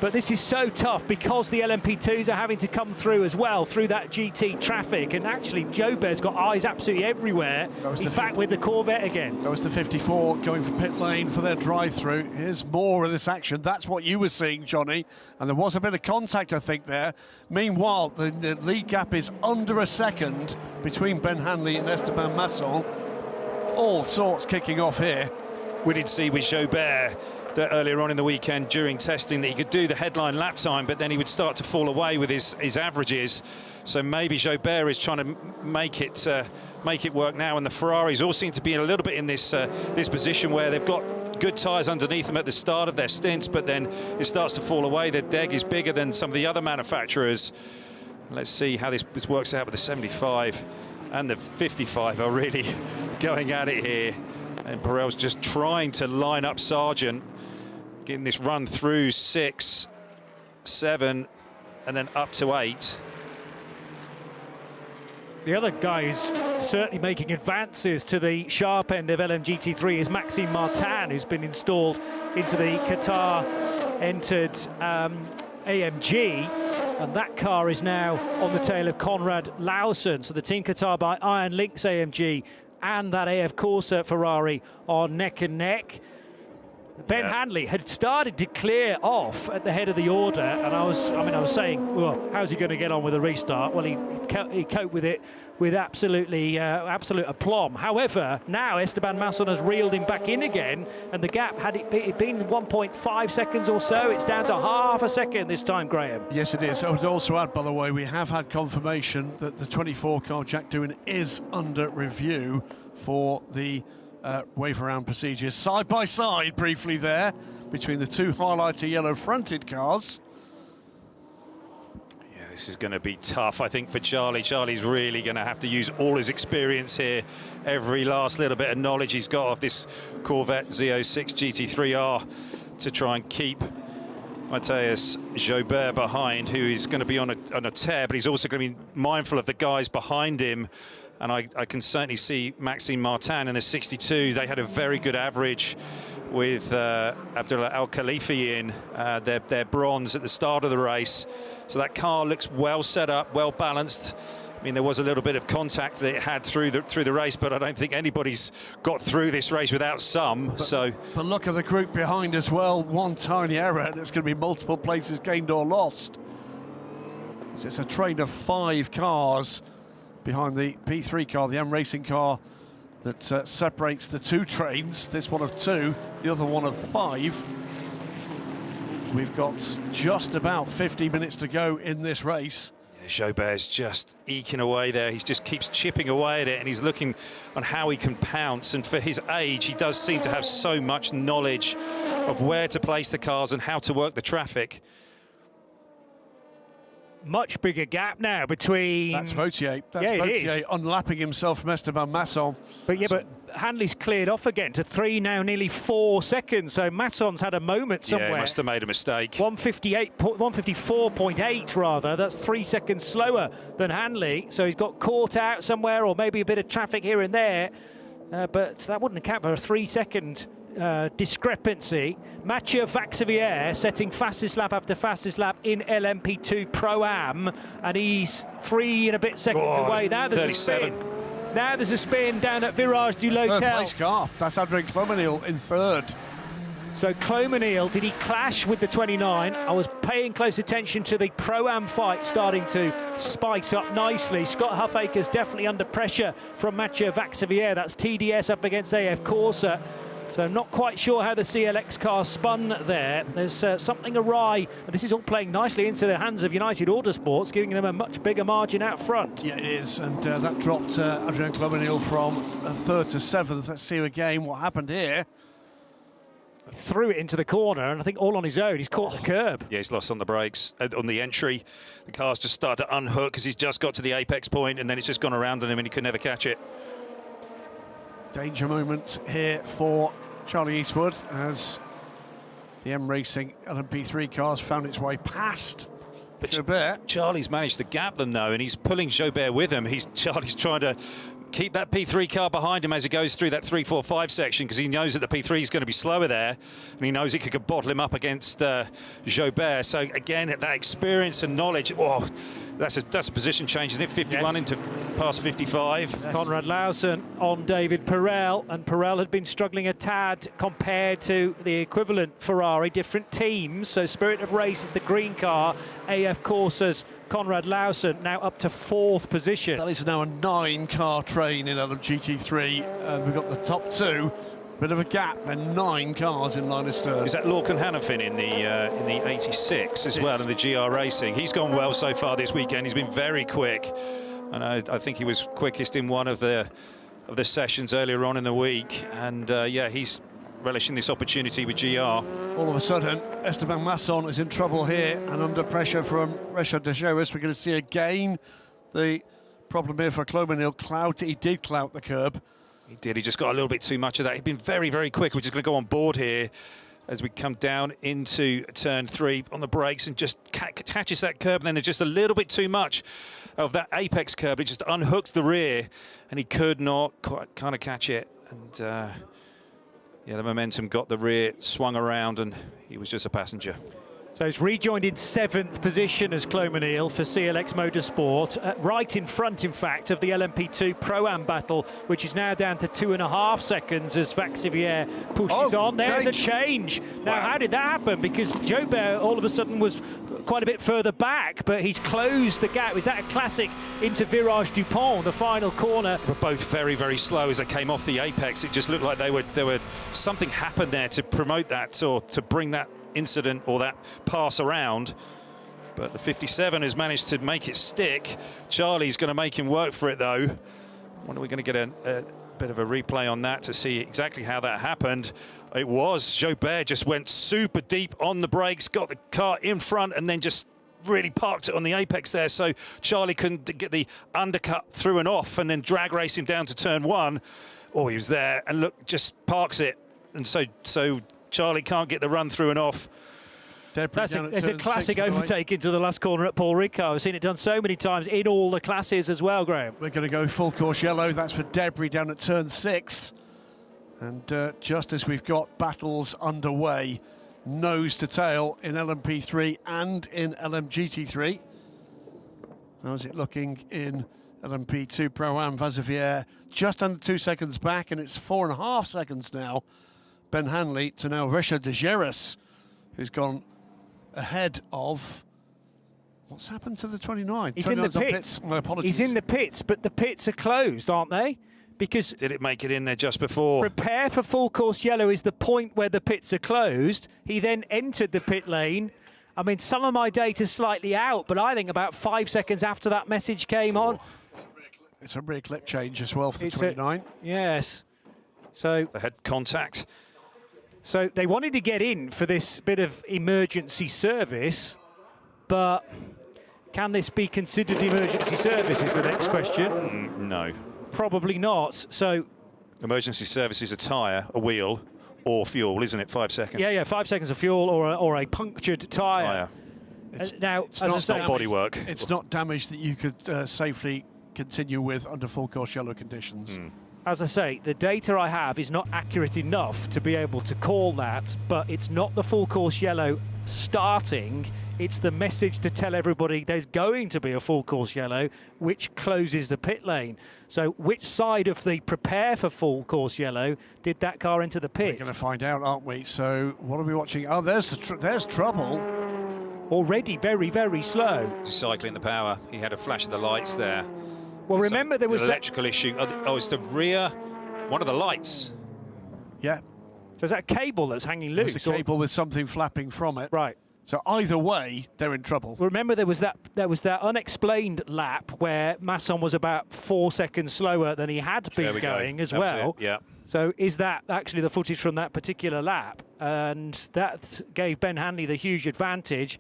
Speaker 2: But this is so tough because the LMP2s are having to come through as well, through that GT traffic. And actually, Jobert's got eyes absolutely everywhere. In fact, with the Corvette again.
Speaker 3: That was the 54 going for pit lane for their drive-through. Here's more of this action. That's what you were seeing, Johnny. And there was a bit of contact, I think, there. Meanwhile, the lead gap is under a second between Ben Hanley and Esteban Masson. All sorts kicking off here.
Speaker 9: We did see with Jobert that earlier on in the weekend during testing that he could do the headline lap time, but then he would start to fall away with his averages. So maybe Jobert is trying to make it work now, and the Ferraris all seem to be a little bit in this this position where they've got good tyres underneath them at the start of their stints, but then it starts to fall away. Their deg is bigger than some of the other manufacturers. Let's see how this works out with the 75 and the 55 are really going at it here. And Perel's just trying to line up Sargent, getting this run through 6, 7, and then up to 8.
Speaker 2: The other guy who's certainly making advances to the sharp end of LMGT3 is Maxime Martin, who's been installed into the Qatar-entered AMG, and that car is now on the tail of Konrad Lausen. So the Team Qatar by Iron Lynx AMG and that AF Corsa Ferrari are neck and neck. Ben Handley had started to clear off at the head of the order, and I was saying, well, how's he going to get on with a restart? Well, he coped with it with absolute aplomb. However, now Esteban Masson has reeled him back in again, and the gap, had it been 1.5 seconds or so, it's down to half a second this time, Graham.
Speaker 3: Yes, it is. I would also add, by the way, we have had confirmation that the 24-car Jack Doohan is under review for the wave around procedures side by side briefly there between the two highlighter yellow fronted cars.
Speaker 9: Yeah, this is going to be tough, I think, for Charlie. Charlie's really going to have to use all his experience here, every last little bit of knowledge he's got of this Corvette Z06 GT3R to try and keep Matthias Jobert behind, who is going to be on a tear, but he's also going to be mindful of the guys behind him. And I can certainly see Maxime Martin in the 62. They had a very good average with Abdullah Al Khalifi in their bronze at the start of the race. So that car looks well set up, well balanced. I mean, there was a little bit of contact that it had through the race, but I don't think anybody's got through this race without some.
Speaker 3: But look at the group behind as well. One tiny error, and it's going to be multiple places gained or lost. It's a train of 5 cars behind the P3 car, the M Racing car that separates the 2 trains, this one of 2, the other one of 5. We've got just about 50 minutes to go in this race.
Speaker 9: Yeah, Jobert's just eking away there. He just keeps chipping away at it, and he's looking on how he can pounce. And for his age, he does seem to have so much knowledge of where to place the cars and how to work the traffic.
Speaker 2: Much bigger gap now between...
Speaker 3: That's Vautier. That's Vautier unlapping himself from Esteban Masson.
Speaker 2: But Handley's cleared off again to 3 now, nearly 4 seconds. So Masson's had a moment somewhere.
Speaker 9: Yeah, he must have made a mistake.
Speaker 2: 154.8 rather. That's 3 seconds slower than Handley. So he's got caught out somewhere, or maybe a bit of traffic here and there. But that wouldn't account for a 3-second discrepancy. Mathieu Vaxivière setting fastest lap after fastest lap in LMP2 Pro-Am, and he's 3 and a bit seconds away. Now there's 37. A spin. Now there's a spin down at Virage du Lotel.
Speaker 3: Third place car. That's Adrien Clomenil in 3rd.
Speaker 2: So Clomenil, did he clash with the 29? I was paying close attention to the Pro-Am fight starting to spice up nicely. Scott Huffaker's definitely under pressure from Mathieu Vaxivière. That's TDS up against AF Corsa. So not quite sure how the CLX car spun there. There's something awry. This is all playing nicely into the hands of United Autosports, giving them a much bigger margin out front.
Speaker 3: Yeah, it is. And that dropped Adrien Clomenil from 3rd to 7th. Let's see again what happened here.
Speaker 2: Threw it into the corner, and I think all on his own. He's caught the curb.
Speaker 9: Yeah, he's lost on the brakes. On the entry, the car's just started to unhook because he's just got to the apex point, and then it's just gone around on him, and he could never catch it.
Speaker 3: Danger moment here for Charlie Eastwood as the M Racing LMP3 cars found its way past Jobert.
Speaker 9: Charlie's managed to gap them though, and he's pulling Jobert with him. Charlie's trying to keep that P3 car behind him as he goes through that 3, 4, 5 section, because he knows that the P3 is going to be slower there, and he knows he could bottle him up against Jobert. So again, that experience and knowledge. Oh, that's a position change, isn't it? 51 into past 55.
Speaker 2: Yes. Konrad Lausen on David Perel, and Perel had been struggling a tad compared to the equivalent Ferrari, different teams. So Spirit of Race is the green car, AF Corsa's Konrad Lausen now up to 4th position.
Speaker 3: That is now a 9-car train in LMGT3. We've got the top 2 Bit of a gap, then 9 cars in line of stern.
Speaker 9: Is that Lorcan Hannafin in the 86 as well, in the GR Racing? He's gone well so far this weekend. He's been very quick, and I think he was quickest in one of the sessions earlier on in the week. And yeah, he's relishing this opportunity with GR.
Speaker 3: All of a sudden, Esteban Masson is in trouble here and under pressure from Richard de Geris. We're going to see again the problem here for Clomenil. He did clout the curb.
Speaker 9: He did. He just got a little bit too much of that. He's been very, very quick. We're just going to go on board here as we come down into turn 3 on the brakes and just catches that curb. And then there's just a little bit too much of that apex curb. It just unhooked the rear, and he could not quite kind of catch it. And yeah, the momentum got the rear, swung around, and he was just a passenger.
Speaker 2: So he's rejoined in 7th position as Clomenil for CLX Motorsport, right in front, in fact, of the LMP2 Pro-Am battle, which is now down to 2.5 seconds as Vaxivier pushes on. There's a change. Now, how did that happen? Because Jobert all of a sudden was quite a bit further back, but he's closed the gap. Is that a classic into Virage Dupont, the final corner?
Speaker 9: They were both very, very slow as they came off the apex. It just looked like there were something happened there to promote that, or to bring that incident or that pass around, but the 57 has managed to make it stick. Charlie's going to make him work for it, though. When are we going to get a bit of a replay on that to see exactly how that happened? It was Jobert just went super deep on the brakes, got the car in front, and then just really parked it on the apex there, so Charlie couldn't get the undercut through and off and then drag race him down to turn 1. Oh, he was there, and look, just parks it, and so Charlie can't get the run through and off.
Speaker 2: It's a classic overtake into the last corner at Paul Ricard. I've seen it done so many times in all the classes as well, Graham.
Speaker 3: We're going to go full course yellow. That's for Debris down at turn 6. And just as we've got battles underway, nose to tail in LMP3 and in LMGT3. How's it looking in LMP2 Pro-Am? Vaxivier just under 2 seconds back, and it's 4.5 seconds now. Ben Hanley to now Richard de Geris, who's gone ahead of... What's happened to the 29?
Speaker 2: He's in the pits.
Speaker 3: My apologies.
Speaker 2: He's in the pits, but the pits are closed, aren't they? Because...
Speaker 9: Did it make it in there just before?
Speaker 2: Prepare for full course yellow is the point where the pits are closed. He then entered the pit lane. I mean, some of my data's slightly out, but I think about 5 seconds after that message came on.
Speaker 3: It's a rear clip change as well for the 29.
Speaker 2: Yes. So...
Speaker 9: They had contact.
Speaker 2: So they wanted to get in for this bit of emergency service, but can this be considered emergency service is the next question.
Speaker 9: No.
Speaker 2: Probably not. So
Speaker 9: emergency service is a tyre, a wheel, or fuel, isn't it? 5 seconds.
Speaker 2: Yeah, 5 seconds of fuel or a punctured tyre. Now,
Speaker 3: it's
Speaker 2: as
Speaker 3: not
Speaker 9: bodywork.
Speaker 3: It's not damage that you could safely continue with under full course yellow conditions.
Speaker 2: As I say, the data I have is not accurate enough to be able to call that, but it's not the full course yellow starting, it's the message to tell everybody there's going to be a full course yellow, which closes the pit lane. So which side of the prepare for full course yellow did that car enter the pit?
Speaker 3: We're going to find out, aren't we? So what are we watching? Oh, there's trouble.
Speaker 2: Already very, very slow.
Speaker 9: Cycling the power. He had a flash of the lights there.
Speaker 2: Well, remember there was
Speaker 9: an electrical issue. Oh, it's the rear, one of the lights.
Speaker 3: Yeah.
Speaker 2: So is that a cable that's hanging loose?
Speaker 3: It's a cable with something flapping from it.
Speaker 2: Right.
Speaker 3: So either way, they're in trouble.
Speaker 2: Remember there was that unexplained lap where Masson was about 4 seconds slower than he had been going as well.
Speaker 9: Yeah.
Speaker 2: So is that actually the footage from that particular lap? And that gave Ben Hanley the huge advantage.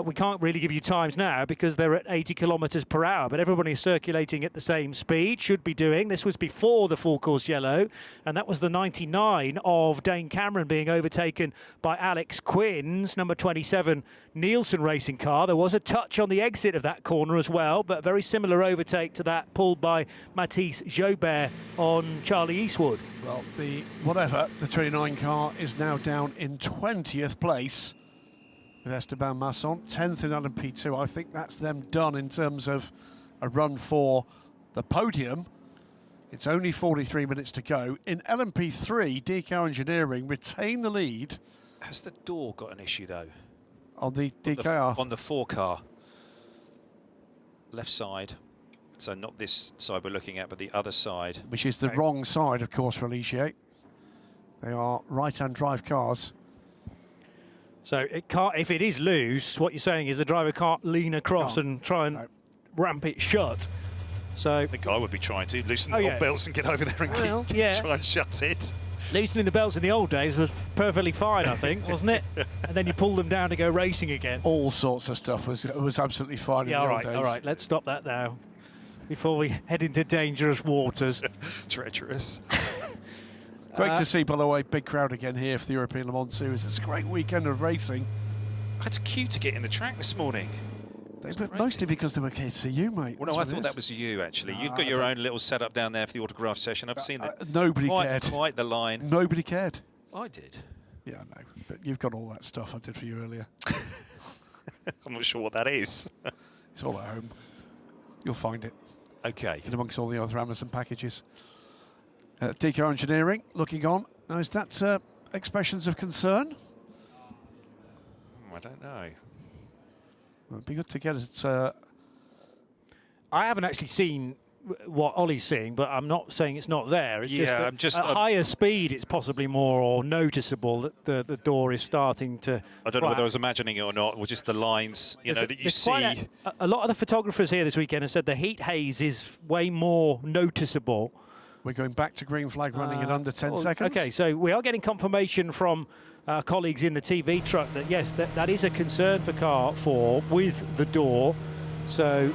Speaker 2: We can't really give you times now because they're at 80 kilometres per hour, but everybody is circulating at the same speed, should be doing. This was before the full course yellow, and that was the 99 of Dane Cameron being overtaken by Alex Quinn's number 27 Nielsen racing car. There was a touch on the exit of that corner as well, but a very similar overtake to that pulled by Mathis Jobert on Charlie Eastwood.
Speaker 3: Well, the 29 car is now down in 20th place. With Esteban Masson, 10th in LMP2. I think that's them done in terms of a run for the podium. It's only 43 minutes to go. In LMP3, DK Engineering retain the lead.
Speaker 9: Has the door got an issue, though?
Speaker 3: On the DKR?
Speaker 9: On the 4 car. Left side. So not this side we're looking at, but the other side.
Speaker 3: Which is the wrong side, of course, for Ligier. They are right-hand drive cars.
Speaker 2: So it can't, if it is loose, what you're saying is the driver can't lean across and try and ramp it shut. So
Speaker 9: I think I would be trying to loosen the belts and get over there and try and shut it.
Speaker 2: Loosening the belts in the old days was perfectly fine, I think, wasn't it? And then you pull them down to go racing again.
Speaker 3: All sorts of stuff was absolutely fine in the old days.
Speaker 2: All right, let's stop that now before we head into dangerous waters.
Speaker 9: Treacherous.
Speaker 3: Great to see, by the way, big crowd again here for the European Le Mans Series. It's a great weekend of racing.
Speaker 9: I had to queue to get in the track this morning.
Speaker 3: Mostly because they were here to see you, mate.
Speaker 9: Well, no, I thought that was you, actually. You've got your own little setup down there for the autograph session. I've seen that.
Speaker 3: Nobody cared.
Speaker 9: Quite the line.
Speaker 3: Nobody cared.
Speaker 9: I did.
Speaker 3: Yeah, I know. But you've got all that stuff I did for you earlier.
Speaker 9: I'm not sure what that is.
Speaker 3: It's all at home. You'll find it.
Speaker 9: Okay.
Speaker 3: In amongst all the other Amazon packages. DK Engineering looking on. Now, is that expressions of concern?
Speaker 9: I don't know.
Speaker 3: It'd be good to get it.
Speaker 2: I haven't actually seen what Ollie's seeing, but I'm not saying it's not there. It's
Speaker 9: just
Speaker 2: at higher speed, it's possibly more noticeable that the door is starting to.
Speaker 9: I don't know whether I was imagining it or not, or just the lines, that you see.
Speaker 2: A lot of the photographers here this weekend have said the heat haze is way more noticeable.
Speaker 3: We're going back to green flag running in under 10 seconds.
Speaker 2: Okay, so we are getting confirmation from our colleagues in the TV truck that, yes, that is a concern for car 4 with the door. So,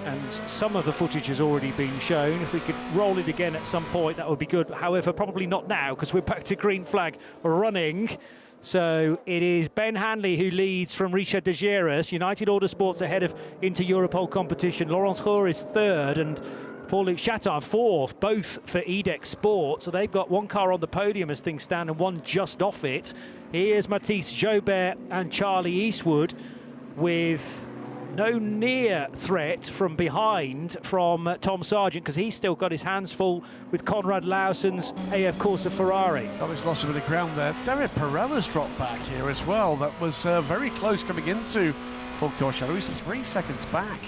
Speaker 2: and some of the footage has already been shown. If we could roll it again at some point, that would be good. However, probably not now, because we're back to green flag running. So it is Ben Hanley who leads from Richard de Geras. United Autosports ahead of Inter Europol competition. Laurence Hoare is third, and Paul-Luc Chattard fourth, both for EDEX Sport. So they've got one car on the podium as things stand and one just off it. Here's Mathis Jobert and Charlie Eastwood with no near threat from behind from Tom Sargent, because he's still got his hands full with Conrad Lawson's AF Corsa Ferrari.
Speaker 3: Oh, he's lost a bit of ground there. Derek Perella's dropped back here as well. That was very close coming into full course yellow. He's 3 seconds back.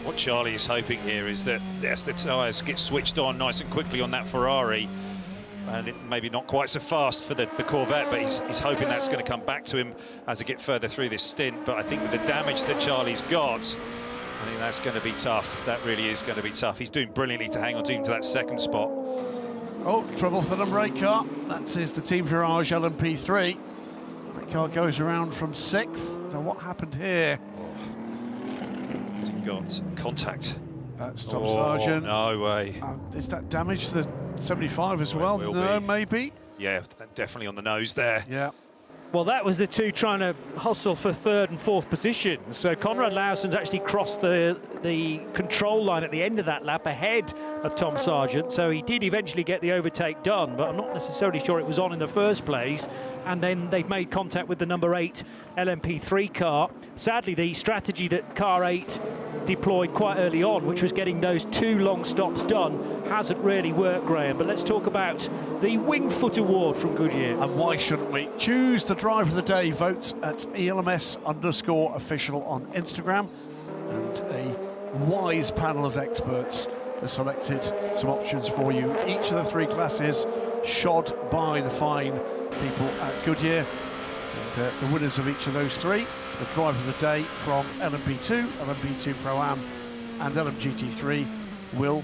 Speaker 9: What Charlie is hoping here is that the tyres get switched on nice and quickly on that Ferrari, and it maybe not quite so fast for the Corvette, but he's hoping that's going to come back to him as they get further through this stint. But I think with the damage that Charlie's got, I think that's going to be tough. That really is going to be tough. He's doing brilliantly to hang on to him to that second spot.
Speaker 3: Oh, trouble for the number 8 car. That is the Team Virage LMP3. That car goes around from 6th. Now, what happened here?
Speaker 9: Has he got contact?
Speaker 3: That's Tom Sargent.
Speaker 9: No way.
Speaker 3: Is that damage to the 75 as well? No, maybe.
Speaker 9: Yeah, definitely on the nose there.
Speaker 3: Yeah.
Speaker 2: Well, that was the two trying to hustle for third and fourth positions. So Conrad Lawson's actually crossed the control line at the end of that lap ahead of Tom Sargent. So he did eventually get the overtake done, but I'm not necessarily sure it was on in the first place. And then they've made contact with the number 8 LMP3 car. Sadly, the strategy that car 8 deployed quite early on, which was getting those 2 long stops done, hasn't really worked, Graham. But let's talk about the Wingfoot Award from Goodyear.
Speaker 3: And why shouldn't we? Choose the driver of the day. Vote at ELMS_official on Instagram. And a wise panel of experts has selected some options for you. Each of the 3 classes shod by the fine people at Goodyear. And the winners of each of those 3, the driver of the day from LMP2, LMP2 Pro Am and LMGT3 will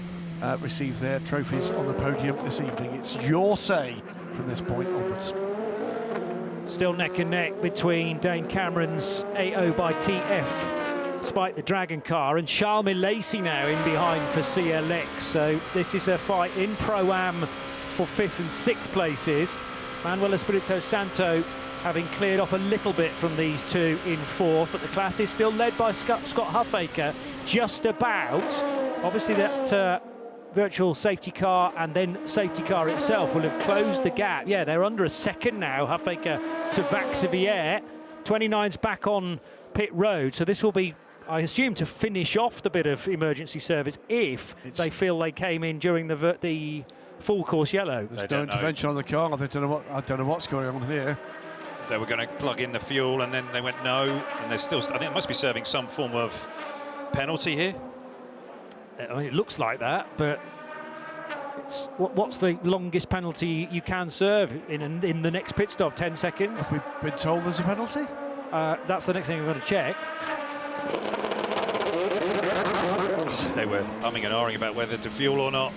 Speaker 3: receive their trophies on the podium this evening. It's your say from this point onwards.
Speaker 2: Still neck and neck between Dane Cameron's AO by TF, despite the Dragon car, and Charles Lacey now in behind for CLX. So this is a fight in Pro Am for 5th and 6th places. Manuel Espirito Santo having cleared off a little bit from these 2 in 4th, but the class is still led by Scott Huffaker, just about. Obviously that virtual safety car and then safety car itself will have closed the gap. Yeah, they're under a second now, Huffaker to Vaxivière. 29's back on pit road, so this will be, I assume, to finish off the bit of emergency service if they feel they came in during the full course yellow.
Speaker 3: There's no intervention on the car. I don't know what's going on here.
Speaker 9: They were going to plug in the fuel, and then they went no, and they're still. I think it must be serving some form of penalty here.
Speaker 2: I mean, it looks like that, but what's the longest penalty you can serve in the next pit stop? 10 seconds?
Speaker 3: Have we been told there's a penalty?
Speaker 2: That's the next thing I'm going to check.
Speaker 9: They were umming and ahhing about whether to fuel or not.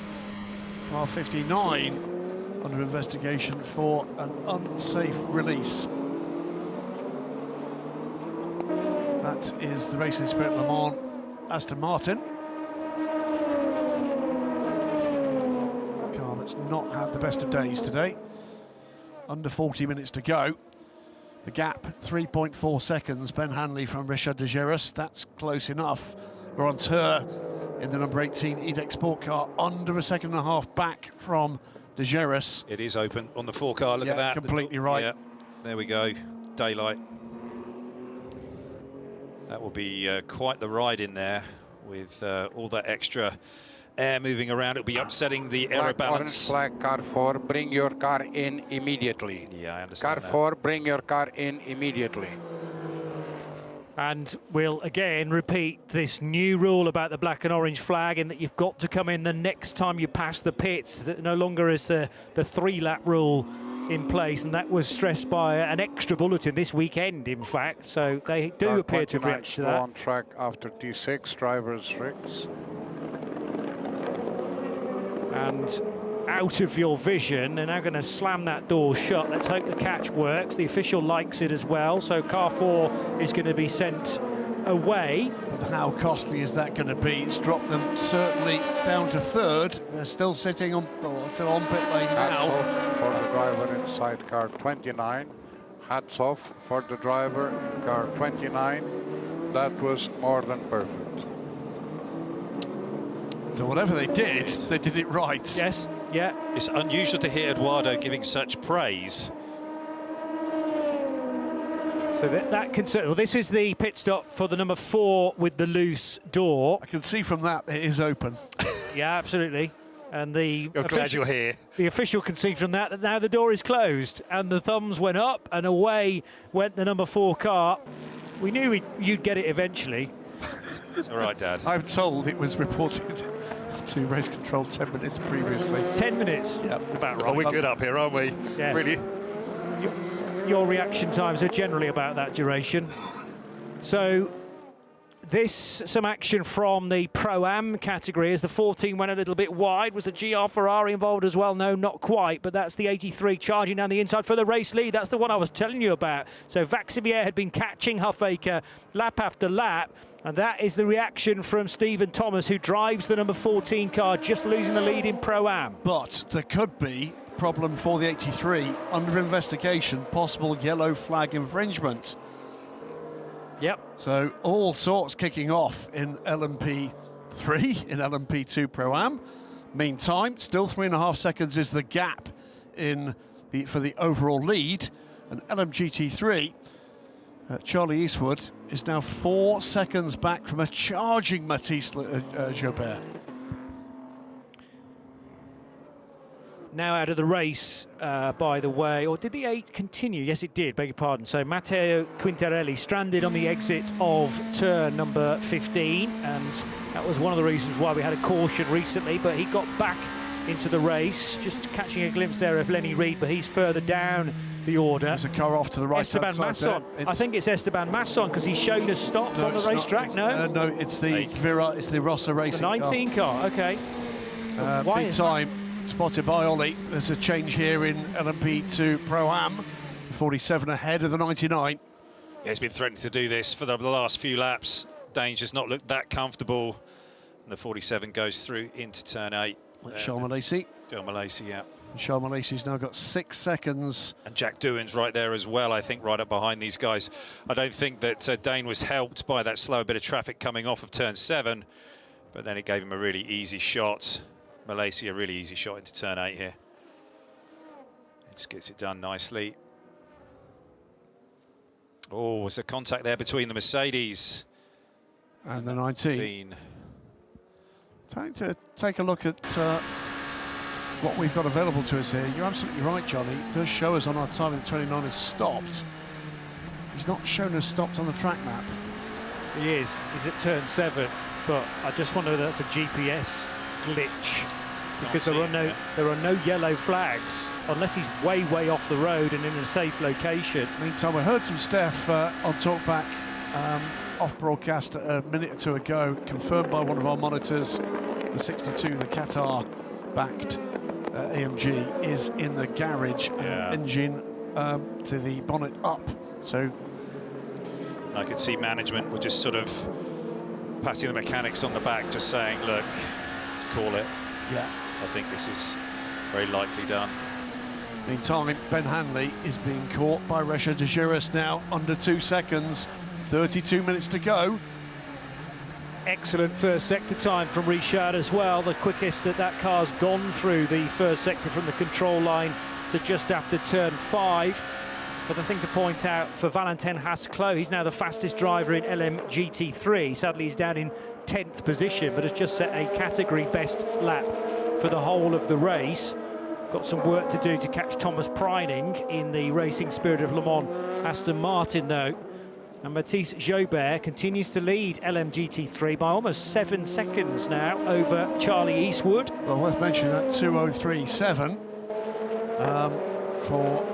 Speaker 3: Car 59 under investigation for an unsafe release. That is the Racing Spirit Le Mans Aston Martin. Car that's not had the best of days today. Under 40 minutes to go. The gap, 3.4 seconds. Ben Hanley from Richard de Geras. That's close enough. Laurence Her in the number 18 Edex Sport car, under a second and a half back from de Geras.
Speaker 9: It is open on the 4 car, look at that.
Speaker 3: Completely right.
Speaker 9: Yeah, there we go, daylight. That will be quite the ride in there with all that extra air moving around. It'll be upsetting the aero balance.
Speaker 4: Orange flag, car 4, bring your car in immediately.
Speaker 9: Yeah, I understand.
Speaker 4: Car 4, bring your car in immediately.
Speaker 2: And we'll again repeat this new rule about the black and orange flag, in that you've got to come in the next time you pass the pits. That no longer is the 3-lap rule in place, and that was stressed by an extra bulletin this weekend, in fact. So they do appear to have reacted to that.
Speaker 4: On track after T6, drivers rigs.
Speaker 2: And out of your vision, they're now going to slam that door shut. Let's hope the catch works. The official likes it as well, so car 4 is going to be sent away.
Speaker 3: But how costly is that going to be? It's dropped them certainly down to 3rd. They're still sitting on, still on pit lane now.
Speaker 4: Hats off for the driver inside car 29. Hats off for the driver in car 29. That was more than perfect.
Speaker 3: So whatever they did it right.
Speaker 2: Yes, yeah.
Speaker 9: It's unusual to hear Eduardo giving such praise.
Speaker 2: So that concern. Well, this is the pit stop for the number 4 with the loose door.
Speaker 3: I can see from that it is open.
Speaker 2: Yeah, absolutely. And
Speaker 9: You're glad you're here.
Speaker 2: The official can see from that now the door is closed, and the thumbs went up, and away went the number 4 car. We knew you'd get it eventually.
Speaker 9: It's all right, Dad.
Speaker 3: I'm told it was reported to race control 10 minutes previously.
Speaker 2: 10 minutes?
Speaker 3: Yeah.
Speaker 2: About right.
Speaker 9: Oh, we're good up here, aren't we?
Speaker 2: Yeah.
Speaker 9: Really?
Speaker 2: Your reaction times are generally about that duration. So some action from the Pro-Am category as the 14 went a little bit wide. Was the GR Ferrari involved as well? No, not quite, but that's the 83 charging down the inside for the race lead. That's the one I was telling you about. So Vaxivière had been catching Huffaker lap after lap, and that is the reaction from Stephen Thomas, who drives the number 14 car, just losing the lead in Pro-Am.
Speaker 3: But there could be a problem for the 83, under investigation, possible yellow flag infringement.
Speaker 2: Yep.
Speaker 3: So all sorts kicking off in LMP3, in LMP2 Pro-Am. Meantime, still 3.5 seconds is the gap for the overall lead. And LMGT3, Charlie Eastwood is now 4 seconds back from a charging Mathis Jobert.
Speaker 2: Now out of the race, by the way, or did the 8 continue? Yes, it did, beg your pardon. So Matteo Quintarelli stranded on the exit of turn number 15, and that was one of the reasons why we had a caution recently, but he got back into the race, just catching a glimpse there of Lenny Reed, but he's further down the order.
Speaker 3: There's a car off to the right.
Speaker 2: Esteban Masson. I think it's Esteban Masson, because he's shown us stopped on the racetrack. No,
Speaker 3: it's the it's the Rossa Racing
Speaker 2: the 19 car. Okay.
Speaker 3: Big time. Spotted by Ollie. There's a change here in LMP2 Pro-Am. 47 ahead of the 99.
Speaker 9: Yeah, he's been threatening to do this for the last few laps. Dane's just not looked that comfortable. And the 47 goes through into turn 8.
Speaker 3: Charles Malaysi.
Speaker 9: Charles Malaysi, yeah.
Speaker 3: Charles Malaysi's now got 6 seconds.
Speaker 9: And Jack Doohan's right there as well, I think, right up behind these guys. I don't think that Dane was helped by that slow bit of traffic coming off of turn 7, but then it gave him a really easy shot. Malaysia, a really easy shot into turn 8 here. He just gets it done nicely. Oh, there's a contact there between the Mercedes
Speaker 3: and the 19. Time to take a look at what we've got available to us here. You're absolutely right, Johnny. It does show us on our time that 29 is stopped. He's not shown us stopped on the track map.
Speaker 2: He is. He's at turn 7, but I just wonder if that's a GPS glitch. because there are no yellow flags unless he's way off the road and in a safe location.
Speaker 3: Meantime, we heard some stuff on talkback off broadcast a minute or two ago, confirmed by one of our monitors. The 62, the Qatar-backed AMG, is in the garage, engine to the bonnet up. So
Speaker 9: I could see management were just sort of patting the mechanics on the back, just saying, look, call it.
Speaker 3: Yeah.
Speaker 9: I think this is very likely done.
Speaker 3: Meantime, Ben Hanley is being caught by Richard de Giras now, under 2 seconds, 32 minutes to go.
Speaker 2: Excellent first sector time from Richard as well, the quickest that car's gone through the first sector from the control line to just after turn 5. But the thing to point out for Valentin Haas-Clos, he's now the fastest driver in LMGT3. Sadly, he's down in 10th position, but has just set a category best lap for the whole of the race. Got some work to do to catch Thomas Preining in the Racing Spirit of Le Mans Aston Martin, though. And Mathis Jobert continues to lead LMGT3 by almost 7 seconds now over Charlie Eastwood.
Speaker 3: Well, worth mentioning that 2:03.7 for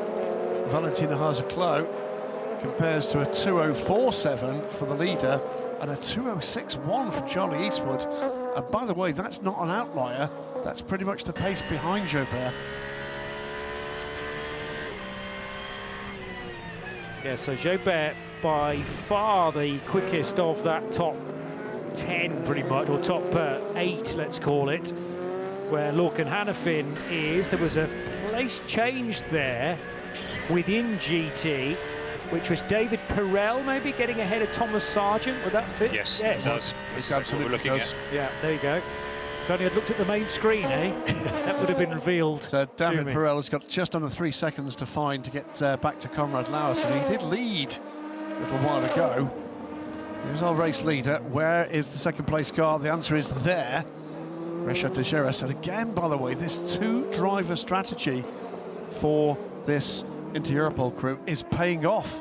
Speaker 3: Valentin Haas-Clos compares to a 2:04.7 for the leader and a 2:06.1 from Charlie Eastwood. And by the way, that's not an outlier. That's pretty much the pace behind Jobert.
Speaker 2: Yeah, so Jobert by far the quickest of that top 10 pretty much, or top 8, let's call it, where Lorcan Hannafin is. There was a place change there within GT, which was David Perel maybe getting ahead of Thomas Sargent. Would that fit?
Speaker 9: Yes, it does.
Speaker 3: It's absolutely
Speaker 9: what we're looking at.
Speaker 2: Yeah, there you go. If only I'd looked at the main screen, eh? That would have been revealed.
Speaker 3: So David Perel has got just under 3 seconds to find to get back to Conrad Lauersen. He did lead a little while ago. Here's our race leader. Where is the second place car? The answer is there. Richard de Giras. And again, by the way, this two-driver strategy for this Inter-Europol crew is paying off.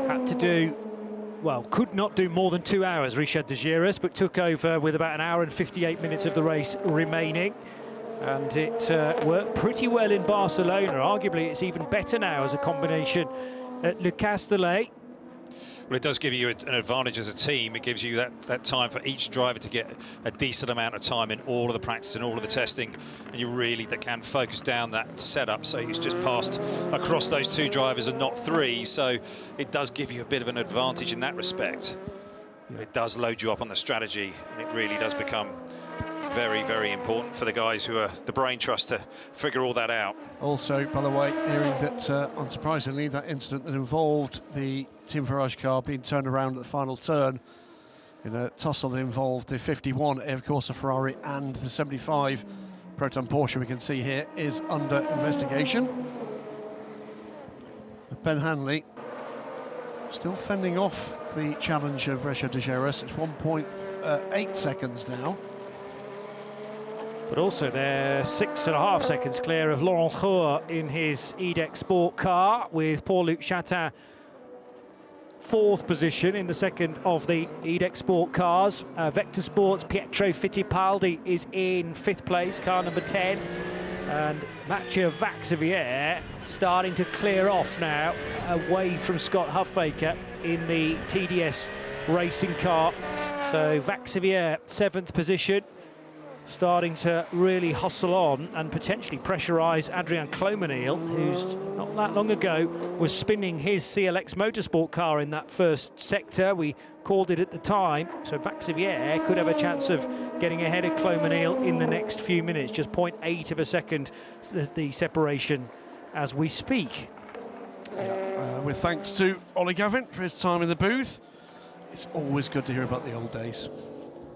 Speaker 2: Had to do, well, could not do more than 2 hours, Richard de Giras, but took over with about 1 hour and 58 minutes of the race remaining. And it worked pretty well in Barcelona. Arguably, it's even better now as a combination at Le Castellet.
Speaker 9: Well, it does give you an advantage as a team. It gives you that time for each driver to get a decent amount of time in all of the practice and all of the testing, and you really can focus down that setup. So he's just passed across those 2 drivers and not 3, so it does give you a bit of an advantage in that respect. Yeah. It does load you up on the strategy, and it really does become very important for the guys who are the brain trust to figure all that out.
Speaker 3: Also, by the way, hearing that, unsurprisingly, that incident that involved the Team Farage car being turned around at the final turn in a tussle that involved the 51 Air Corsa Ferrari and the 75 Proton Porsche, we can see here, is under investigation. So Ben Hanley still fending off the challenge of Richard de Giras. It's 1.8 seconds now.
Speaker 2: But also they're 6.5 seconds clear of Laurent Roux in his EDEC Sport car, with Paul-Luc Chatin 4th position in the second of the EDEC Sport cars. Vector Sports' Pietro Fittipaldi is in 5th place, car number 10. And Mathieu Vaxivière starting to clear off now, away from Scott Huffaker in the TDS racing car. So Vaxivière, 7th position, starting to really hustle on and potentially pressurise Adrian Clomenil, who's not that long ago was spinning his CLX Motorsport car in that first sector. We called it at the time, so Vaxivière could have a chance of getting ahead of Clomenil in the next few minutes. Just 0.8 of a second, the separation as we speak.
Speaker 3: With thanks to Ollie Gavin for his time in the booth. It's always good to hear about the old days.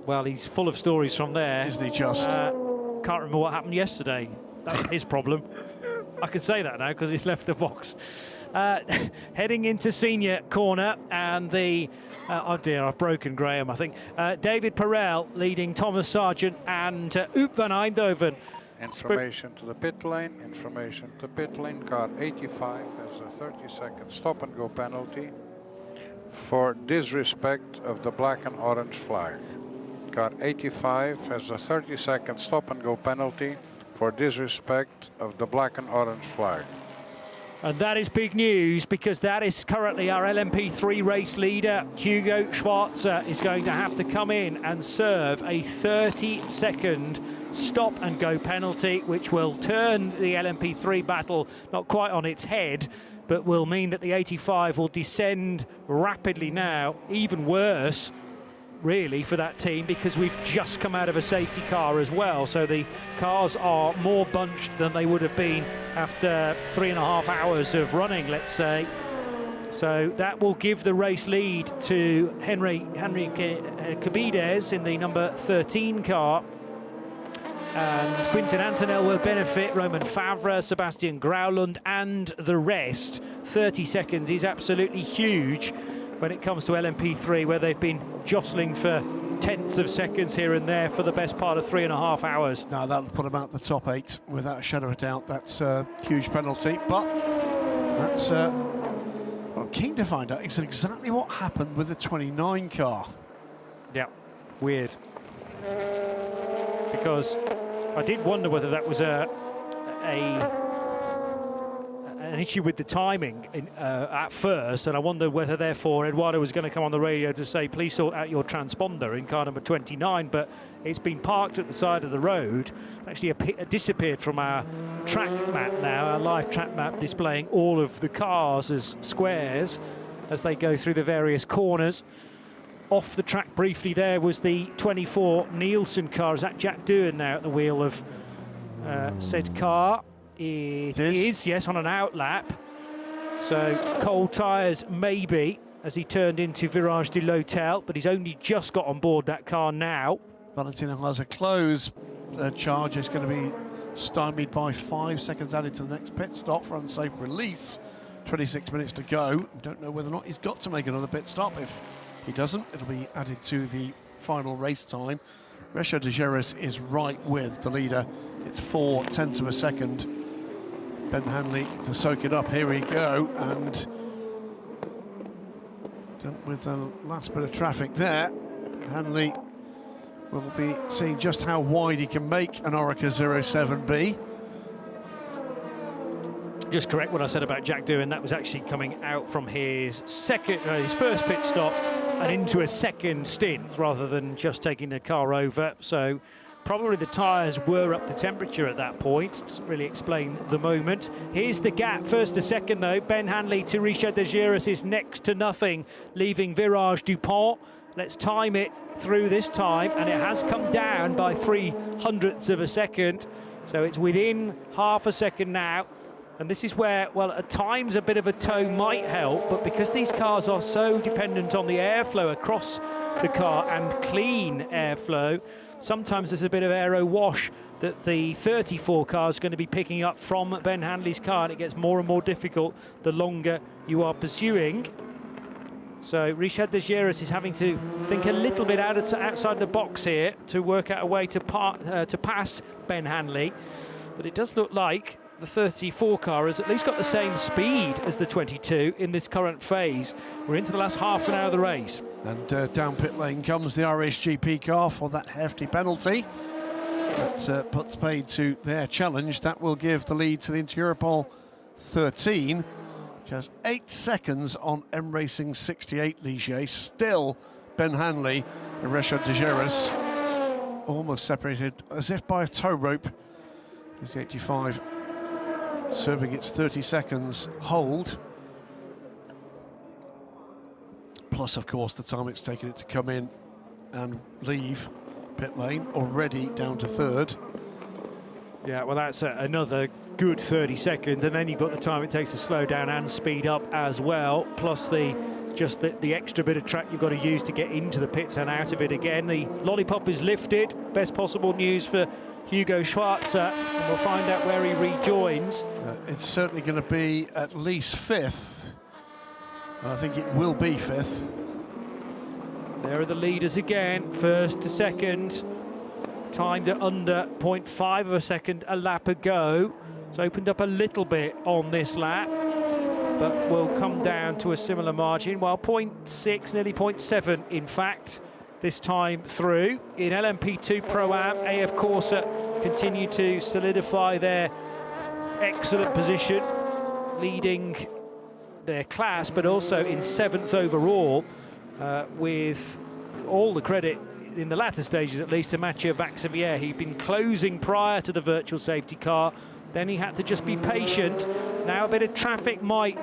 Speaker 2: Well, he's full of stories from there.
Speaker 3: Isn't he just?
Speaker 2: Can't remember what happened yesterday. That's his problem. I can say that now because he's left the box. Heading into senior corner, and the... oh dear, I've broken Graham, I think. David Perel leading Thomas Sargent and Oop van Eindhoven.
Speaker 4: Information to the pit lane, information to pit lane. Car 85 has a 30-second stop-and-go penalty for disrespect of the black and orange flag. Car 85 has a 30-second stop-and-go penalty for disrespect of the black and orange flag.
Speaker 2: And that is big news, because that is currently our LMP3 race leader. Hugo Schwarzer is going to have to come in and serve a 30-second stop-and-go penalty, which will turn the LMP3 battle not quite on its head, but will mean that the 85 will descend rapidly now. Even worse, really, for that team, because we've just come out of a safety car as well, so the cars are more bunched than they would have been after 3.5 hours of running, let's say. So that will give the race lead to Henry Cabides in the number 13 car, and Quintin Antonel will benefit, Roman Favre, Sebastian Grauland and the rest. 30 seconds is absolutely huge when it comes to LMP3, where they've been jostling for tenths of seconds here and there for the best part of 3.5 hours.
Speaker 3: Now that'll put them out the top 8 without a shadow of a doubt. That's a huge penalty, but that's what I'm keen to find out is exactly what happened with the 29 car.
Speaker 2: Yeah, weird. Because I did wonder whether that was an issue with the timing at first, and I wonder whether therefore Eduardo was going to come on the radio to say, please sort out your transponder in car number 29, but it's been parked at the side of the road, actually disappeared from our track map now, our live track map displaying all of the cars as squares as they go through the various corners. Off the track briefly there was the 24 Nielsen car. Is that Jack Doohan now at the wheel of said car? It is, yes, on an outlap. So cold tyres maybe as he turned into Virage de l'Hotel, but he's only just got on board that car now.
Speaker 3: Valentino has a close charge. Is going to be stymied by 5 seconds added to the next pit stop for unsafe release. 26 minutes to go. Don't know whether or not he's got to make another pit stop. If he doesn't, it'll be added to the final race time. Richard de Geris is right with the leader. It's 4/10 of a second. Ben Hanley to soak it up. Here we go, and done with the last bit of traffic there. Hanley will be seeing just how wide he can make an Orica 07B.
Speaker 2: Just correct what I said about Jack Doohan. That was actually coming out from his first pit stop and into a second stint rather than just taking the car over. So probably the tyres were up to temperature at that point. Doesn't really explain the moment. Here's the gap, first to second though. Ben Hanley to Richard de Geris is next to nothing, leaving Virage Dupont. Let's time it through this time, and it has come down by 0.03 of a second. So it's within half a second now. And this is where, well, at times a bit of a tow might help, but because these cars are so dependent on the airflow across the car and clean airflow, sometimes there's a bit of aero wash that the 34 car is going to be picking up from Ben Hanley's car, and it gets more and more difficult the longer you are pursuing. So Richard de Geris is having to think a little bit outside the box here to work out a way to pass Ben Hanley. But it does look like the 34 car has at least got the same speed as the 22 in this current phase. We're into the last half an hour of the race.
Speaker 3: And down pit lane comes the RSGP car for that hefty penalty. That puts paid to their challenge. That will give the lead to the Interpol 13, which has 8 seconds on M Racing 68 Ligier. Still Ben Hanley and Richard de Geris almost separated as if by a tow rope. Here's the 85 serving its 30 seconds hold. Plus, of course, the time it's taken it to come in and leave pit lane, already down to third.
Speaker 2: Yeah, well, that's another good 30 seconds, and then you've got the time it takes to slow down and speed up as well, plus the extra bit of track you've got to use to get into the pits and out of it again. The lollipop is lifted. Best possible news for Hugo Schwarzer, and we'll find out where he rejoins.
Speaker 3: It's certainly going to be at least 5th. I think it will be 5th.
Speaker 2: There are the leaders again, first to second. Timed at under 0.5 of a second a lap ago. It's opened up a little bit on this lap, but will come down to a similar margin. While 0.6, nearly 0.7 in fact, this time through. In LMP2 Pro-Am, AF Corsa continue to solidify their excellent position, leading their class, but also in 7th overall, with all the credit in the latter stages at least to Mathieu Vaxivière. He'd been closing prior to the virtual safety car, then he had to just be patient. Now a bit of traffic might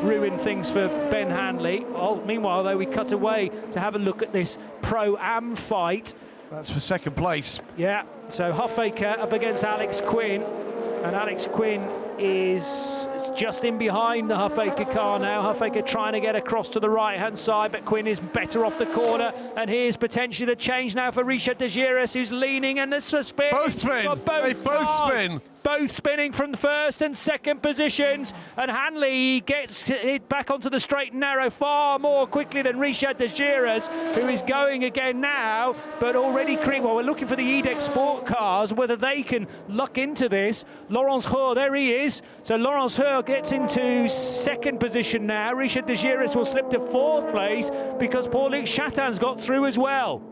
Speaker 2: ruin things for Ben Hanley. Well, meanwhile, though, we cut away to have a look at this Pro-Am fight.
Speaker 3: That's for second place.
Speaker 2: Yeah, so Huffaker up against Alex Quinn, and Alex Quinn is just in behind the Huffaker car now. Huffaker trying to get across to the right-hand side, but Quinn is better off the corner. And here's potentially the change now for Richard de Giras, who's leaning, and the spin.
Speaker 3: Both spin. They both spin.
Speaker 2: Both spinning from the first and second positions, and Hanley gets it back onto the straight and narrow far more quickly than Richard de Giras, who is going again now, but already well, we're looking for the EDEX Sport cars, whether they can luck into this. Laurence Heur, there he is. So Laurence Heur gets into second position now. Richard de Giras will slip to 4th place because Paul-Luc Chatin's got through as well.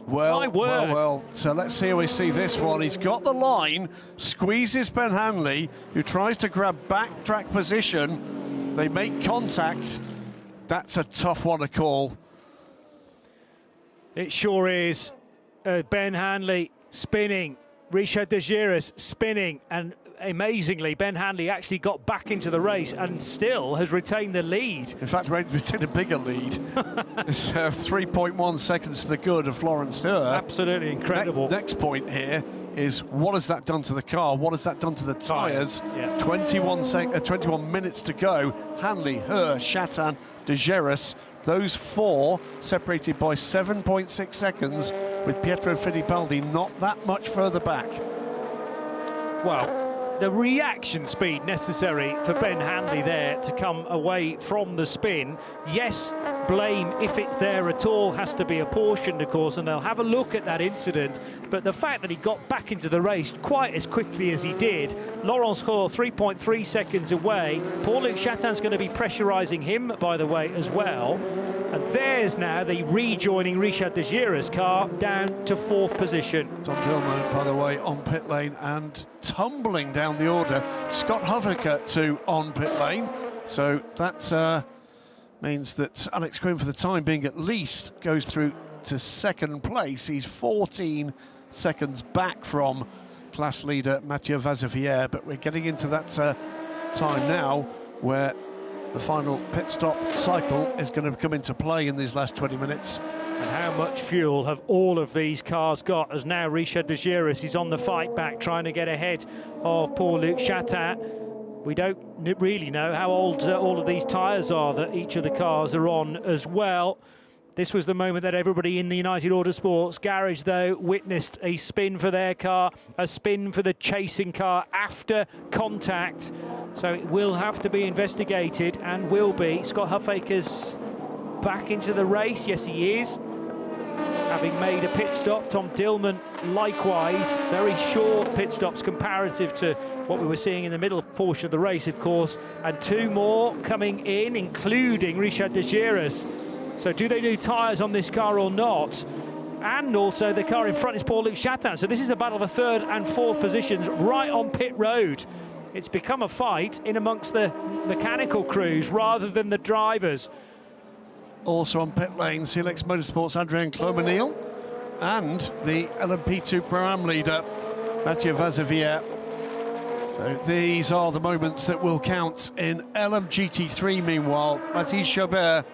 Speaker 3: Well, so let's see how we see this one. He's got the line, squeezes Ben Hanley, who tries to grab backtrack position. They make contact. That's a tough one to call.
Speaker 2: It sure is. Ben Hanley spinning, Richard de Giras spinning, and amazingly, Ben Hanley actually got back into the race and still has retained the lead.
Speaker 3: In fact, retained a bigger lead. It's 3.1 seconds to the good of Laurence Heur.
Speaker 2: Absolutely incredible.
Speaker 3: Next point here is, what has that done to the car? What has that done to the tyres?
Speaker 2: Yeah.
Speaker 3: 21 minutes to go. Hanley, Heur, Chatin, de Giras, those 4 separated by 7.6 seconds, with Pietro Fittipaldi not that much further back.
Speaker 2: Well, the reaction speed necessary for Ben Hanley there to come away from the spin. Yes, blame, if it's there at all, has to be apportioned, of course, and they'll have a look at that incident. But the fact that he got back into the race quite as quickly as he did, Laurence Heur 3.3 seconds away. Paul-Luc Chatin's going to be pressurising him, by the way, as well. And there's now the rejoining Richard de Giras car down to 4th position.
Speaker 3: Tom Dillman, by the way, on pit lane and tumbling down the order. Scott Huffaker too on pit lane. So that means that Alex Quinn, for the time being at least, goes through to 2nd place. He's 14 seconds back from class leader Mathieu Vaxivière, but we're getting into that time now where the final pit stop cycle is going to come into play in these last 20 minutes.
Speaker 2: And how much fuel have all of these cars got, as now Richard de Giras is on the fight back, trying to get ahead of Paul-Luc Chatin. We don't really know how old all of these tyres are that each of the cars are on as well. This was the moment that everybody in the United Autosports garage, though, witnessed a spin for their car, a spin for the chasing car after contact. So it will have to be investigated, and will be. Scott Huffaker's back into the race. Yes, he is, having made a pit stop. Tom Dillman likewise. Very short pit stops comparative to what we were seeing in the middle portion of the race, of course. And 2 more coming in, including Richard de Giras. So do they do tyres on this car or not? And also the car in front is Paul-Luc Chatin. So this is a battle for 3rd and 4th positions right on pit road. It's become a fight in amongst the mechanical crews rather than the drivers.
Speaker 3: Also on pit lane, CLX Motorsports' Adrien Clomenil and the LMP2 Pro-Am leader, Mathieu Vaxivière. So these are the moments that will count in LMGT3. Meanwhile, Mathis Chaubert,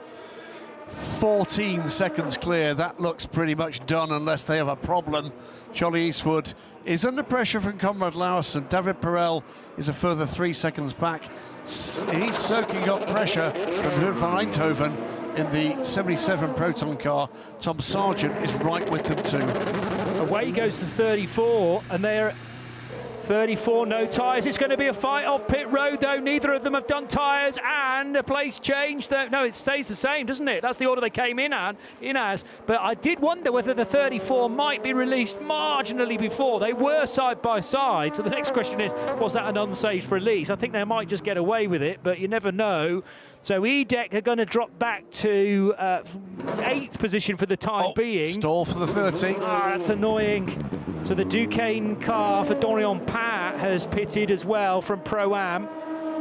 Speaker 3: 14 seconds clear. That looks pretty much done unless they have a problem. Charlie Eastwood is under pressure from Conrad Lauritsen. David Perel is a further 3 seconds back. He's soaking up pressure from Hood van Eindhoven in the 77 Proton car. Tom Sargent is right with them too.
Speaker 2: Away goes to 34, and they're 34, no tyres. It's going to be a fight off pit road, though. Neither of them have done tyres, and And a place change. No, it stays the same, doesn't it? That's the order they came in as. But I did wonder whether the 34 might be released marginally before. They were side by side. So the next question is, was that an unsafe release? I think they might just get away with it, but you never know. So EDEC are going to drop back to 8th position for the time being.
Speaker 3: Stall for the 30.
Speaker 2: That's annoying. So the Duquesne car for Dorian Pat has pitted as well from Pro-Am.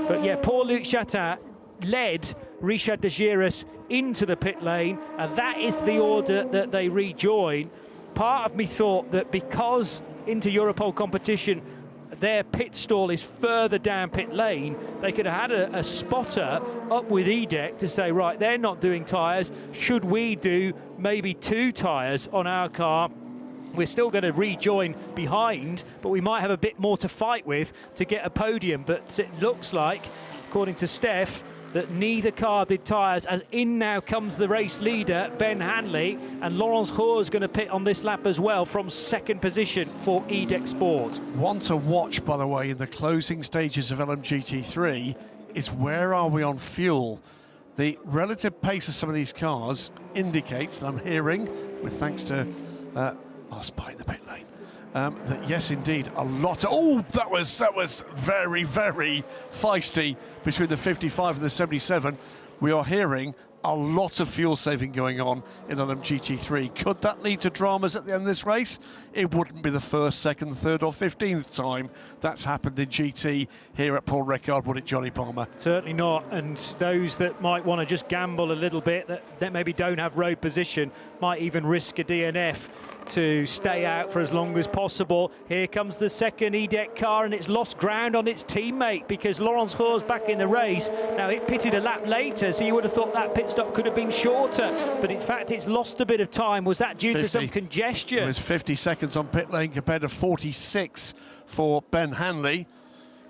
Speaker 2: But yeah, Paul-Luc Chatin led Richard de Giras into the pit lane, and that is the order that they rejoin. Part of me thought that because into Europol competition their pit stall is further down pit lane, they could have had a spotter up with EDEC to say, right, they're not doing tyres, should we do maybe 2 tyres on our car? We're still going to rejoin behind, but we might have a bit more to fight with to get a podium. But it looks like, according to Steph, that neither car did tyres, as in now comes the race leader, Ben Hanley, and Laurence Roux is going to pit on this lap as well from 2nd position for EDEC Sport.
Speaker 3: One to watch, by the way, in the closing stages of LMGT3 is where are we on fuel? The relative pace of some of these cars indicates, and I'm hearing, with thanks to spy in the pit lane, that yes, indeed, a lot. That was very, very feisty between the 55 and the 77. We are hearing a lot of fuel saving going on in LMGT3. Could that lead to dramas at the end of this race? It wouldn't be the 1st, 2nd, 3rd or 15th time that's happened in GT here at Paul Ricard, would it, Johnny Palmer?
Speaker 2: Certainly not, and those that might want to just gamble a little bit, that maybe don't have road position, might even risk a DNF to stay out for as long as possible. Here comes the 2nd EDEC car, and it's lost ground on its teammate because Laurence Roux back in the race. Now, it pitted a lap later, so you would have thought that pit stop could have been shorter, but in fact it's lost a bit of time. Was that due to some congestion?
Speaker 3: It was 50 seconds on pit lane compared to 46 for Ben Hanley.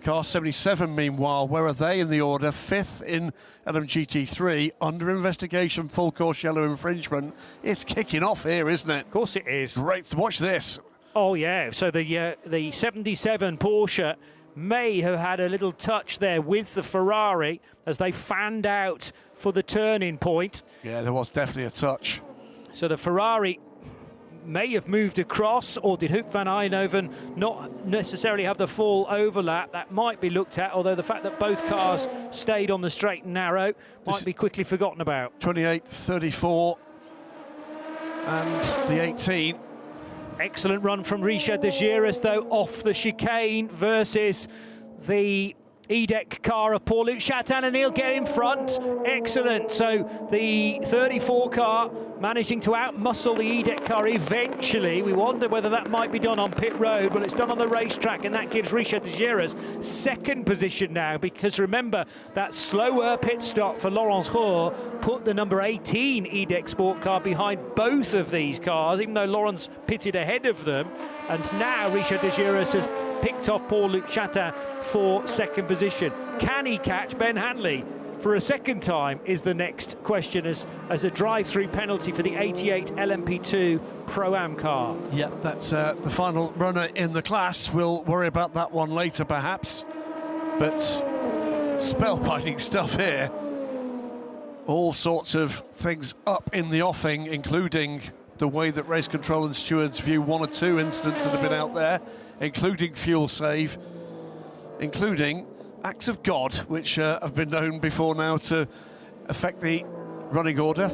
Speaker 3: Car 77, meanwhile, where are they in the order? 5th in LMGT3, under investigation, full course yellow infringement. It's kicking off here, isn't it?
Speaker 2: Of course it is.
Speaker 3: Great to watch this.
Speaker 2: Oh yeah, so the 77 Porsche may have had a little touch there with the Ferrari as they fanned out for the turning point.
Speaker 3: Yeah, there was definitely a touch.
Speaker 2: So the Ferrari may have moved across, or did Hoek van Eindhoven not necessarily have the full overlap? That might be looked at, although the fact that both cars stayed on the straight and narrow might be quickly forgotten about.
Speaker 3: 28, 34 and the 18.
Speaker 2: Excellent run from Richard de Giras, though, off the chicane versus the EDEC car of Paul-Luc Chatin, and he'll get in front. Excellent. So the 34 car managing to outmuscle the EDEC car eventually. We wonder whether that might be done on pit road. Well, it's done on the racetrack, and that gives Richard de Giras 2nd position now, because remember, that slower pit stop for Laurence Roux put the number 18 EDEC Sport car behind both of these cars, even though Laurence pitted ahead of them. And now Richard de Giras has picked off Paul-Luc Chatin for 2nd position. Can he catch Ben Hanley for a 2nd time is the next question, as a drive-through penalty for the 88 LMP2 Pro-Am car.
Speaker 3: Yeah, that's the final runner in the class. We'll worry about that one later, perhaps. But spellbinding stuff here. All sorts of things up in the offing, including the way that race control and stewards view 1 or 2 incidents that have been out there, including fuel save, including acts of God, which have been known before now to affect the running order.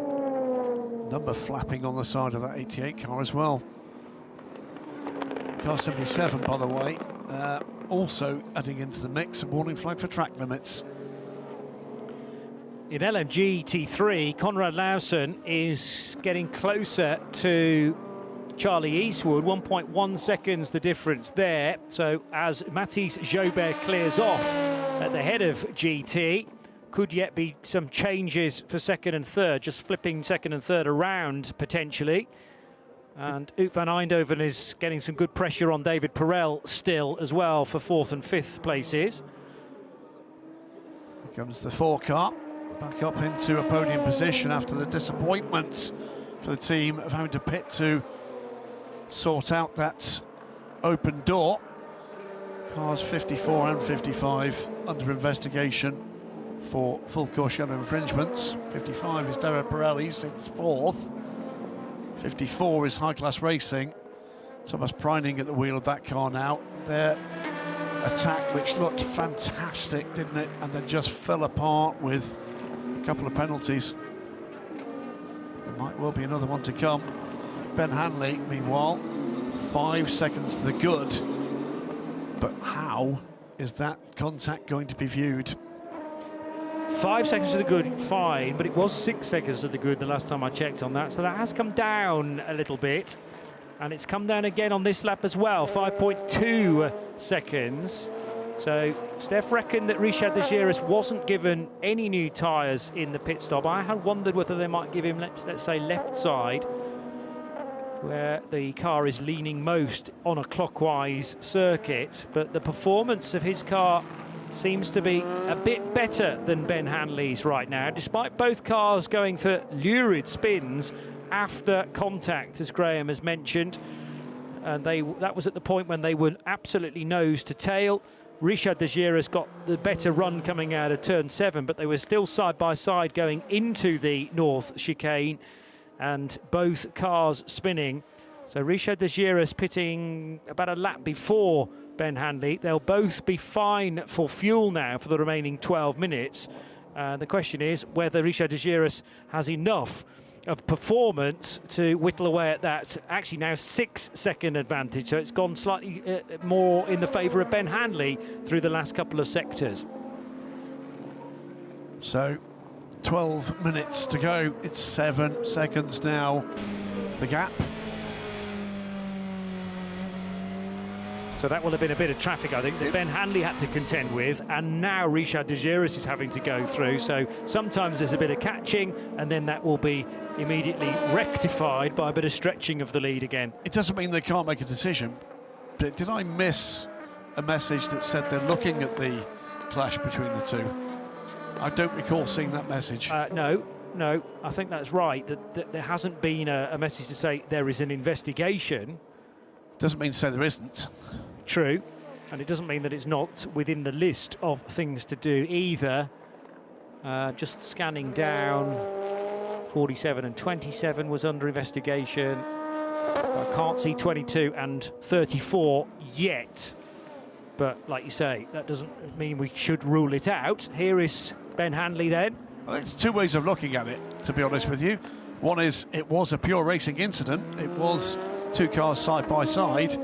Speaker 3: Number flapping on the side of that 88 car as well. Car 77, by the way, also adding into the mix, a warning flag for track limits.
Speaker 2: In LMGT3, Conrad Lawson is getting closer to Charlie Eastwood, 1.1 seconds the difference there. So as Mathis Jobert clears off at the head of GT, could yet be some changes for 2nd and 3rd, just flipping 2nd and 3rd around potentially. And Hoek van Eindhoven is getting some good pressure on David Perel still as well for 4th and 5th places.
Speaker 3: Here comes the 4 car, back up into a podium position after the disappointment for the team of having to pit to sort out that open door. Cars 54 and 55 under investigation for full course yellow infringements. 55 is David Pirelli, sits 4th. 54 is High Class Racing. Thomas Preining at the wheel of that car now. Their attack, which looked fantastic, didn't it? And then just fell apart with a couple of penalties. There might well be another one to come. Ben Hanley, meanwhile, 5 seconds to the good. But how is that contact going to be viewed?
Speaker 2: 5 seconds to the good, fine, but it was 6 seconds to the good the last time I checked on that, so that has come down a little bit, and it's come down again on this lap as well, 5.2 seconds. So Steph reckoned that Richard de Giers wasn't given any new tyres in the pit stop. I had wondered whether they might give him, let's say, left side, where the car is leaning most on a clockwise circuit, but the performance of his car seems to be a bit better than Ben Hanley's right now, despite both cars going for lurid spins after contact, as Graham has mentioned. And that was at the point when they were absolutely nose to tail. Richard de Giers got the better run coming out of turn 7, but they were still side by side going into the north chicane, and both cars spinning. So Richard de Giers pitting about a lap before Ben Hanley. They'll both be fine for fuel now for the remaining 12 minutes. The question is whether Richard de Giers has enough of performance to whittle away at that actually now 6-second advantage. So it's gone slightly more in the favour of Ben Hanley through the last couple of sectors.
Speaker 3: So 12 minutes to go. It's 7 seconds now, the gap.
Speaker 2: So that will have been a bit of traffic, I think, that Ben Hanley had to contend with, and now Richard de Giers is having to go through. So sometimes there's a bit of catching, and then that will be immediately rectified by a bit of stretching of the lead again.
Speaker 3: It doesn't mean they can't make a decision, but did I miss a message that said they're looking at the clash between the two? I don't recall seeing that message.
Speaker 2: No, I think that's right, that there hasn't been a message to say there is an investigation.
Speaker 3: Doesn't mean to say there isn't.
Speaker 2: True, and it doesn't mean that it's not within the list of things to do either. Just scanning down, 47 and 27 was under investigation. I can't see 22 and 34 yet. But like you say, that doesn't mean we should rule it out. Here is Ben Hanley then.
Speaker 3: I think there's two ways of looking at it, to be honest with you. One is it was a pure racing incident. It was two cars side by side,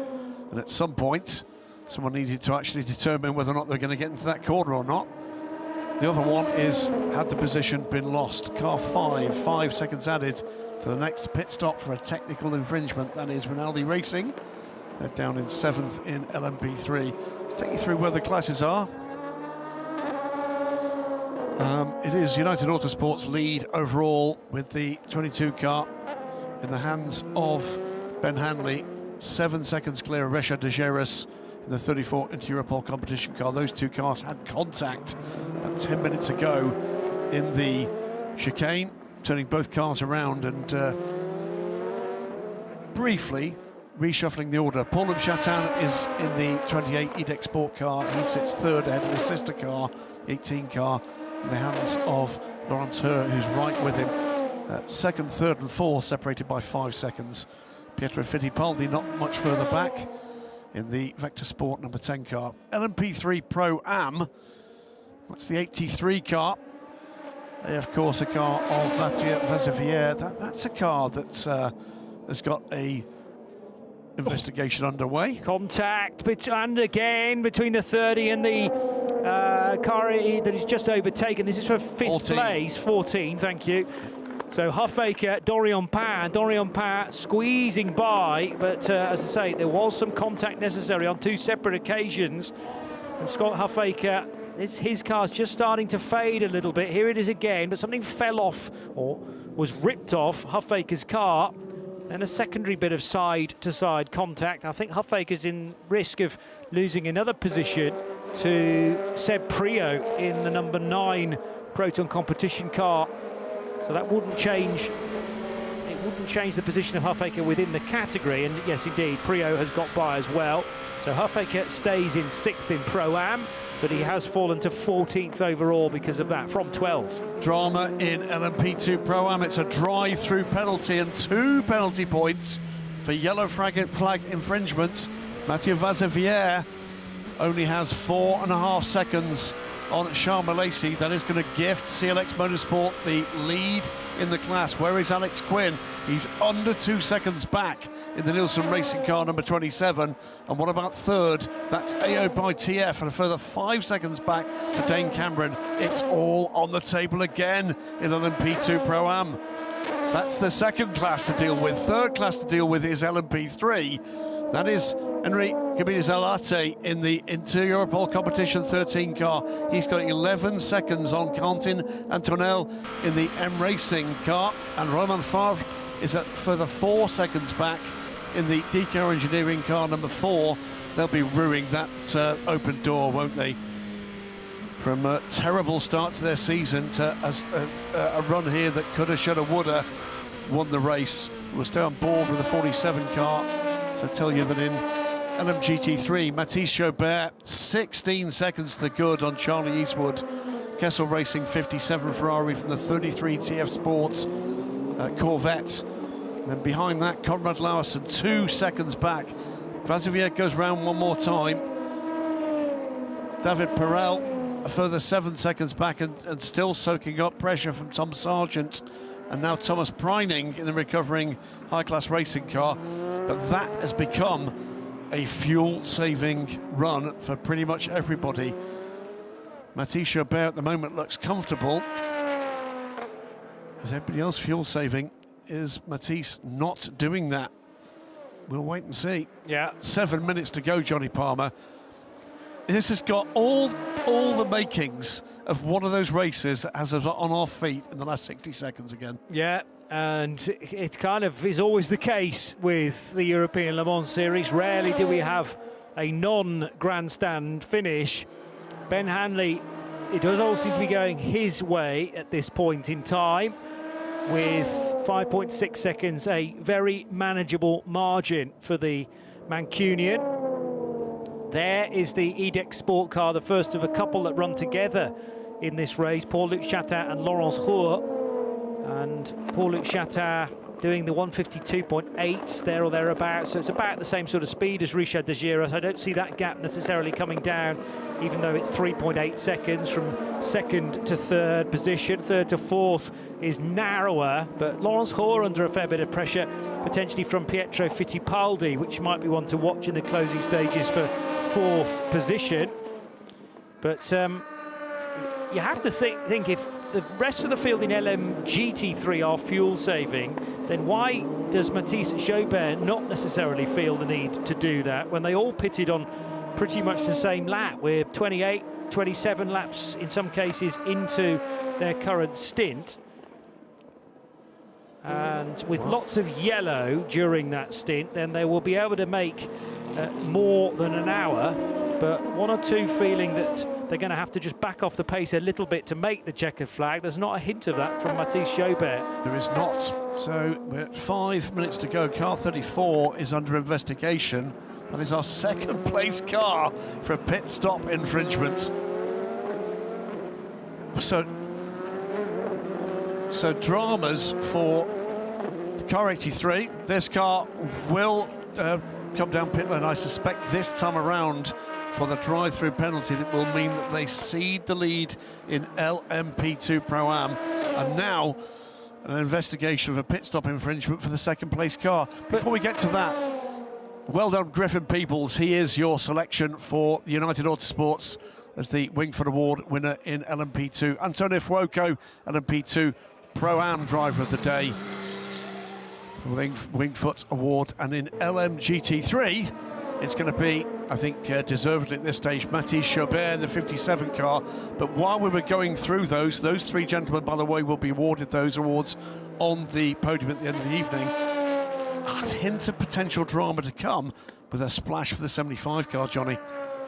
Speaker 3: and at some point someone needed to actually determine whether or not they're going to get into that corner or not. The other one is, had the position been lost? Car 5 seconds added to the next pit stop for a technical infringement. That is Rinaldi Racing. They're down in 7th in LMP3. Let's take you through where the classes are. It is United Autosport's lead overall, with the 22 car in the hands of Ben Hanley, 7 seconds clear of Richard de Giers in the 34 Inter-Europol competition car. Those two cars had contact about 10 minutes ago in the chicane, turning both cars around and briefly reshuffling the order. Paul Chatin is in the 28 EDEC Sport car. He sits third ahead of his sister car, the 18 car, in the hands of Laurence Heur, who's right with him. Second, third and fourth separated by 5 seconds. Pietro Fittipaldi not much further back in the Vector Sport number 10 car. LMP2 Pro Am, that's the 83 car. They, of course, a car of Mathieu Vazevier. That's a car that's has got a investigation underway. Contact,
Speaker 2: and again between the 30 and the car that is just overtaken. This is for 5th place, 14, thank you. So Huffaker, Dorian Pain squeezing by, but as I say, there was some contact necessary on 2 separate occasions. And Scott Huffaker, his car's just starting to fade a little bit. Here it is again, but something fell off or was ripped off Huffaker's car. And a secondary bit of side-to-side contact. I think Huffaker's in risk of losing another position to Seb Prio in the number 9 Proton competition car. So that wouldn't change. It wouldn't change the position of Huffaker within the category. And yes, indeed, Prio has got by as well. So Huffaker stays in 6th in Pro-Am. but he has fallen to 14th overall because of that, from 12th.
Speaker 3: Drama in LMP2 Pro-Am. It's a drive-through penalty and 2 penalty points for yellow flag infringement. Mathieu Vazevier only has 4.5 seconds on Charles Malaysi. That is going to gift CLX Motorsport the lead in the class. Where is Alex Quinn? He's under 2 seconds back in the Nielsen Racing car number 27. And what about third? That's AO by TF, and a further 5 seconds back to Dane Cameron. It's all on the table again in LMP2 Pro-Am. That's the second class to deal with. Third class to deal with is LMP3. That is Henry Gabidis-Alate in the Inter-Europol Competition 13 car. He's got 11 seconds on Quentin Antonel in the M Racing car. And Romain Favre is at further 4 seconds back in the DK Engineering car number 4. They'll be ruining that open door, won't they? From a terrible start to their season to a run here that coulda, shoulda, woulda won the race. We'll stay on board with the 47 car. So I tell you that in LMGT3, Mathis Jobert 16 seconds to the good on Charlie Eastwood. Kessel Racing 57 Ferrari from the 33 TF Sports Corvette. And then behind that, Conrad Lauerson 2 seconds back. Vazevier goes round one more time. David Perel a further 7 seconds back and still soaking up pressure from Tom Sargent, and now Thomas Preining in the recovering high-class racing car. But that has become a fuel-saving run for pretty much everybody. Mathis Jobert at the moment looks comfortable. As everybody else fuel-saving, is Mathis not doing that? We'll wait and see.
Speaker 2: Yeah.
Speaker 3: 7 minutes to go, Johnny Palmer. This has got all the makings of one of those races that has us on our feet in the last 60 seconds again.
Speaker 2: Yeah, and it kind of is always the case with the European Le Mans Series. Rarely do we have a non-grandstand finish. Ben Hanley, it does all seem to be going his way at this point in time, with 5.6 seconds, a very manageable margin for the Mancunian. There is the EDEX Sport car, the first of a couple that run together in this race, Paul-Luc Chatin and Laurence Roux. And Paul-Luc Chatin doing the 152.8 there or thereabouts, so it's about the same sort of speed as Richard De Giras. I don't see that gap necessarily coming down, even though it's 3.8 seconds from second to third position. Third to fourth is narrower, but Laurence Roux under a fair bit of pressure, potentially from Pietro Fittipaldi, which might be one to watch in the closing stages for fourth position. But you have to think if the rest of the field in LMGT3 are fuel saving, then why does Mathis Jobert not necessarily feel the need to do that when they all pitted on pretty much the same lap? We're 28, 27 laps in some cases into their current stint, and with lots of yellow during that stint, then they will be able to make more than an hour. But one or two feeling that they're going to have to just back off the pace a little bit to make the checkered flag. There's not a hint of that from Mathis Jobert.
Speaker 3: There is not. So we're at 5 minutes to go. Car 34 is under investigation. That is our second place car for a pit stop infringement. So dramas for the car 83. This car will come down pit lane, I suspect, this time around for the drive-through penalty. That will mean that they cede the lead in LMP2 Pro-Am. And now an investigation of a pit stop infringement for the second place car. Before we get to that, well done Griffin Peebles. He is your selection for the United Autosports as the Wingfoot Award winner in LMP2. Antonio Fuoco, LMP2 Pro-Am driver of the day, Wingfoot Award. And in LMGT3 it's going to be, I think, deservedly at this stage, Mathis Jobert in the 57 car. But while we were going through those three gentlemen, by the way, will be awarded those awards on the podium at the end of the evening. A hint of potential drama to come with a splash for the 75 car, Johnny.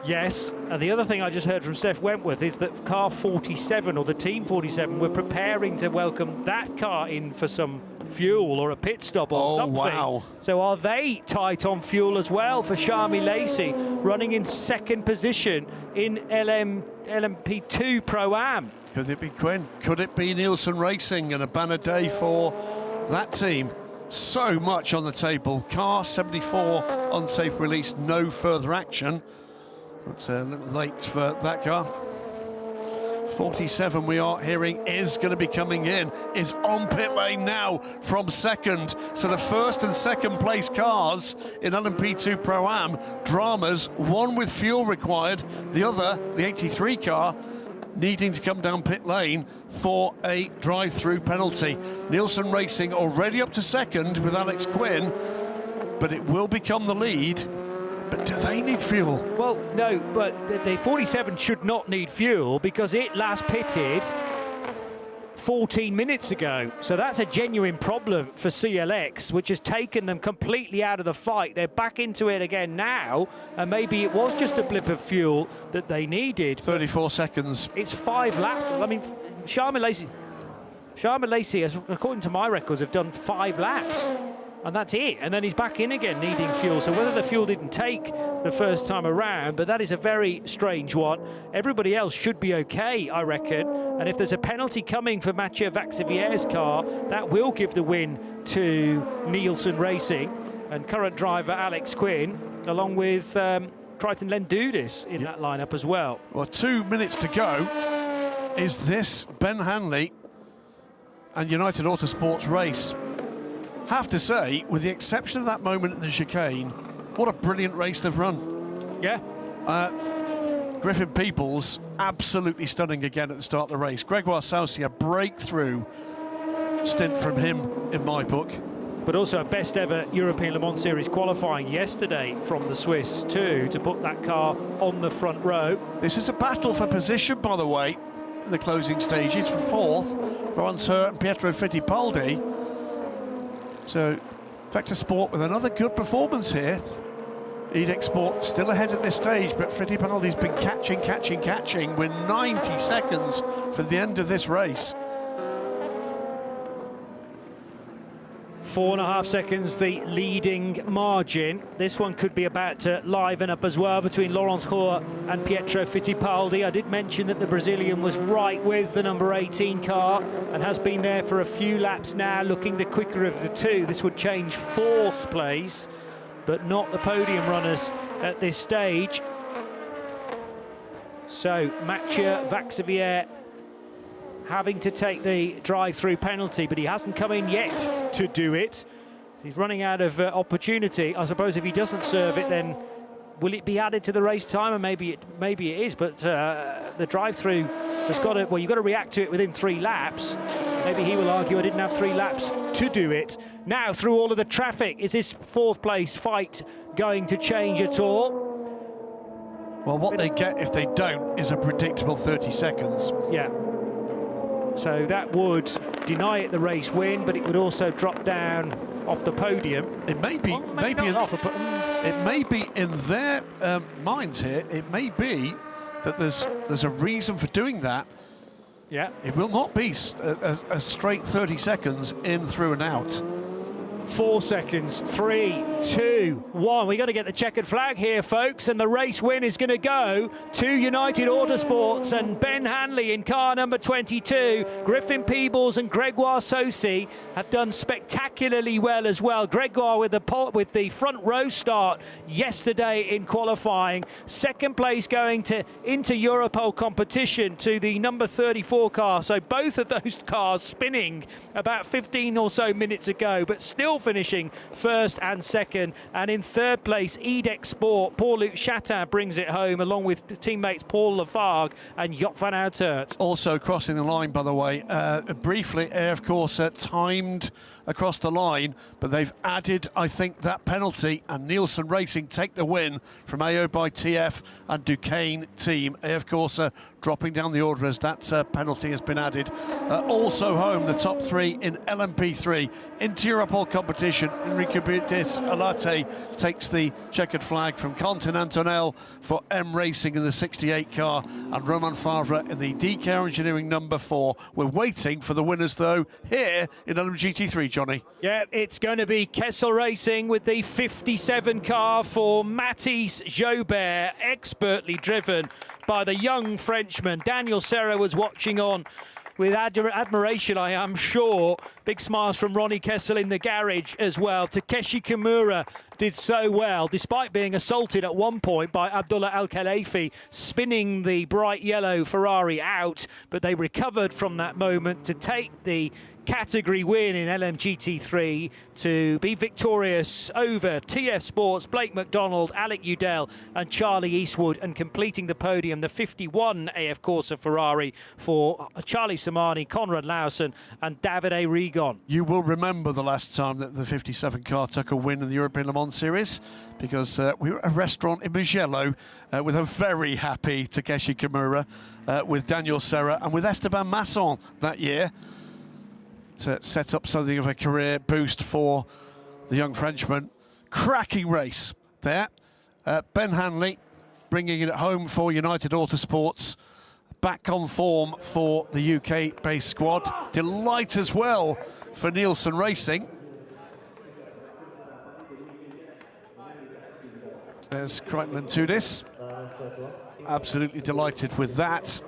Speaker 2: Yes, and the other thing I just heard from Steph Wentworth is that car 47, or the team 47, were preparing to welcome that car in for some fuel or a pit stop or something.
Speaker 3: Wow.
Speaker 2: So are they tight on fuel as well for Charmy Lacey, running in second position in LMP2 Pro-Am?
Speaker 3: Could it be Quinn? Could it be Nielsen Racing? And a banner day for that team. So much on the table. Car 74 unsafe release, no further action. It's a little late for that car. 47 we are hearing is going to be coming in, is on pit lane now from second. So the first and second place cars in LMP2 Pro-Am, dramas, one with fuel required, the other, the 83 car, needing to come down pit lane for a drive-through penalty. Nielsen Racing already up to second with Alex Quinn, but it will become the lead. But do they need fuel?
Speaker 2: Well, no, but the 47 should not need fuel because it last pitted 14 minutes ago. So that's a genuine problem for CLX, which has taken them completely out of the fight. They're back into it again now, and maybe it was just a blip of fuel that they needed.
Speaker 3: 34 seconds.
Speaker 2: It's 5 laps. I mean, Charmy Lacey, according to my records, have done 5 laps. And that's it. And then he's back in again, needing fuel. So whether the fuel didn't take the first time around, but that is a very strange one. Everybody else should be okay, I reckon. And if there's a penalty coming for Mathieu Vaxivier's car, that will give the win to Nielsen Racing and current driver Alex Quinn, along with Crichton Lendudis in that lineup as well.
Speaker 3: Well, 2 minutes to go. Is this Ben Hanley and United Autosport's race? Have to say, with the exception of that moment in the chicane, what a brilliant race they've run.
Speaker 2: Yeah.
Speaker 3: Griffin Peoples, absolutely stunning again at the start of the race. Gregoire Saucy, a breakthrough stint from him in my book.
Speaker 2: But also a best ever European Le Mans Series qualifying yesterday from the Swiss too, to put that car on the front row.
Speaker 3: This is a battle for position, by the way, in the closing stages. For fourth, Laurent Hurt and Pietro Fittipaldi. So, Vector Sport with another good performance here. Edex Sport still ahead at this stage, but Fittipaldi's been catching. We're 90 seconds for the end of this race.
Speaker 2: 4.5 seconds, the leading margin. This one could be about to liven up as well between Laurent Hurt and Pietro Fittipaldi. I did mention that the Brazilian was right with the number 18 car and has been there for a few laps now, looking the quicker of the two. This would change 4th place, but not the podium runners at this stage. So Mathieu Vaxivière having to take the drive-through penalty, but he hasn't come in yet to do it. He's running out of opportunity. I suppose if he doesn't serve it, then will it be added to the race time? And maybe it is, but the drive-through has got to, well, you've got to react to it within 3 laps. Maybe he will argue I didn't have 3 laps to do it. Now, through all of the traffic, is this 4th place fight going to change at all?
Speaker 3: Well, what they get if they don't is a predictable 30 seconds.
Speaker 2: Yeah. So that would deny it the race win, but it would also drop down off the podium.
Speaker 3: It may be, it may be in their minds here. It may be that there's a reason for doing that.
Speaker 2: Yeah.
Speaker 3: It will not be a straight 30 seconds in, through and out.
Speaker 2: 4 seconds, 3, 2, 1. We got to get the checkered flag here, folks, and the race win is going to go to United Autosports and Ben Hanley in car number 22. Griffin Peebles and Gregoire Saucy have done spectacularly well as well. Gregoire with the front row start yesterday in qualifying. Second place going into Europole competition to the number 34 car. So both of those cars spinning about 15 or so minutes ago, but still finishing first and second. And in third place, Edex Sport, Paul-Luc Chatin brings it home, along with teammates Paul Lafargue and Joop van Uitert.
Speaker 3: Also crossing the line, by the way, briefly, of course, timed across the line, but they've added, I think, that penalty, and Nielsen Racing take the win from AO by TF and Duquesne team. Of course, dropping down the order as that penalty has been added. Also home, the top 3 in LMP3 into Europole competition. competition. Enrique Brites Alate takes the checkered flag from Continental for M Racing in the 68 car, and Roman Favre in the DK Engineering number 4. We're waiting for the winners, though, here in LMGT3, Johnny.
Speaker 2: Yeah, it's going to be Kessel Racing with the 57 car for Mathis Jobert, expertly driven by the young Frenchman. Daniel Serra was watching on with admiration, I am sure. Big smiles from Ronnie Kessel in the garage as well. Takeshi Kimura did so well, despite being assaulted at one point by Abdullah Al-Khalifi, spinning the bright yellow Ferrari out, but they recovered from that moment to take the category win in LMGT3 to be victorious over TF Sports, Blake McDonald, Alec Udell and Charlie Eastwood, and completing the podium, the 51 AF Corsa Ferrari for Charlie Samani, Conrad Lawson and Davide Rigon.
Speaker 3: You will remember the last time that the 57 car took a win in the European Le Mans Series, because we were at a restaurant in Mugello with a very happy Takeshi Kimura, with Daniel Serra and with Esteban Masson that year, to set up something of a career boost for the young Frenchman. Cracking race there. Ben Hanley bringing it home for United Autosports. Back on form for the UK-based squad. Delight as well for Nielsen Racing. There's Crichton Tudis. Absolutely delighted with that.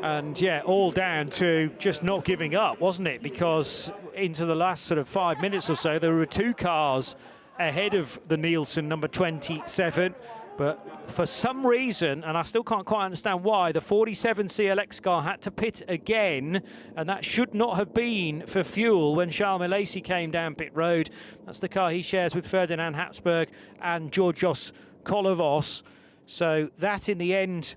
Speaker 2: And yeah, all down to just not giving up, wasn't it? Because into the last sort of 5 minutes or so, there were 2 cars ahead of the Nielsen number 27. But for some reason, and I still can't quite understand why, the 47 CLX car had to pit again, and that should not have been for fuel when Charles Milesi came down pit road. That's the car he shares with Ferdinand Habsburg and Georgios Kolovos. So that in the end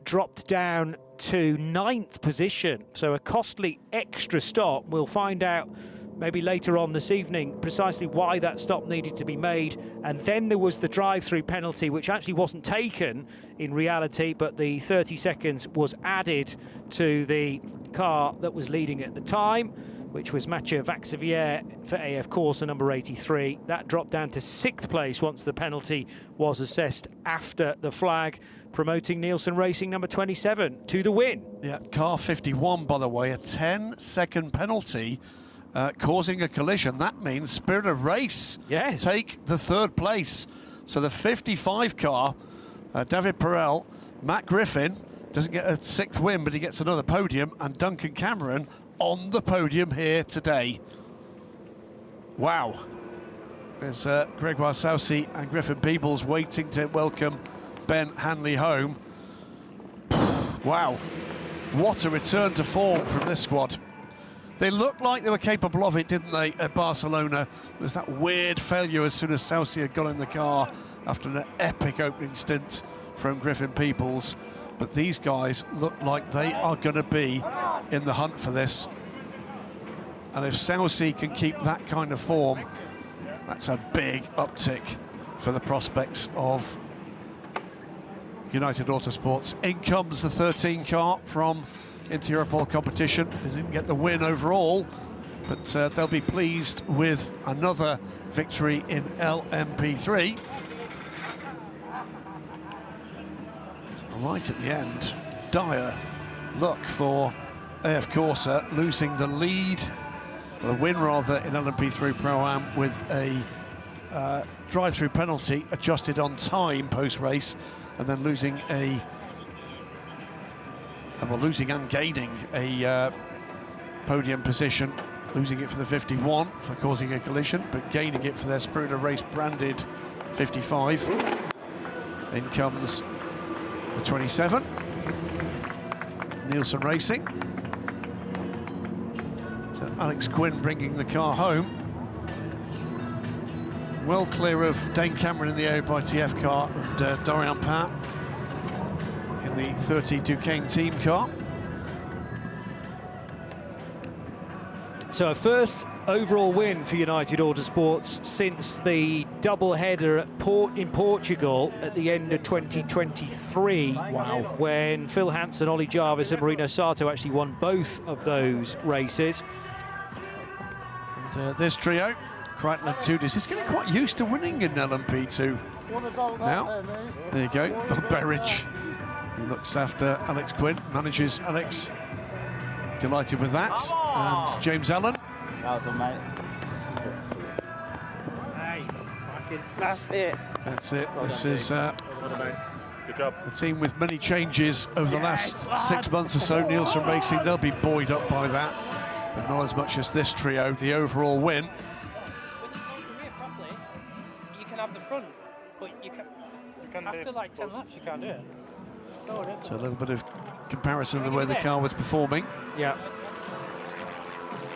Speaker 2: dropped down to 9th position. So a costly extra stop. We'll find out maybe later on this evening precisely why that stop needed to be made. And then there was the drive-through penalty, which actually wasn't taken in reality, but the 30 seconds was added to the car that was leading at the time, which was Mathieu Vaxivière for AF Corsa number 83. That dropped down to 6th place once the penalty was assessed after the flag, promoting Nielsen Racing number 27 to the win.
Speaker 3: Yeah, car 51, by the way, a 10-second penalty causing a collision. That means Spirit of Race take the 3rd place. So the 55 car, David Perel, Matt Griffin, doesn't get a 6th win, but he gets another podium, and Duncan Cameron on the podium here today. Wow. There's Gregoire Saucy and Griffin Peebles waiting to welcome Ben Hanley home. Wow, what a return to form from this squad. They looked like they were capable of it, didn't they, at Barcelona? There was that weird failure as soon as Saucy had got in the car after an epic opening stint from Griffin Peebles. But these guys look like they are going to be in the hunt for this. And if Saucy can keep that kind of form, that's a big uptick for the prospects of United Autosports. In comes the 13 car from Inter-Europol competition. They didn't get the win overall, but they'll be pleased with another victory in LMP3. Right at the end, dire luck for AF Corsa, losing the lead, the win rather, in LMP3 Pro-Am with a drive-through penalty adjusted on time post-race, and then losing losing and gaining a podium position, losing it for the 51 for causing a collision, but gaining it for their Spirit of Race branded 55. In comes the 27, Nielsen Racing. So Alex Quinn bringing the car home. Well clear of Dane Cameron in the area by TF car and Dorian Pat in the 30 Duquesne team car.
Speaker 2: So a first overall win for United Autosports since the double-header in Portugal at the end of 2023. Wow. When Phil Hansen, Ollie Jarvis and Marino Sato actually won both of those races.
Speaker 3: And this trio, Crichton and Tudis, is getting quite used to winning in LMP2 now. There you go, Bill Berridge, who looks after Alex Quinn, manages Alex. Delighted with that. And James Allen. That's it. This is a team with many changes over the last 6 months or so. Nielsen Racing, they'll be buoyed up by that, but not as much as this trio. The overall win.
Speaker 12: You can have the front, but you can after like 10 laps, you can't do it.
Speaker 3: So a little bit of comparison of the way the car was performing.
Speaker 2: Yeah.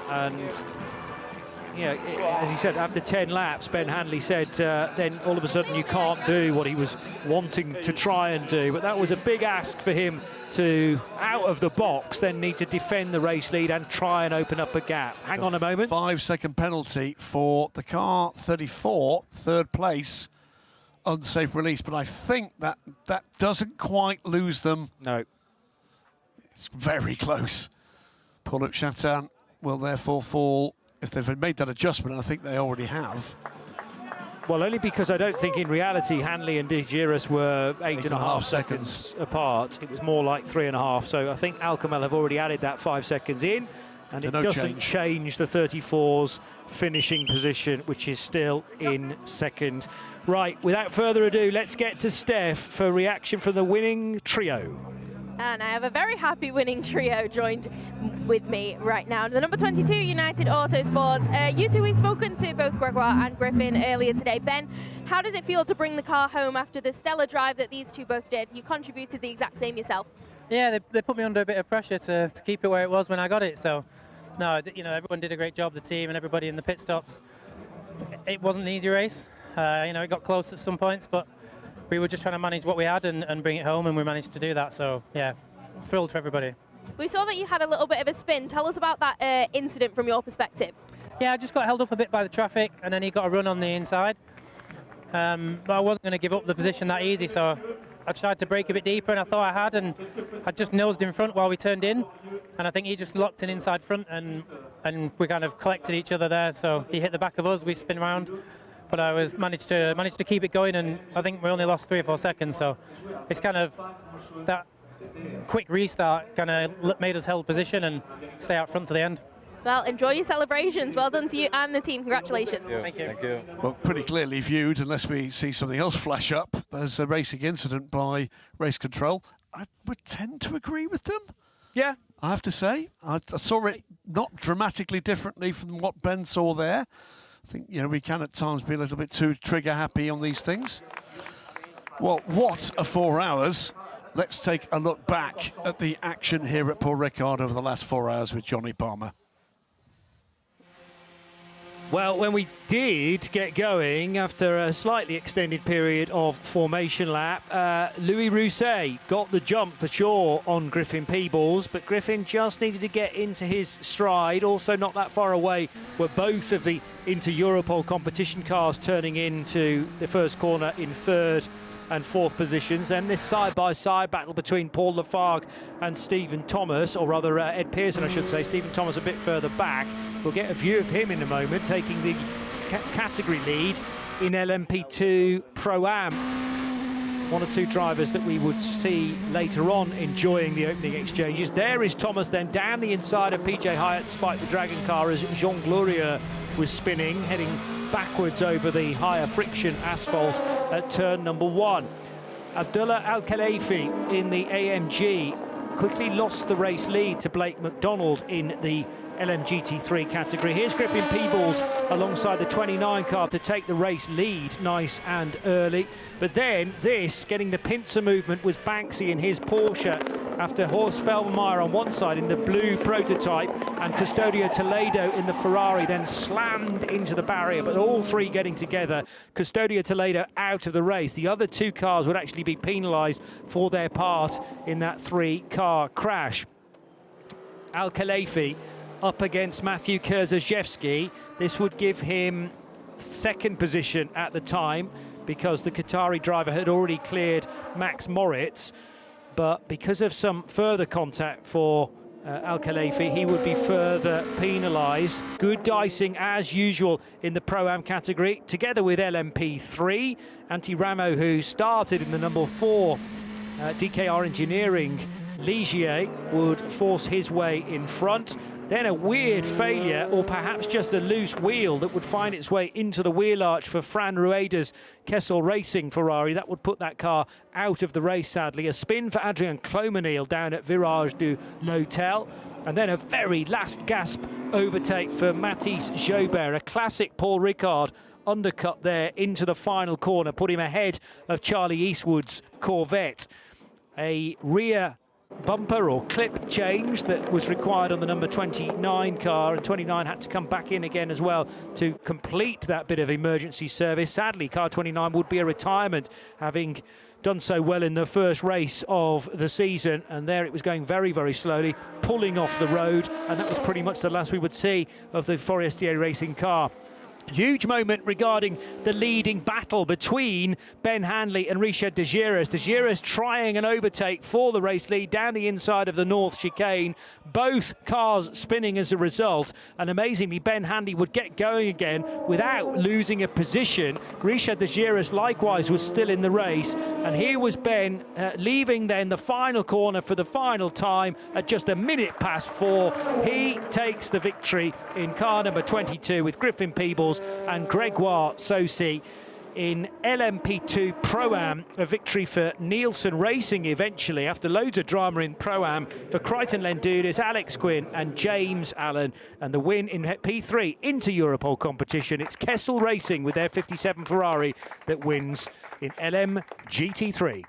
Speaker 2: And yeah, as he said, after 10 laps, Ben Hanley said then all of a sudden you can't do what he was wanting to try and do. But that was a big ask for him to, out of the box, then need to defend the race lead and try and open up a gap. Hang on a moment.
Speaker 3: 5-second penalty for the car 34, third place, unsafe release. But I think that doesn't quite lose them.
Speaker 2: No.
Speaker 3: It's very close. Paul-Luc Chatin will therefore fall, if they've made that adjustment, I think they already have.
Speaker 2: Well, only because I don't think in reality Hanley and De Giras were 8.5 seconds apart. It was more like 3.5. So I think Alcamel have already added that 5 seconds in, and it doesn't change the 34's finishing position, which is still in second. Right, without further ado, let's get to Steph for reaction from the winning trio.
Speaker 1: And I have a very happy winning trio joined with me right now. The number 22 United Autosports. You two, we've spoken to both Gregoire and Griffin earlier today. Ben, how does it feel to bring the car home after the stellar drive that these two both did? You contributed the exact same yourself.
Speaker 12: Yeah, they put me under a bit of pressure to keep it where it was when I got it. So, no, you know, everyone did a great job, the team and everybody in the pit stops. It wasn't an easy race. You know, it got close at some points, but we were just trying to manage what we had and bring it home, and we managed to do that. So, yeah, thrilled for everybody.
Speaker 1: We saw that you had a little bit of a spin. Tell us about that incident from your perspective.
Speaker 12: Yeah, I just got held up a bit by the traffic, and then he got a run on the inside. But I wasn't going to give up the position that easy, so I tried to brake a bit deeper, and I thought I had, and I just nosed in front while we turned in. And I think he just locked in inside front, and we kind of collected each other there. So he hit the back of us, we spin around. But I managed to keep it going, and I think we only lost 3 or 4 seconds. So it's kind of that quick restart kind of made us hold position and stay out front to the end.
Speaker 1: Well, enjoy your celebrations. Well done to you and the team. Congratulations.
Speaker 12: Thank you. Thank you.
Speaker 3: Well, pretty clearly viewed, unless we see something else flash up. There's a racing incident by race control. I would tend to agree with them.
Speaker 2: Yeah.
Speaker 3: I have to say. I saw it not dramatically differently from what Ben saw there. I think, you know, we can at times be a little bit too trigger happy on these things. Well, what a 4 hours. Let's take a look back at the action here at Paul Ricard over the last 4 hours with Johnny Palmer.
Speaker 2: Well, when we did get going after a slightly extended period of formation lap, Louis Rousset got the jump for sure on Griffin Peebles, but Griffin just needed to get into his stride. Also not that far away were both of the Inter-Europol competition cars turning into the first corner in 3rd and 4th positions. Then this side-by-side battle between Paul Lafargue and Stephen Thomas, or rather Ed Pearson, I should say. Stephen Thomas a bit further back. We'll get a view of him in a moment, taking the category lead in LMP2 Pro-Am. 1 or 2 drivers that we would see later on enjoying the opening exchanges. There is Thomas then down the inside of PJ Hyatt, despite the Dragon car, as Jean Glorieux was spinning, heading backwards over the higher friction asphalt at turn number 1. Abdullah Al-Khalifi in the AMG quickly lost the race lead to Blake McDonald in the LMGT3 category. Here's Griffin Peebles alongside the 29 car to take the race lead nice and early. But then this, getting the pincer movement, was Banksy in his Porsche after Horst Felbermayr on one side in the blue prototype and Custodio Toledo in the Ferrari then slammed into the barrier. But all 3 getting together, Custodio Toledo out of the race. The other 2 cars would actually be penalised for their part in that 3-car crash. Al-Khalifi up against Matthew Kurzajewski. This would give him 2nd position at the time because the Qatari driver had already cleared Max Moritz. But because of some further contact for Al-Khalifi, he would be further penalised. Good dicing as usual in the Pro-Am category, together with LMP3. Antti Ramo, who started in the number 4 DKR Engineering Ligier, would force his way in front. Then a weird failure, or perhaps just a loose wheel that would find its way into the wheel arch for Fran Rueda's Castellet Racing Ferrari. That would put that car out of the race, sadly. A spin for Adrien Clomenil down at Virage du L'Hôtel. And then a very last gasp overtake for Mathis Jobert, a classic Paul Ricard undercut there into the final corner, put him ahead of Charlie Eastwood's Corvette. A rear bumper or clip change that was required on the number 29 car, and 29 had to come back in again as well to complete that bit of emergency service. Sadly, car 29 would be a retirement, having done so well in the first race of the season, and there it was going very, very slowly, pulling off the road, and that was pretty much the last we would see of the Forestier Racing car. Huge moment regarding the leading battle between Ben Hanley and Richard de Giras. De Giras trying an overtake for the race lead down the inside of the North chicane. Both cars spinning as a result. And amazingly, Ben Hanley would get going again without losing a position. Richard de Giras likewise was still in the race. And here was Ben leaving then the final corner for the final time at just a minute past 4. He takes the victory in car number 22 with Griffin Peebles and Gregoire Saucy in LMP2 Pro-Am. A victory for Nielsen Racing eventually, after loads of drama in Pro-Am, for Crichton Lendudis, Alex Quinn and James Allen. And the win in P3 into Europol competition. It's Castellet Racing with their 57 Ferrari that wins in LM GT3.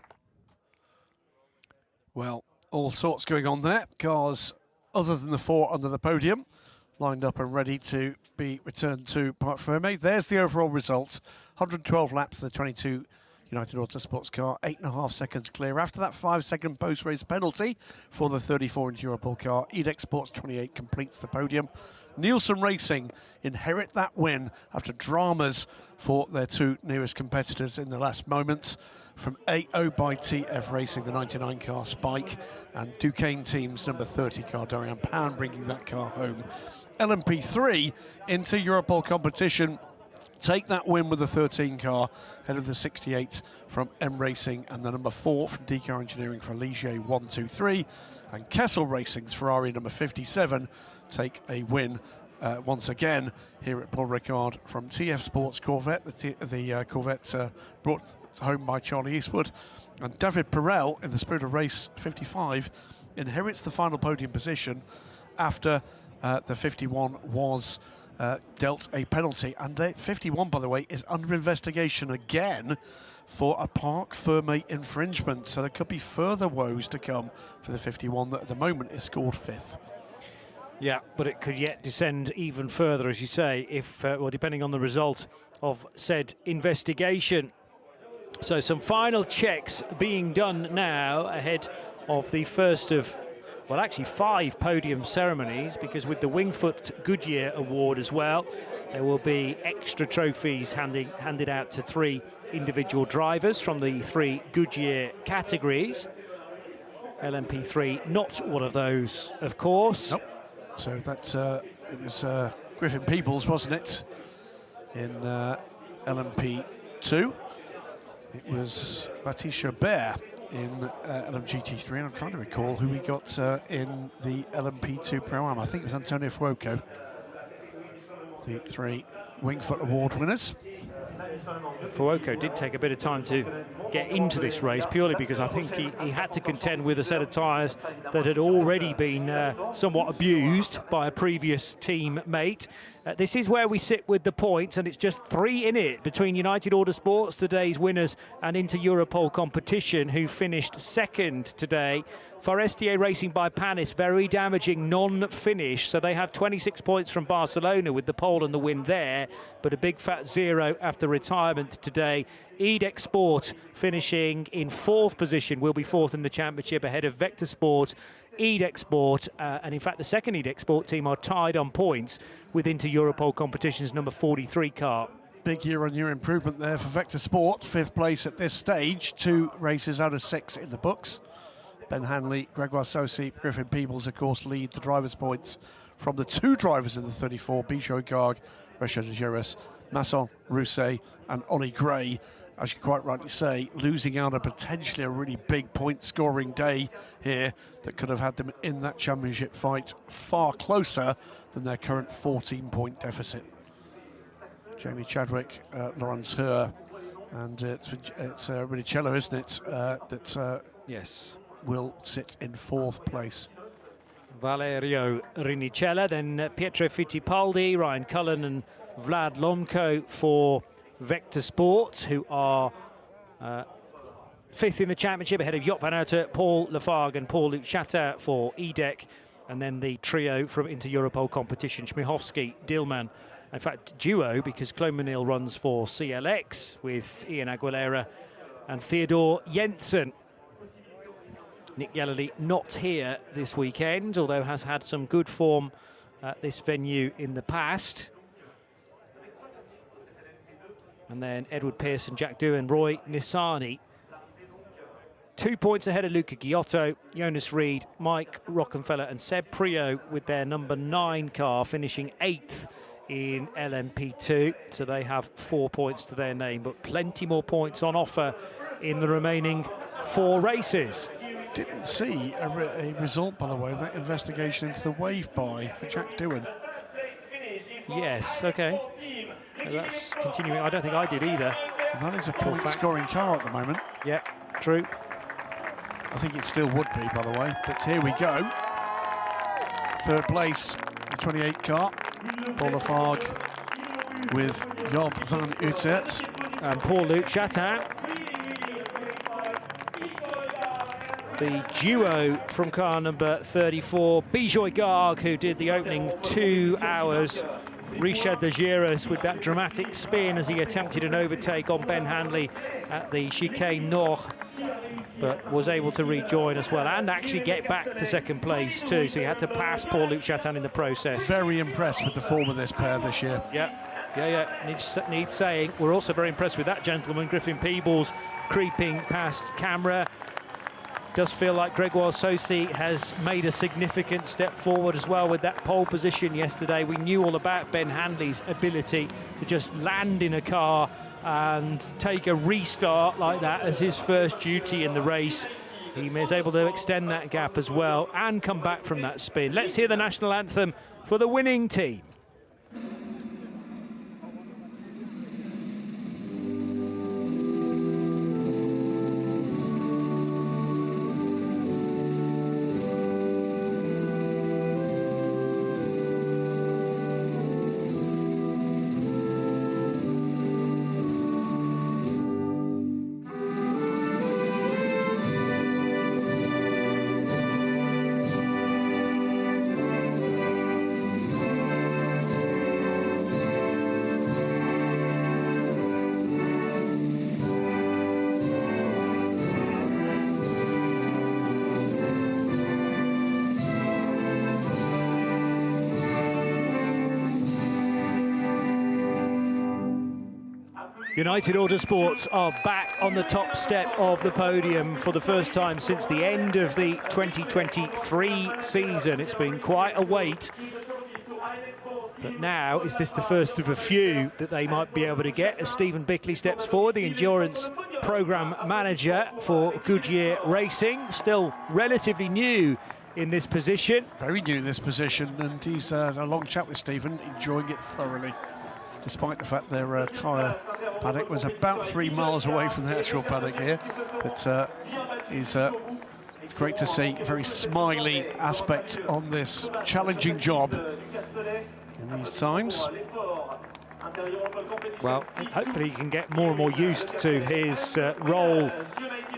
Speaker 3: Well, all sorts going on there. Cars other than the 4 under the podium lined up and ready to be returned to Parc Fermé. There's the overall result. 112 laps for the 22 United Autosports car, 8.5 seconds clear. After that 5-second post-race penalty for the 34-inch Europol car, Edex Sports 28 completes the podium. Nielsen Racing inherit that win after dramas for their 2 nearest competitors in the last moments. From AO by TF Racing, the 99 car Spike, and Duquesne Team's number 30 car Dorian Pound bringing that car home. LMP3 into Europol competition, take that win with the 13 car, head of the 68 from M Racing, and the number 4 from DKR Engineering for Ligier 123. And Castellet Racing's Ferrari number 57 take a win once again here at Paul Ricard from TF Sports Corvette. The Corvette brought home by Charlie Eastwood. And David Perel in the Spirit of Race 55 inherits the final podium position after the 51 was dealt a penalty. And the 51, by the way, is under investigation again for a Parc Fermé infringement. So there could be further woes to come for the 51 that at the moment is scored 5th.
Speaker 2: Yeah, but it could yet descend even further, as you say, if, well, depending on the result of said investigation. So some final checks being done now ahead of the first of, well, actually 5 podium ceremonies, because with the Wingfoot Goodyear Award as well, there will be extra trophies handed out to 3 individual drivers from the 3 Goodyear categories. LMP3 not one of those, of course.
Speaker 3: Nope. So that's it was Griffin Peebles, wasn't it, in LMP2. It was Mathis Jobert in LMGT3, and I'm trying to recall who we got in the LMP2 Pro-Am. I think it was Antonio Fuoco, the 3 Wingfoot Award winners.
Speaker 2: Fuoco did take a bit of time to get into this race, purely because I think he had to contend with a set of tyres that had already been somewhat abused by a previous teammate. This is where we sit with the points, and it's just 3 in it between United Autosports, today's winners, and Inter Europol competition, who finished 2nd today. Forestier Racing by Panis, very damaging non-finish, so they have 26 points from Barcelona with the pole and the win there, but a big fat 0 after retirement today. Edex Sport finishing in 4th position, will be 4th in the championship ahead of Vector Sport, Edex Sport, and in fact the second Edex Sport team are tied on points with Inter Europol competition's number 43 car.
Speaker 3: Big year-on-year improvement there for Vector Sport, 5th place at this stage, 2 races out of 6 in the books. Ben Hanley, Gregoire Saucy, Griffin Peebles, of course, lead the drivers' points from the 2 drivers in the 34, Bijou Garg, Richard Giras, Masson Rousset and Ollie Gray. As you quite rightly say, losing out on potentially a really big point-scoring day here that could have had them in that championship fight far closer than their current 14-point deficit. Jamie Chadwick, Laurence Heur, and it's Rinicello, isn't it, that
Speaker 2: yes,
Speaker 3: will sit in 4th place.
Speaker 2: Valerio Rinicello, then Pietro Fittipaldi, Ryan Cullen and Vlad Lomko for Vector Sport, who are 5th in the championship, ahead of Jot van Aert, Paul Lafargue and Paul-Luc Chatin for EDEC, and then the trio from Inter-Europol competition, Śmiechowski, Dillman, in fact duo, because Clomanil runs for CLX with Ian Aguilera and Theodore Jensen. Nick Yellerly not here this weekend, although has had some good form at this venue in the past. And then Edward Pearson, Jack Doohan, Roy Nissani. 2 points ahead of Luca Giotto, Jonas Reed, Mike Rockenfeller and Seb Prio with their number 9 car, finishing 8th in LMP2. So they have 4 points to their name, but plenty more points on offer in the remaining 4 races.
Speaker 3: Didn't see a result, by the way, of that investigation into the wave buy for Jack Doohan.
Speaker 2: Yes, okay. That's continuing. I don't think I did either.
Speaker 3: And that is a point-scoring car at the moment.
Speaker 2: Yeah, true.
Speaker 3: I think it still would be, by the way. But here we go. 3rd place, the 28 car. Paul Lafargue with Job van Utrecht.
Speaker 2: And Paul-Luc Chatin. The duo from car number 34, Bijou Garg, who did the opening 2 hours. Richard de Giras with that dramatic spin as he attempted an overtake on Ben Hanley at the Chicane Nord, but was able to rejoin as well and actually get back to 2nd place too, so he had to pass Paul-Luc Chatin in the process.
Speaker 3: Very impressed with the form of this pair this year.
Speaker 2: Yeah. Needs saying. We're also very impressed with that gentleman, Griffin Peebles, creeping past camera. Does feel like Gregoire Saucy has made a significant step forward as well with that pole position yesterday. We knew all about Ben Hanley's ability to just land in a car and take a restart like that as his first duty in the race. He is able to extend that gap as well and come back from that spin. Let's hear the national anthem for the winning team. United Autosports are back on the top step of the podium for the first time since the end of the 2023 season. It's been quite a wait. But now, is this the first of a few that they might be able to get as Stephen Bickley steps forward, the endurance program manager for Goodyear Racing, still relatively new in this position.
Speaker 3: Very new in this position, and he's had a long chat with Stephen, enjoying it thoroughly, despite the fact their tyre paddock was about 3 miles away from the actual paddock here. But it's great to see a very smiley aspect on this challenging job in these times.
Speaker 2: Well, hopefully he can get more and more used to his role,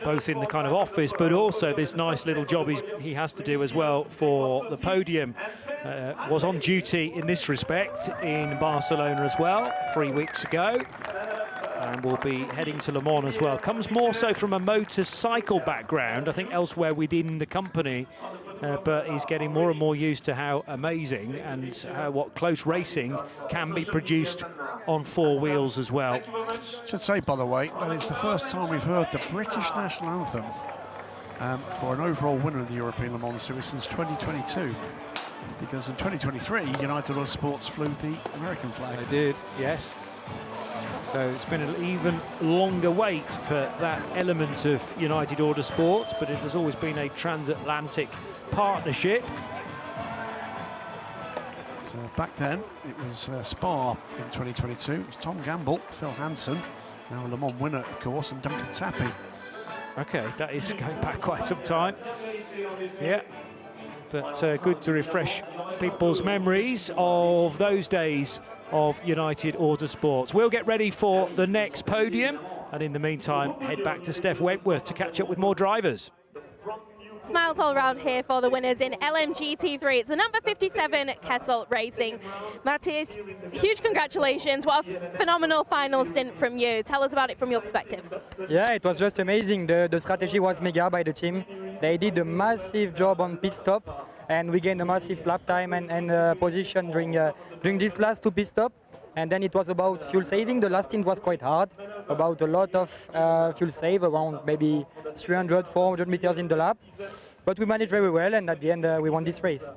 Speaker 2: both in the kind of office, but also this nice little job he has to do as well for the podium. Was on duty in this respect in Barcelona as well 3 weeks ago, and will be heading to Le Mans as well. Comes more so from a motorcycle background, I think, elsewhere within the company, but he's getting more and more used to how amazing and what close racing can be produced on 4 wheels as well.
Speaker 3: I should say, by the way, that is the first time we've heard the British national anthem for an overall winner in the European Le Mans Series since 2022. Because in 2023, United Autosports flew the American flag.
Speaker 2: They did, yes. So it's been an even longer wait for that element of United Autosports, but it has always been a transatlantic partnership.
Speaker 3: So back then, it was Spa in 2022. It was Tom Gamble, Phil Hansen, now a Le Mans winner, of course, and Duncan Tappy.
Speaker 2: Okay, that is going back quite some time. Yeah, but good to refresh people's memories of those days of United Autosports. We'll get ready for the next podium, and in the meantime, head back to Steph Wentworth to catch up with more drivers.
Speaker 1: Smiles all around here for the winners in LMGT3. It's the number 57 Castellet Racing. Matthias, huge congratulations. What a phenomenal final stint from you. Tell us about it from your perspective.
Speaker 13: Yeah, it was just amazing. The strategy was mega by the team. They did a massive job on pit stop, and we gained a massive lap time and position during this last 2 pit stop. And then it was about fuel saving. The last stint was quite hard, about a lot of fuel save, around maybe 300, 400 meters in the lap. But we managed very well, and at the end we won this race.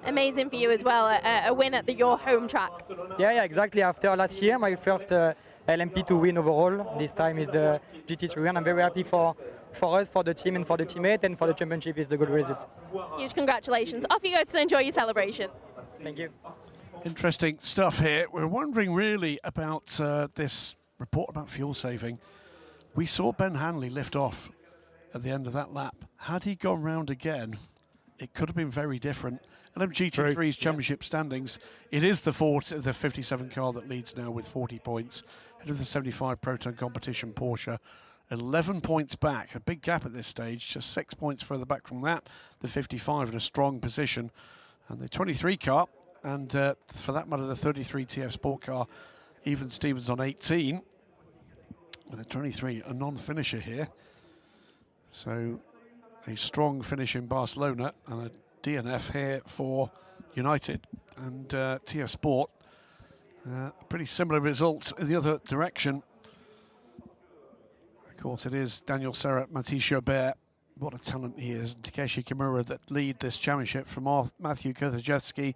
Speaker 1: Amazing for you as well, a win at your home track.
Speaker 13: Yeah, exactly. After last year, my first LMP2 win overall. This time is the GT3, and I'm very happy for us, for the team, and for the teammate, and for the championship is the good result.
Speaker 1: Huge congratulations. Off you go to enjoy your celebration.
Speaker 13: Thank you.
Speaker 3: Interesting stuff here. We're wondering really about this report about fuel saving. We saw Ben Hanley lift off at the end of that lap. Had he gone round again, it could have been very different. LMGT3's championship standings, it is the 57 car that leads now with 40 points. Ahead of the 75 Proton competition Porsche, 11 points back. A big gap at this stage, just 6 points further back from that. The 55 in a strong position. And the 23 car, and for that matter, the 33 TF Sport car, even Stevens on 18. With a 23, a non-finisher here. So a strong finish in Barcelona and a DNF here for United. And TF Sport, pretty similar results in the other direction. Of course, it is Daniel Serra, Mathieu Jobert. What a talent he is. Takeshi Kimura that lead this championship from Matthew Kurtajewski,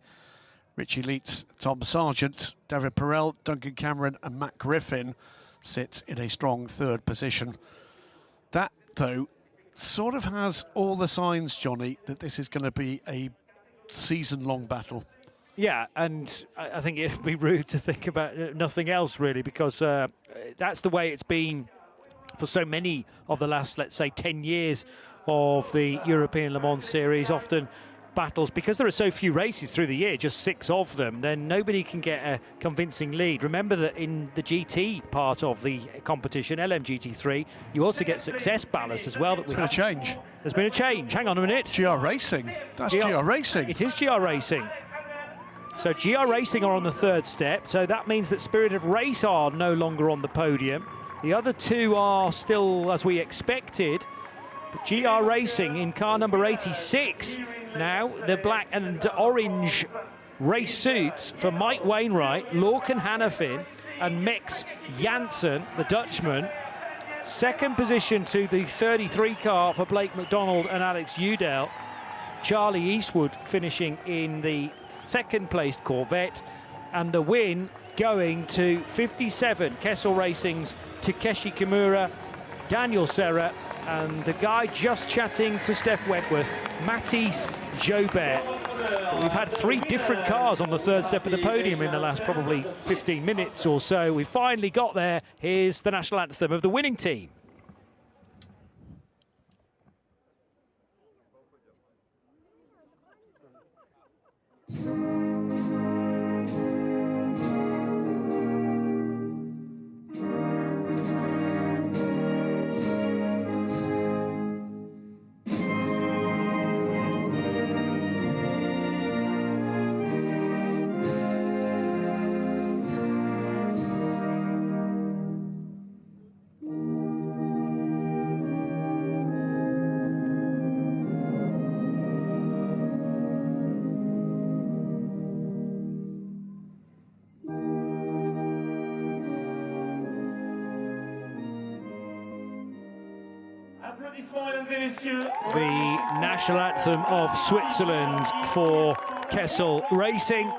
Speaker 3: Richie Leitz, Tom Sargent, David Perel, Duncan Cameron and Matt Griffin sits in a strong third position. That, though, sort of has all the signs, Johnny, that this is going to be a season-long battle.
Speaker 2: Yeah, and I think it'd be rude to think about nothing else, really, because that's the way it's been for so many of the last, let's say, 10 years of the European Le Mans Series. Often battles, because there are so few races through the year, just 6 of them, then nobody can get a convincing lead. Remember that in the GT part of the competition, LMGT3, you also get success ballast as well.
Speaker 3: There's been a change.
Speaker 2: There's been a change. Hang on a minute.
Speaker 3: GR Racing. That's GR Racing.
Speaker 2: It is GR Racing. So GR Racing are on the 3rd step, so that means that Spirit of Race are no longer on the podium. The other 2 are still as we expected, but GR Racing in car number 86 now, the black and orange race suits for Mike Wainwright, Lorcan Hannafin and Max Janssen, the Dutchman. 2nd position to the 33 car for Blake McDonald and Alex Udell. Charlie Eastwood finishing in the 2nd placed Corvette, and the win going to 57 Kessel Racing's Takeshi Kimura, Daniel Serra, and the guy just chatting to Steph Wentworth, Mathis Jobert. But we've had 3 different cars on the 3rd step of the podium in the last probably 15 minutes or so. We finally got there. Here's the national anthem of the winning team. the national anthem of Switzerland for Castellet Racing.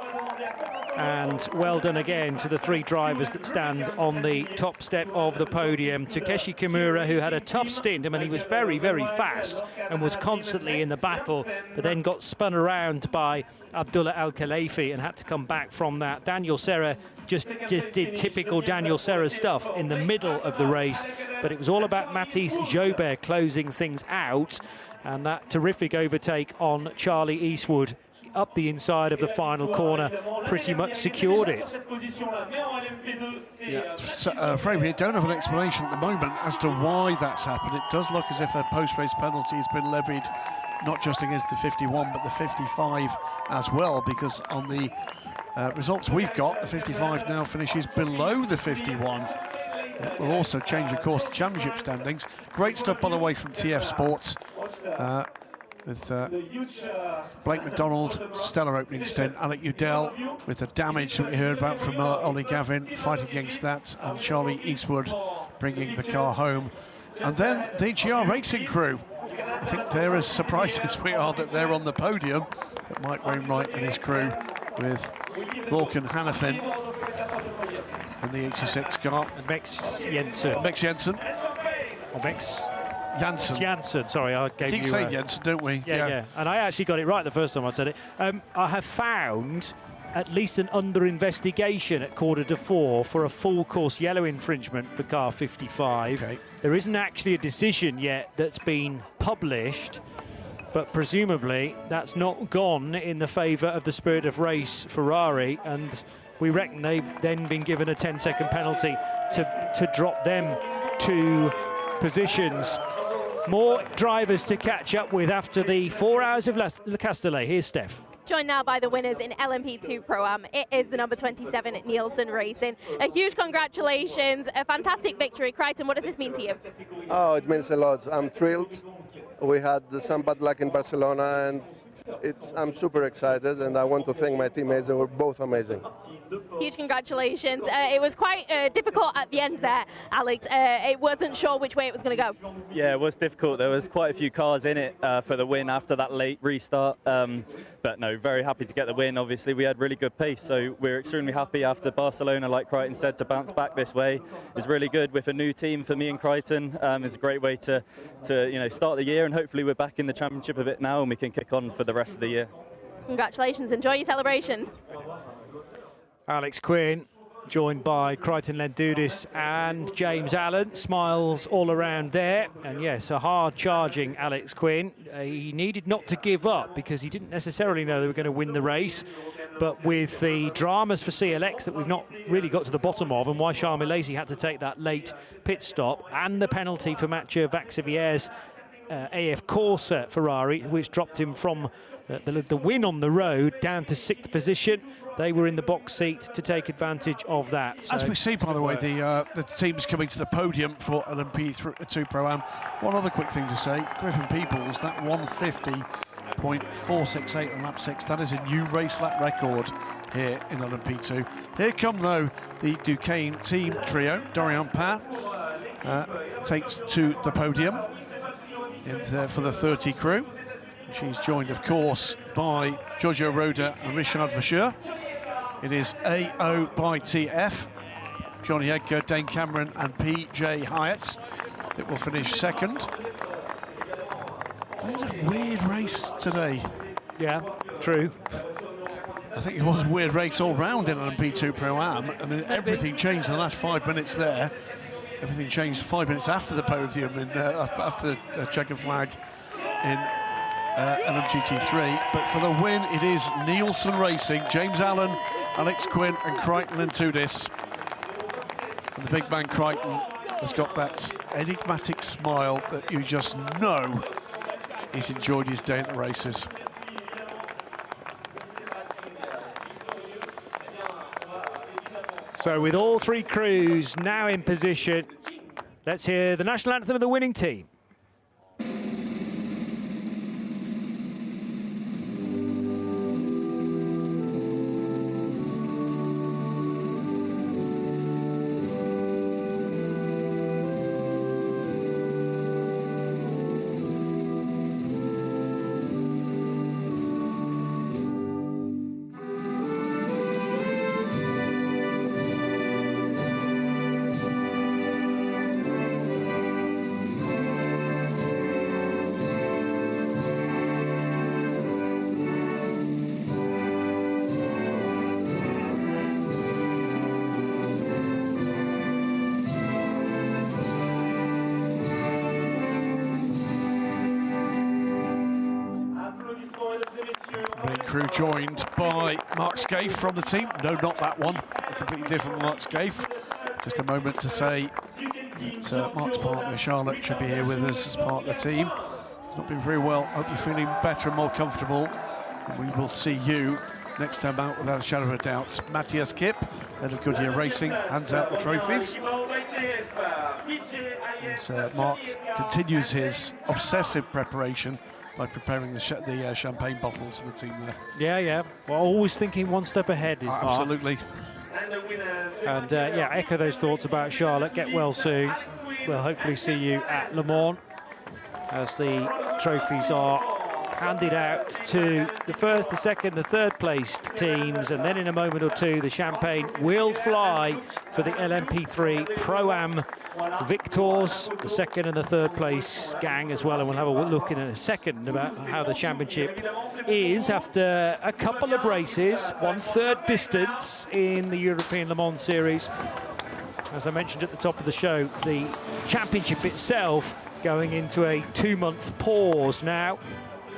Speaker 2: And well done again to the three drivers that stand on the top step of the podium. Takeshi Kimura, who had a tough stint. I mean, he was very, very fast and was constantly in the battle, but then got spun around by Abdullah Al-Khalifi and had to come back from that. Daniel Serra just did typical Daniel Serra stuff in the middle of the race, but it was all about Mathis Jobert closing things out, and that terrific overtake on Charlie Eastwood up the inside of the final corner pretty much secured it.
Speaker 3: Yeah, afraid we don't have an explanation at the moment as to why that's happened. It does look as if a post-race penalty has been levied, not just against the 51 but the 55 as well, because on the results we've got, the 55 now finishes below the 51. It will also change, of course, the championship standings. Great stuff, by the way, from TF Sports. With Blake McDonald, stellar opening stint. Alec Udell with the damage that we heard about from Ollie Gavin, fighting against that, and Charlie Eastwood bringing the car home. And then the GR Racing crew. I think they're as surprised as we are that they're on the podium. But Mike Wainwright and his crew with Lorcan Hannafin and the 86 car.
Speaker 2: And Max Jensen.
Speaker 3: Max Jensen.
Speaker 2: Or Max
Speaker 3: Janssen,
Speaker 2: sorry, I gave you...
Speaker 3: Keep saying Jensen, don't we?
Speaker 2: Yeah. And I actually got it right the first time I said it. I have found at least an under-investigation at 3:45 for a full-course yellow infringement for car 55.
Speaker 3: Okay.
Speaker 2: There isn't actually a decision yet that's been published, but presumably that's not gone in the favour of the Spirit of Race Ferrari, and we reckon they've then been given a 10-second penalty to drop them 2 positions. More drivers to catch up with after the 4 hours of Castellet. Here's Steph.
Speaker 1: Joined now by the winners in LMP2 Pro-Am. It is the number 27 Nielsen Racing. A huge congratulations, a fantastic victory. Crichton, what does this mean to you?
Speaker 14: Oh, it means a lot. I'm thrilled. We had some bad luck in Barcelona, and I'm super excited, and I want to thank my teammates. They were both amazing.
Speaker 1: Huge congratulations. It was quite difficult at the end there, Alex. It wasn't sure which way it was going to go.
Speaker 15: Yeah, it was difficult. There was quite a few cars in it for the win after that late restart. But no, very happy to get the win. Obviously, we had really good pace, so we're extremely happy after Barcelona, like Crichton said, to bounce back this way is really good. With a new team for me and Crichton, it's a great way to start the year, and hopefully we're back in the championship a bit now and we can kick on for the rest of the year.
Speaker 1: Congratulations. Enjoy your celebrations.
Speaker 2: Alex Quinn, joined by Crichton Lendudis and James Allen. Smiles all around there. And yes, a hard-charging Alex Quinn. He needed not to give up because he didn't necessarily know they were going to win the race. But with the dramas for CLX that we've not really got to the bottom of, and why Charles Milesi had to take that late pit stop, and the penalty for Mathieu Vaxivier's AF Corsa Ferrari, which dropped him from the win on the road down to 6th position. They were in the box seat to take advantage of that. So
Speaker 3: as we see, by the way, the teams coming to the podium for LMP2 Pro-Am. One other quick thing to say, Griffin Peoples, that 150.468 on lap 6, that is a new race lap record here in LMP2. Here come, though, the Duquesne team trio. Dorian Pan takes to the podium for the 30 crew. She's joined, of course, by Giorgio Roda and Richard Vasseur. It is AO by TF, Johnny Edgar, Dane Cameron and PJ Hyatt that will finish second. They had a weird race today.
Speaker 2: Yeah, true.
Speaker 3: I think it was a weird race all round in LMP2 Pro-Am. I mean, everything changed in the last 5 minutes there. Everything changed 5 minutes after the podium, after the checkered flag in LMGT3, but for the win it is Nielsen Racing, James Allen, Alex Quinn and Crichton Lentudis. And the big man Crichton has got that enigmatic smile that you just know he's enjoyed his day at the races.
Speaker 2: So with all 3 crews now in position, let's hear the national anthem of the winning team.
Speaker 3: crew joined by Mark Scaife from the team. No, not that one. A completely different Mark Scaife. Just a moment to say that Mark's partner, Charlotte, should be here with us as part of the team. Not been very well. Hope you're feeling better and more comfortable. And we will see you next time out without a shadow of a doubt. Matthias Kipp, head of Goodyear Racing, hands out the trophies. As Mark continues his obsessive preparation by preparing the champagne bottles for the team there.
Speaker 2: Yeah. Well, always thinking one step ahead is Mark.
Speaker 3: Absolutely.
Speaker 2: And yeah, echo those thoughts about Charlotte. Get well soon. We'll hopefully see you at Le Mans as the trophies are handed out to the first, the second, the third placed teams, and then in a moment or two the champagne will fly for the LMP3 Pro-Am victors, the second and the third place gang as well, and we'll have a look in a second about how the championship is after a couple of races, 1/3 distance in the European Le Mans Series. As I mentioned at the top of the show, the championship itself going into a 2-month pause now.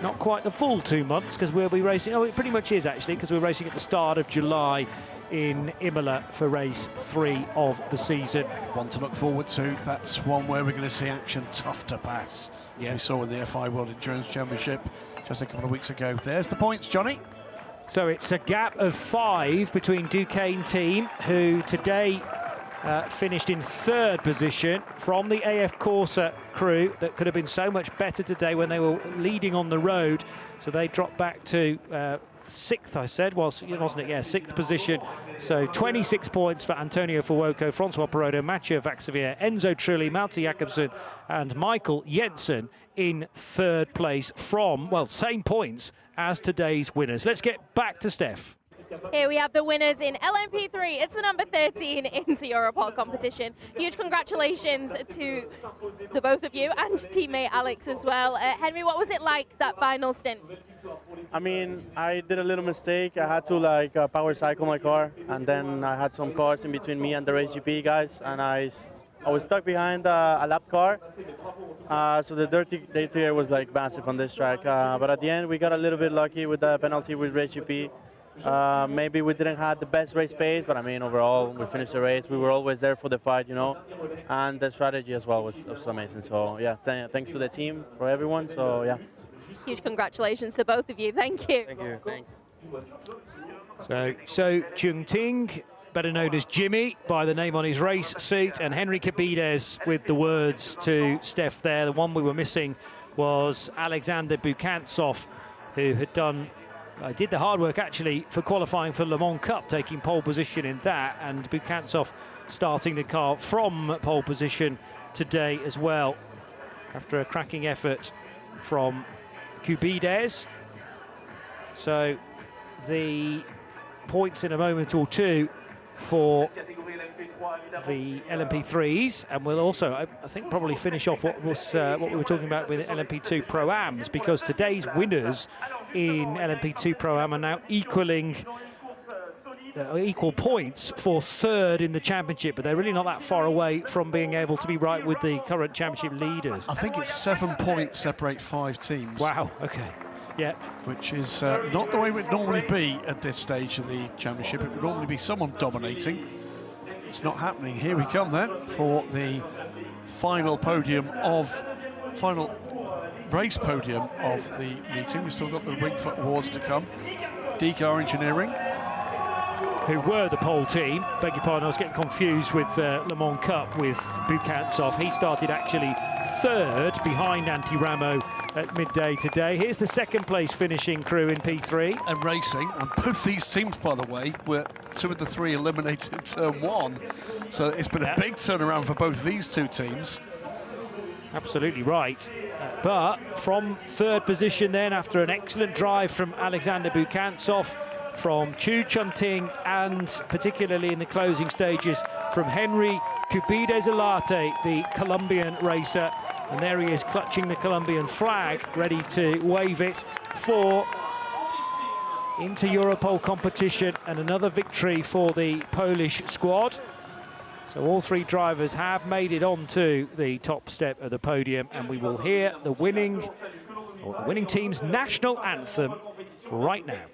Speaker 2: Not quite the full 2 months, because we'll be racing, oh, it pretty much is actually, because we're racing at the start of July in Imola for race 3 of the season.
Speaker 3: One to look forward to. That's one where we're going to see action tough to pass. Yes. We saw in the FIA World Endurance Championship just a couple of weeks ago. There's the points, Johnny.
Speaker 2: So it's a gap of 5 between Duquesne team, who today finished in 3rd position, from the AF Corsa crew that could have been so much better today when they were leading on the road. So they dropped back to 6th, I said, wasn't it? Yeah, 6th position. So 26 points for Antonio Fuoco, Francois Perotto, Mathieu Vaxivier, Enzo Trulli, Malte Jakobsen and Michael Jensen in 3rd place from, well, same points as today's winners. Let's get back to Steph.
Speaker 16: Here we have the winners in LMP3. It's the number 13 into Europol competition. Huge congratulations to the both of you and teammate Alex as well. Henry, what was it like, that final stint?
Speaker 17: I mean, I did a little mistake. I had to power cycle my car, and then I had some cars in between me and the Race GP guys, and I was stuck behind a lap car. So the dirty air was massive on this track. But at the end, we got a little bit lucky with the penalty with Race GP. Maybe we didn't have the best race pace, but I mean, overall, we finished the race. We were always there for the fight, you know, and the strategy as well was amazing. So yeah, thanks to the team, for everyone. So yeah.
Speaker 16: Huge congratulations to both of you. Thank you.
Speaker 17: Thank you. Thanks.
Speaker 2: So Chung Ting, better known as Jimmy by the name on his race suit, and Henry Cabides with the words to Steph there. The one we were missing was Alexander Bukantsov, who had did the hard work actually for qualifying for Le Mans Cup, taking pole position in that, and Bukantsov starting the car from pole position today as well after a cracking effort from Cubides. So the points in a moment or two for the LMP3s, and we'll also, I think, probably finish off what we were talking about with LMP2 Pro-Ams, because today's winners in LMP2 Pro-Am are now equaling equal points for 3rd in the championship, but they're really not that far away from being able to be right with the current championship leaders.
Speaker 3: I think it's 7 points separate 5 teams.
Speaker 2: Wow, okay. Yeah.
Speaker 3: Which is not the way it would normally be at this stage of the championship. It would normally be someone dominating. It's not happening. Here we come then for the final race podium of the meeting. We've still got the Wingfoot Awards to come. DCAR Engineering,
Speaker 2: who were the pole team. Beg your pardon, I was getting confused with Le Mans Cup with Bukantsov. He started actually 3rd behind Antti Ramo at midday today. Here's the 2nd place finishing crew in P3.
Speaker 3: And racing, and both these teams, by the way, were 2 of the 3 eliminated turn 1. So it's been a big turnaround for both these 2 teams.
Speaker 2: Absolutely right. But from 3rd position then, after an excellent drive from Alexander Bukantsov, from Chu Chun-Ting, and particularly in the closing stages from Henry Cubides Alate, the Colombian racer. And there he is, clutching the Colombian flag, ready to wave it for into Europol competition, and another victory for the Polish squad. So all 3 drivers have made it onto the top step of the podium, and we will hear the winning team's national anthem right now.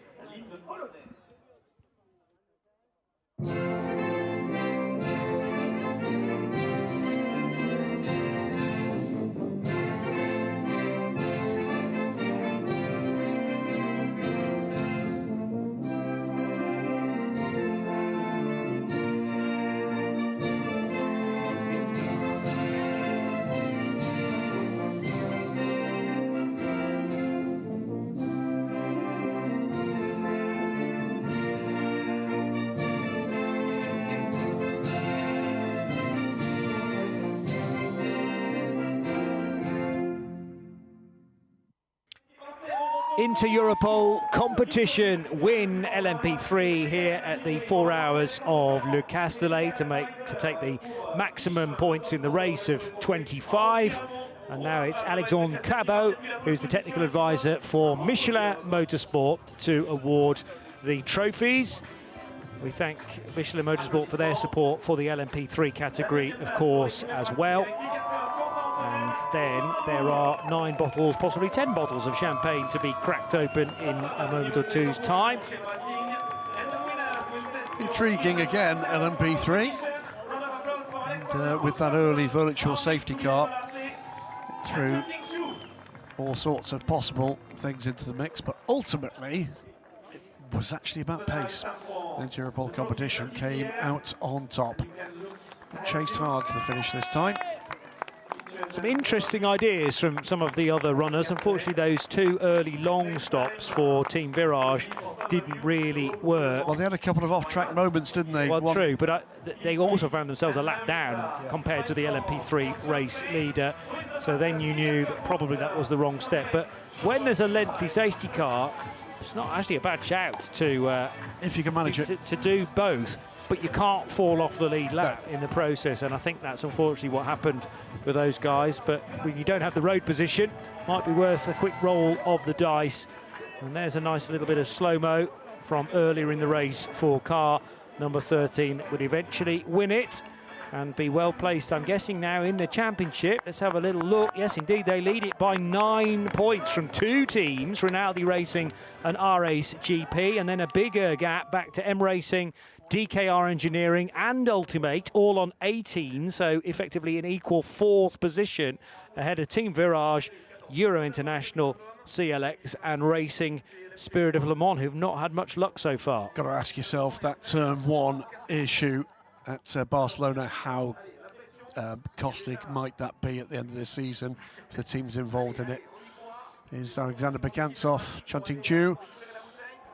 Speaker 2: Into Europol competition win LMP3 here at the 4 hours of Le Castellet to take the maximum points in the race of 25. And now it's Alexandre Cabot, who's the technical advisor for Michelin Motorsport, to award the trophies. We thank Michelin Motorsport for their support for the LMP3 category, of course, as well. And then there are 9 bottles, possibly 10 bottles of champagne to be cracked open in a moment or two's time.
Speaker 3: Intriguing again, LMP3. And with that early virtual safety car, threw all sorts of possible things into the mix, but ultimately it was actually about pace. The Europol competition came out on top. It chased hard to the finish this time.
Speaker 2: Some interesting ideas from some of the other runners. Unfortunately, those 2 early long stops for Team Virage didn't really work.
Speaker 3: Well, they had a couple of off-track moments, didn't they?
Speaker 2: Well, true, but they also found themselves a lap down compared to the LMP3 race leader. So then you knew that probably that was the wrong step. But when there's a lengthy safety car, it's not actually a bad shout to
Speaker 3: if you can manage it
Speaker 2: to do both. But you can't fall off the lead lap in the process, and I think that's unfortunately what happened for those guys. But when you don't have the road position, might be worth a quick roll of the dice. And there's a nice little bit of slow-mo from earlier in the race for car number 13 that would eventually win it and be well placed, I'm guessing, now in the championship. Let's have a little look. Yes, indeed, they lead it by 9 points from 2 teams, Rinaldi Racing and R-Ace GP, and then a bigger gap back to M Racing, DKR Engineering and Ultimate, all on 18, so effectively an equal 4th position ahead of Team Virage, Euro International, CLX and Racing Spirit of Le Mans, who've not had much luck so far.
Speaker 3: Got to ask yourself, that Turn 1 issue at Barcelona, how costly might that be at the end of this season if the teams involved in it? Is Alexander Begantsov, Chunting Ju,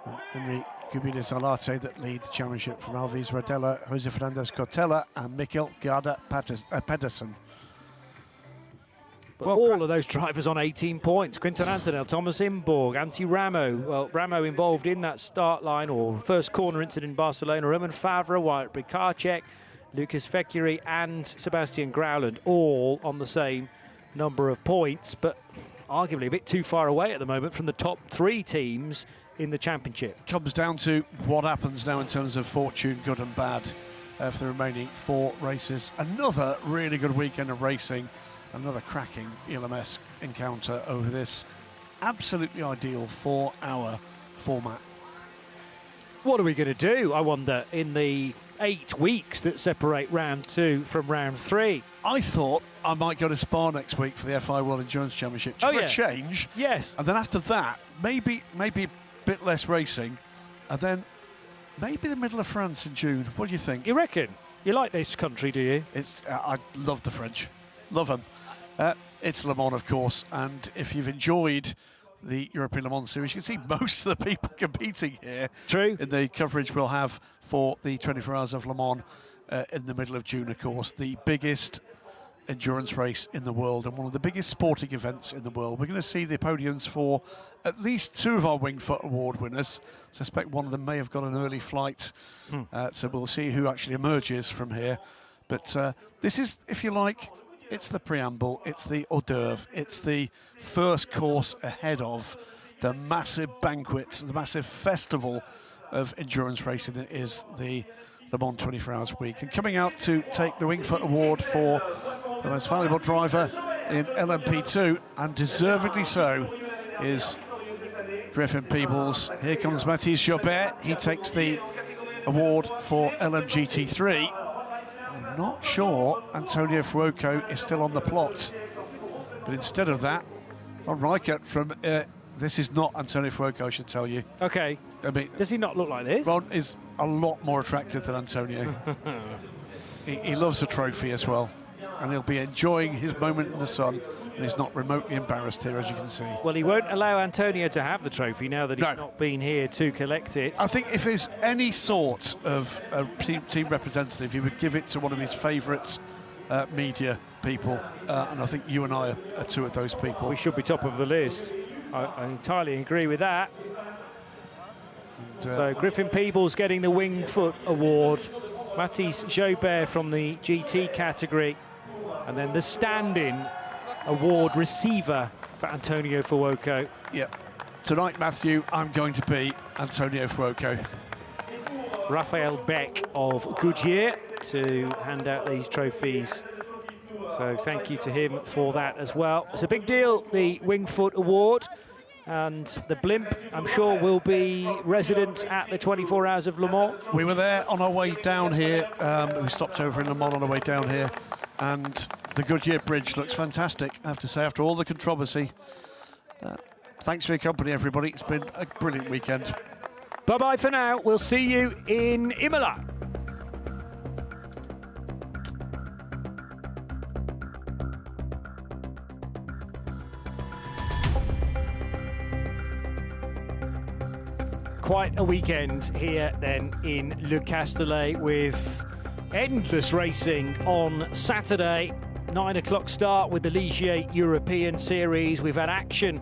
Speaker 3: and Henry Cubides Alarte that lead the championship from Alves Radella, Jose Fernandez Cortella and Mikkel Garda Pedersen.
Speaker 2: But well, all of those drivers on 18 points. Quinton Antonell, Thomas Imborg, Antti Ramo. Well, Ramo involved in that start line or first corner incident in Barcelona. Roman Favre, Wyatt Brikacek, Lucas Fecuri and Sebastian Grauland, all on the same number of points, but arguably a bit too far away at the moment from the top 3 teams in the championship.
Speaker 3: Comes down to what happens now in terms of fortune, good and bad, for the remaining 4 races. Another really good weekend of racing, another cracking ELMS encounter over this absolutely ideal 4-hour format.
Speaker 2: What are we going to do, I wonder, in the 8 weeks that separate round 2 from round 3?
Speaker 3: I thought I might go to Spa next week for the FIA World Endurance Championship, just for a change.
Speaker 2: Yes.
Speaker 3: And then after that, maybe a bit less racing, and then maybe the middle of France in June. What do you think?
Speaker 2: You reckon? You like this country, do you?
Speaker 3: It's I love the French, love them. It's Le Mans, of course, and if you've enjoyed the European Le Mans Series, you can see most of the people competing here.
Speaker 2: True.
Speaker 3: In the coverage we'll have for the 24 Hours of Le Mans in the middle of June, of course, the biggest endurance race in the world and one of the biggest sporting events in the world. We're going to see the podiums for at least 2 of our Wingfoot Award winners. I suspect one of them may have got an early flight, so we'll see who actually emerges from here. But this is, if you like, it's the preamble, it's the hors d'oeuvre, it's the first course ahead of the massive banquet, the massive festival of endurance racing that is the Le Mans 24 Hours Week. And coming out to take the Wingfoot Award for the most valuable driver in LMP2, and deservedly so, is Griffin Peebles. Here comes Matthias Jobert. He takes the award for LMGT3. I'm not sure Antonio Fuoco is still on the plot, but instead of that, Ron Reichert from this is not Antonio Fuoco, I should tell you.
Speaker 2: Okay.
Speaker 3: I mean,
Speaker 2: does he not look like this?
Speaker 3: Ron is a lot more attractive than Antonio. he loves a trophy as well, and he'll be enjoying his moment in the sun, and he's not remotely embarrassed here, as you can see.
Speaker 2: Well, he won't allow Antonio to have the trophy now that he's not been here to collect it.
Speaker 3: I think if there's any sort of team representative, he would give it to one of his favourites media people, and I think you and I are 2 of those people.
Speaker 2: We should be top of the list. I entirely agree with that. And, so Griffin Peebles getting the Wingfoot Award, Mathis Jobert from the GT category, and then the stand-in award receiver for Antonio Fuoco.
Speaker 3: Yeah. Tonight, Matthew, I'm going to be Antonio Fuoco.
Speaker 2: Raphael Beck of Goodyear to hand out these trophies. So thank you to him for that as well. It's a big deal, the Wingfoot Award. And the blimp, I'm sure, will be residents at the 24 Hours of Le Mans.
Speaker 3: We were there on our way down here. We stopped over in Le Mans on our way down here. And the Goodyear Bridge looks fantastic, I have to say, after all the controversy. Thanks for your company, everybody. It's been a brilliant weekend.
Speaker 2: Bye-bye for now. We'll see you in Imola. Quite a weekend here then in Le Castellet with endless racing on Saturday. 9 o'clock start with the Ligier European Series. We've had action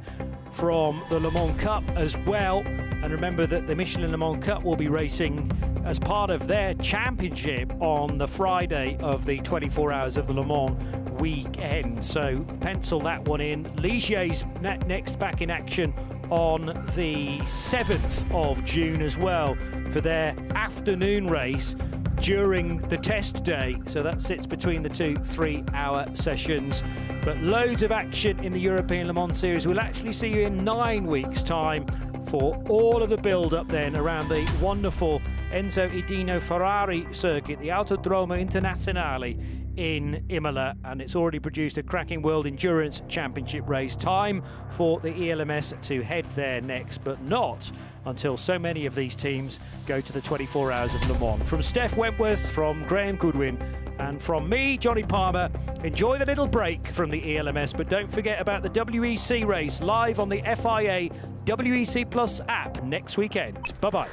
Speaker 2: from the Le Mans Cup as well. And remember that the Michelin Le Mans Cup will be racing as part of their championship on the Friday of the 24 Hours of the Le Mans weekend. So pencil that one in. Ligier's next back in action on the 7th of June as well for their afternoon race during the test day. So that sits between the 2 3-hour sessions. But loads of action in the European Le Mans Series. We'll actually see you in 9 weeks' time for all of the build-up then around the wonderful Enzo Edino Ferrari circuit, the Autodromo Internazionale in Imola, and it's already produced a cracking World Endurance Championship race. Time for the ELMS to head there next, but not until so many of these teams go to the 24 Hours of Le Mans. From Steph Wentworth, from Graham Goodwin, and from me, Johnny Palmer, enjoy the little break from the ELMS, but don't forget about the WEC race live on the FIA WEC Plus app next weekend. Bye-bye.